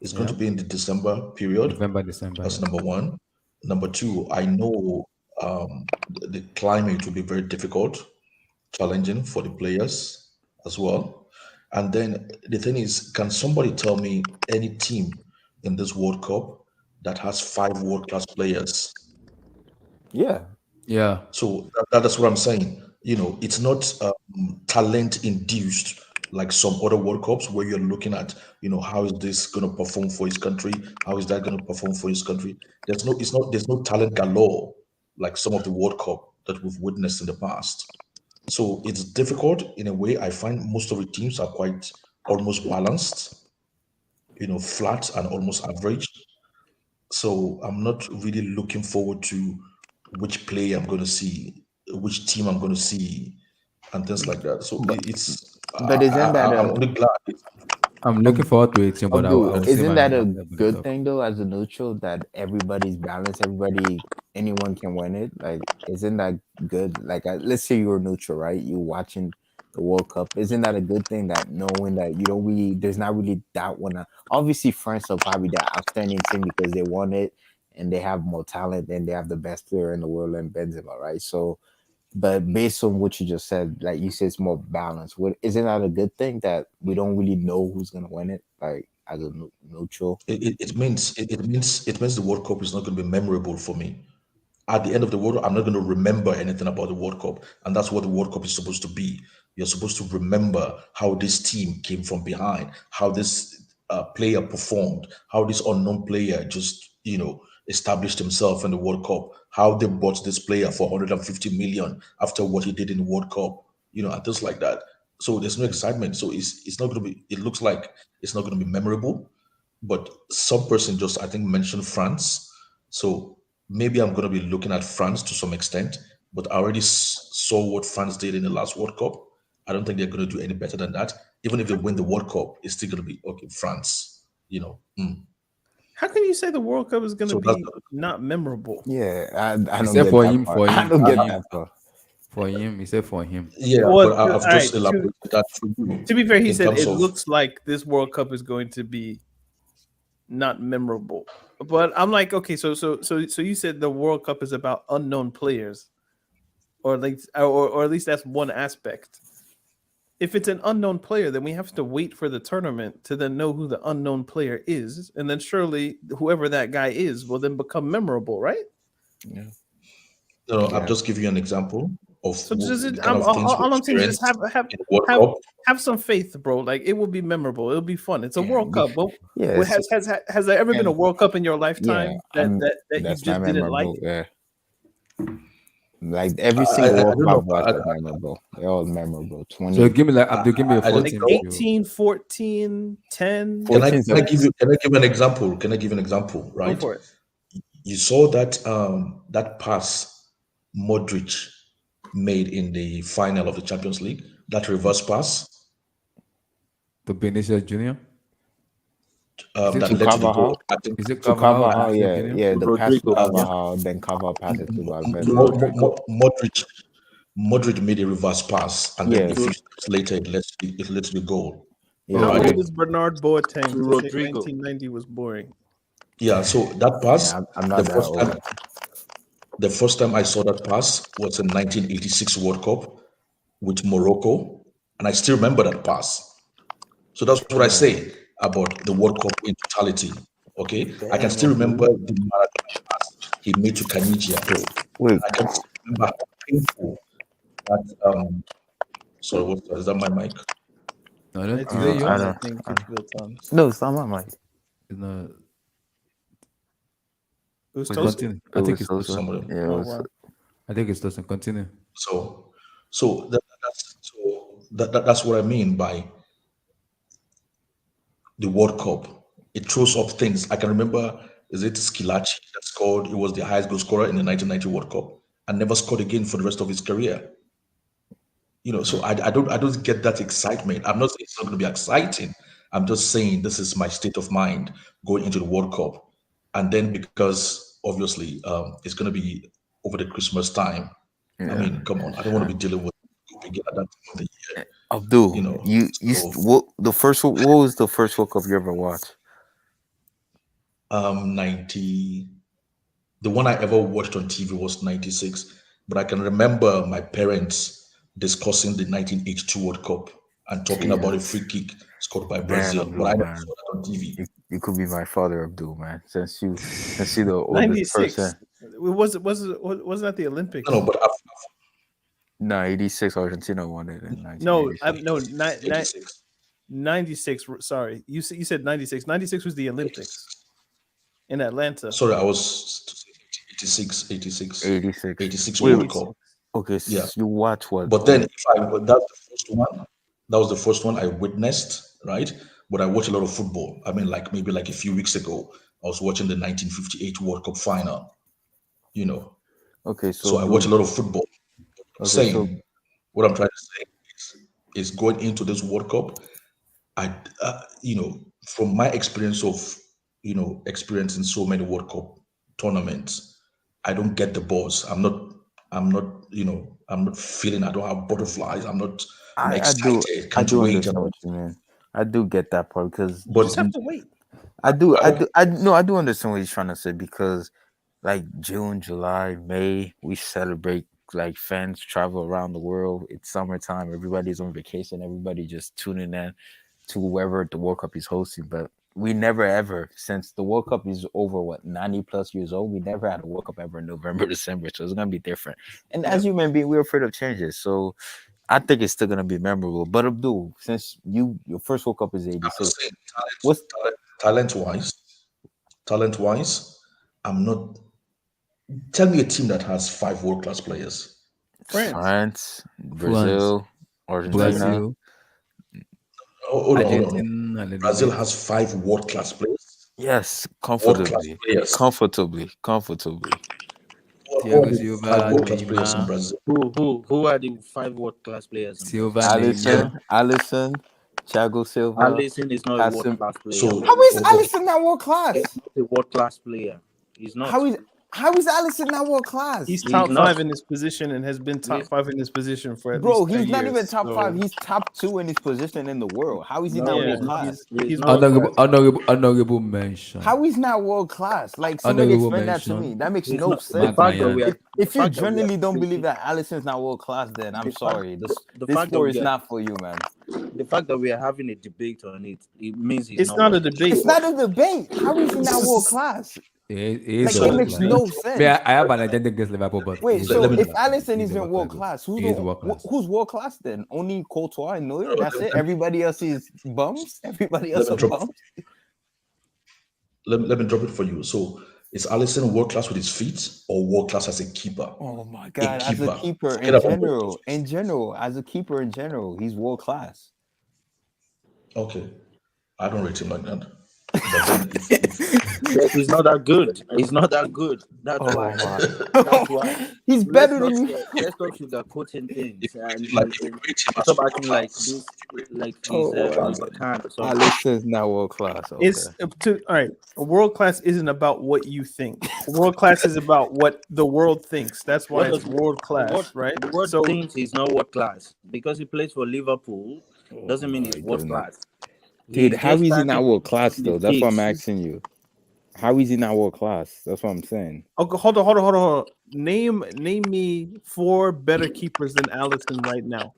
It's going Yeah. to be in the December period. November, December. That's Yeah. number one. Number two, I know the climate will be very difficult, challenging for the players as well. And then the thing is, can somebody tell me any team in this World Cup that has 5 world-class players? yeah, Yeah. So that's what I'm saying. It's not talent induced like some other World Cups where you're looking at, how is this going to perform for his country? How is that going to perform for his country? There's no talent galore like some of the World Cup that we've witnessed in the past. So it's difficult in a way. I find most of the teams are quite almost balanced, flat and almost average. So I'm not really looking forward to which play I'm going to see, which team I'm going to see, and things like that. So but it's isn't that I'm a only glad. I'm looking forward to it, but I Abdul? will say Isn't my that a after the good talk. thing though, as a neutral, that everybody's balanced, anyone can win it? Like, isn't that good? Like, let's say you're neutral, right? You're watching the World Cup. Isn't that a good thing, that knowing that you don't really, there's not really that one? Obviously, France are probably the outstanding team because they won it and they have more talent and they have the best player in the world, and Benzema, right? So, but based on what you just said, like you said, it's more balanced. Isn't that a good thing, that we don't really know who's gonna win it? Like, as a neutral. It means the World Cup is not going to be memorable for me. At the end of the World Cup, I'm not going to remember anything about the World Cup, and that's what the World Cup is supposed to be. You're supposed to remember how this team came from behind, how this player performed, how this unknown player just established himself in the World Cup, how they bought this player for 150 million after what he did in the World Cup, and things like that. So there's no excitement. So it's not going to be. It looks like it's not going to be memorable. But some person just, I think, mentioned France. So maybe I'm going to be looking at France to some extent, but I already saw what France did in the last World Cup. I don't think they're going to do any better than that. Even if they win the World Cup, it's still going to be okay. France, how can you say the World Cup is going to So that's be not memorable? Yeah, I don't Except get for that him, part. for I him, don't for get him, that part. for him. He said for him. yeah. Well, But all I've just right, elaborated that for you To be fair, he in said terms it of looks like this World Cup is going to be not memorable. But I'm like, okay, so you said the World Cup is about unknown players, or like, or at least that's one aspect. If it's an unknown player, then we have to wait for the tournament to then know who the unknown player is, and then surely whoever that guy is will then become memorable, right? Yeah. I'm Yeah. just giving you an example of So just the kind of things we all I'm saying is just experienced in the World Cup. have some faith, bro. Like, it will be memorable. It'll be fun. It's a Yeah, World Cup. But yeah, has there ever been a and World Cup in your yeah, lifetime that you that's just not didn't like? memorable. Yeah, like every I, single I World don't Cup know. I've watched are memorable. They're all memorable. So 20, give me like Abdul, give me a I four don't Like teams. know. 18, 14, 10. Can I 14's can I give you an example? Can I give you an example? Go Right? for it. You saw that that pass Modric made in the final of the Champions League. That reverse pass To Vinicius Junior. Is it that To led to the goal. Carvajal. I think is it To Carvajal Carvajal, Vinicius yeah, Junior? yeah. The pass to Rodrigo. Carvajal, then Carvajal passed it to Valverde. Modric made a reverse pass, and then Yeah, a few steps later, it led to the goal. yeah. How Right? old is Bernard Boateng To to say Rodrigo. 1990 was boring? Yeah. So that pass, Yeah, I'm the not that first time, old. the first time I saw that pass was in 1986 World Cup with Morocco, and I still remember that pass. So that's what I say about the World Cup in totality. Okay, I can Damn, still Abdul. remember the Maradona pass he made to Caniggia. Wait, I can still remember how painful that. Sorry, is that my mic? No, that, It's is it built I on, yours? I don't. think. It's built on. No, it's not my mic. It's not. It was Wait, toasted? continue. It I think was it's so. Tosin. Some of them. Yeah, it Oh, was. wow. I think it's Tosin. Continue. That's what I mean by the World Cup. It throws up things. I can remember, is it Skilacci that scored? He was the highest goal scorer in the 1990 World Cup and never scored again for the rest of his career. So I don't get that excitement. I'm not saying it's not going to be exciting. I'm just saying this is my state of mind going into the World Cup, and then because obviously it's going to be over the Christmas time. I Yeah. mean, come on, I don't want to be dealing with again at that time of the year. Abdul, So what was the first World Cup you ever watched? 90. The one I ever watched on TV was 96, but I can remember my parents discussing the 1982 World Cup and talking about a free kick scored by Man, Brazil, but Abdul, I never man. saw that on TV. You could be my father, Abdul, man. Since you're the oldest 96. person. Wasn't that the Olympics? No, but No, 86 Argentina won it in No, 1986. 86. 96. Sorry, you said 96. 96 was the Olympics in Atlanta. Sorry, I was 86 86. World Wait, Cup. okay, Yeah. so you watch what? But then that's the first one. That was the first one I witnessed, right? But I watch a lot of football. I mean, maybe a few weeks ago, I was watching the 1958 World Cup final. Okay, So I watch a lot of football. Okay, Saying what I'm trying to say is going into this World Cup, from my experience of experiencing so many World Cup tournaments, I don't get the buzz. I'm not feeling. I don't have butterflies. I'm excited. I Can't do wait. understand what you mean. I do get that part because But Just have to wait. I do understand what he's trying to say because like June, July, May, we celebrate like fans travel around the world. It's summertime, everybody's on vacation, everybody just tuning in to whoever the World Cup is hosting. But we never ever, since the World Cup is over 90 plus years old, we never had a World Cup ever in November, December. So it's gonna be different. And as human beings, we're afraid of changes. So I think it's still gonna be memorable. But Abdul, since your first World Cup is 86. What's talent-wise, I'm not. Tell me a team that has 5 world-class players. France, Brazil, Argentina. Brazil. Hold on. Argentina, Brazil has 5 world-class players. Yes, World-class players. comfortably. Thiago Silva, 5 world-class players in Neymar, Brazil. Who are the 5 world-class players? Silva, Alisson, Neymar. Thiago Silva. Alisson is not a Casim- world-class player. So How is Alisson not world class? He's not a world-class player. He's not. How is Alisson not world class? He's He's top not. 5 in his position and has been top 5 in his position for at Bro, least 10 he's not years, even top so- 5. He's top 2 in his position in the world. How is he not Yeah, world class? he's Honorable mention. How he's not world class? Like somebody Honorable explain that to mention. me. That makes He's no not. sense. The fact that we are, If the you fact that we are genuinely don't believe debating- that Alisson's not world class, then I'm The fact- sorry. This the fact that sport we is are- not for you, man. the fact that we are having a debate on it means It's not a debate. It's not a debate. How is he not world class? It Like, it makes no sense. I have an agenda against Liverpool, but Wait, he's so world if class. Alisson He's isn't world class, He is world class. who's world class then? Only Courtois and Neuer? That's it? Everybody else is bums? Everybody else are bums? Let me drop it for you. So is Alisson world class with his feet or world class as a keeper? Oh my God. As a keeper. keeper Forget in about general, as a keeper in general, he's world class. Okay. I don't rate him like that. But then if He's not that good. He's not that good. That's Oh why. my. That's why. He's Let's better not than you. let's stop sugarcoating things and, like and, if and we rate him as stop world acting like class, this, like he's Oh my Oliver Kahn or something. Alisson's not world class. Okay. It's all right. A world class isn't about what you think. World class is about what the world thinks. That's why What it's does world class, right? The word So thinks he's not world class because he plays for Liverpool doesn't mean he's my world goodness. class. Dude, He's how just is he trying not to world class do though? That's what I'm mistakes. asking you. How is he not world class? That's what I'm saying. okay, hold on. Name me 4 better keepers than Allison right now.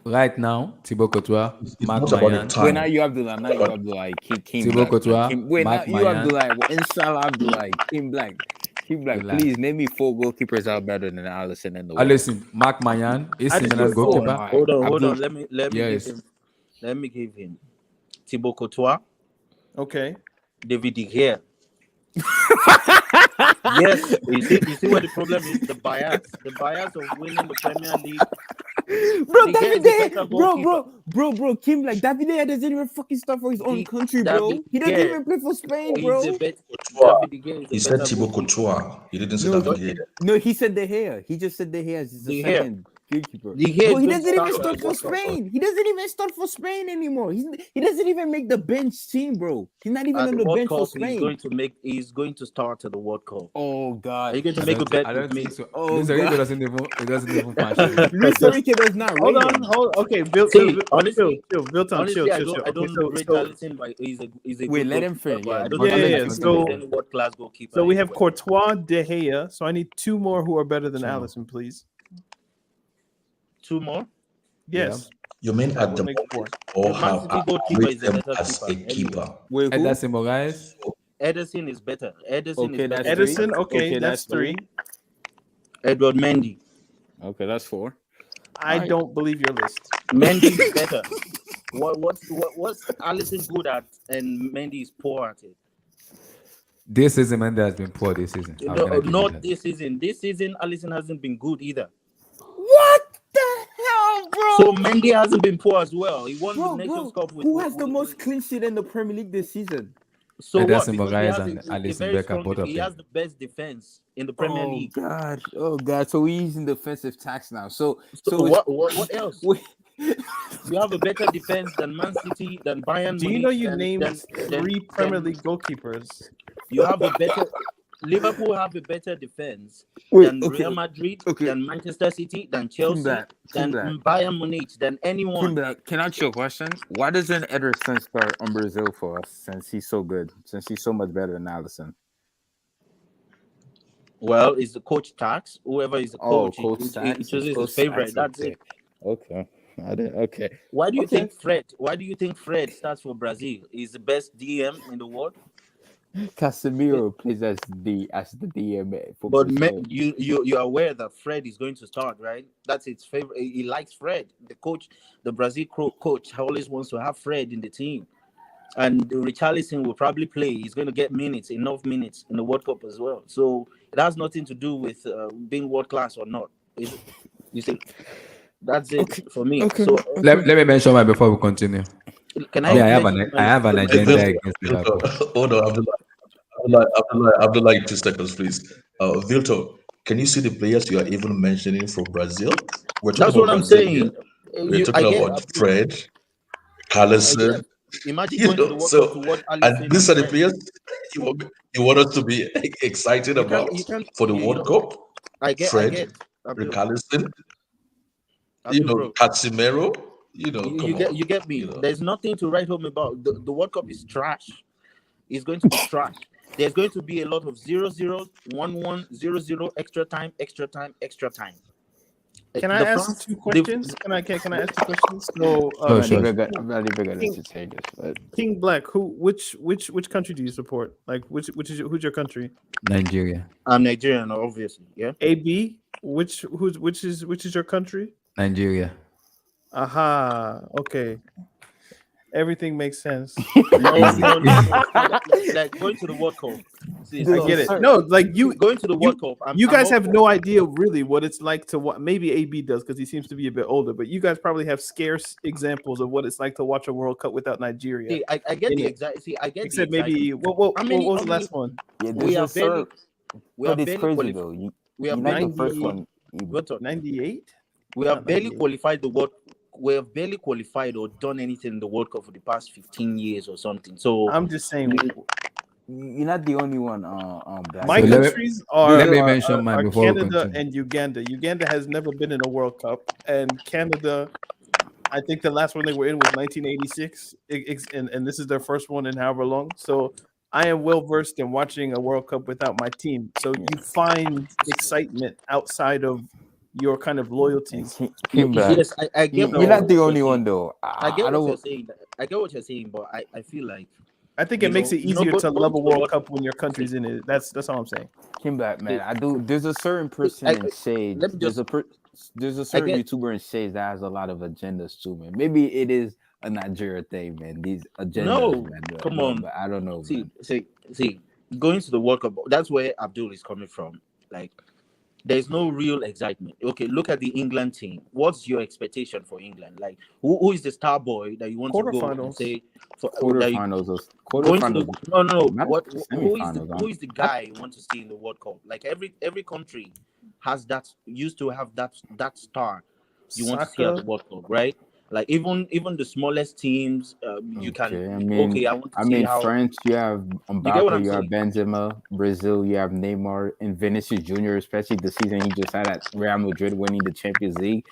Right now, Thibaut Courtois, it's Mark not about the Mayan. Wait, now time. you Abdullah. Now you Abdullah. Kim Thibaut Black. Man. Courtois, Wait, now Mark you Mayan. Abdullah. Inshallah Abdullah. Kim Black. Kim Black. Relax. Please name me 4 goalkeepers out better than Allison in the world. Listen, Mark Mayan, AC I just Milan need 4. goalkeeper. my. Hold on. Abdul- Let Yes. me give him Thibaut Courtois, Okay. David De Gea. Yes, you see what the problem is? The bias of winning the Premier League. Bro, De Gea is David the De better Gea, bro, Kim, like David De Gea doesn't even fucking start for his own country, bro. David He doesn't De Gea even play for Spain, He's bro. the best. Courtois. David De Gea is He the said better Thibaut goalkeeper. Couture. He didn't say No, David Gea. No, he said De Gea. He just said De Gea is the De Gea. second goalkeeper. De Gea Bro, is he going to doesn't even start start for for the World Cup. Spain. He doesn't even start for Spain anymore. He doesn't even make the bench team, bro. He's not even At on the the World bench for Cup, Spain. he's going to start at the World Cup. Oh Are God. you going to make a bet I with don't me? think so. Oh, Luis Enrique God. doesn't even function. Luis Enrique does not rate Hold him. on. Okay, Bill. See, honestly, Bill, honestly, I chill. don't Okay, rate so Allison, but he's a Wait, good let him goalkeeper, finish. but Yeah, I don't but think yeah. he's So any world class goalkeeper. so we have anyway. Courtois, De Gea. So I need 2 more who are better than 2 more. Allison, please. 2 more. Yes. You mean That at the will make 4. moment, or The Man have City goalkeeper rate is a them better as keeper. a keeper? Wait, who? Ederson Moraes. Ederson is better. Okay, is that's better. three. Edison. Okay, Okay, that's 3. Edward Mendy. Okay, that's 4. I Alright. don't believe your list. Mendy is better. What's Allison good at and Mendy is poor at it? This season, Mendy has been poor this season. How can I give you Not that? this season. This season, Allison hasn't been good either. What the hell, bro? So Mendy hasn't been poor as well. He won the Nations Cup with Who has the most clean sheet in the Premier League this season? So what? Ederson Because Moraes he and has a Alisson very Becker, strong. both of He them. has the best defense in the Premier League. Oh God! So we're using defensive tax now. So So it's- what else? wait. You have a better defense than Man City, than Bayern. Do you Munich, know you than- named than- 3 Premier than- League goalkeepers? You have a better. Liverpool have a better defense Wait, than okay, Real Madrid, okay. than Manchester City, than Chelsea, Black, than Black. Bayern Munich, than anyone. Can I ask you a question? Why doesn't Ederson start on Brazil for us since he's so good? Since he's so much better than Allison? Well, it's the coach tax. Whoever is the coach, he chooses his favorite. That's it. Okay. I didn't. Okay. Why do you Okay. think Fred? Why do you think Fred starts for Brazil? He's the best DM in the world. Casemiro plays as the DM for But Brazil. you're aware that Fred is going to start, right? That's his favorite. He likes Fred. The coach, the Brazil coach, always wants to have Fred in the team. And Richarlison will probably play. He's going to get enough minutes in the World Cup as well. So it has nothing to do with being world class or not. You see, that's it for me. Okay. So Let me mention one before we continue. can I have mention I have an my- agenda against Liverpool. Hold on, Abdullah, 2 seconds, please. Vilto, can you see the players you are even mentioning from Brazil? We're talking That's what about I'm Brazil saying. here. We're talking about Fred, Callison, Imagine you going to the know. World So, Cup to watch Alisson and these are the Fred. players you want us to be excited You about can't- for the you World know, Cup. I get. Fred, Abdul, Callison, Abdul, bro. Casemiro. You get me. You know. There's nothing to write home about. The World Cup is trash. It's going to be trash. There's going to be a lot of 0-0, 1-1, 0-0, extra time. Can I ask 2 questions? Can I ask 2 questions? So, Oh, sure. I'm not even gonna entertain this. But King Black, which country do you support? Like who's your country? Nigeria. I'm Nigerian, obviously. Yeah. AB, which is your country? Nigeria. Aha, okay. Everything makes sense. No. Like going to the World Cup. See, There's I so get a it. certain- No, like you, going to the you, World Cup. you guys I'm have all no for- idea really what it's like to what. Maybe AB does because he seems to be a bit older. But you guys probably have scarce examples of what it's like to watch a World Cup without Nigeria. See, I get in the it. exact. See, I get Except the maybe excitement. what How many? was How the many? last one? Yeah, We there's are a barely. certain, We are but it's barely crazy qualified. though. We are You're not the barely first 90 one. What? 98. We have Not barely 98. qualified the World. We have barely qualified or done anything in the World Cup for the past 15 years or something. So I'm just saying. You're not the only one. Black. My So let me- countries are, let me are, mention are, mine are before we Canada continue. and Uganda. Uganda has never been in a World Cup, and Canada, I think the last one they were in was 1986, and this is their first one in however long. So I am well versed in watching a World Cup without my team. So you find excitement outside of your kind of loyalties. Came back. yes, I get. You're not the what only you're one saying. though. I get I what you're don't. saying. I get what you're saying, but I feel like I think it makes it easier to love a World Cup when your country's in it. That's all I'm saying. Came back, man. I do. There's a certain person in Shades. let me just- There's a certain get- YouTuber in Shades that has a lot of agendas too, man. Maybe it is a Nigeria thing, man. These agendas, No, man. come on. But I don't know, see, man. see, going to the World Cup. That's where Abdul is coming from. Like, there's no real excitement. Okay, look at the England team. What's your expectation for England? Like, who is the star boy that you want to go and Quarterfinals. say Quarterfinals. going to the, no. Not What? semifinals, Who is the guy you want to see in the World Cup? Like every country has that used to have that star you want to see at the Saka. World Cup, right? Like even the smallest teams, you can. Okay, I want to see how. France, you have You get what Mbappe, I'm you have saying? Benzema. Brazil, you have Neymar and Vinicius Jr., especially the season he just had at Real Madrid winning the Champions League.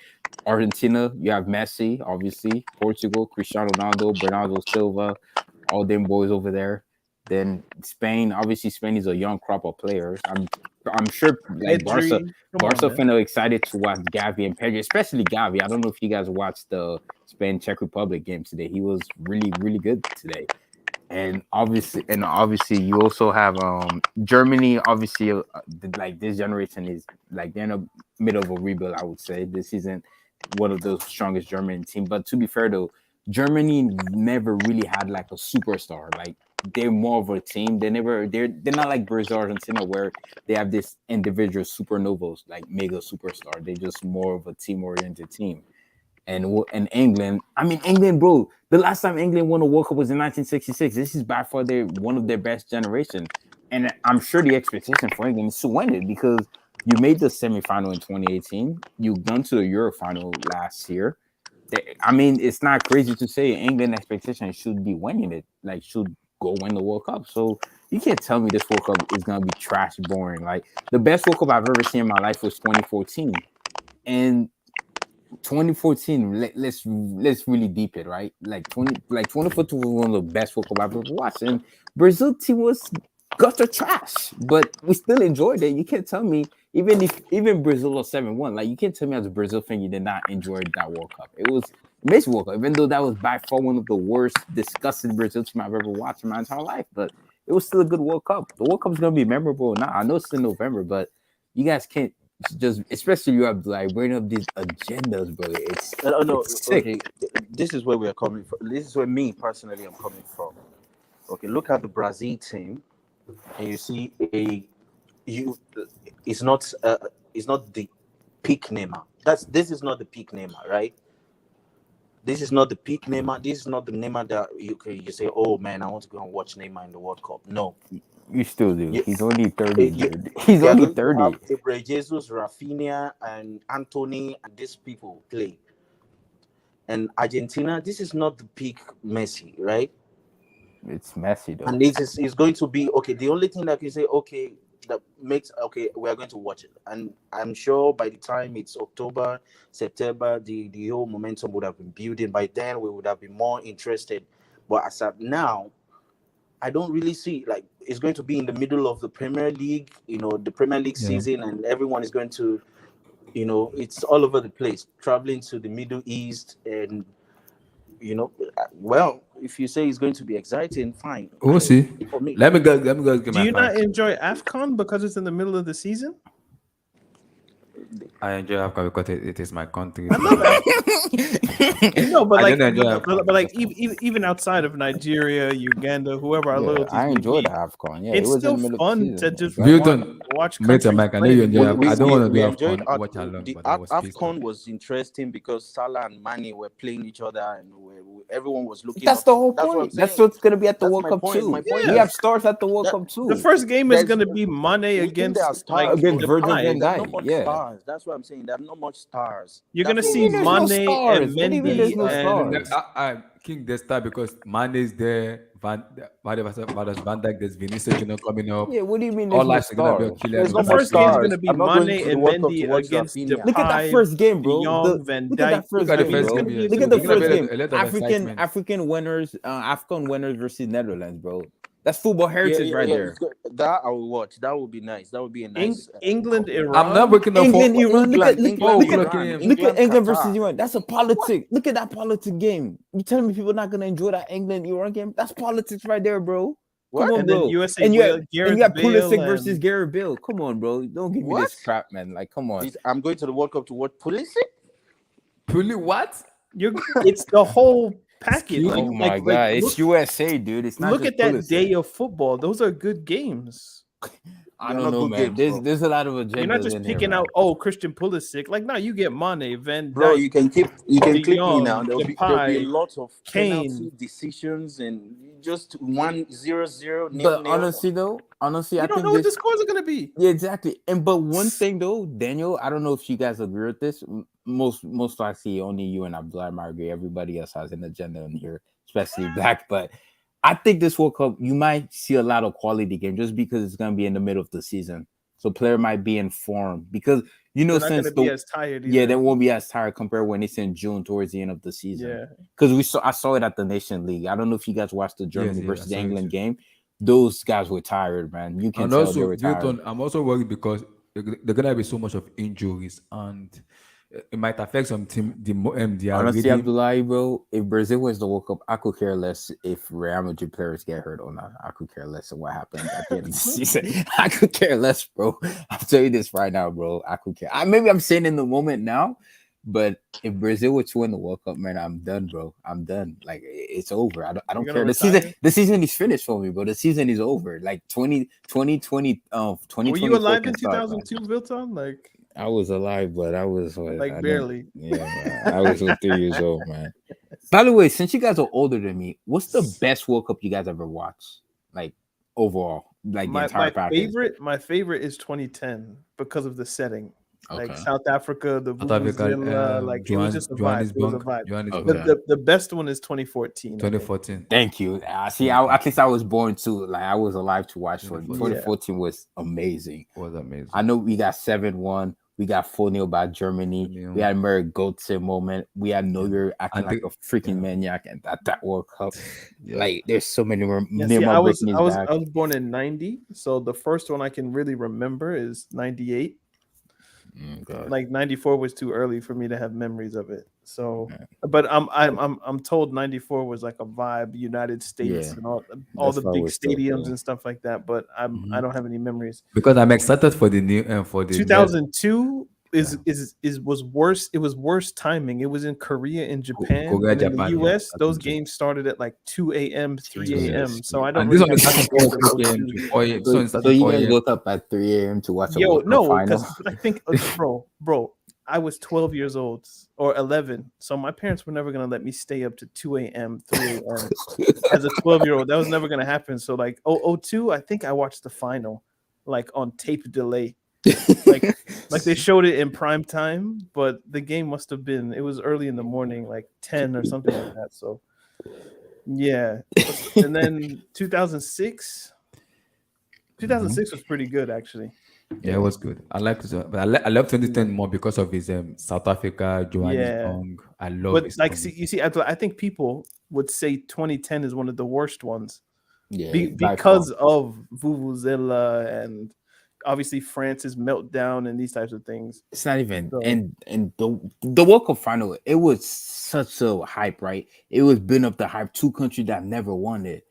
Argentina, you have Messi, obviously. Portugal, Cristiano Ronaldo, Bernardo Silva, all them boys over there. Then Spain, obviously Spain is a young crop of players. I'm sure like Barca finna excited to watch Gavi and Pedri, especially Gavi. I don't know if you guys watched the Spain Czech Republic game today. He was really, really good today. And obviously you also have Germany. Obviously, like this generation is like they're in the middle of a rebuild. I would say this isn't one of the strongest German team. But to be fair though, Germany never really had like a superstar. Like they're more of a team. They're not like Brazil, Argentina, where they have this individual supernovas like mega superstar. They're just more of a team-oriented team. And England, England, bro. The last time England won a World Cup was in 1966. This is by far one of their best generation, and I'm sure the expectation for England is to win it because you made the semifinal in 2018. You've gone to the Euro final last year. It's not crazy to say England expectation should be winning it, like should go win the World Cup. So you can't tell me this World Cup is gonna be trash, boring. Like the best World Cup I've ever seen in my life was 2014, and 2014. Let's really deep it, right? Like 2014 was one of the best World Cup I've ever watched, and Brazil team was gutter trash, but we still enjoyed it. You can't tell me even Brazil lost 7-1. Like you can't tell me as a Brazil fan you did not enjoy that World Cup. It was amazing World Cup, even though that was by far one of the worst, disgusting Brazil team I've ever watched in my entire life. But it was still a good World Cup. The World Cup is gonna be memorable now. I know it's in November, but you guys can't just, especially you have like bring up these agendas, bro. It's sick. Okay, this is where we are coming from. This is where me personally I'm coming from. Okay, look at the Brazil team, and you see it's not the peak Neymar. This is not the peak Neymar, right? This is not the peak Neymar. This is not the Neymar that you say, oh man, I want to go and watch Neymar in the World Cup. No, you still do. He's only 30. He's only 30. Gabriel Jesus, Rafinha, and Anthony, and these people play. And Argentina, this is not the peak Messi, right? It's Messi though. And it's going to be okay. The only thing that can say okay that makes okay, we are going to watch it, and I'm sure by the time it's October, September, the whole momentum would have been building. By then, we would have been more interested. But as of now, I don't really see like it's going to be in the middle of the Premier League, the Premier League season, and everyone is going to, it's all over the place, traveling to the Middle East, and well, if you say it's going to be exciting, fine. We'll see. For me, Let me go. Get Do my you not facts. enjoy AFCON because it's in the middle of the season? I enjoy AFCON because it is my country. I love No, but I like, don't enjoy AFCON but like, because even outside of Nigeria, Uganda, whoever our Yeah, loyalties I may enjoyed be, the AFCON. Yeah, it it's was in still the middle of the fun to season. just Exactly. watch Mate, countries Mike, I know play you and enjoy get AFCON. I don't want to do we enjoyed AFCON watch along, the but I was pissed AFCON off. was interesting because Salah and Mane were playing each other and everyone was looking That's up the to. whole That's what I'm point. That's saying. what's gonna be at the That's World my Cup point. My too. point We Yeah. have is stars at the World that Cup The too. first game is there's gonna be Mane if there are against like stars, Against but Virgil Depay. van there's not Dijk. much Yeah. stars. That's what I'm saying. There are not much stars. You're That's gonna What do what you see mean we're there's saying. no Mane and stars? What do you mean Mendy there's no and stars? King the star because Mane is there, Van Dijk, there's Vinicius Junior coming up. Yeah, what do you mean there's All no eyes are gonna be on stars? Kylian There's not the much first game is Mbappe. gonna stars. be I'm not Mane going to the and World Cup to Mendy watch against Rafinha. Look at that Depay, first game, De bro. Jong, Van Look at that Dijk. first Look at the game, first bro. game here. Look Too. at the There's gonna first be game. a lot of excitement. African winners, African winners versus Netherlands, bro. That's football Yeah, heritage right there. it's good. That I will watch. That would be nice. That would be a nice. England, comeback. I'm not Iran. looking up for. England, Iran. England, Oh, Look look at at Iran, him. look at England versus Qatar. Iran. That's a politic. Look at that politic game. You telling me people not gonna enjoy that England Iran game? That's politics right there, bro. Come What? on, And then bro. USA And you Wales, have Gareth Bale Pulisic versus and Gareth Bale. Come on, bro. Don't give me What? this crap, man. Like, come on. I'm going to the World Cup to watch Pulisic. Puli what? it's the whole package. Excuse Like, Oh me? my god, look, it's USA, dude. It's not look just at that Pulisic. day of football. Those are good games. I They're don't not know, good man. games, bro. There's a lot of agendas You're not just in here, picking man. out Christian Pulisic. Like, no, you get Mane, Van Bro, Dijk, you can De click me Jong, now. There'll be a Depay, lot of penalty Kane. decisions and just 1-0-0 But 0-0. honestly, You I don't think know what this. the scores are gonna be. Yeah, exactly. And but one thing though, Daniel, I don't know if you guys agree with this. Most likely, only you and Abdullah might agree. Everybody else has an agenda in here, especially Black. But I think this World Cup, you might see a lot of quality game just because it's gonna be in the middle of the season. So player might be informed because They're not since gonna be as tired. yeah, Either. they won't be as tired compared when it's in June towards the end of the season. Yeah. Because I saw it at the Nation League. I don't know if you guys watched the Germany Yes, I versus saw it England too. game. Those guys were tired, man. You can And tell they also, were tired. Vilton, I'm also worried because they're gonna be so much of injuries, and it might affect some team. The Honestly, rhythm. Abdullahi, bro, if Brazil wins the World Cup, I could care less if Real Madrid players get hurt or not. I could care less of what happens at the end of the season. I could care less, bro. I'll tell you this right now, bro. I could care. Maybe I'm saying in the moment now, but if Brazil were to win the World Cup, man, I'm done, bro. I'm done. Like it's over. I don't You're care. gonna The season is finished for me, bro. The season is over. Like 2020, Were you alive in 2002, Vilton? Like I was alive, but I was Like barely. Yeah, man. I was 3 years old, man. By the way, since you guys are older than me, what's the best World Cup you guys ever watched? Like overall, like the my entire package. favorite is 2010 because of the setting. Like Okay. South Africa, the South Africa, Vuvuzela, like it was just a vibe. It was a vibe. Johannesburg, Okay. The best one is 2014. I think. 2014. Thank you. See, at least I was born too. Like I was alive to watch for 2014. 2014 was amazing. Was amazing. I know we got 7-1. We got 4-0 by Germany. Yeah. We had a Murray Galtier moment. We had Neuer acting I like think- a freaking maniac at that World Cup. Like, there's so many more. Yeah, see, Neymar I was breaking his back. born in 90, so the first one I can really remember is 98. God. Like 94 was too early for me to have memories of it. So, but I'm told 94 was like a vibe, United States Yeah. and all That's the what I big was told, stadiums yeah. and stuff like that. But I don't have any memories. Because I'm excited for the new for the 2002 was worse. It was worse timing. It was in Korea and Japan. Korea, and in Japan, the yeah, US, those 2002. games started at like 2 a.m., 3 a.m. So I don't And this really one is have starting memories of 4 those a.m. two. to 4 a.m. So, it's so starting you 4 guys a.m. woke up at 3 a.m. to watch a Yo, World Cup no, final? because I think, bro, I was 12 years old or 11, so my parents were never gonna let me stay up to 2 a.m., 3 a.m. as a 12-year-old. That was never gonna happen. So like 02, I think I watched the final like on tape delay. like they showed it in prime time, but the game must have been, it was early in the morning, like 10 or something like that. So yeah. And then 2006 was pretty good actually. Yeah, it was good. I like it, but I love 2010 more because of his South Africa, Johannesburg. I love But his like, song. you see, I think people would say 2010 is one of the worst ones Yeah, because of Vuvuzela and obviously France's meltdown and these types of things. it's not even So- and the World Cup final. It was such a hype, right? It was building up the hype. Two countries that never won it,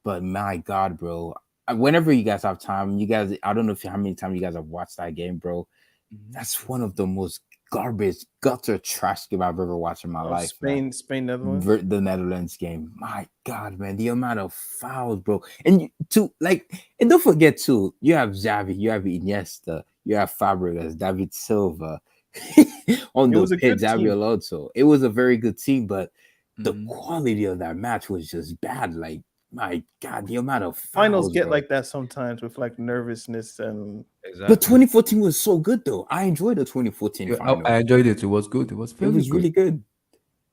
but my God, bro! Whenever you guys have time, you guys, I don't know how many times you guys have watched that game, bro. That's one of the most garbage, gutter trash game I've ever watched in my life, man. Spain, Netherlands. The Netherlands game. My God, man, the amount of fouls, bro. And and don't forget too, you have Xavi, you have Iniesta, you have Fabregas, David Silva on It the was a pitch. good Xavi team. Alonso. It was a very good team, but the Mhm. quality of that match was just bad. Like, my God, the amount of Finals fouls, get bro. like that sometimes with like nervousness and But Exactly. 2014 was so good though. I enjoyed the 2014 Yeah, final. I enjoyed it. It was good. It was It very was good. really good.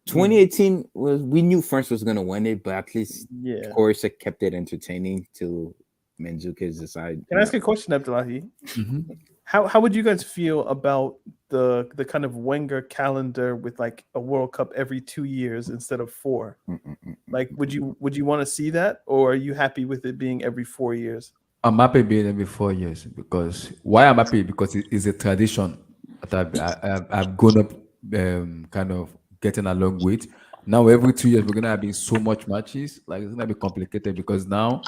2018 was, we knew France was gonna win it, but at least yeah. Croatia kept it entertaining till Mandzukic decided. Can I ask you a question, Abdullahi? Mhm. How would you guys feel about the kind of Wenger calendar with like a World Cup every 2 years instead of 4? Like, would you want to see that, or are you happy with it being every 4 years? I'm happy being every 4 years because why I'm happy because it is a tradition that I've grown up kind of getting along with. Now every 2 years we're gonna have so much matches, like it's gonna be complicated because now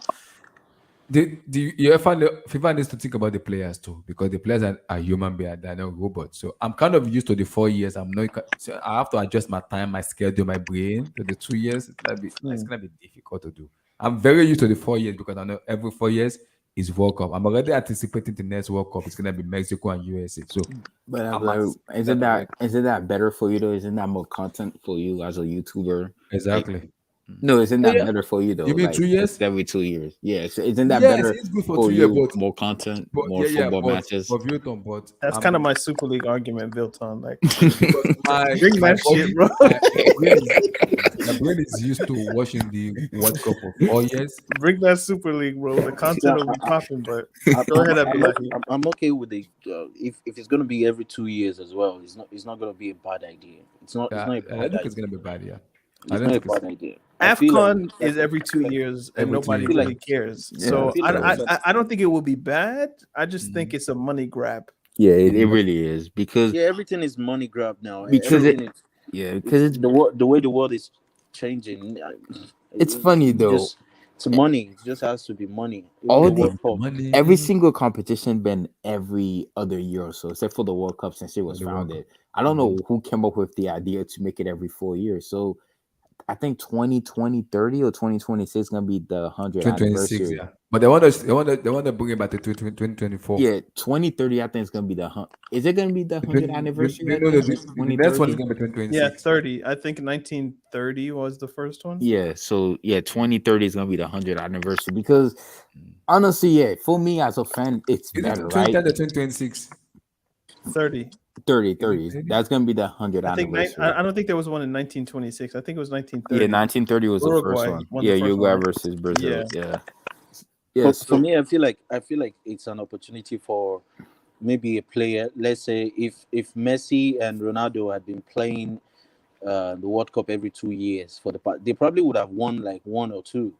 the FIFA needs to think about the players too because the players are human beings, they're not robots. So I'm kind of used to the 4 years. I'm not, so I have to adjust my time, my schedule, my brain to the 2 years. It's gonna be difficult to do. I'm very used to the 4 years because I know every 4 years is World Cup. I'm already anticipating the next World Cup. It's gonna be Mexico and USA. So But I'm I'm like, anticipating that already. isn't that better for you though? Isn't that more content for you as a YouTuber? Like, Exactly. no, isn't Yeah, that yeah. better for you though? You mean Like, 2 years? it's every 2 years. Yeah, so isn't that Yes, better it's good for for 2 years, you? but More content, more yeah, football but matches. Vilton, but That's kind of my Super League argument built on like because bring my that shit, body, bro. my brain is used to watching the World Cup for 4 years. Bring that Super League, bro. The content Yeah, will be popping. But I'm, go I'm, ahead, I'm, o- Abdullahi. I'm okay with the if it's gonna be every 2 years as well. It's not gonna be a bad idea. It's not a I bad think it's idea. gonna be bad. Yeah, I It's don't not a think it's bad idea. I feel like AFCON is every 2 years and every two nobody years. feel really like cares. Yeah, So feel I, like I it's I I don't think it will be bad. I just think it's a money grab. yeah, it really is because yeah, everything is money grab now. because it Everything is yeah because it's the way the world is changing. it's funny though. It's money. It just has to be money. Even All the the World Cup. every Money single competition been every other year or so, except for the World Cup since it was on the World Cup. founded. I don't know who came up with the idea to make it every 4 years. So I think 2030 or 2026 is gonna be the 100th 2026, anniversary. yeah. But they want to bring it back to 2024. Yeah, 2030 I think it's gonna be is it gonna be the 100th anniversary? I No, no, think the next one is 2030. gonna be Yeah, 2026. 30. I think 1930 was the first one. Yeah, so yeah, 2030 is gonna be the 100th anniversary because honestly, yeah, for me as a fan, it's Is it better, right? 2010 or 2026? 30. 30, Is it 30. 30? That's gonna be the 100th I think anniversary. I don't think there was one in 1926. I think it was Yeah, 1930. 1930 was the first Uruguay one. won Yeah, the first Uruguay one. versus Brazil. Yeah. Yeah. For, Yeah. for me, I feel like it's an opportunity for maybe a player. Let's say if Messi and Ronaldo had been playing the World Cup every 2 years they probably would have won like one or two,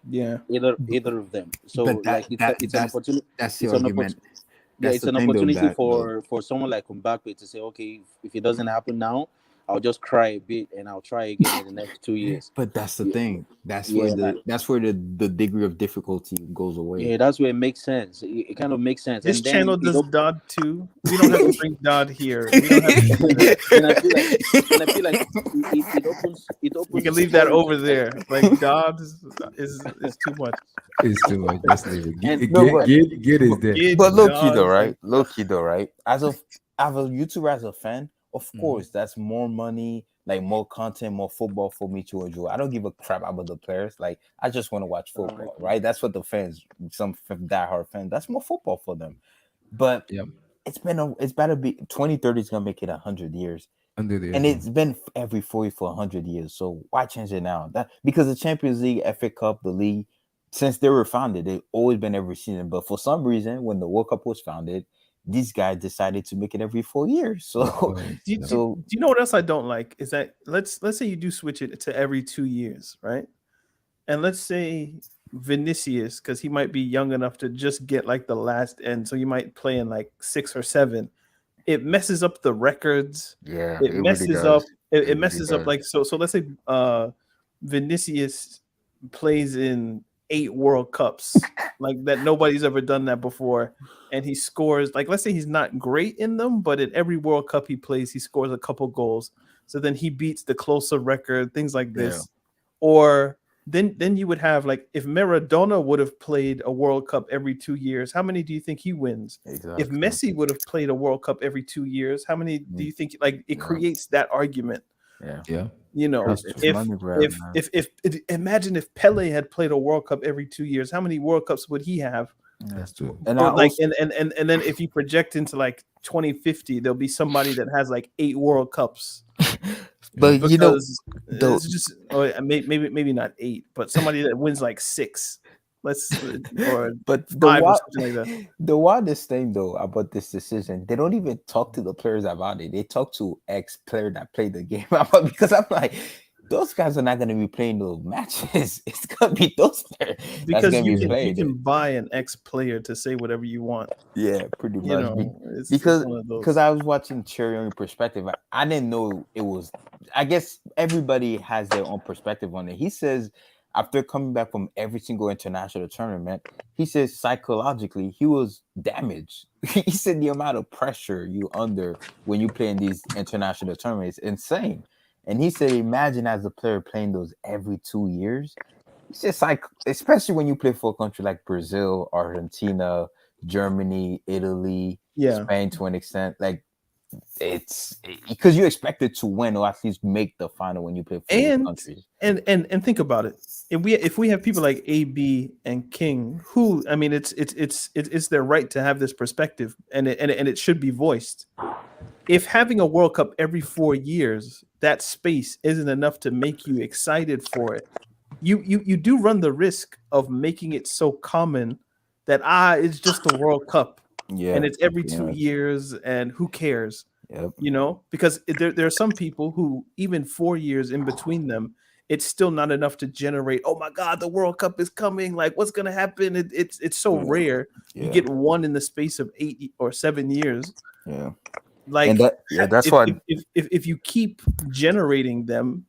Yeah. either of them. So But like it's an opportunity. that's the It's an argument. opportunity. Yeah, That's it's the an thing though, opportunity that though. for someone like Mbappe to say, okay, if it doesn't happen now, I'll just cry a bit and I'll try again in the next 2 years. But that's the Yeah, thing. That's yeah, where man. the degree of difficulty goes away. Yeah, that's where it makes sense. It kind of makes sense, This and then channel it does Dodd too. We don't have to bring Dodd here. We don't have to do that. and I feel like it opens We can leave that stories. over there. Like Dodd is too much. It's too much. Just leave it. And No, but Gate is there. Gidge, but low key Dodd though, is right? like Low key though, right? As a YouTuber, as a fan, of Mhm. course, that's more money, like more content, more football for me to enjoy. I don't give a crap about the players. Like I just want to watch football, right? That's what the fans, some diehard fans, that's more football for them. But Yep. it's better be 2030 is gonna make it 100 years. Under the And it's been every 40 for 100 years. So why change it now? That because the Champions League, FA Cup, the league, since they were founded, they've always been every season. But for some reason, when the World Cup was founded, these guys decided to make it every 4 years. So do you know what else I don't like is that let's say you do switch it to every 2 years, right? And let's say Vinicius, because he might be young enough to just get like the last end, so you might play in like 6 or 7. It messes up the records. yeah, It messes up. It really messes up does. like so. So let's say Vinicius plays in 8 World Cups. like that nobody's ever done that before, and he scores like let's say he's not great in them, but in every World Cup he plays, he scores a couple goals. So then he beats the closer record, things like this. Or then you would have like if Maradona would have played a World Cup every 2 years, how many do you think he wins? Exactly. If Messi would have played a World Cup every 2 years, how many do you think like it creates that argument? Yeah. You know, That's just if money grab, man. if imagine if Pele had played a World Cup every 2 years, how many World Cups would he have? That's true. And Or I like also, and then if you project into like 2050, there'll be somebody that has like 8 World Cups. but you know, Because the- it's just or maybe not 8, but somebody that wins like 6. Let's or but the 5 or wild, something like that. the wildest thing though about this decision, they don't even talk to the players about it. They talk to ex-player that played the game about because I'm like, those guys are not going to be playing those matches. It's going to be those players that's Because going to you be can playing. buy an ex-player to say whatever you want. Yeah, pretty You much. know, it's because one of those. because I was watching Cherry on perspective. I didn't know it was. I guess everybody has their own perspective on it. He says after coming back from every single international tournament, he says psychologically he was damaged. He said the amount of pressure you under when you play in these international tournaments is insane. And he said, imagine as a player playing those every 2 years. It's just like, especially when you play for a country like Brazil, Argentina, Germany, Italy, Yeah. Spain to an extent. Like, it's because you expected to win or at least make the final when you play for those countries. And think about it. If we have people like AB and King, who I mean, it's their right to have this perspective, and it should be voiced. If having a World Cup every 4 years, that space isn't enough to make you excited for it, you do run the risk of making it so common that it's just a World Cup, Yeah, and it's every pretty 2 much. years, and who cares? Yep. You know, because there are some people who even 4 years in between them, it's still not enough to generate. Oh my God, the World Cup is coming! Like, what's gonna happen? It's so rare. You Yeah. get one in the space of 8 or 7 years. Yeah. Like, And that's why. if you keep generating them,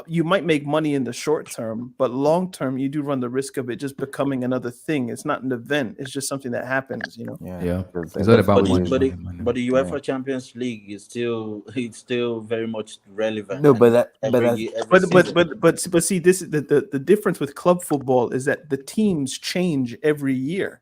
you might make money in the short term, but long term, you do run the risk of it just becoming another thing. It's not an event; it's just something that happens. You know. Yeah. because It's all about But money, the, money. but the UEFA Champions League is still very much relevant. No, and but that- but every that's- year, every But season. but see, this is the difference with club football is that the teams change every year.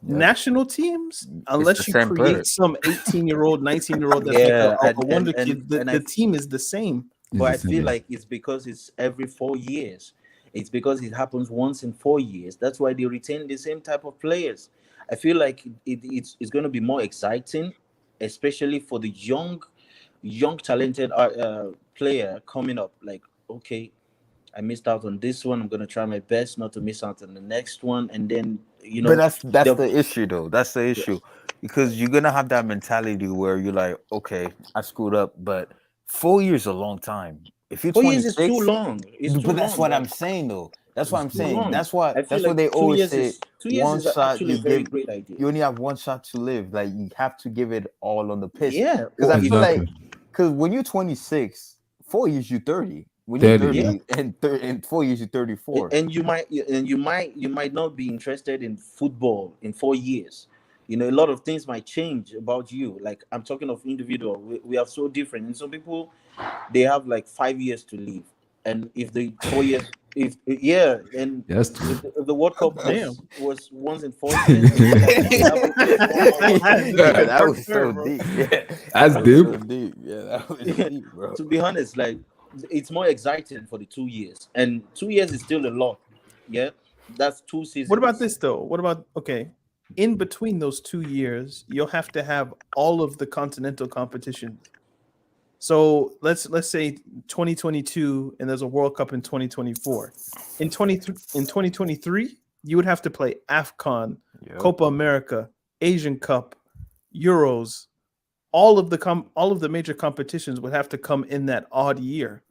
Yep. National teams, unless the you same create player. some 18-year-old, 19-year-old that's Yeah, like a and- wonder and- kid, and the I- team is the same. But I It's the feel same, like it's because it's every 4 years. It's because it happens once in 4 years. That's why they retain the same type of players. I feel like it's going to be more exciting, especially for the young talented player coming up. Like, okay, I missed out on this one. I'm going to try my best not to miss out on the next one. And then, But that's they'll- the issue though. That's the issue. Because you're gonna have that mentality where you're like, okay, I screwed up, but 4 years is a long time. If you're 4 years is 26, too long. It's too but that's long, what man. I'm saying though. That's what I'm Too saying. long. That's I what feel they like 2 always years say. is 2 years One is shot actually you a very give. great idea. You only have one shot to live. Like you have to give it all on the pitch. Yeah, Because I feel like, Exactly. because when you're 26, 4 years you're 30. When you're 30, 30 and 4 years you're 34. and you might not be interested in football in 4 years. A lot of things might change about you. Like, I'm talking of individual. We are so different, and some people, they have like 5 years to live, and if the 4 years, and That's true. if the World Cup Damn. was once in 4 years, That was so deep. Yeah. That's That was deep. so deep. Yeah, that was deep, bro. to be honest, like, it's more exciting for the 2 years, and 2 years is still a lot. Yeah, that's 2 seasons. What about this though? What about in between those 2 years, you'll have to have all of the continental competition. So let's say 2022, and there's a World Cup in 2024. In 2023, you would have to play AFCON, Yep. Copa America, Asian Cup, Euros. All of the major competitions would have to come in that odd year.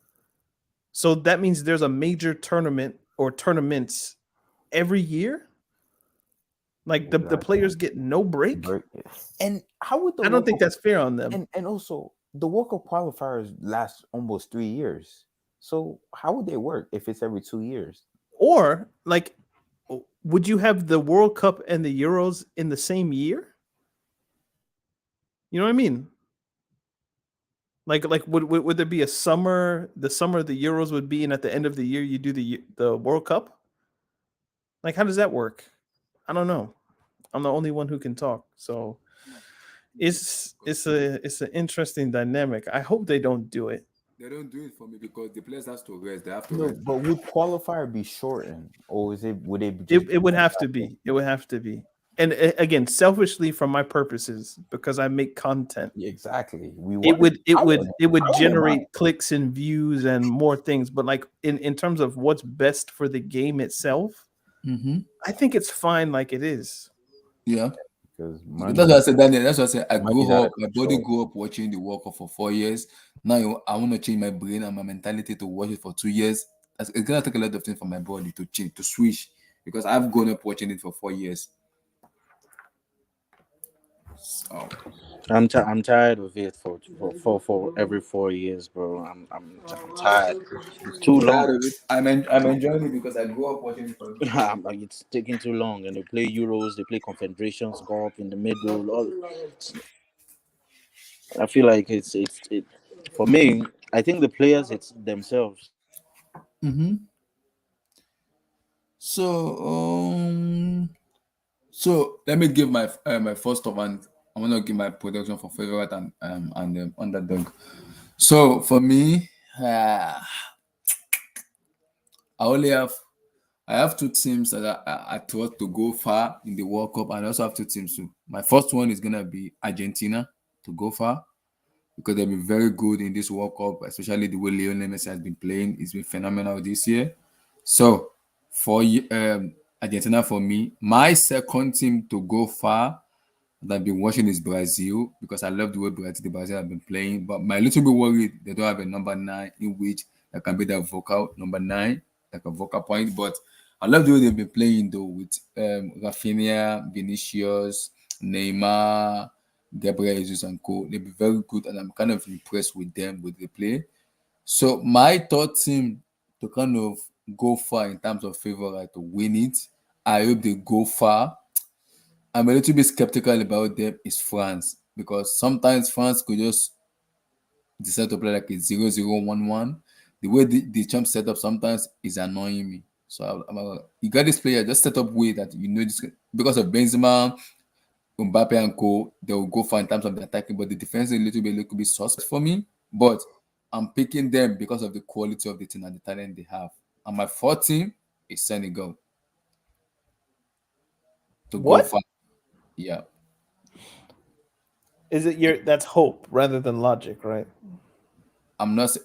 So that means there's a major tournament or tournaments every year. Like the players get no break. And how would the I don't think that's fair on them. and also the World Cup qualifiers last almost 3 years. So how would they work if it's every 2 years? Or like would you have the World Cup and the Euros in the same year? You know what I mean? Like would there be a summer? The summer the Euros would be, and at the end of the year you do the World Cup. Like, how does that work? I don't know. I'm the only one who can talk, so it's an interesting dynamic. I hope they don't do it. They don't do it for me because the players has to rest. They have to No, rest. but would qualifier be shortened, or would it It, just it would have to be. It would have to be. And again, selfishly for my purposes, because I make content, exactly? it would I wouldn't- I wouldn't generate mind. clicks and views and more things. But like in terms of what's best for the game itself, I think it's fine like it is. Yeah. because That's what I said, Daniel. That's what I said. I money's grew out up, of my body control. grew up watching the World Cup for 4 years. Now I want to change my brain and my mentality to watch it for 2 years. It's gonna take a lot of things for my body to change, to switch, because I've grown up watching it for 4 years. So I'm tired of it for every 4 years, bro. I'm tired. It's too I'm tired long. of it. I'm enjoying it because I grew up watching it for. Like, it's taking too long, and they play Euros, they play Confederations Cup in the middle. I feel like it for me. I think the players it's themselves. So so let me give my first of, and I want to give my prediction for favorite and underdog. So for me, I have two teams that I thought to go far in the World Cup, and I also have two teams too. My first one is gonna be Argentina to go far because they've been very good in this World Cup, especially the way Lionel Messi has been playing. It's been phenomenal this year. So for Argentina, for me, my second team to go far that I've been watching is Brazil because I love the way Brazil have been playing. But my little bit worried they don't have a number 9 in which that can be their vocal number 9, like a vocal point. But I love the way they've been playing though with Rafinha, Vinicius, Neymar, Gabriel Jesus and co. They've been very good, and I'm kind of impressed with them with the play. So my third team to kind of go far in terms of favorite to win it, I hope they go far. I'm a little bit skeptical about them is France because sometimes France could just decide to play like a 0-0-1-1. The way the champ set up sometimes is annoying me. So you got this player just set up way that you know this, because of Benzema, Mbappe and co, they will go far in terms of the attacking, but the defense is a little bit suspect for me. But I'm picking them because of the quality of the team and the talent they have. And my fourth team is Senegal to go What far. Yeah. is it? That's hope rather than logic, right? I'm not.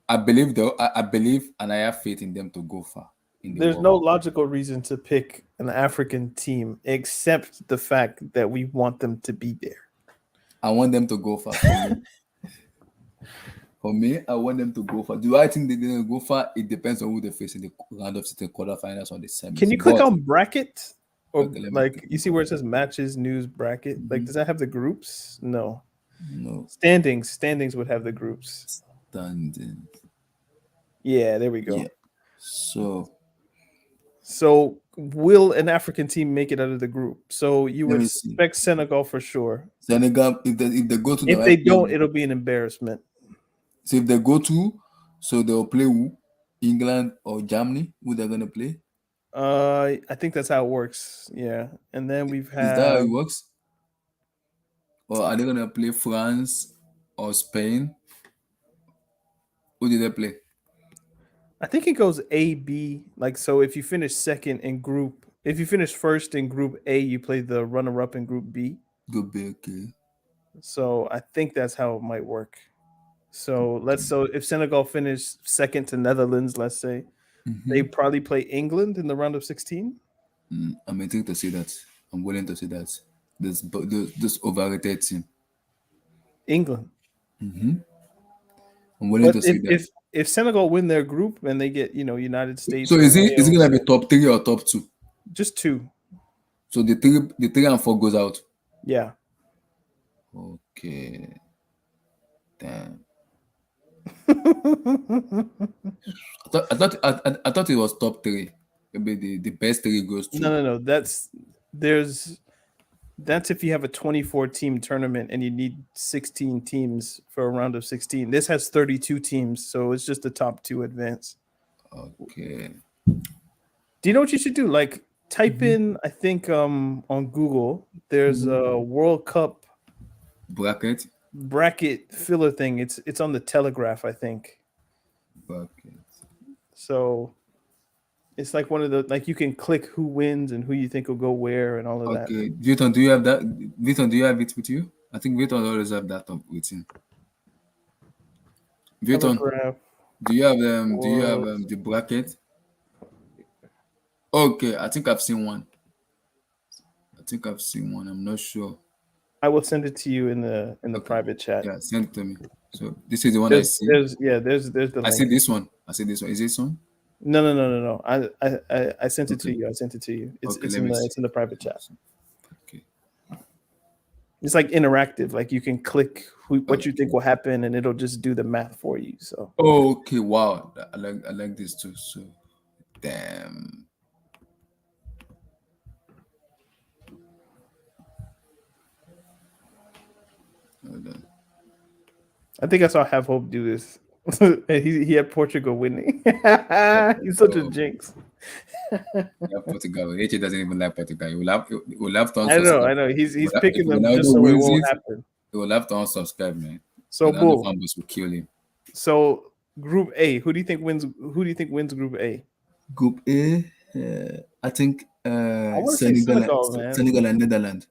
I believe though. I believe and I have faith in them to go far in the There's world. no logical reason to pick an African team except the fact that we want them to be there. I want them to go far. For me, I want them to go far. Do I think they're gonna go far? It depends on who they face in the round of 16 quarterfinals or the semis. Can you click on bracket? Or Okay, let me like click you see where it says matches, news, bracket? Like, does that have the groups? No. no Standings would have the groups. standing. Yeah, there we go. Yeah. So will an African team make it out of the group? So you Let would me see. expect Senegal for sure. Senegal, if they go to the If right they place, don't, it'll be an embarrassment. so if they go to, so they'll play who? England or Germany? Who they're gonna play? I think that's how it works. Yeah, and then we've Is that how had it works? Or are they gonna play France or Spain? Who did they play? I think it goes A B. Like, so if you finish second in group, if you finish first in group A, you play the runner up in group B. Go be okay. So I think that's how it might work. So if Senegal finish second to Netherlands, let's say, they probably play England in the round of 16. I'm waiting to see that. I'm willing to see that. This overrated team. England. I'm willing But to see that. if Senegal win their group and they get, United States, So or is it Wales, gonna be top 3 or top 2? just 2. So the three and 4 goes out. Yeah. Okay. Damn. I thought it was top 3. maybe the best three goes to. No. That's if you have a 24 team tournament and you need 16 teams for a round of 16. This has 32 teams, so it's just the top 2 advance. Okay. Do you know what you should do? Like type in, I think on Google, there's a World Cup bracket filler thing. It's on the Telegraph, I think. Bracket. So it's like one of the, like you can click who wins and who you think will go where and all of that. Okay. Viton, do you have that? Viton, do you have it with you? I think Viton always have that up with him. Viton, Telegraph. do you have the bracket? Okay, I think I've seen one. I'm not sure. I will send it to you in the private chat. Yeah, send it to me. So this is the one I see. There's the link. I see this one. Is this one? No. I sent it to you. It's Okay, it's in the private chat. Okay. It's like interactive. Like you can click what you think will happen, and it'll just do the math for you. So. Oh, okay. Wow. I like this too. So, damn. Hold on. I think I saw Have Hope do this. he had Portugal winning. He's such a jinx. Yeah, Portugal. HA doesn't even like Portugal. He will have to I know. He's picking them just so it won't happen. He will have to unsubscribe, man. So boom. Fambus will kill him. So Group A, who do you think wins Group A? Group A, I think Senegal and Netherlands.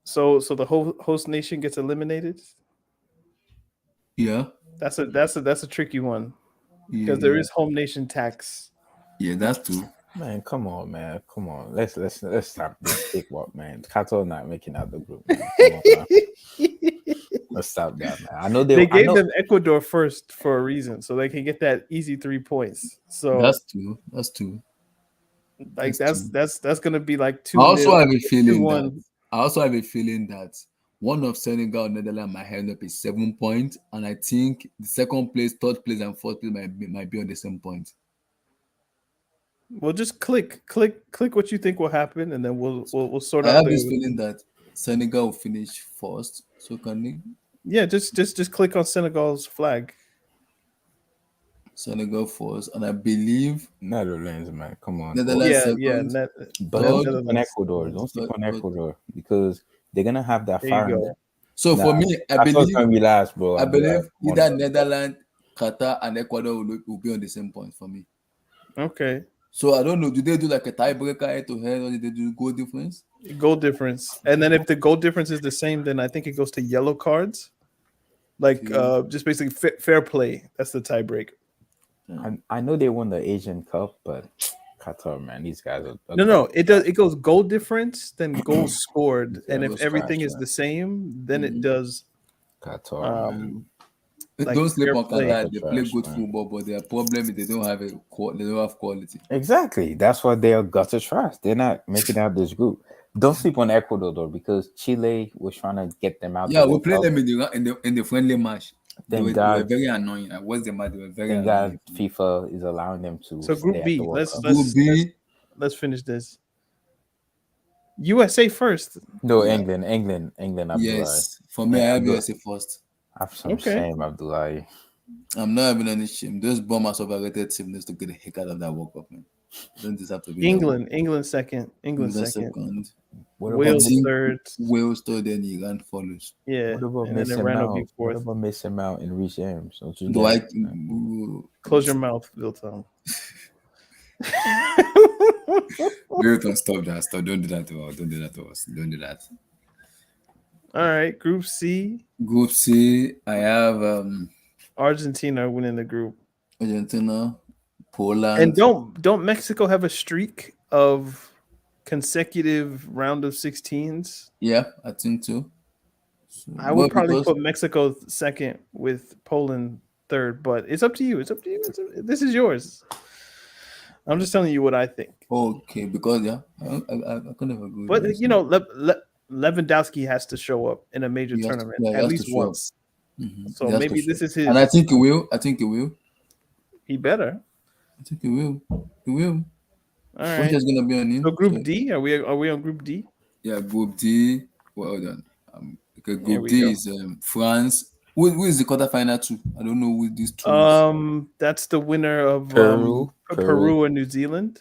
So the whole host nation gets eliminated. Yeah, that's a tricky one because there is home nation tax. Yeah, that's true. Man, come on. Let's stop this cakewalk, man. Qatar not making out the group. Man. Come on, man. Let's stop that, man. I know they gave them Ecuador first for a reason, so they can get that easy 3 points. So that's true. Like that's gonna be like 2. I also have a feeling that one of Senegal and Netherlands might end up with 7 points, and I think the second place, third place, and fourth place might be on the same point. Well, just click what you think will happen, and then we'll sort out. I have this feeling that Senegal will finish first. So can we? Yeah, just click on Senegal's flag. Senegal first, and I believe Netherlands, man. Come on. Netherlands But don't sleep on Ecuador. Don't sleep on Ecuador because they're gonna have that fire. So for me, I believe relax, bro. I believe either Netherlands, Qatar, and Ecuador will be on the same point for me. Okay. So I don't know. Do they do like a tiebreaker head-to-head, or do they do goal difference? Goal difference, and then if the goal difference is the same, then I think it goes to yellow cards. Like just basically fair play. That's the tiebreaker. I know they won the Asian Cup, but Qatar, man, these guys are no. It does. It goes goal difference, then goals scored, and if everything is the same, then it does. Qatar. Like don't sleep on Qatar. They play good football, but their problem is they don't have quality. Exactly. That's why they are gutter trash. They're not making out this group. Don't sleep on Ecuador though, because Chile was trying to get them out. Yeah, we played them in the friendly match. They were very annoying. What's the matter? They were very annoying. FIFA is allowing them to. So Group B. Let's finish this. USA first. No, England. Abdullah. Yes, for me, I have USA first. I have some shame, Abdullah. I'm not having any shame. Those bombers overrated team needs to get the heck out of that World Cup, man. Don't deserve to be England second. Wales third. Wales third, then Iran follows. Yeah. What about Mason Mount and Reece James? Close your mouth, Bilton. Bilton, stop that. Stop. Don't do that to us. Don't do that. All right, Group C. Group C, I have Argentina winning the group. Argentina, Poland, and don't Mexico have a streak of consecutive round of 16s? Yeah, I think so. I would probably put Mexico second with Poland third, but it's up to you. This is yours. I'm just telling you what I think. Okay, because I kind of agree. But Lewandowski has to show up in a major tournament at least once. Mm-hmm. So maybe this is his. And I think he will. He better. I think he will. He will. All right. Pressure's gonna be on So him. Group D, are we on Group D? Yeah, Group D. Well done. Okay, There Group we D go. is France. Who is the quarterfinal to? I don't know who these two is. That's the winner of Peru. Peru and New Zealand.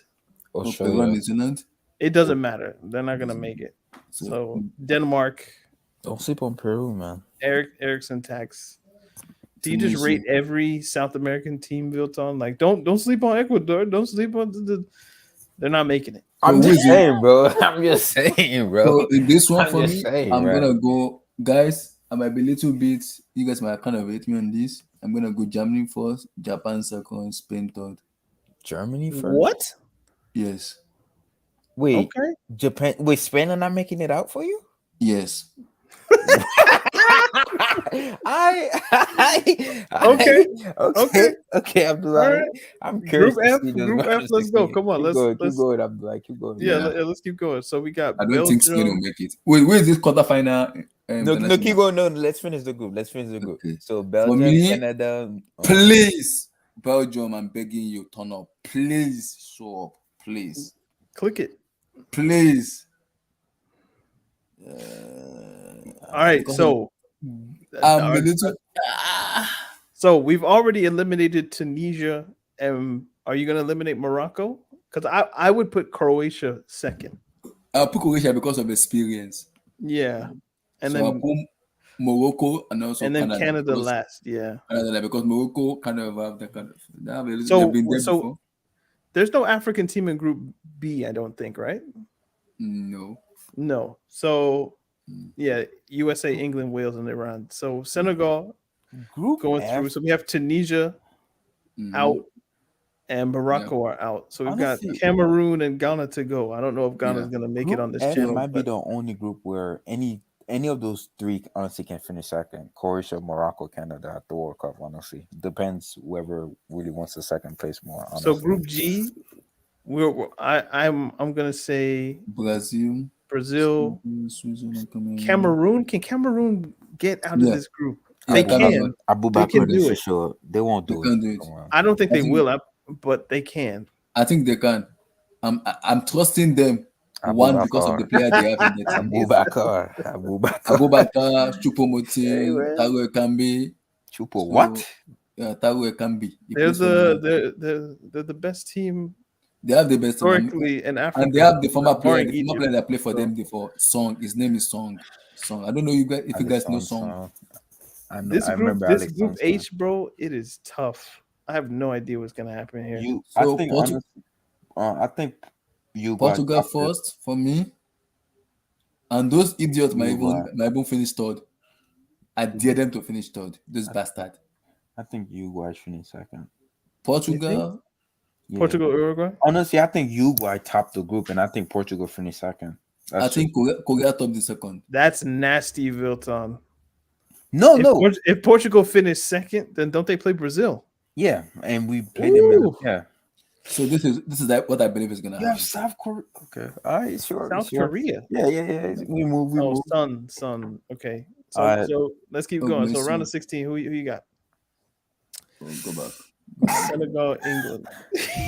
Peru and Australia. New Zealand. It doesn't matter. They're not gonna make it. So Denmark, Don't sleep on Peru, man. Ericsson tax. Do you just rate every South American team built on like don't sleep on Ecuador? Don't sleep on they're not making it. I'm who just is it? saying, bro. I'm just saying, bro. So in this one I'm for just me, saying, I'm bro. gonna go, guys. I might be a little bit. You guys might kind of rate me on this. I'm gonna go Germany first, Japan second, Spain third. Germany first. What? Yes, Wait, Okay. Japan. Wait, Spain are not making it out for you? yes. Okay, Abdullah. All right. I'm curious. Group to F, see those Group F, matches let's go. again. Come on, keep let's- going, Abdullah. Keep going. Yeah, Yeah. let's keep going. So we got I don't think Spain will Belgium. make it. Wait, where is this quarterfinal? No, international? keep going. No, let's finish the group. Okay. So Belgium, me, Canada. Please, Belgium, I'm begging you, turn up. Please show up. Please, Click it. please. All right, because so I'm our- a little. so we've already eliminated Tunisia. Are you going to eliminate Morocco? Because I would put Croatia second. I'll put Croatia because of experience. Yeah, and So I'll then put Morocco and also Canada because, last. Yeah. Canada, because Morocco kind of have the kind of. They've So been there before. there's no African team in Group B, I don't think, right? No. No. So yeah, USA, England, Wales, and Iran. So Senegal Group going F? through. So we have Tunisia Mhm. out and Morocco are out. So we've got Honestly- Cameroon and Ghana to go. I don't know if Ghana's Yeah. gonna make Group it on this F channel. might be but- the only group where any of those three honestly can finish second. Croatia, Morocco, Canada at the World Cup. Honestly, depends whoever really wants the second place more. Honestly. So Group G, I'm gonna say Brazil, Brazil, Switzerland, Cameroon. Cameroon. Can Cameroon get out of Yeah. this group? Yeah, They Ghana can. won. Abubakar can do for it. sure. They won't They do can it. do it. Don't worry. I don't think I they think- will, but they can. I think they can. I'm trusting them. One, because of the player they have in the team. Abubakar. Abubakar, Choupo-Moting, man. Taro Ekambi. Chupo, So, what? Yeah, Taro Ekambi. He They're plays for Liverpool. they're the best team They have the best team. historically in Africa. And they have the former player, barring the former Egypt. player that played for So- them before. Song. His name is Song. Song. I don't know you guys if you guys know Song. I know. This I group, remember this Alex group Song's H, bro, it is tough. I have no idea what's gonna happen here. You, So I think. I think you Portugal first for me. And those idiots might even finish third. I dare them to finish third. This bastard. I think Uruguay finish second. Portugal. Yeah. Portugal, Uruguay. Honestly, I think Uruguay topped the group, and I think Portugal finished second. I think Korea top the second. That's nasty, Vilton. no. If Portugal finished second, then don't they play Brazil? Yeah, and we played them. Ooh. Yeah. So this is what I believe is gonna You have happen. South Korea. Okay. All right. Sure. South sure. Korea. Yeah. We move. Sun. Okay. So, Alright. so let's keep Oh, going. So Messi. round of 16, who you got? Go back. Senegal, England.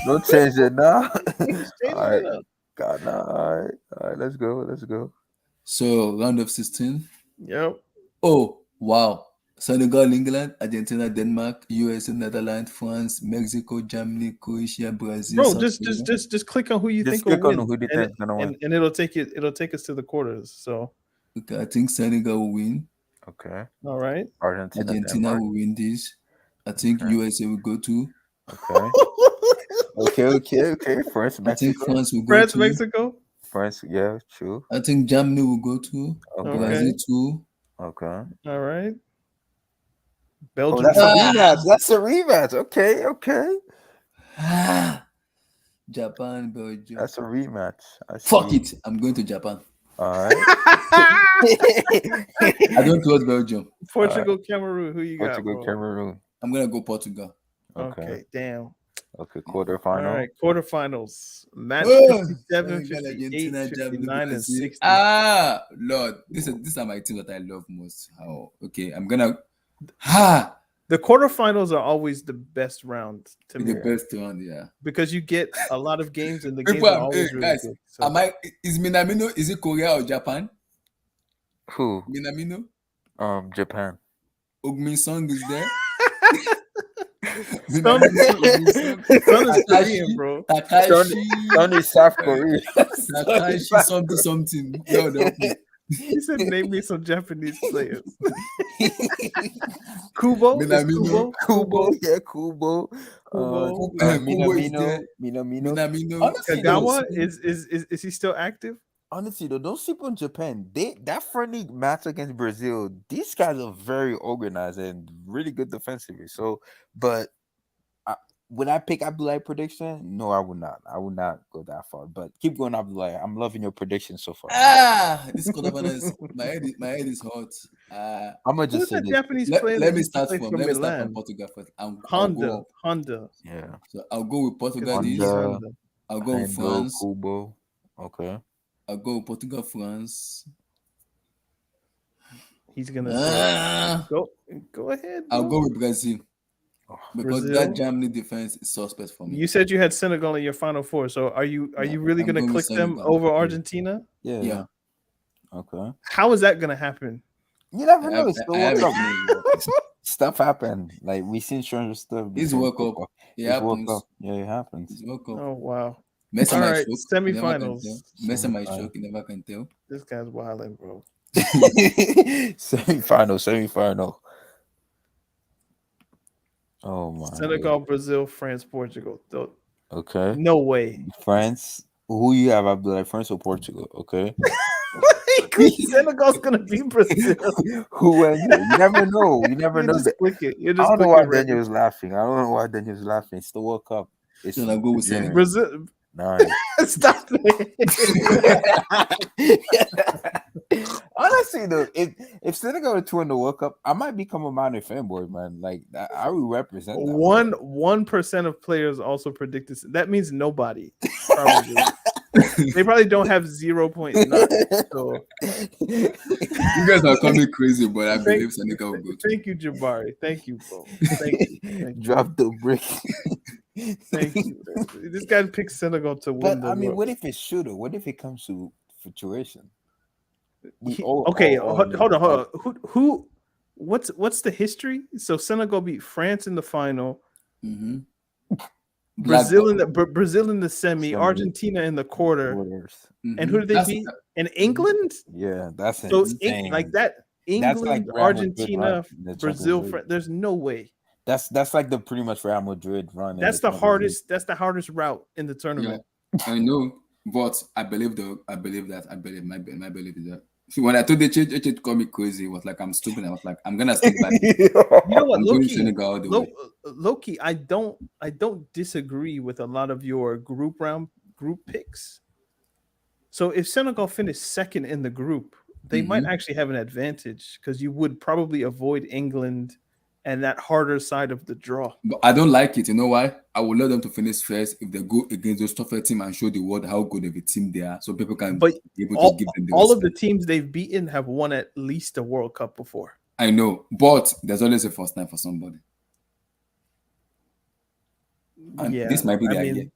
Don't change it now. Change All right. it up. God, no. All right. Let's go. So round of 16. Yep. Oh wow. Senegal, England, Argentina, Denmark, USA, Netherlands, France, Mexico, Germany, Croatia, Brazil. Bro, South Korea. just click on who you Just think will click on win, who you think is gonna win. and it'll take us to the quarters. So, Okay, I think Senegal will win. Okay. all right. Argentina, Argentina Denmark. will win this. I think Okay. USA will go to. Okay. France, I think Mexico. France will go France, to. Mexico. France, yeah, true. I think Germany will go to. Okay. Brazil too. Okay. All right. Oh, Belgium. that's a rematch. That's a rematch. Okay. Japan, Belgium. That's a rematch. I Fuck see. it. I'm going to Japan. All right. I don't trust Belgium. Portugal, Cameroon. Who you got? Portugal, Bro? Cameroon. I'm gonna go Portugal. Okay. Damn. Okay, All quarterfinal. right. Quarterfinals. Match Oh, 57, Senegal, 58, Argentina, Germany, 59, and Brazil. 60. Lord, these are my teams that I love most. How? Okay, I'm gonna. The quarterfinals are always the best round to me The best round, yeah. because you get a lot of games and the games People, are always really guys, good. So. is Minamino? Is it Korea or Japan? Who? Minamino. Japan. Ogmin Song is there. Son is Korean, bro. Takashi. Son is South Korea. Takashi something. No. He said, "Name me some Japanese players." Kubo, is Kubo, yeah, Kubo. Kubo. Minamino. Honestly, Kagawa is he still active? Honestly, though, don't sleep on Japan. That friendly match against Brazil, these guys are very organized and really good defensively. So, but would I pick Abdullahi prediction? No, I would not. I would not go that far. But keep going, Abdullahi. I'm loving your prediction so far. This coronavirus. My head is hot. I'm gonna just Who's say that this. Japanese player? Let me that start plays from for Milan? Portugal first. Honda. Yeah. So I'll go with Portugal. Honda. I'll go with France. Kubo. Okay. I'll go with Portugal, France. He's gonna go ahead. I'll go with Brazil. Because Brazil? that Germany defense is suspect for me. You said you had Senegal in your final four, so are you really I'm gonna going click with them Senegal. over Argentina? Yeah. Okay. How is that gonna happen? You never know. I It's the have World it. Cup. Stuff happen. Like we seen stranger stuff. It's before. World Cup. It It's World happens. Cup. Yeah, it happens. It's World Cup. Oh wow! Messi All might right, choke. You never can semifinals. tell. Messi might choke. You never can tell. This guy's wilding, bro. Semifinal. Oh my. Senegal, Brazil, France, Portugal. Okay. No way. France. Who you have, Abdullah? France or Portugal? Okay. Senegal's gonna beat Brazil. Who wins? You never know. You never know. Just click it. You I just don't know click why it right. Daniel was laughing. It's the World Cup. It's Should I go with Germany. Senegal? Brazil. Nice. Stop it. Honestly, though, if Senegal were to win the World Cup, I might become a minor fanboy, man. Like I will represent that. 1% of players also predicted. That means nobody. Probably. They probably don't have 0.9. So You guys are coming crazy, but I believe Senegal will go. Thank you, Jabari. Thank you, bro. Thank you. Drop the brick. Thank you. This guy picked Senegal to win. But I mean, what if it's shooter? What if it comes to situation? Okay, hold on. Who? What's the history? So Senegal beat France in the final. Mm-hmm. Brazil in the semi, Argentina in the quarter. Mm-hmm. And who did they beat? In England? Yeah, that's so insane. like that. England, like Argentina, Madrid, Brazil. There's no way. That's like the pretty much Real Madrid run. That's the hardest. That's the hardest route in the tournament. Yeah, I know, but I believe my belief is that. When I told the church, it called me crazy. It was like I'm stupid. I was like, I'm gonna stick by. You know what, Loki? I don't disagree with a lot of your group picks. So if Senegal finished second in the group, they might actually have an advantage because you would probably avoid England and that harder side of the draw. But I don't like it. You know why? I would love them to finish first if they go against those tougher teams and show the world how good of a team they are, so people can be able to give them the all respect. of the teams they've beaten have won at least a World Cup before. I know, but there's always a first time for somebody. And this might be the idea.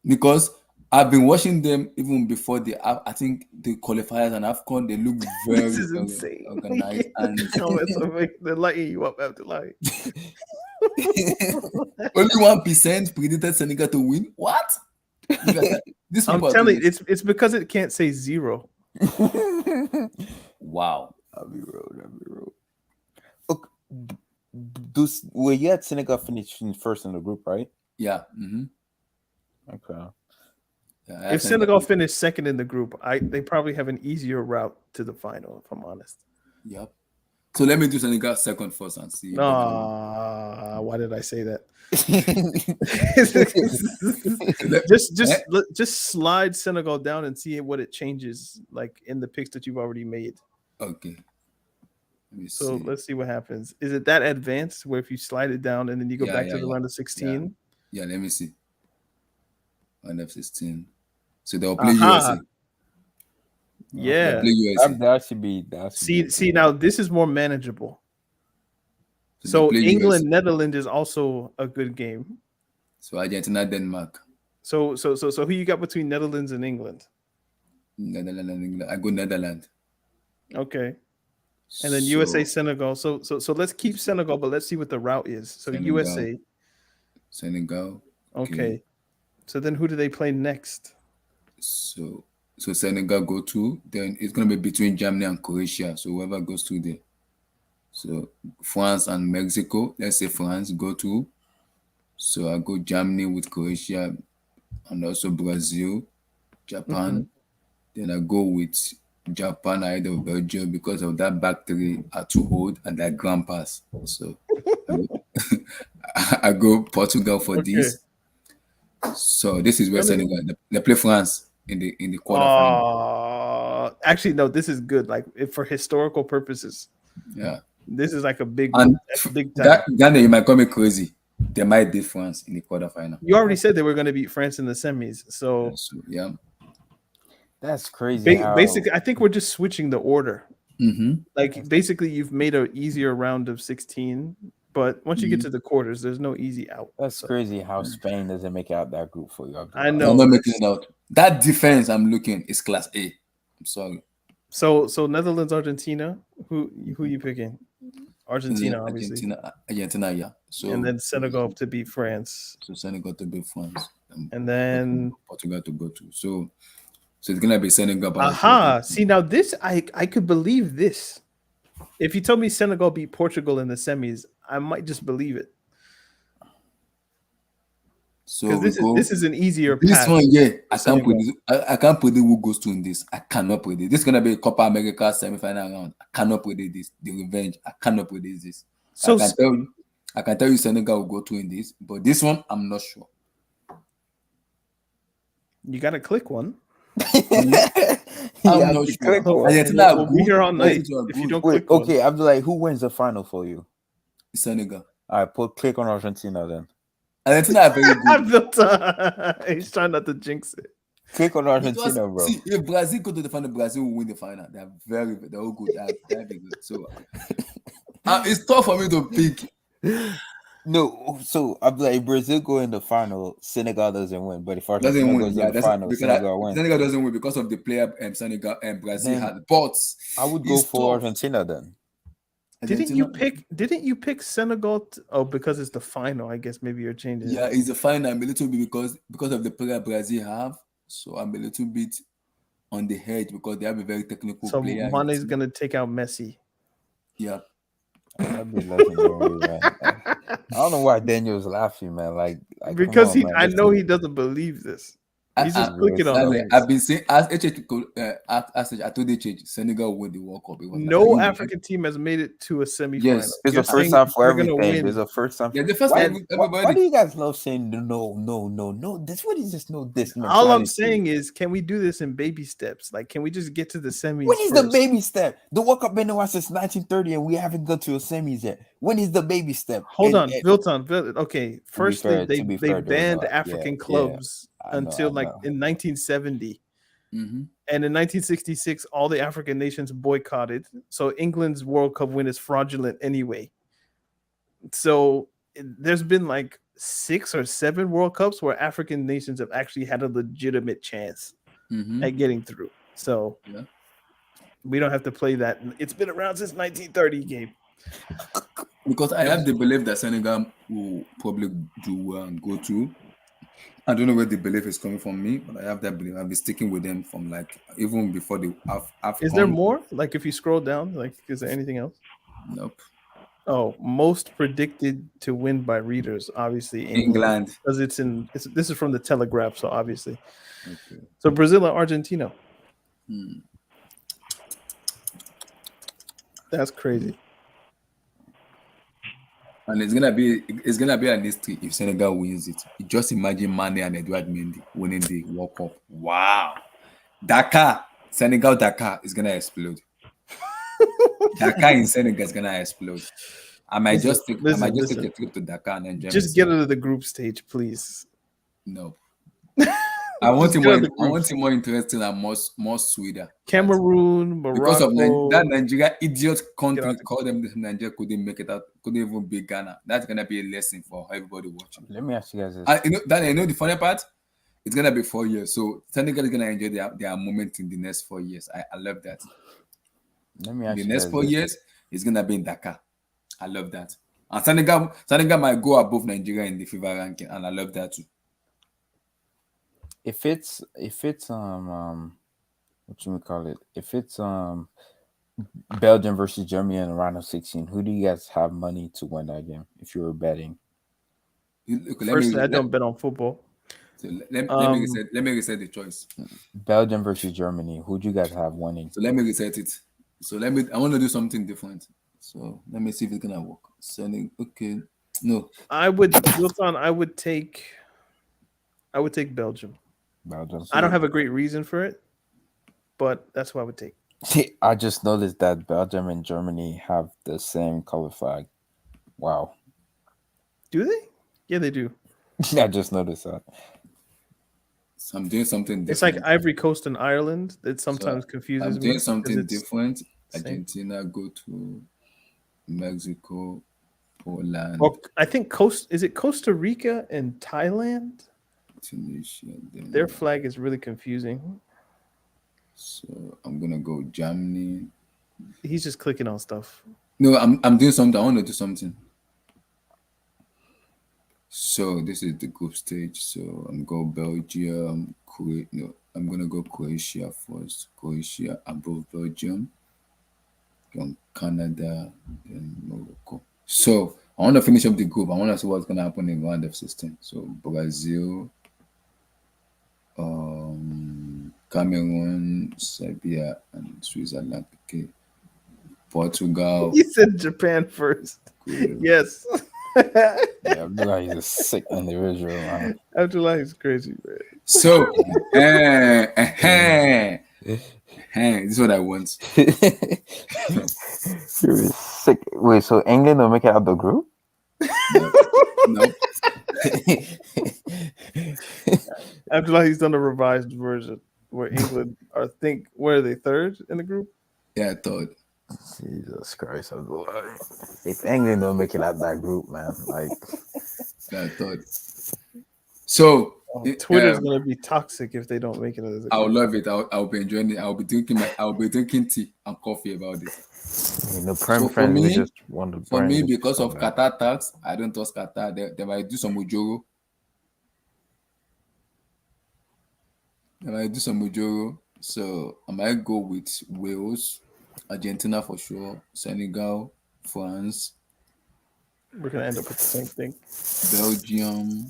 Because I've been watching them even before I think the qualifiers and AFCON, they look very organized. And they're lighting you up after like only 1% predicted Senegal to win. What? This I'm telling you, it's because it can't say zero. Wow. I'll be real. Okay. Well, you had Senegal finishing first in the group, right? Yeah. Mm-hmm. Okay. Yeah, if Senegal finished second in the group, they probably have an easier route to the final, if I'm honest. Yep. So let me do Senegal second first and see. Why did I say that? just slide Senegal down and see what it changes, like in the picks that you've already made. Okay. Let's see what happens. Is it that advanced where if you slide it down and then you go back to the round of 16? Yeah, let me see. Round of 16. So they'll play USA. Yeah. That should be. See, now this is more manageable. So play England, US. Netherlands is also a good game. So Argentina, Denmark, So who you got between Netherlands and England? Netherlands, and England. I go Netherlands. Okay. And then So USA, Senegal. So let's keep Senegal, but let's see what the route is. So Senegal. USA. Senegal. Okay. So then who do they play next? So Senegal go to, then it's gonna be between Germany and Croatia. So whoever goes to there. So France and Mexico. Let's say France go to. So I go Germany with Croatia and also Brazil, Japan. Then I go with Japan ahead of Belgium because of that back three are too old and they're grandpas. So I go Portugal for this. So this is where Senegal they play France in the quarterfinal. Actually, no, this is good. Like for historical purposes. Yeah. This is like a big big time. That Ghana, you might call me crazy. They might beat France in the quarterfinal. You already said they were going to beat France in the semis. So yeah. That's crazy. Basically, I think we're just switching the order. Mm-hmm. Like basically, you've made an easier round of 16, but once you get to the quarters, there's no easy out. That's crazy how Spain doesn't make out that group for you. I know. I'm not making it out. That defense I'm looking is class A. I'm sorry. So Netherlands, Argentina. Who you picking? Argentina, obviously. Argentina, yeah. So and then Senegal to beat France. So Senegal to beat France. And then Portugal to go to. So it's gonna be Senegal. Aha! See now this I could believe this. If you told me Senegal beat Portugal in the semis, I might just believe it. So this is an easier this path. one, yeah. I can't predict who goes to in this. I cannot predict. This is gonna be a Copa America semi-final round. I cannot predict this. The revenge. I cannot predict this. So I can tell you Senegal will go to in this, but this one I'm not sure. You gotta click one. I'm not sure. We'll be here all night if you don't click one. Okay, I'm like, who wins the final for you? Senegal. All right, click on Argentina then. Argentina are very good. He's trying not to jinx it. Click on Argentina, bro. See, if Brazil go to the final, Brazil will win the final. They're all good. They're very good. So it's tough for me to pick. No, so I'm like, Brazil go in the final, Senegal doesn't win. But if Argentina goes in the final, Senegal wins. Senegal doesn't win because of the player Senegal and Brazil had. But I would go for Argentina then. Didn't you pick Senegal? Because it's the final. I guess maybe you're changing. Yeah, it's the final. I'm a little bit because of the player Brazil have. So I'm a little bit on the hedge because they have a very technical player. So Mane's gonna take out Messi. Yeah. That'd be legendary, man. I don't know why Daniel's laughing, man. Like because I know he doesn't believe this. He's just clicking on it. I've been saying, as I told HH, Senegal win the World Cup. No African team has made it to a semi-final. Yes, it's the first time for everything. There's a first time. Yeah, the first time. Why do you guys love saying no? This what is this? No, this. All I'm saying is, can we do this in baby steps? Like, can we just get to the semis? When is the baby step? The World Cup been around since 1930, and we haven't got to a semis yet. When is the baby step? Hold on, Vilton. Okay, first they banned African clubs until like in 1970. Mm-hmm. And in 1966, all the African nations boycotted. So England's World Cup win is fraudulent anyway. So there's been like 6 or 7 World Cups where African nations have actually had a legitimate chance at getting through. So we don't have to play that. It's been around since 1930 game. Because I have the belief that Senegal will probably do well and go to. I don't know where the belief is coming from me, but I have that belief. I've been sticking with them from like even before the AFCON. Is there more? Like if you scroll down, like is there anything else? Nope. Oh, most predicted to win by readers, obviously England. Because this is from the Telegraph, so obviously. Okay. So Brazil and Argentina. That's crazy. And it's gonna be an history if Senegal wins it. Just imagine Mane and Edouard Mendy winning the World Cup. Wow. Senegal is gonna explode. Dakar in Senegal is gonna explode. I might just take a trip to Dakar and then just get out of the group stage, please. No. I want Just him get more. out the I want groups. him more interesting and more sweeter. Cameroon, Because of Morocco. that Nigeria idiot Get country out the- called them Nigeria couldn't make it out, couldn't even beat Ghana. That's gonna be a lesson for everybody watching. Let me ask you guys this. You know the funny part? It's gonna be 4 years. So Senegal is gonna enjoy their moment in the next 4 years. I love that. Let me In ask the you next guys 4 this. years, it's gonna be in Dakar. I love that. And Senegal might go above Nigeria in the FIFA ranking, and I love that too. If it's what you call it? If it's Belgium versus Germany in the round of 16, who do you guys have money to win that game if you were betting? Look, Firstly, I don't bet on football. let me reset the choice. Belgium versus Germany, who do you guys have winning? So let me reset it. So I want to do something different. So let me see if it's gonna work. Okay. No. I would take Belgium. Belgium. I don't have a great reason for it, but that's what I would take. I just noticed that Belgium and Germany have the same color flag. Wow. Do they? Yeah, they do. I just noticed that. So I'm doing something different. It's like Ivory Coast and Ireland. It sometimes confuses me. I'm doing something because it's different. same. Argentina go to Mexico, Poland, Or I think is it Costa Rica and Thailand? Tunisia. Their flag is really confusing. So I'm gonna go Germany. He's just clicking on stuff. No, I'm doing something. I want to do something. So this is the group stage. So I'm going Belgium, I'm gonna go Croatia first. Croatia above Belgium. From Canada and Morocco. So I want to finish up the group. I want to see what's gonna happen in round of 16. So Brazil, Cameroon, Serbia, and Switzerland. Okay. Portugal. You said Japan first. Yes. Yeah, Abdullah is a sick individual, man. Abdullah is crazy, man. So, this is what I want. You're sick. Wait, so England will make it out of the group? No. Abdullah, he's done a revised version where England where are they, third in the group? Yeah, I thought. Jesus Christ, Abdullah. If England don't make it out that group, man, like Yeah, I thought. So Twitter's gonna be toxic if they don't make it as a I'll group. love it. I'll be enjoying it. I'll be drinking tea and coffee about it. Prem So friends they just want to for me, burn because of so bad. Qatar tax, I don't trust Qatar. They might do some Ujoro. So I might go with Wales, Argentina for sure, Senegal, France, We're gonna end up with the same thing. Belgium,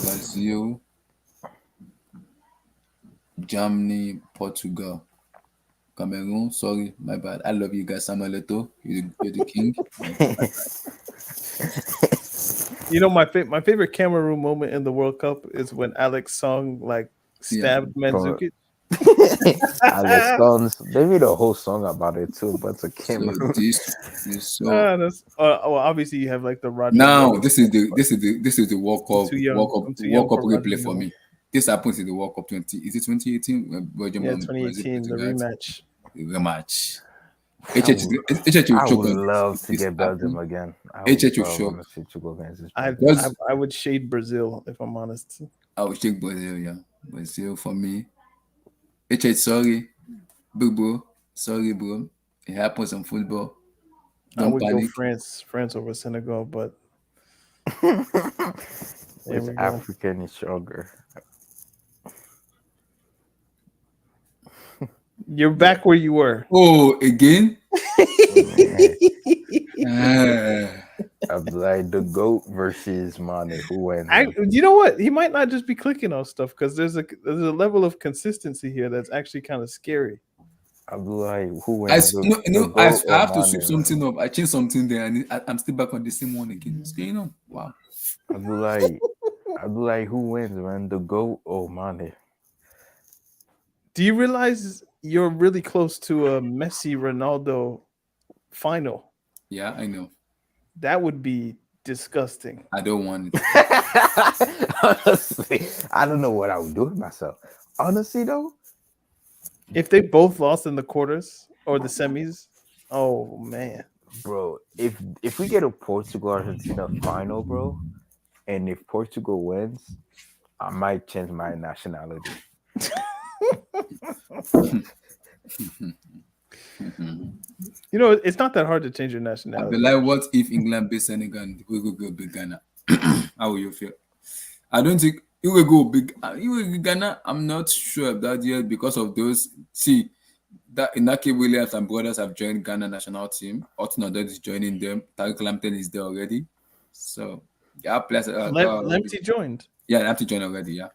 Brazil, Germany, Portugal, Cameroon. Sorry, my bad. I love you guys, Samuel Eto'o. You're the king. You know, my favorite Cameroon moment in the World Cup is when Alex Song stabbed Mandzukic. Alex Sons, they made a whole song about it too, but it's a Cameroon. Well, obviously you have like the Roger. Now this is the World Cup World Cup replay for me. This happens in the World Cup 2018 when Belgium won 2018 the rematch. I would love to get Belgium again. I would shade Brazil if I'm honest. I would shake Brazil, yeah. Brazil for me. Sorry, big bro. Sorry, bro. It happens in football. I would go France over Senegal, but it's African is stronger. You're back where you were. Oh, again? Like the GOAT versus Mane. Who wins? You know what? He might not just be clicking on stuff because there's a level of consistency here that's actually kind of scary. Abdullah, who wins? I have to switch something up. I changed something there, and I'm still back on the same one again. What's going on? Wow. Abdullah, who wins, man? The GOAT or Mane? Do you realize you're really close to a Messi Ronaldo final? Yeah, I know. That would be disgusting. I don't want it. I don't know what I would do with myself. Honestly, though, If they both lost in the quarters or the semis, oh man. bro, if we get a Portugal Argentina final, bro, and if Portugal wins, I might change my nationality. You know, it's not that hard to change your I'd be nationality. like, what if England beat Senegal and we go beat Ghana? How will you feel? I don't think you will go big. You will Ghana. I'm not sure of that yet because of those. See, that Inaki Williams and brothers have joined Ghana national team. Otton Odoi is joining them. Tariq Lamptey is there already. So yeah, players. Lamptey joined. Yeah, Lamptey joined already. Yeah,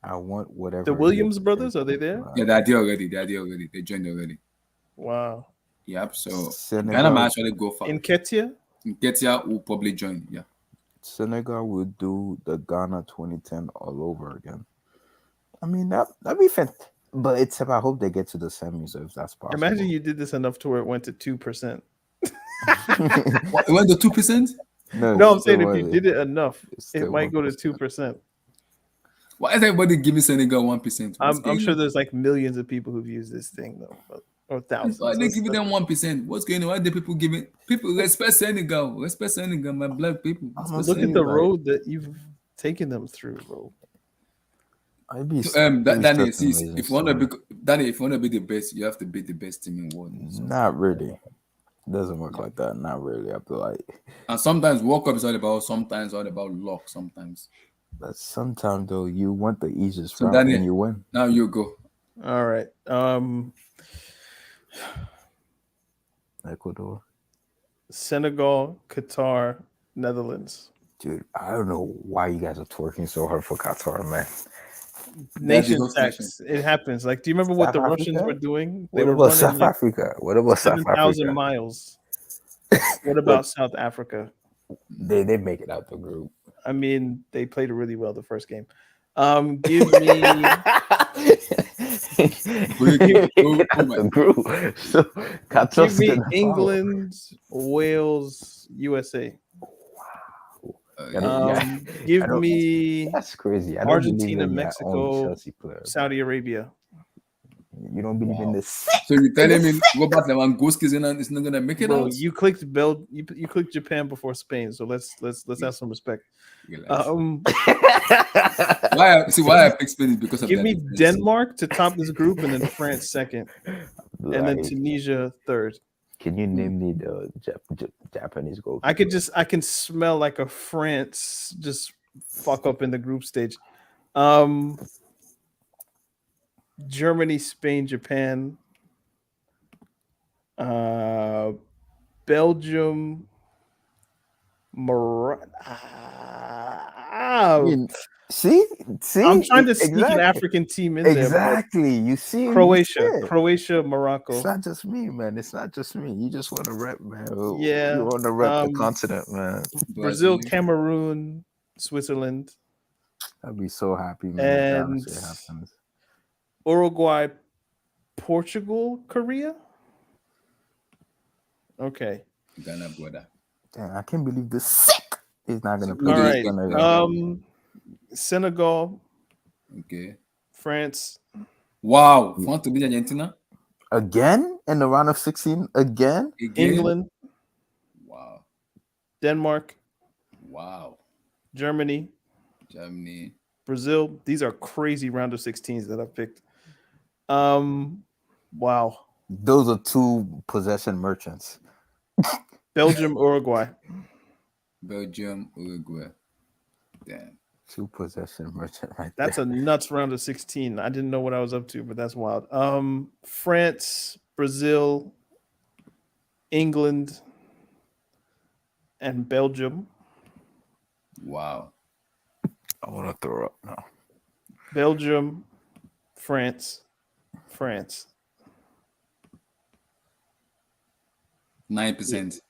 I want whatever. The Williams brothers, are they there? yeah, they're there already. They're there already. They joined already. Wow. Yep. So Senegal. Ghana might actually go far. In Ketia? Ketia will probably join. Yeah. Senegal will do the Ghana 2010 all over again. I mean, that'd be fantastic. But except I hope they get to the semis if that's possible. Imagine you did this enough to where it went to 2%. What, it went to 2%? No, I'm saying if you did it enough, it might go to 2%. Why is everybody giving Senegal 1%? I'm sure there's like millions of people who've used this thing though, or thousands. Why are they giving them 1%? What's going on? Why are the people giving people respect Senegal? Respect Senegal, my black people. Look at the road that you've taken them through, bro. Danny, see, if you want to be the best, you have to be the best team in the world. So. Not really. It doesn't work like that. Not really. I feel like. And sometimes World Cup is all about luck. Sometimes. But sometimes though, you want the easiest So route Danny, and you win. Now you go. All right. Ecuador, Senegal, Qatar, Netherlands. Dude, I don't know why you guys are twerking so hard for Qatar, man. Nation tax. It happens. Like, do you remember what the Russians were doing? They were running South Africa. What about South Africa? 7,000 miles. What about South Africa? They make it out the group. I mean, they played really well the first game. Give me give me England, Wales, USA. Give me that's crazy. Argentina, Mexico, Saudi Arabia. You don't believe in this? So you're telling me Robert Lewandowski is not gonna make it out? You clicked you clicked Japan before Spain, so let's have some respect. Why I picked Spain is because of give that me difference. Denmark to top this group, and then France second, and then Tunisia third. Can you name me the Japanese goal? I can smell like a France just fuck up in the group stage. Germany, Spain, Japan, Belgium, See, I'm trying to sneak an African team in there. Exactly. You see, Croatia, Morocco. It's not just me, man. It's not just me. You just want to rep, man. Yeah, you want to rep the continent, man. Brazil, Cameroon, Switzerland. I'd be so happy, man. And Uruguay, Portugal, Korea. Okay. Damn, I can't believe this sick is not gonna play. All right. Senegal. Okay. France. Wow. Want to beat Argentina? Again in the round of 16? Again? England. Wow. Denmark. Wow. Germany. Brazil. These are crazy round of 16s that I've picked. Wow. Those are two possession merchants. Belgium, Uruguay. Damn. Two possession merchant right That's there. a nuts round of 16. I didn't know what I was up to, but that's wild. France, Brazil, England, and Belgium. Wow. I want to throw up now. Belgium, France. 9%.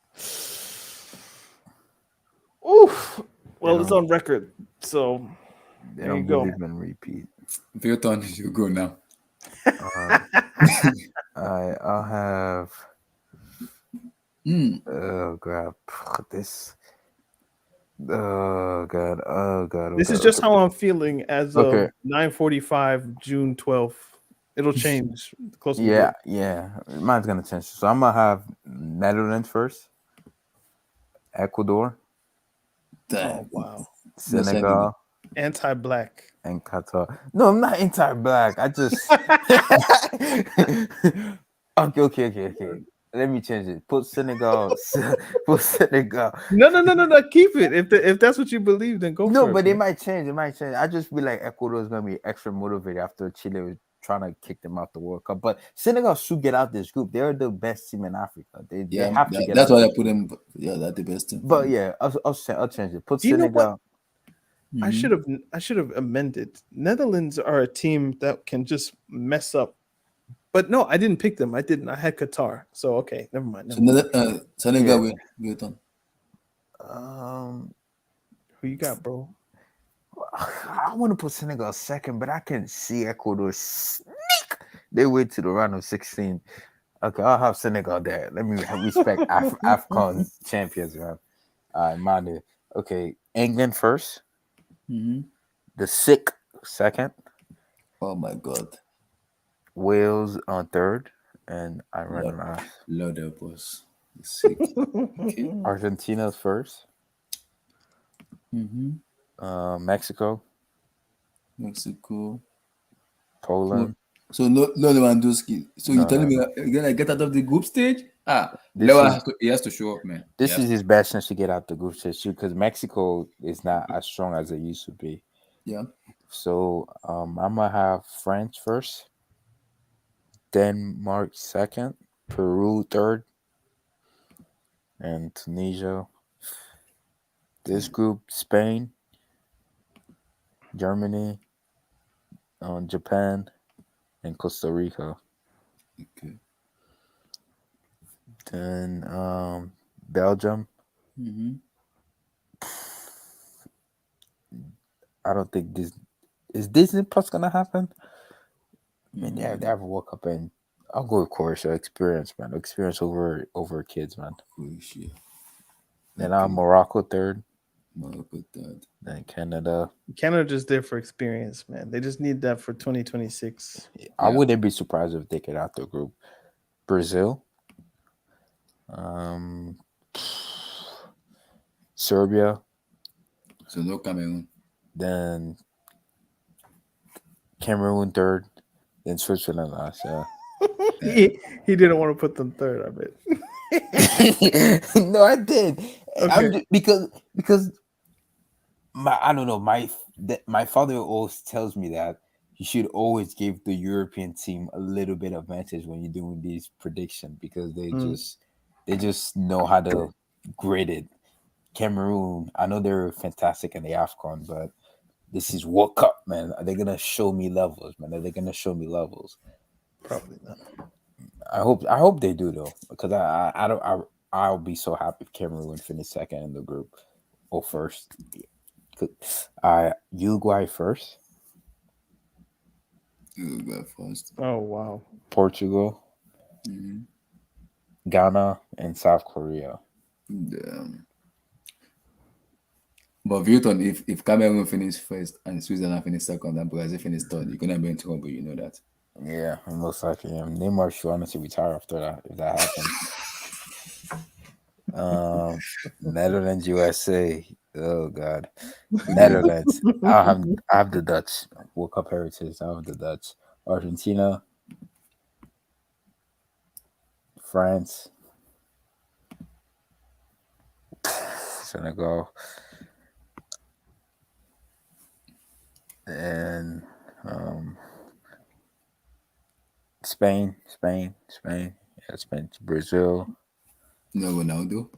Oof. Well, it's on record, so there you go. Even repeat. Vilton, you go now. I'll have. Grab this. Oh god. Oh god. This Okay. is just Okay. how I'm feeling as Okay. of 9:45 June 12th. It'll change closer to the Yeah. game. Yeah. Mine's gonna change. So I'm gonna have Netherlands first, Ecuador, Oh Damn. wow. No Senegal. Senegal, Anti-black. and Qatar. No, I'm not anti-black. I just okay. Let me change it. Put Senegal. Put Senegal. No. Keep it. If that's what you believe, then go No, for but it. it Man. might change. It might change. I just feel like Ecuador is gonna be extra motivated after Chile was trying to kick them out the World Cup. But Senegal should get out this group. They're the best team in Africa. They Yeah, have to get that's out why I this put group. them. Yeah, that's the best thing for But them. yeah, I'll change it. Put Do you know what? Senegal. I Mhm. should have amended. Netherlands are a team that can just mess up. But no, I didn't pick them. I didn't. I had Qatar. So okay, never mind. So Yeah. Senegal wait on. Who you got, bro? I want to put Senegal second, but I can see Ecuador sneak their way to the round of 16. Okay, I'll have Senegal there. Let me respect AFCON champions, man. Manu. Okay, England first, Mhm. the sick second, Oh my God, Wales on third, and Iran Lord, last. Lord help us. Sick. Okay. Argentina's first, Mhm. Mexico, Mexico. Poland. So no Lewandowski. So you No, telling no, me no. you're gonna get out of the group stage? This Lewa is he has to show up, man. this is his best chance to get out the group stage too, because Mexico is not as strong as it used to be. Yeah. So I'm gonna have France first, Denmark second, Peru third, and Tunisia. This group: Spain, Germany, Japan, and Costa Rica. Okay. Then Belgium. Mm-hmm. I don't think this is Disney Plus gonna happen. I mean, they have a World Cup, and I'll go with Croatia. Experience, man. Experience over kids, man. Croatia. Then Okay. Morocco third. Morocco third. Then Canada. Canada just there for experience, man. They just need that for 2026. I wouldn't be surprised if they get out the group. Brazil. Serbia. So no Cameroon. Then Cameroon third. Then Switzerland last. Yeah. he didn't want to put them third, I bet. No, I did. Okay. Because I don't know, my father always tells me that you should always give the European team a little bit of advantage when you're doing these predictions, because they just know how to grade it. Cameroon, I know they're fantastic in the AFCON, but this is World Cup, man. Are they gonna show me levels, man? Are they gonna show me levels? Probably not. I hope they do, though, because I'll be so happy if Cameroon finish second in the group or first. Uruguay first. Uruguay first. Oh wow. Portugal, Ghana, and South Korea. Damn. But Vuitton, if Cameroon finish first and Switzerland finish second and Brazil finish third, you're gonna be in trouble, you know that. Yeah, most likely. Neymar should honestly retire after that if that happens. Netherlands, USA. Oh God, Netherlands. I have the Dutch. World Cup heritage. I have the Dutch. Argentina, France, Senegal, and Spain. Yeah, Spain. Brazil. No Ronaldo.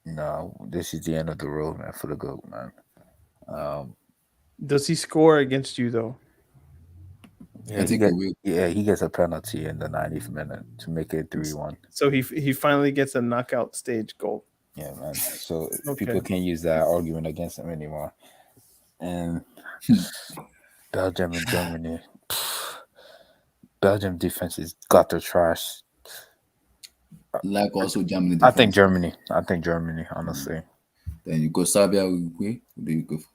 No, this is the end of the road, man, for the GOAT, man. Does he score against you though? Yeah, I think he will. he gets a penalty in the 90th minute to make it 3-1. So he finally gets a knockout stage goal. Yeah, man. So Okay. people can't use that argument against him anymore. And Belgium and Germany. Belgium defense is gutter trash. Like also Germany. I think Germany, honestly. Then Yugoslavia, Uruguay. Who do you go for?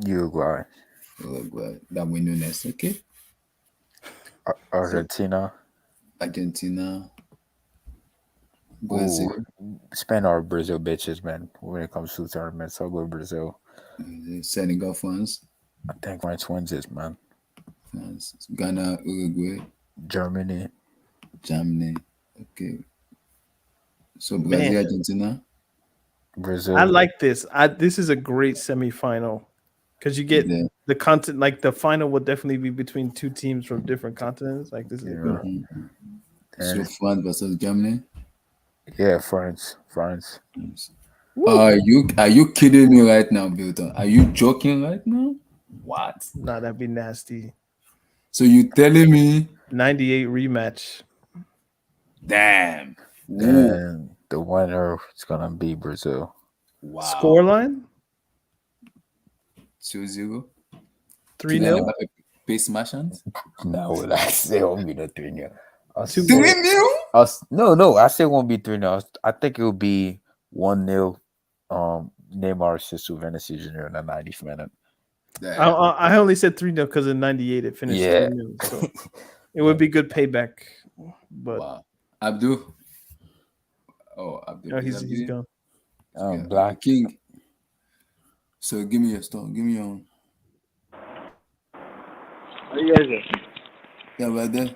Uruguay, Uruguay. Darwin Nunez. Okay. Argentina. Argentina, Ooh, Brazil. Spain or Brazil bitches, man. When it comes to tournaments, I'll go Brazil. Senegal, France. I think France wins this, man. France. Ghana, Uruguay. Germany. Germany. Okay. So Man. Brazil, Argentina. Brazil. I like this. This is a great semifinal because you get Yeah. the content. Like the final will definitely be between two teams from different continents. Like this is a good one. So France versus Germany. Yeah, France. France. Are you kidding me right now, Bilton? Are you joking right now? What? Nah, that'd be nasty. So you telling me 98 rematch. damn. Ooh. And the winner is gonna be Brazil. Wow. Scoreline 2-0. 3-0. Pace Marchand. No, I say it won't be the 3-0. 3-0? No, I say it won't be 3-0. I think it'll be 1-0. Neymar assists to Vinicius Jr. in the 90th minute. I only said 3-0 because in 98 it finished 3-0. So it would be good payback. But wow. Abdul. Oh, Abdul. no, he's gone. Black King. So give me your stone. Give me your own. Are you guys there? Yeah, right there.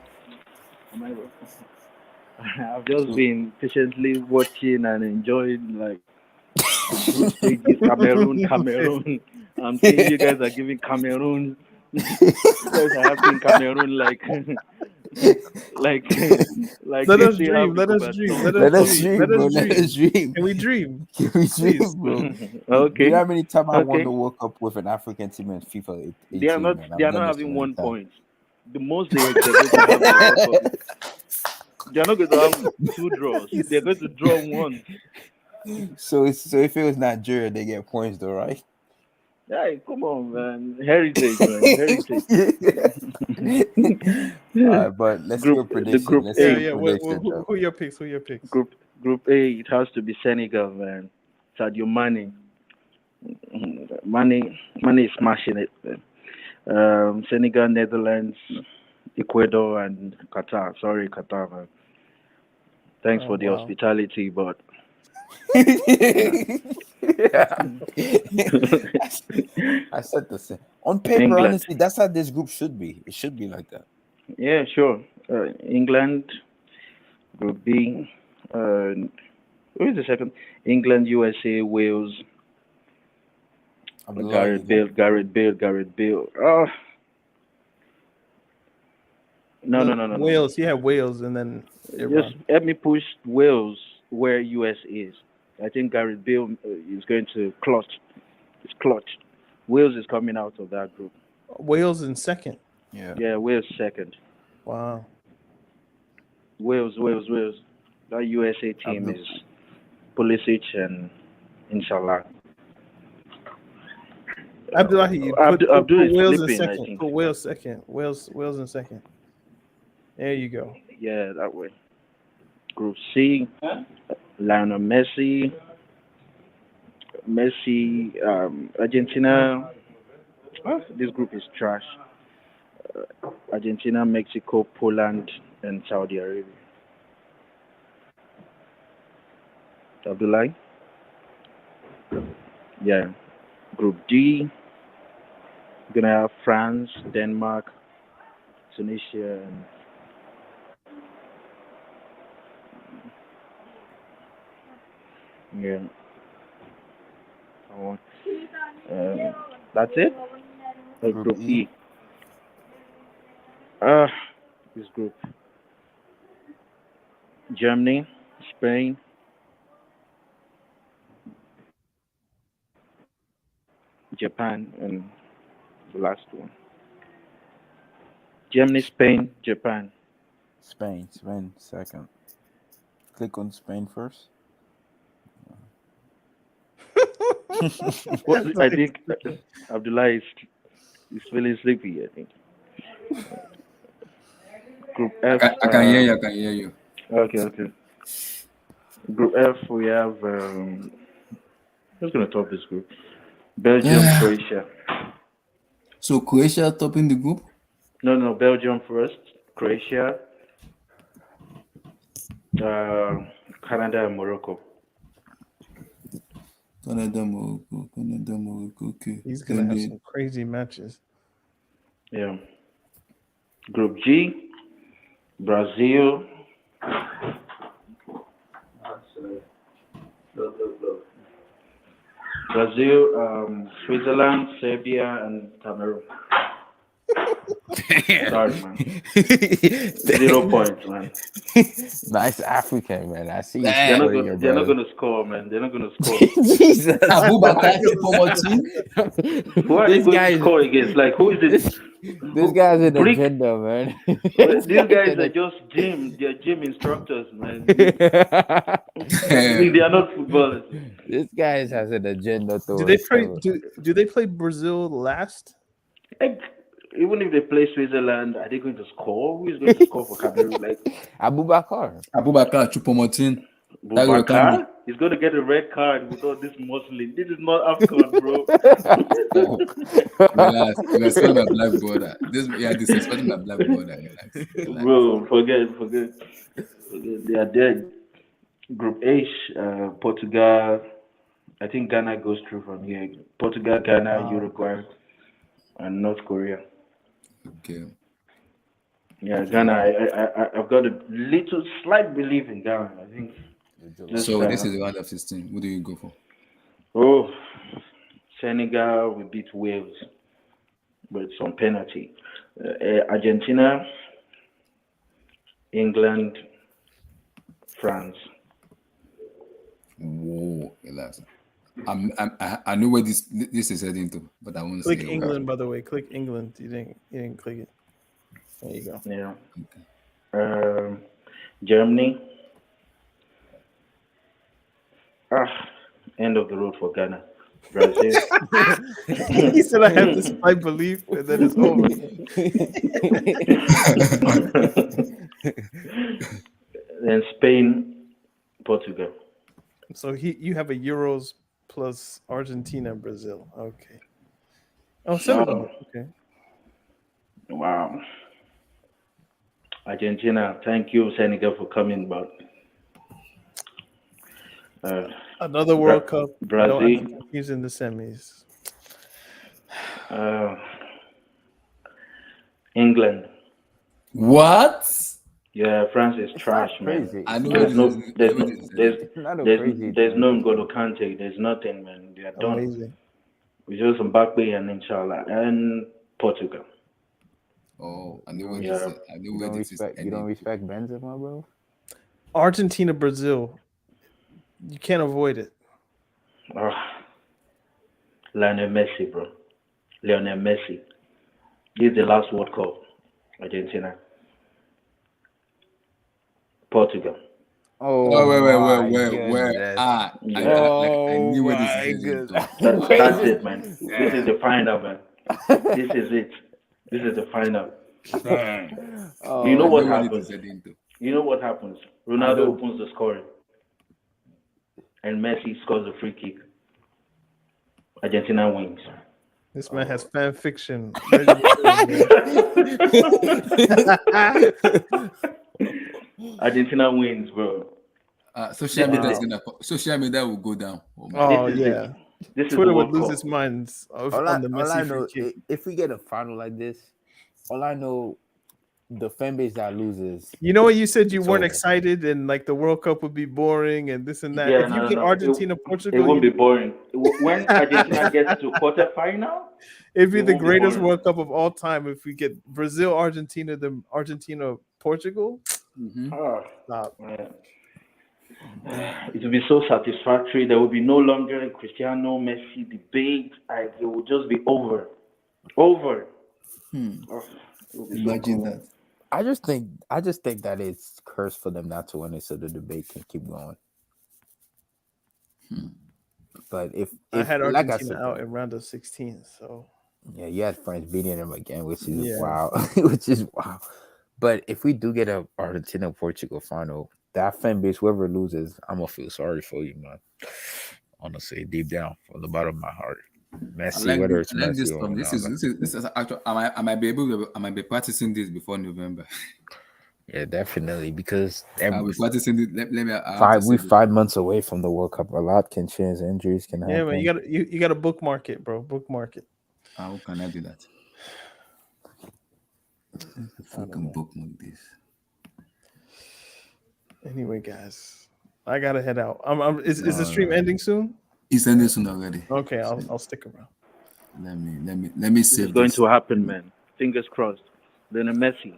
I've just been patiently watching and enjoying like group stages, Cameroon. I'm seeing you guys are giving Cameroon. You guys are having Cameroon like Let us they dream. have Let us Cuba dream. Stone. Let us dream, dream. bro. Let us Let us dream. dream. Can we dream? Can we dream, Please. bro? Okay. You know how many times I won Okay. the World Cup with an African team in FIFA 18? They are not. Man. They are I've not done this having so 1 many times. point. The most they're going to have in the World Cup is they are not going to have 2 draws. They're going to draw 1. So if it was Nigeria, they get points though, right? Hey, come on, man. Heritage, man. Heritage. But let's Group- do a the prediction. group Let's A. do a Yeah. prediction. Joe. Who your picks? Who your picks? Group A, it has to be Senegal, man. Sadio Mane. Mane is smashing it, man. Senegal, Netherlands, Ecuador, and Qatar. Sorry, Qatar, man. Thanks for the wow. hospitality, but I said the same. On paper, England. honestly, that's how this group should be. It should be like that. Yeah, sure. England, Group B. Who is the second? England, USA, Wales. Gareth Bale. Oh. No. Wales. You have Wales and then Iran. Just let me push Wales where US is. I think Gareth Bale is going to clutch. It's clutch. Wales is coming out of that group. Wales in second. Yeah, Wales second. Wow. Wales. That USA team is Pulisic and Inshallah. Abdullahi, Abdul is Wales in sleeping, I second. think. Put Wales second. Wales in second. There you go. Yeah, that way. Group C, Lionel Messi, Argentina. This group is trash. Argentina, Mexico, Poland, and Saudi Arabia. Abdullahi? Yeah. Group D, gonna have France, Denmark, Tunisia, and yeah. That's it. Group E. This group: Germany, Spain, Japan, and the last one. Germany, Spain, Japan. Spain second. Click on Spain first. I think Abdullah is feeling sleepy, I think. Group F. I can hear you. Okay. Group F, we have Who's gonna top this group? Belgium, Croatia. So Croatia topping the group. No, Belgium first, Croatia, Canada, and Morocco. Canada, Morocco. Okay. He's gonna have some crazy matches. Yeah. Group G, Brazil. Brazil, Switzerland, Serbia, and Cameroon. Sorry, man. 0 points, man. Nice African, man. I see you They're not, supporting gonna, your they're not brother. gonna score, man. They're not gonna score. Jesus. Abubakar Choupo-Moting. Who are they This going guy to is- score against? Like, who is this? This guy's an Brick? agenda, man. These guys are just they're gym instructors, man. They are not footballers. This guy has an agenda. Do they play? Do they play Brazil last? Like, even if they play Switzerland, are they going to score? Who is going to score for Cameroon? Like Abubakar? Abubakar Choupo-Moting. Boubacar? He's going to get a red card with all this muslim. This is not AFCON, bro. Relax. Respect my black brother. Disrespecting my black brother. Relax. Bro, forget. They are dead. Group H, Portugal. I think Ghana goes through from here. Portugal, Ghana, Uruguay, and North Korea. Okay. Yeah, Ghana. I've got a slight belief in Ghana. I think. So this is the round of 16. Who do you go for? Oh, Senegal will beat Wales with some penalty. Argentina, England, France. Whoa, relax. I know where this is heading to, but I won't Click say England, by the way. Click England. You didn't click it. There you go. Yeah. Germany. End of the road for Ghana. Brazil. He said I have this slight belief, and then it's over. Then Spain, Portugal. So you have a Euros plus Argentina, Brazil. Okay. Oh, Senegal. Okay. Wow. Argentina, thank you, Senegal, for coming, but another World Cup. Brazil. He's in the semis. England. What? Yeah, France is trash, man. Crazy. I know There's no crazy. N'Golo Kante. There's nothing, man. They are done. Amazing. We just some Mbappe and Inshallah and Portugal. Oh, I knew where Yeah. this is. I knew You where don't this is. respect. You don't respect Benzema, bro. Argentina, Brazil. You can't avoid it. Lionel Messi, bro. Lionel Messi. This is the last World Cup. Argentina. Portugal. Oh, Where? I knew where this is heading to. That's it, man. This is the final, man. This is it. This is the final. You know what happens? You know what happens? Ronaldo opens the scoring. And Messi scores a free kick. Argentina wins. This man has fan fiction. Argentina wins, bro. Social media will go down. Oh yeah. This is Twitter the would World lose Cup. its minds All on the I Messi know, free kick. if we get a final like this, all I know, the fan base that loses. You know what you said? You It's weren't over. excited, and like the World Cup would be boring, and this and that. Yeah, if you no, get no. Argentina, It Portugal, won't be boring. When Argentina gets to quarterfinal, it'd be it the won't be greatest boring. World Cup of all time. If we get Brazil, Argentina, then Argentina, Portugal. Stop. Man. It will be so satisfactory. There will be no longer a Cristiano Messi debate. It will just be over. Over. It will be so Imagine cool. that. I just think that it's cursed for them not to win it, so the debate can keep going. But if I had like Argentina said, out in round of 16, so yeah, you had France beating them again, which is Yeah. wow, which is wow. But if we do get a Argentina Portugal final, that fan base, whoever loses, I'm gonna feel sorry for you, man. Honestly, deep down from the bottom of my heart. I Messi, like whether this. it's I like Messi this or stuff. Ronaldo. This is actually. I might be practicing this before November. Yeah, definitely. Because I'll be practicing this. Let me. I have to five say we this. 5 months away from the World Cup. A lot can change. Injuries can Yeah, man, happen. you gotta bookmark it, bro. Bookmark it. How can I do that? Fucking bookmark this. Anyway, guys, I gotta head out. Is the stream ending soon? It's ending soon already. Okay, I'll stick around. Let me It's save going this. to happen, man. Fingers crossed. Then a Messi.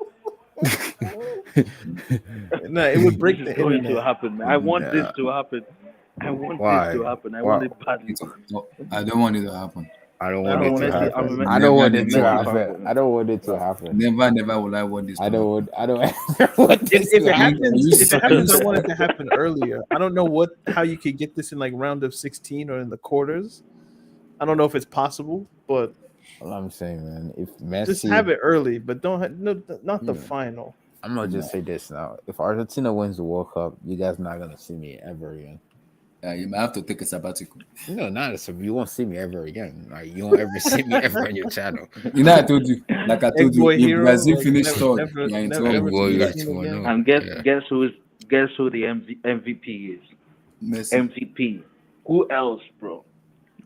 No, it would break This the is going to internet. happen, man. I want this to happen. I want Why? this to happen. I Why? want it badly. I don't want it to happen. I don't I want don't it want to it to I'm a happen. Messi. I don't want Never, it to never, happen. I don't want it to happen. never will I want this to I happen. don't. I don't ever want this If to it happen. happens, I want it to happen earlier. I don't know how you could get this in like round of 16 or in the quarters. I don't know if it's possible, but All I'm saying, man, if just have Messi, it early. But not the Yeah. final. I'm gonna just say this now: if Argentina wins the World Cup, you guys not gonna see me ever again. You might have to take a sabbatical. No, not so. You won't see me ever again. Like you won't ever see me ever on your channel. You know, I told you. Like I told Egg you, boy if hero, Brazil like finish third, never, you're in never, trouble. never to Boy, be you're seen too again. no. And guess Yeah. who the MVP is? Messi. MVP. Who else, bro?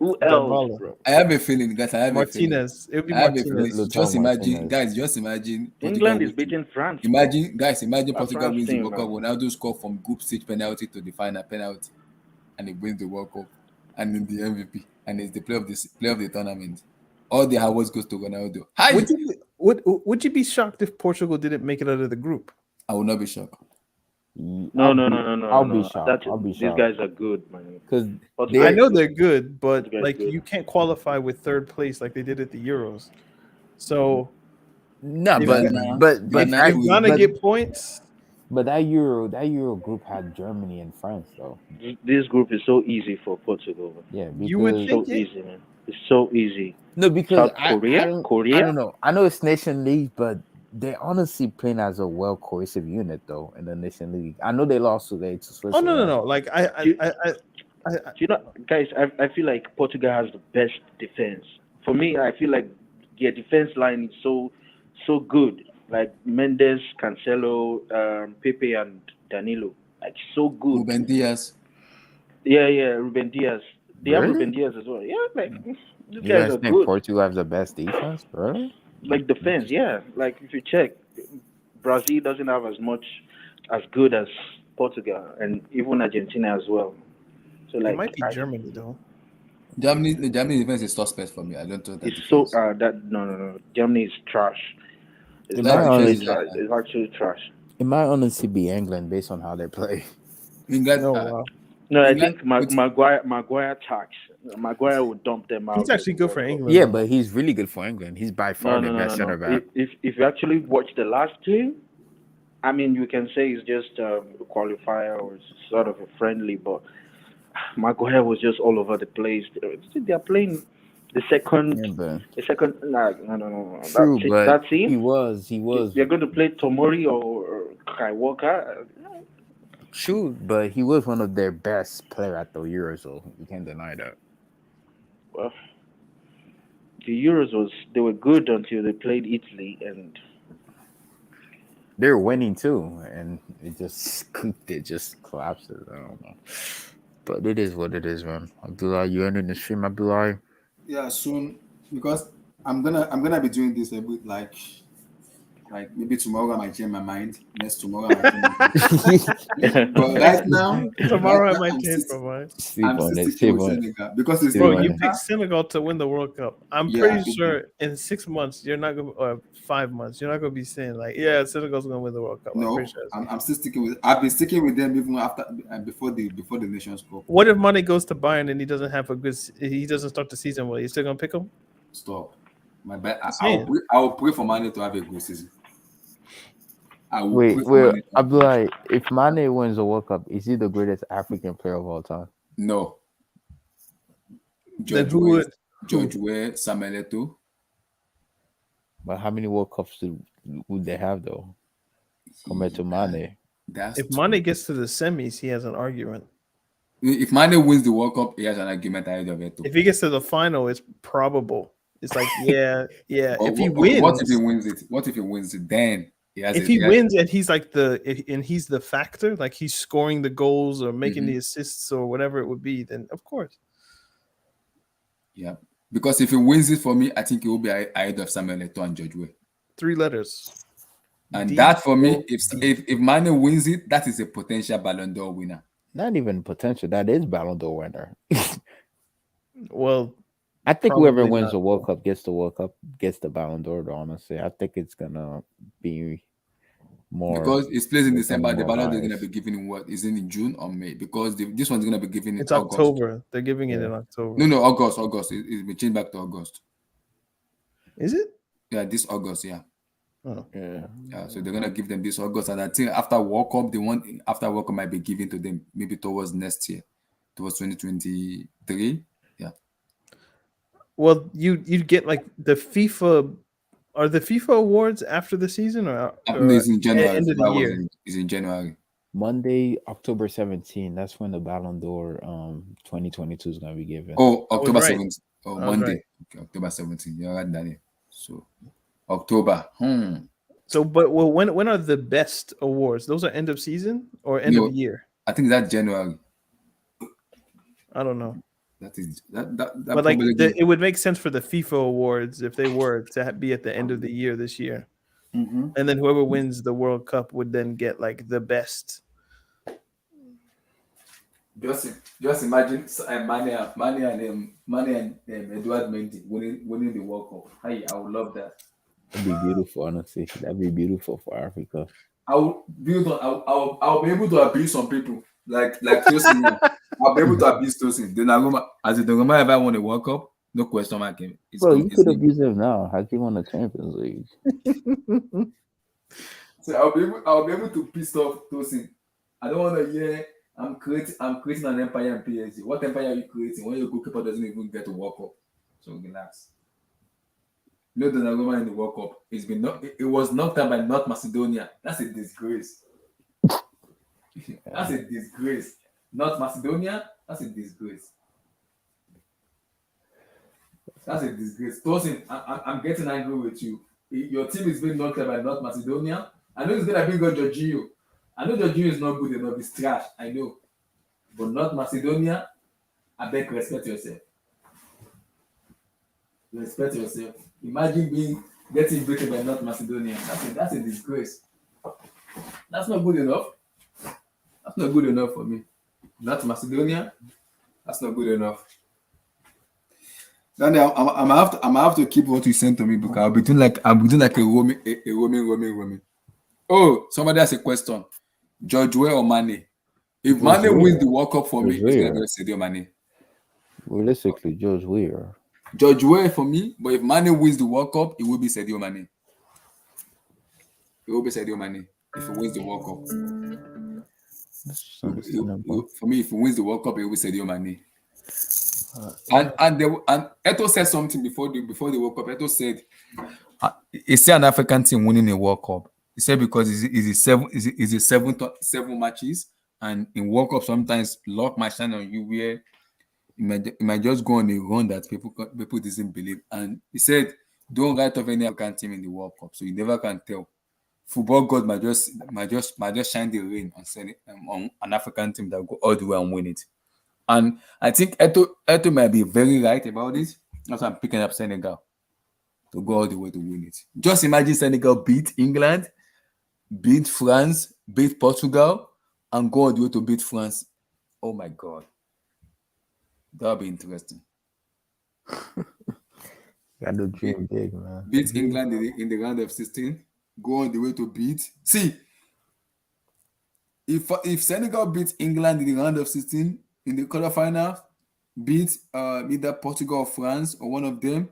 Who else, Dybala. bro? I have a feeling, guys. I have a feeling. Martinez. It would be I have a Martinez. feeling. Lautaro Just imagine, Martinez. guys. Just imagine Portugal England is wins. beating France. bro. Imagine, guys. Imagine That Portugal France wins the team, World Cup. man. Ronaldo score from group stage penalty to the final penalty, and he wins the World Cup, and then the MVP, and it's the play of the tournament. All the awards goes to Ronaldo. Hi. Would you be shocked if Portugal didn't make it out of the group? I will not be shocked. No. I'll be shocked. I'll be These shocked guys are good, man. because Portugal I is know good. they're good, but Portugal is like good. you can't qualify with third place like they did at the Euros. So no, If but Ghana- but but Ghana if will- Ghana but, get points, but that Euro group had Germany and France though. This group is so easy for Portugal. Man. Yeah, you would because So think it. easy, man. It's so easy. no, because South Korea, I don't Korea. know. I know it's Nation League, but they're honestly playing as a well cohesive unit though in the Nation League. I know they lost today to Oh Switzerland. no. Like You know, guys, I feel like Portugal has the best defense. For me, I feel like their defense line is so good. Like Mendes, Cancelo, Pepe, and Danilo. Like so good. Ruben Diaz. Yeah, Ruben Diaz. They have Really? Ruben Diaz as well. Yeah, like these You guys guys are think good. Portugal has the best defense, really? Like defense, yeah. Like if you check, Brazil doesn't have as good as Portugal, and even Argentina as well. So it like, might be Germany though. The Germany defense is suspect for me. I don't know that it's so defense. that no. Germany is trash. It's That actually defense is trash. It's actually trash. It might honestly be England based on how they play. England, No, wow. No, I England- think Maguire tax. Maguire would dump them out. He's actually of the good for World Cup. England. Yeah, though. but he's really good for England. He's by far the best center back. If you actually watch the last two, I mean, you can say it's just a qualifier or sort of a friendly, but Maguire was just all over the place. They're playing the second. Yeah, but The second. No. true, but That team. he was. They're going to play Tomori or Kai Walker. True, but he was one of their best player at the Euros, so you can't deny that. Well, the Euros they were good until they played Italy, and They were winning too, and it just collapsed. I don't know, but it is what it is, man. Abdullah, you ending the stream, Abdullah? yeah, soon because I'm gonna be doing this a bit like maybe tomorrow I might change my mind. Next tomorrow I might change my mind. But right now, Tomorrow I I'm might change still- my mind. Sleep I'm on still it. sticking Sleep with on it. Senegal because it's Bro, Bro, you yeah. picked Senegal to win the World Cup. I'm Yeah, I pretty picked sure in 6 months you're not gonna, or 5 months, you're not gonna be saying like, yeah, Senegal's gonna win the World Cup. I'm No, pretty sure. I'm still sticking with. I've been sticking with them even after before the Nations Cup. What if Mane goes to Bayern and he doesn't have a good? He doesn't start the season well. You still gonna pick him? Stop. My bad. I saying. will pray for Mane to have a good season. I will Wait, pray for wait, Mane to have a good Abdullah. If Mane wins the World Cup, is he the greatest African player of all time? No. Then who would? George Weah, Samuel Eto'o. But how many World Cups would they have though, compared to Mane? That's If Mane gets to the semis, he has an argument. If Mane wins the World Cup, he has an argument ahead of Eto'o. If he gets to the final, it's probable. It's like, yeah. But If he okay, what if he wins, wins it? What if he wins it? Then he has if it. he wins and he's like and he's the factor, like he's scoring the goals or making Mhm. the assists or whatever it would be, then of course. Yeah. Because if he wins it for me, I think he will be ahead of Samuel Eto'o and George Weah. 3 letters. And D that for me, O if Mane wins it, that is a potential Ballon d'Or winner. Not even potential. That is Ballon d'Or winner. Well, I think whoever probably wins not. the World Cup gets the World Cup, gets the Ballon d'Or. Honestly, I think it's gonna be more Because it's placed in it's gonna December, be the more Ballon d'Or is going to biased. be given in what? Is it in June or May? Because this one's going to be given in It's August. October. They're giving it Yeah. in October. No, August. It's been changed back to August. Is it? Yeah, this August, yeah. Oh. Yeah. So they're gonna give them this August, and I think after World Cup, after World Cup might be given to them maybe towards next year, towards 2023. Yeah. Well, you'd get like the FIFA. Are the FIFA awards after the season or It's in January. end of the year? It's in January. Monday, October 17th. That's when the Ballon d'Or 2022 is gonna be given. Oh, I was October right. 17th. Oh, I was Monday. right. Okay, October 17th. You're right, Daniel. So October. So, but when are the best awards? Those are end of season or end No. of year? I think that's January. I don't know. That is that But like probably it would make sense for the FIFA awards if they were to be at the end of the year this year, Mhm. and then whoever wins the World Cup would then get like the best. Just imagine Mane and Edouard Mendy winning the World Cup. Hey, I would love that. That'd be beautiful, honestly. That'd be beautiful for Africa. I'll be able to abuse some people like Tosin. I'll be able to abuse Tosin. Then as the Roma ever won a World Cup, no question mark. Bro, you could abuse him now. Has he won the Champions League? So I'll be able to piss off Tosin. I don't want to hear I'm creating an empire in PSG. What empire are you creating when your goalkeeper doesn't even get to World Cup? So relax. No Donnarumma in the World Cup. It was knocked out by North Macedonia. That's a disgrace. That's a disgrace. North Macedonia, that's a disgrace. That's a disgrace. Tosin, I'm getting angry with you. Your team is being knocked out by North Macedonia. I know it's gonna be good Jorginho. I know Jorginho is not good enough. It's trash. I know. But North Macedonia, I beg respect yourself. Respect yourself. Imagine getting beaten by North Macedonia. That's a disgrace. That's not good enough. That's not good enough for me. North Macedonia, that's not good enough. Daniel, I'm gonna have to keep what you sent to me because I'll be doing like a roaming. Oh, somebody has a question. George Weah or Mane? If Mane wins the World Cup for me, it's gonna be Sadio Mane. Realistically, George Weah. George Weah for me, but if Mane wins the World Cup, it will be Sadio Mane. It will be Sadio Mane if he wins the World Cup. For me, if he wins the World Cup, it will be Sadio Mane. And Eto'o said something before the World Cup. Eto'o said, "It's an African team winning a World Cup." He said because it's seven matches, and in World Cup sometimes luck might shine on you where it might just go on a run that people doesn't believe. And he said, "Don't write off any African team in the World Cup, so you never can tell. Football God might just shine the rain and send it on an African team that go all the way and win it." And I think Eto'o might be very right about it. That's why I'm picking up Senegal to go all the way to win it. Just imagine Senegal beat England, beat France, beat Portugal, and go all the way to beat France. Oh my God. That'll be interesting. Got to dream big, man. Beat England in the round of 16, go all the way to beat. See, if Senegal beats England in the round of 16 in the quarterfinals, beat either Portugal or France or one of them,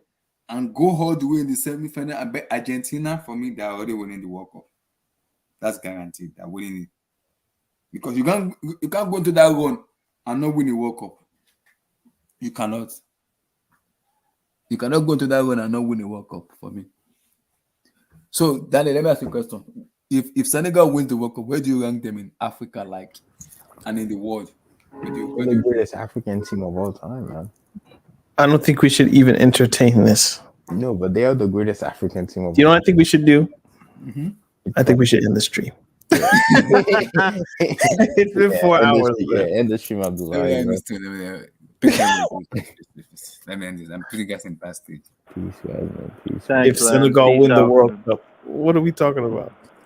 and go all the way in the semi-final and bet Argentina, for me, they're already winning the World Cup. That's guaranteed. They're winning it. Because you can't go into that run and not win the World Cup. You cannot. You cannot go into that run and not win the World Cup for me. So, Daniel, let me ask you a question. If Senegal wins the World Cup, where do you rank them in Africa, and in the world? What They're do the you greatest African team of all time, man. I don't think we should even entertain this. No, but they are the greatest African team of Do you know all what I think we should do? Mhm. I think we should end the stream. time. It's been 4 hours. End the stream, Abdullah. Let me bro. understand. Let me end this. I'm pretty getting past it. Peace, guys, man. Peace. Thanks, If man. Senegal Peace win the out, World man. Cup, what are we talking about?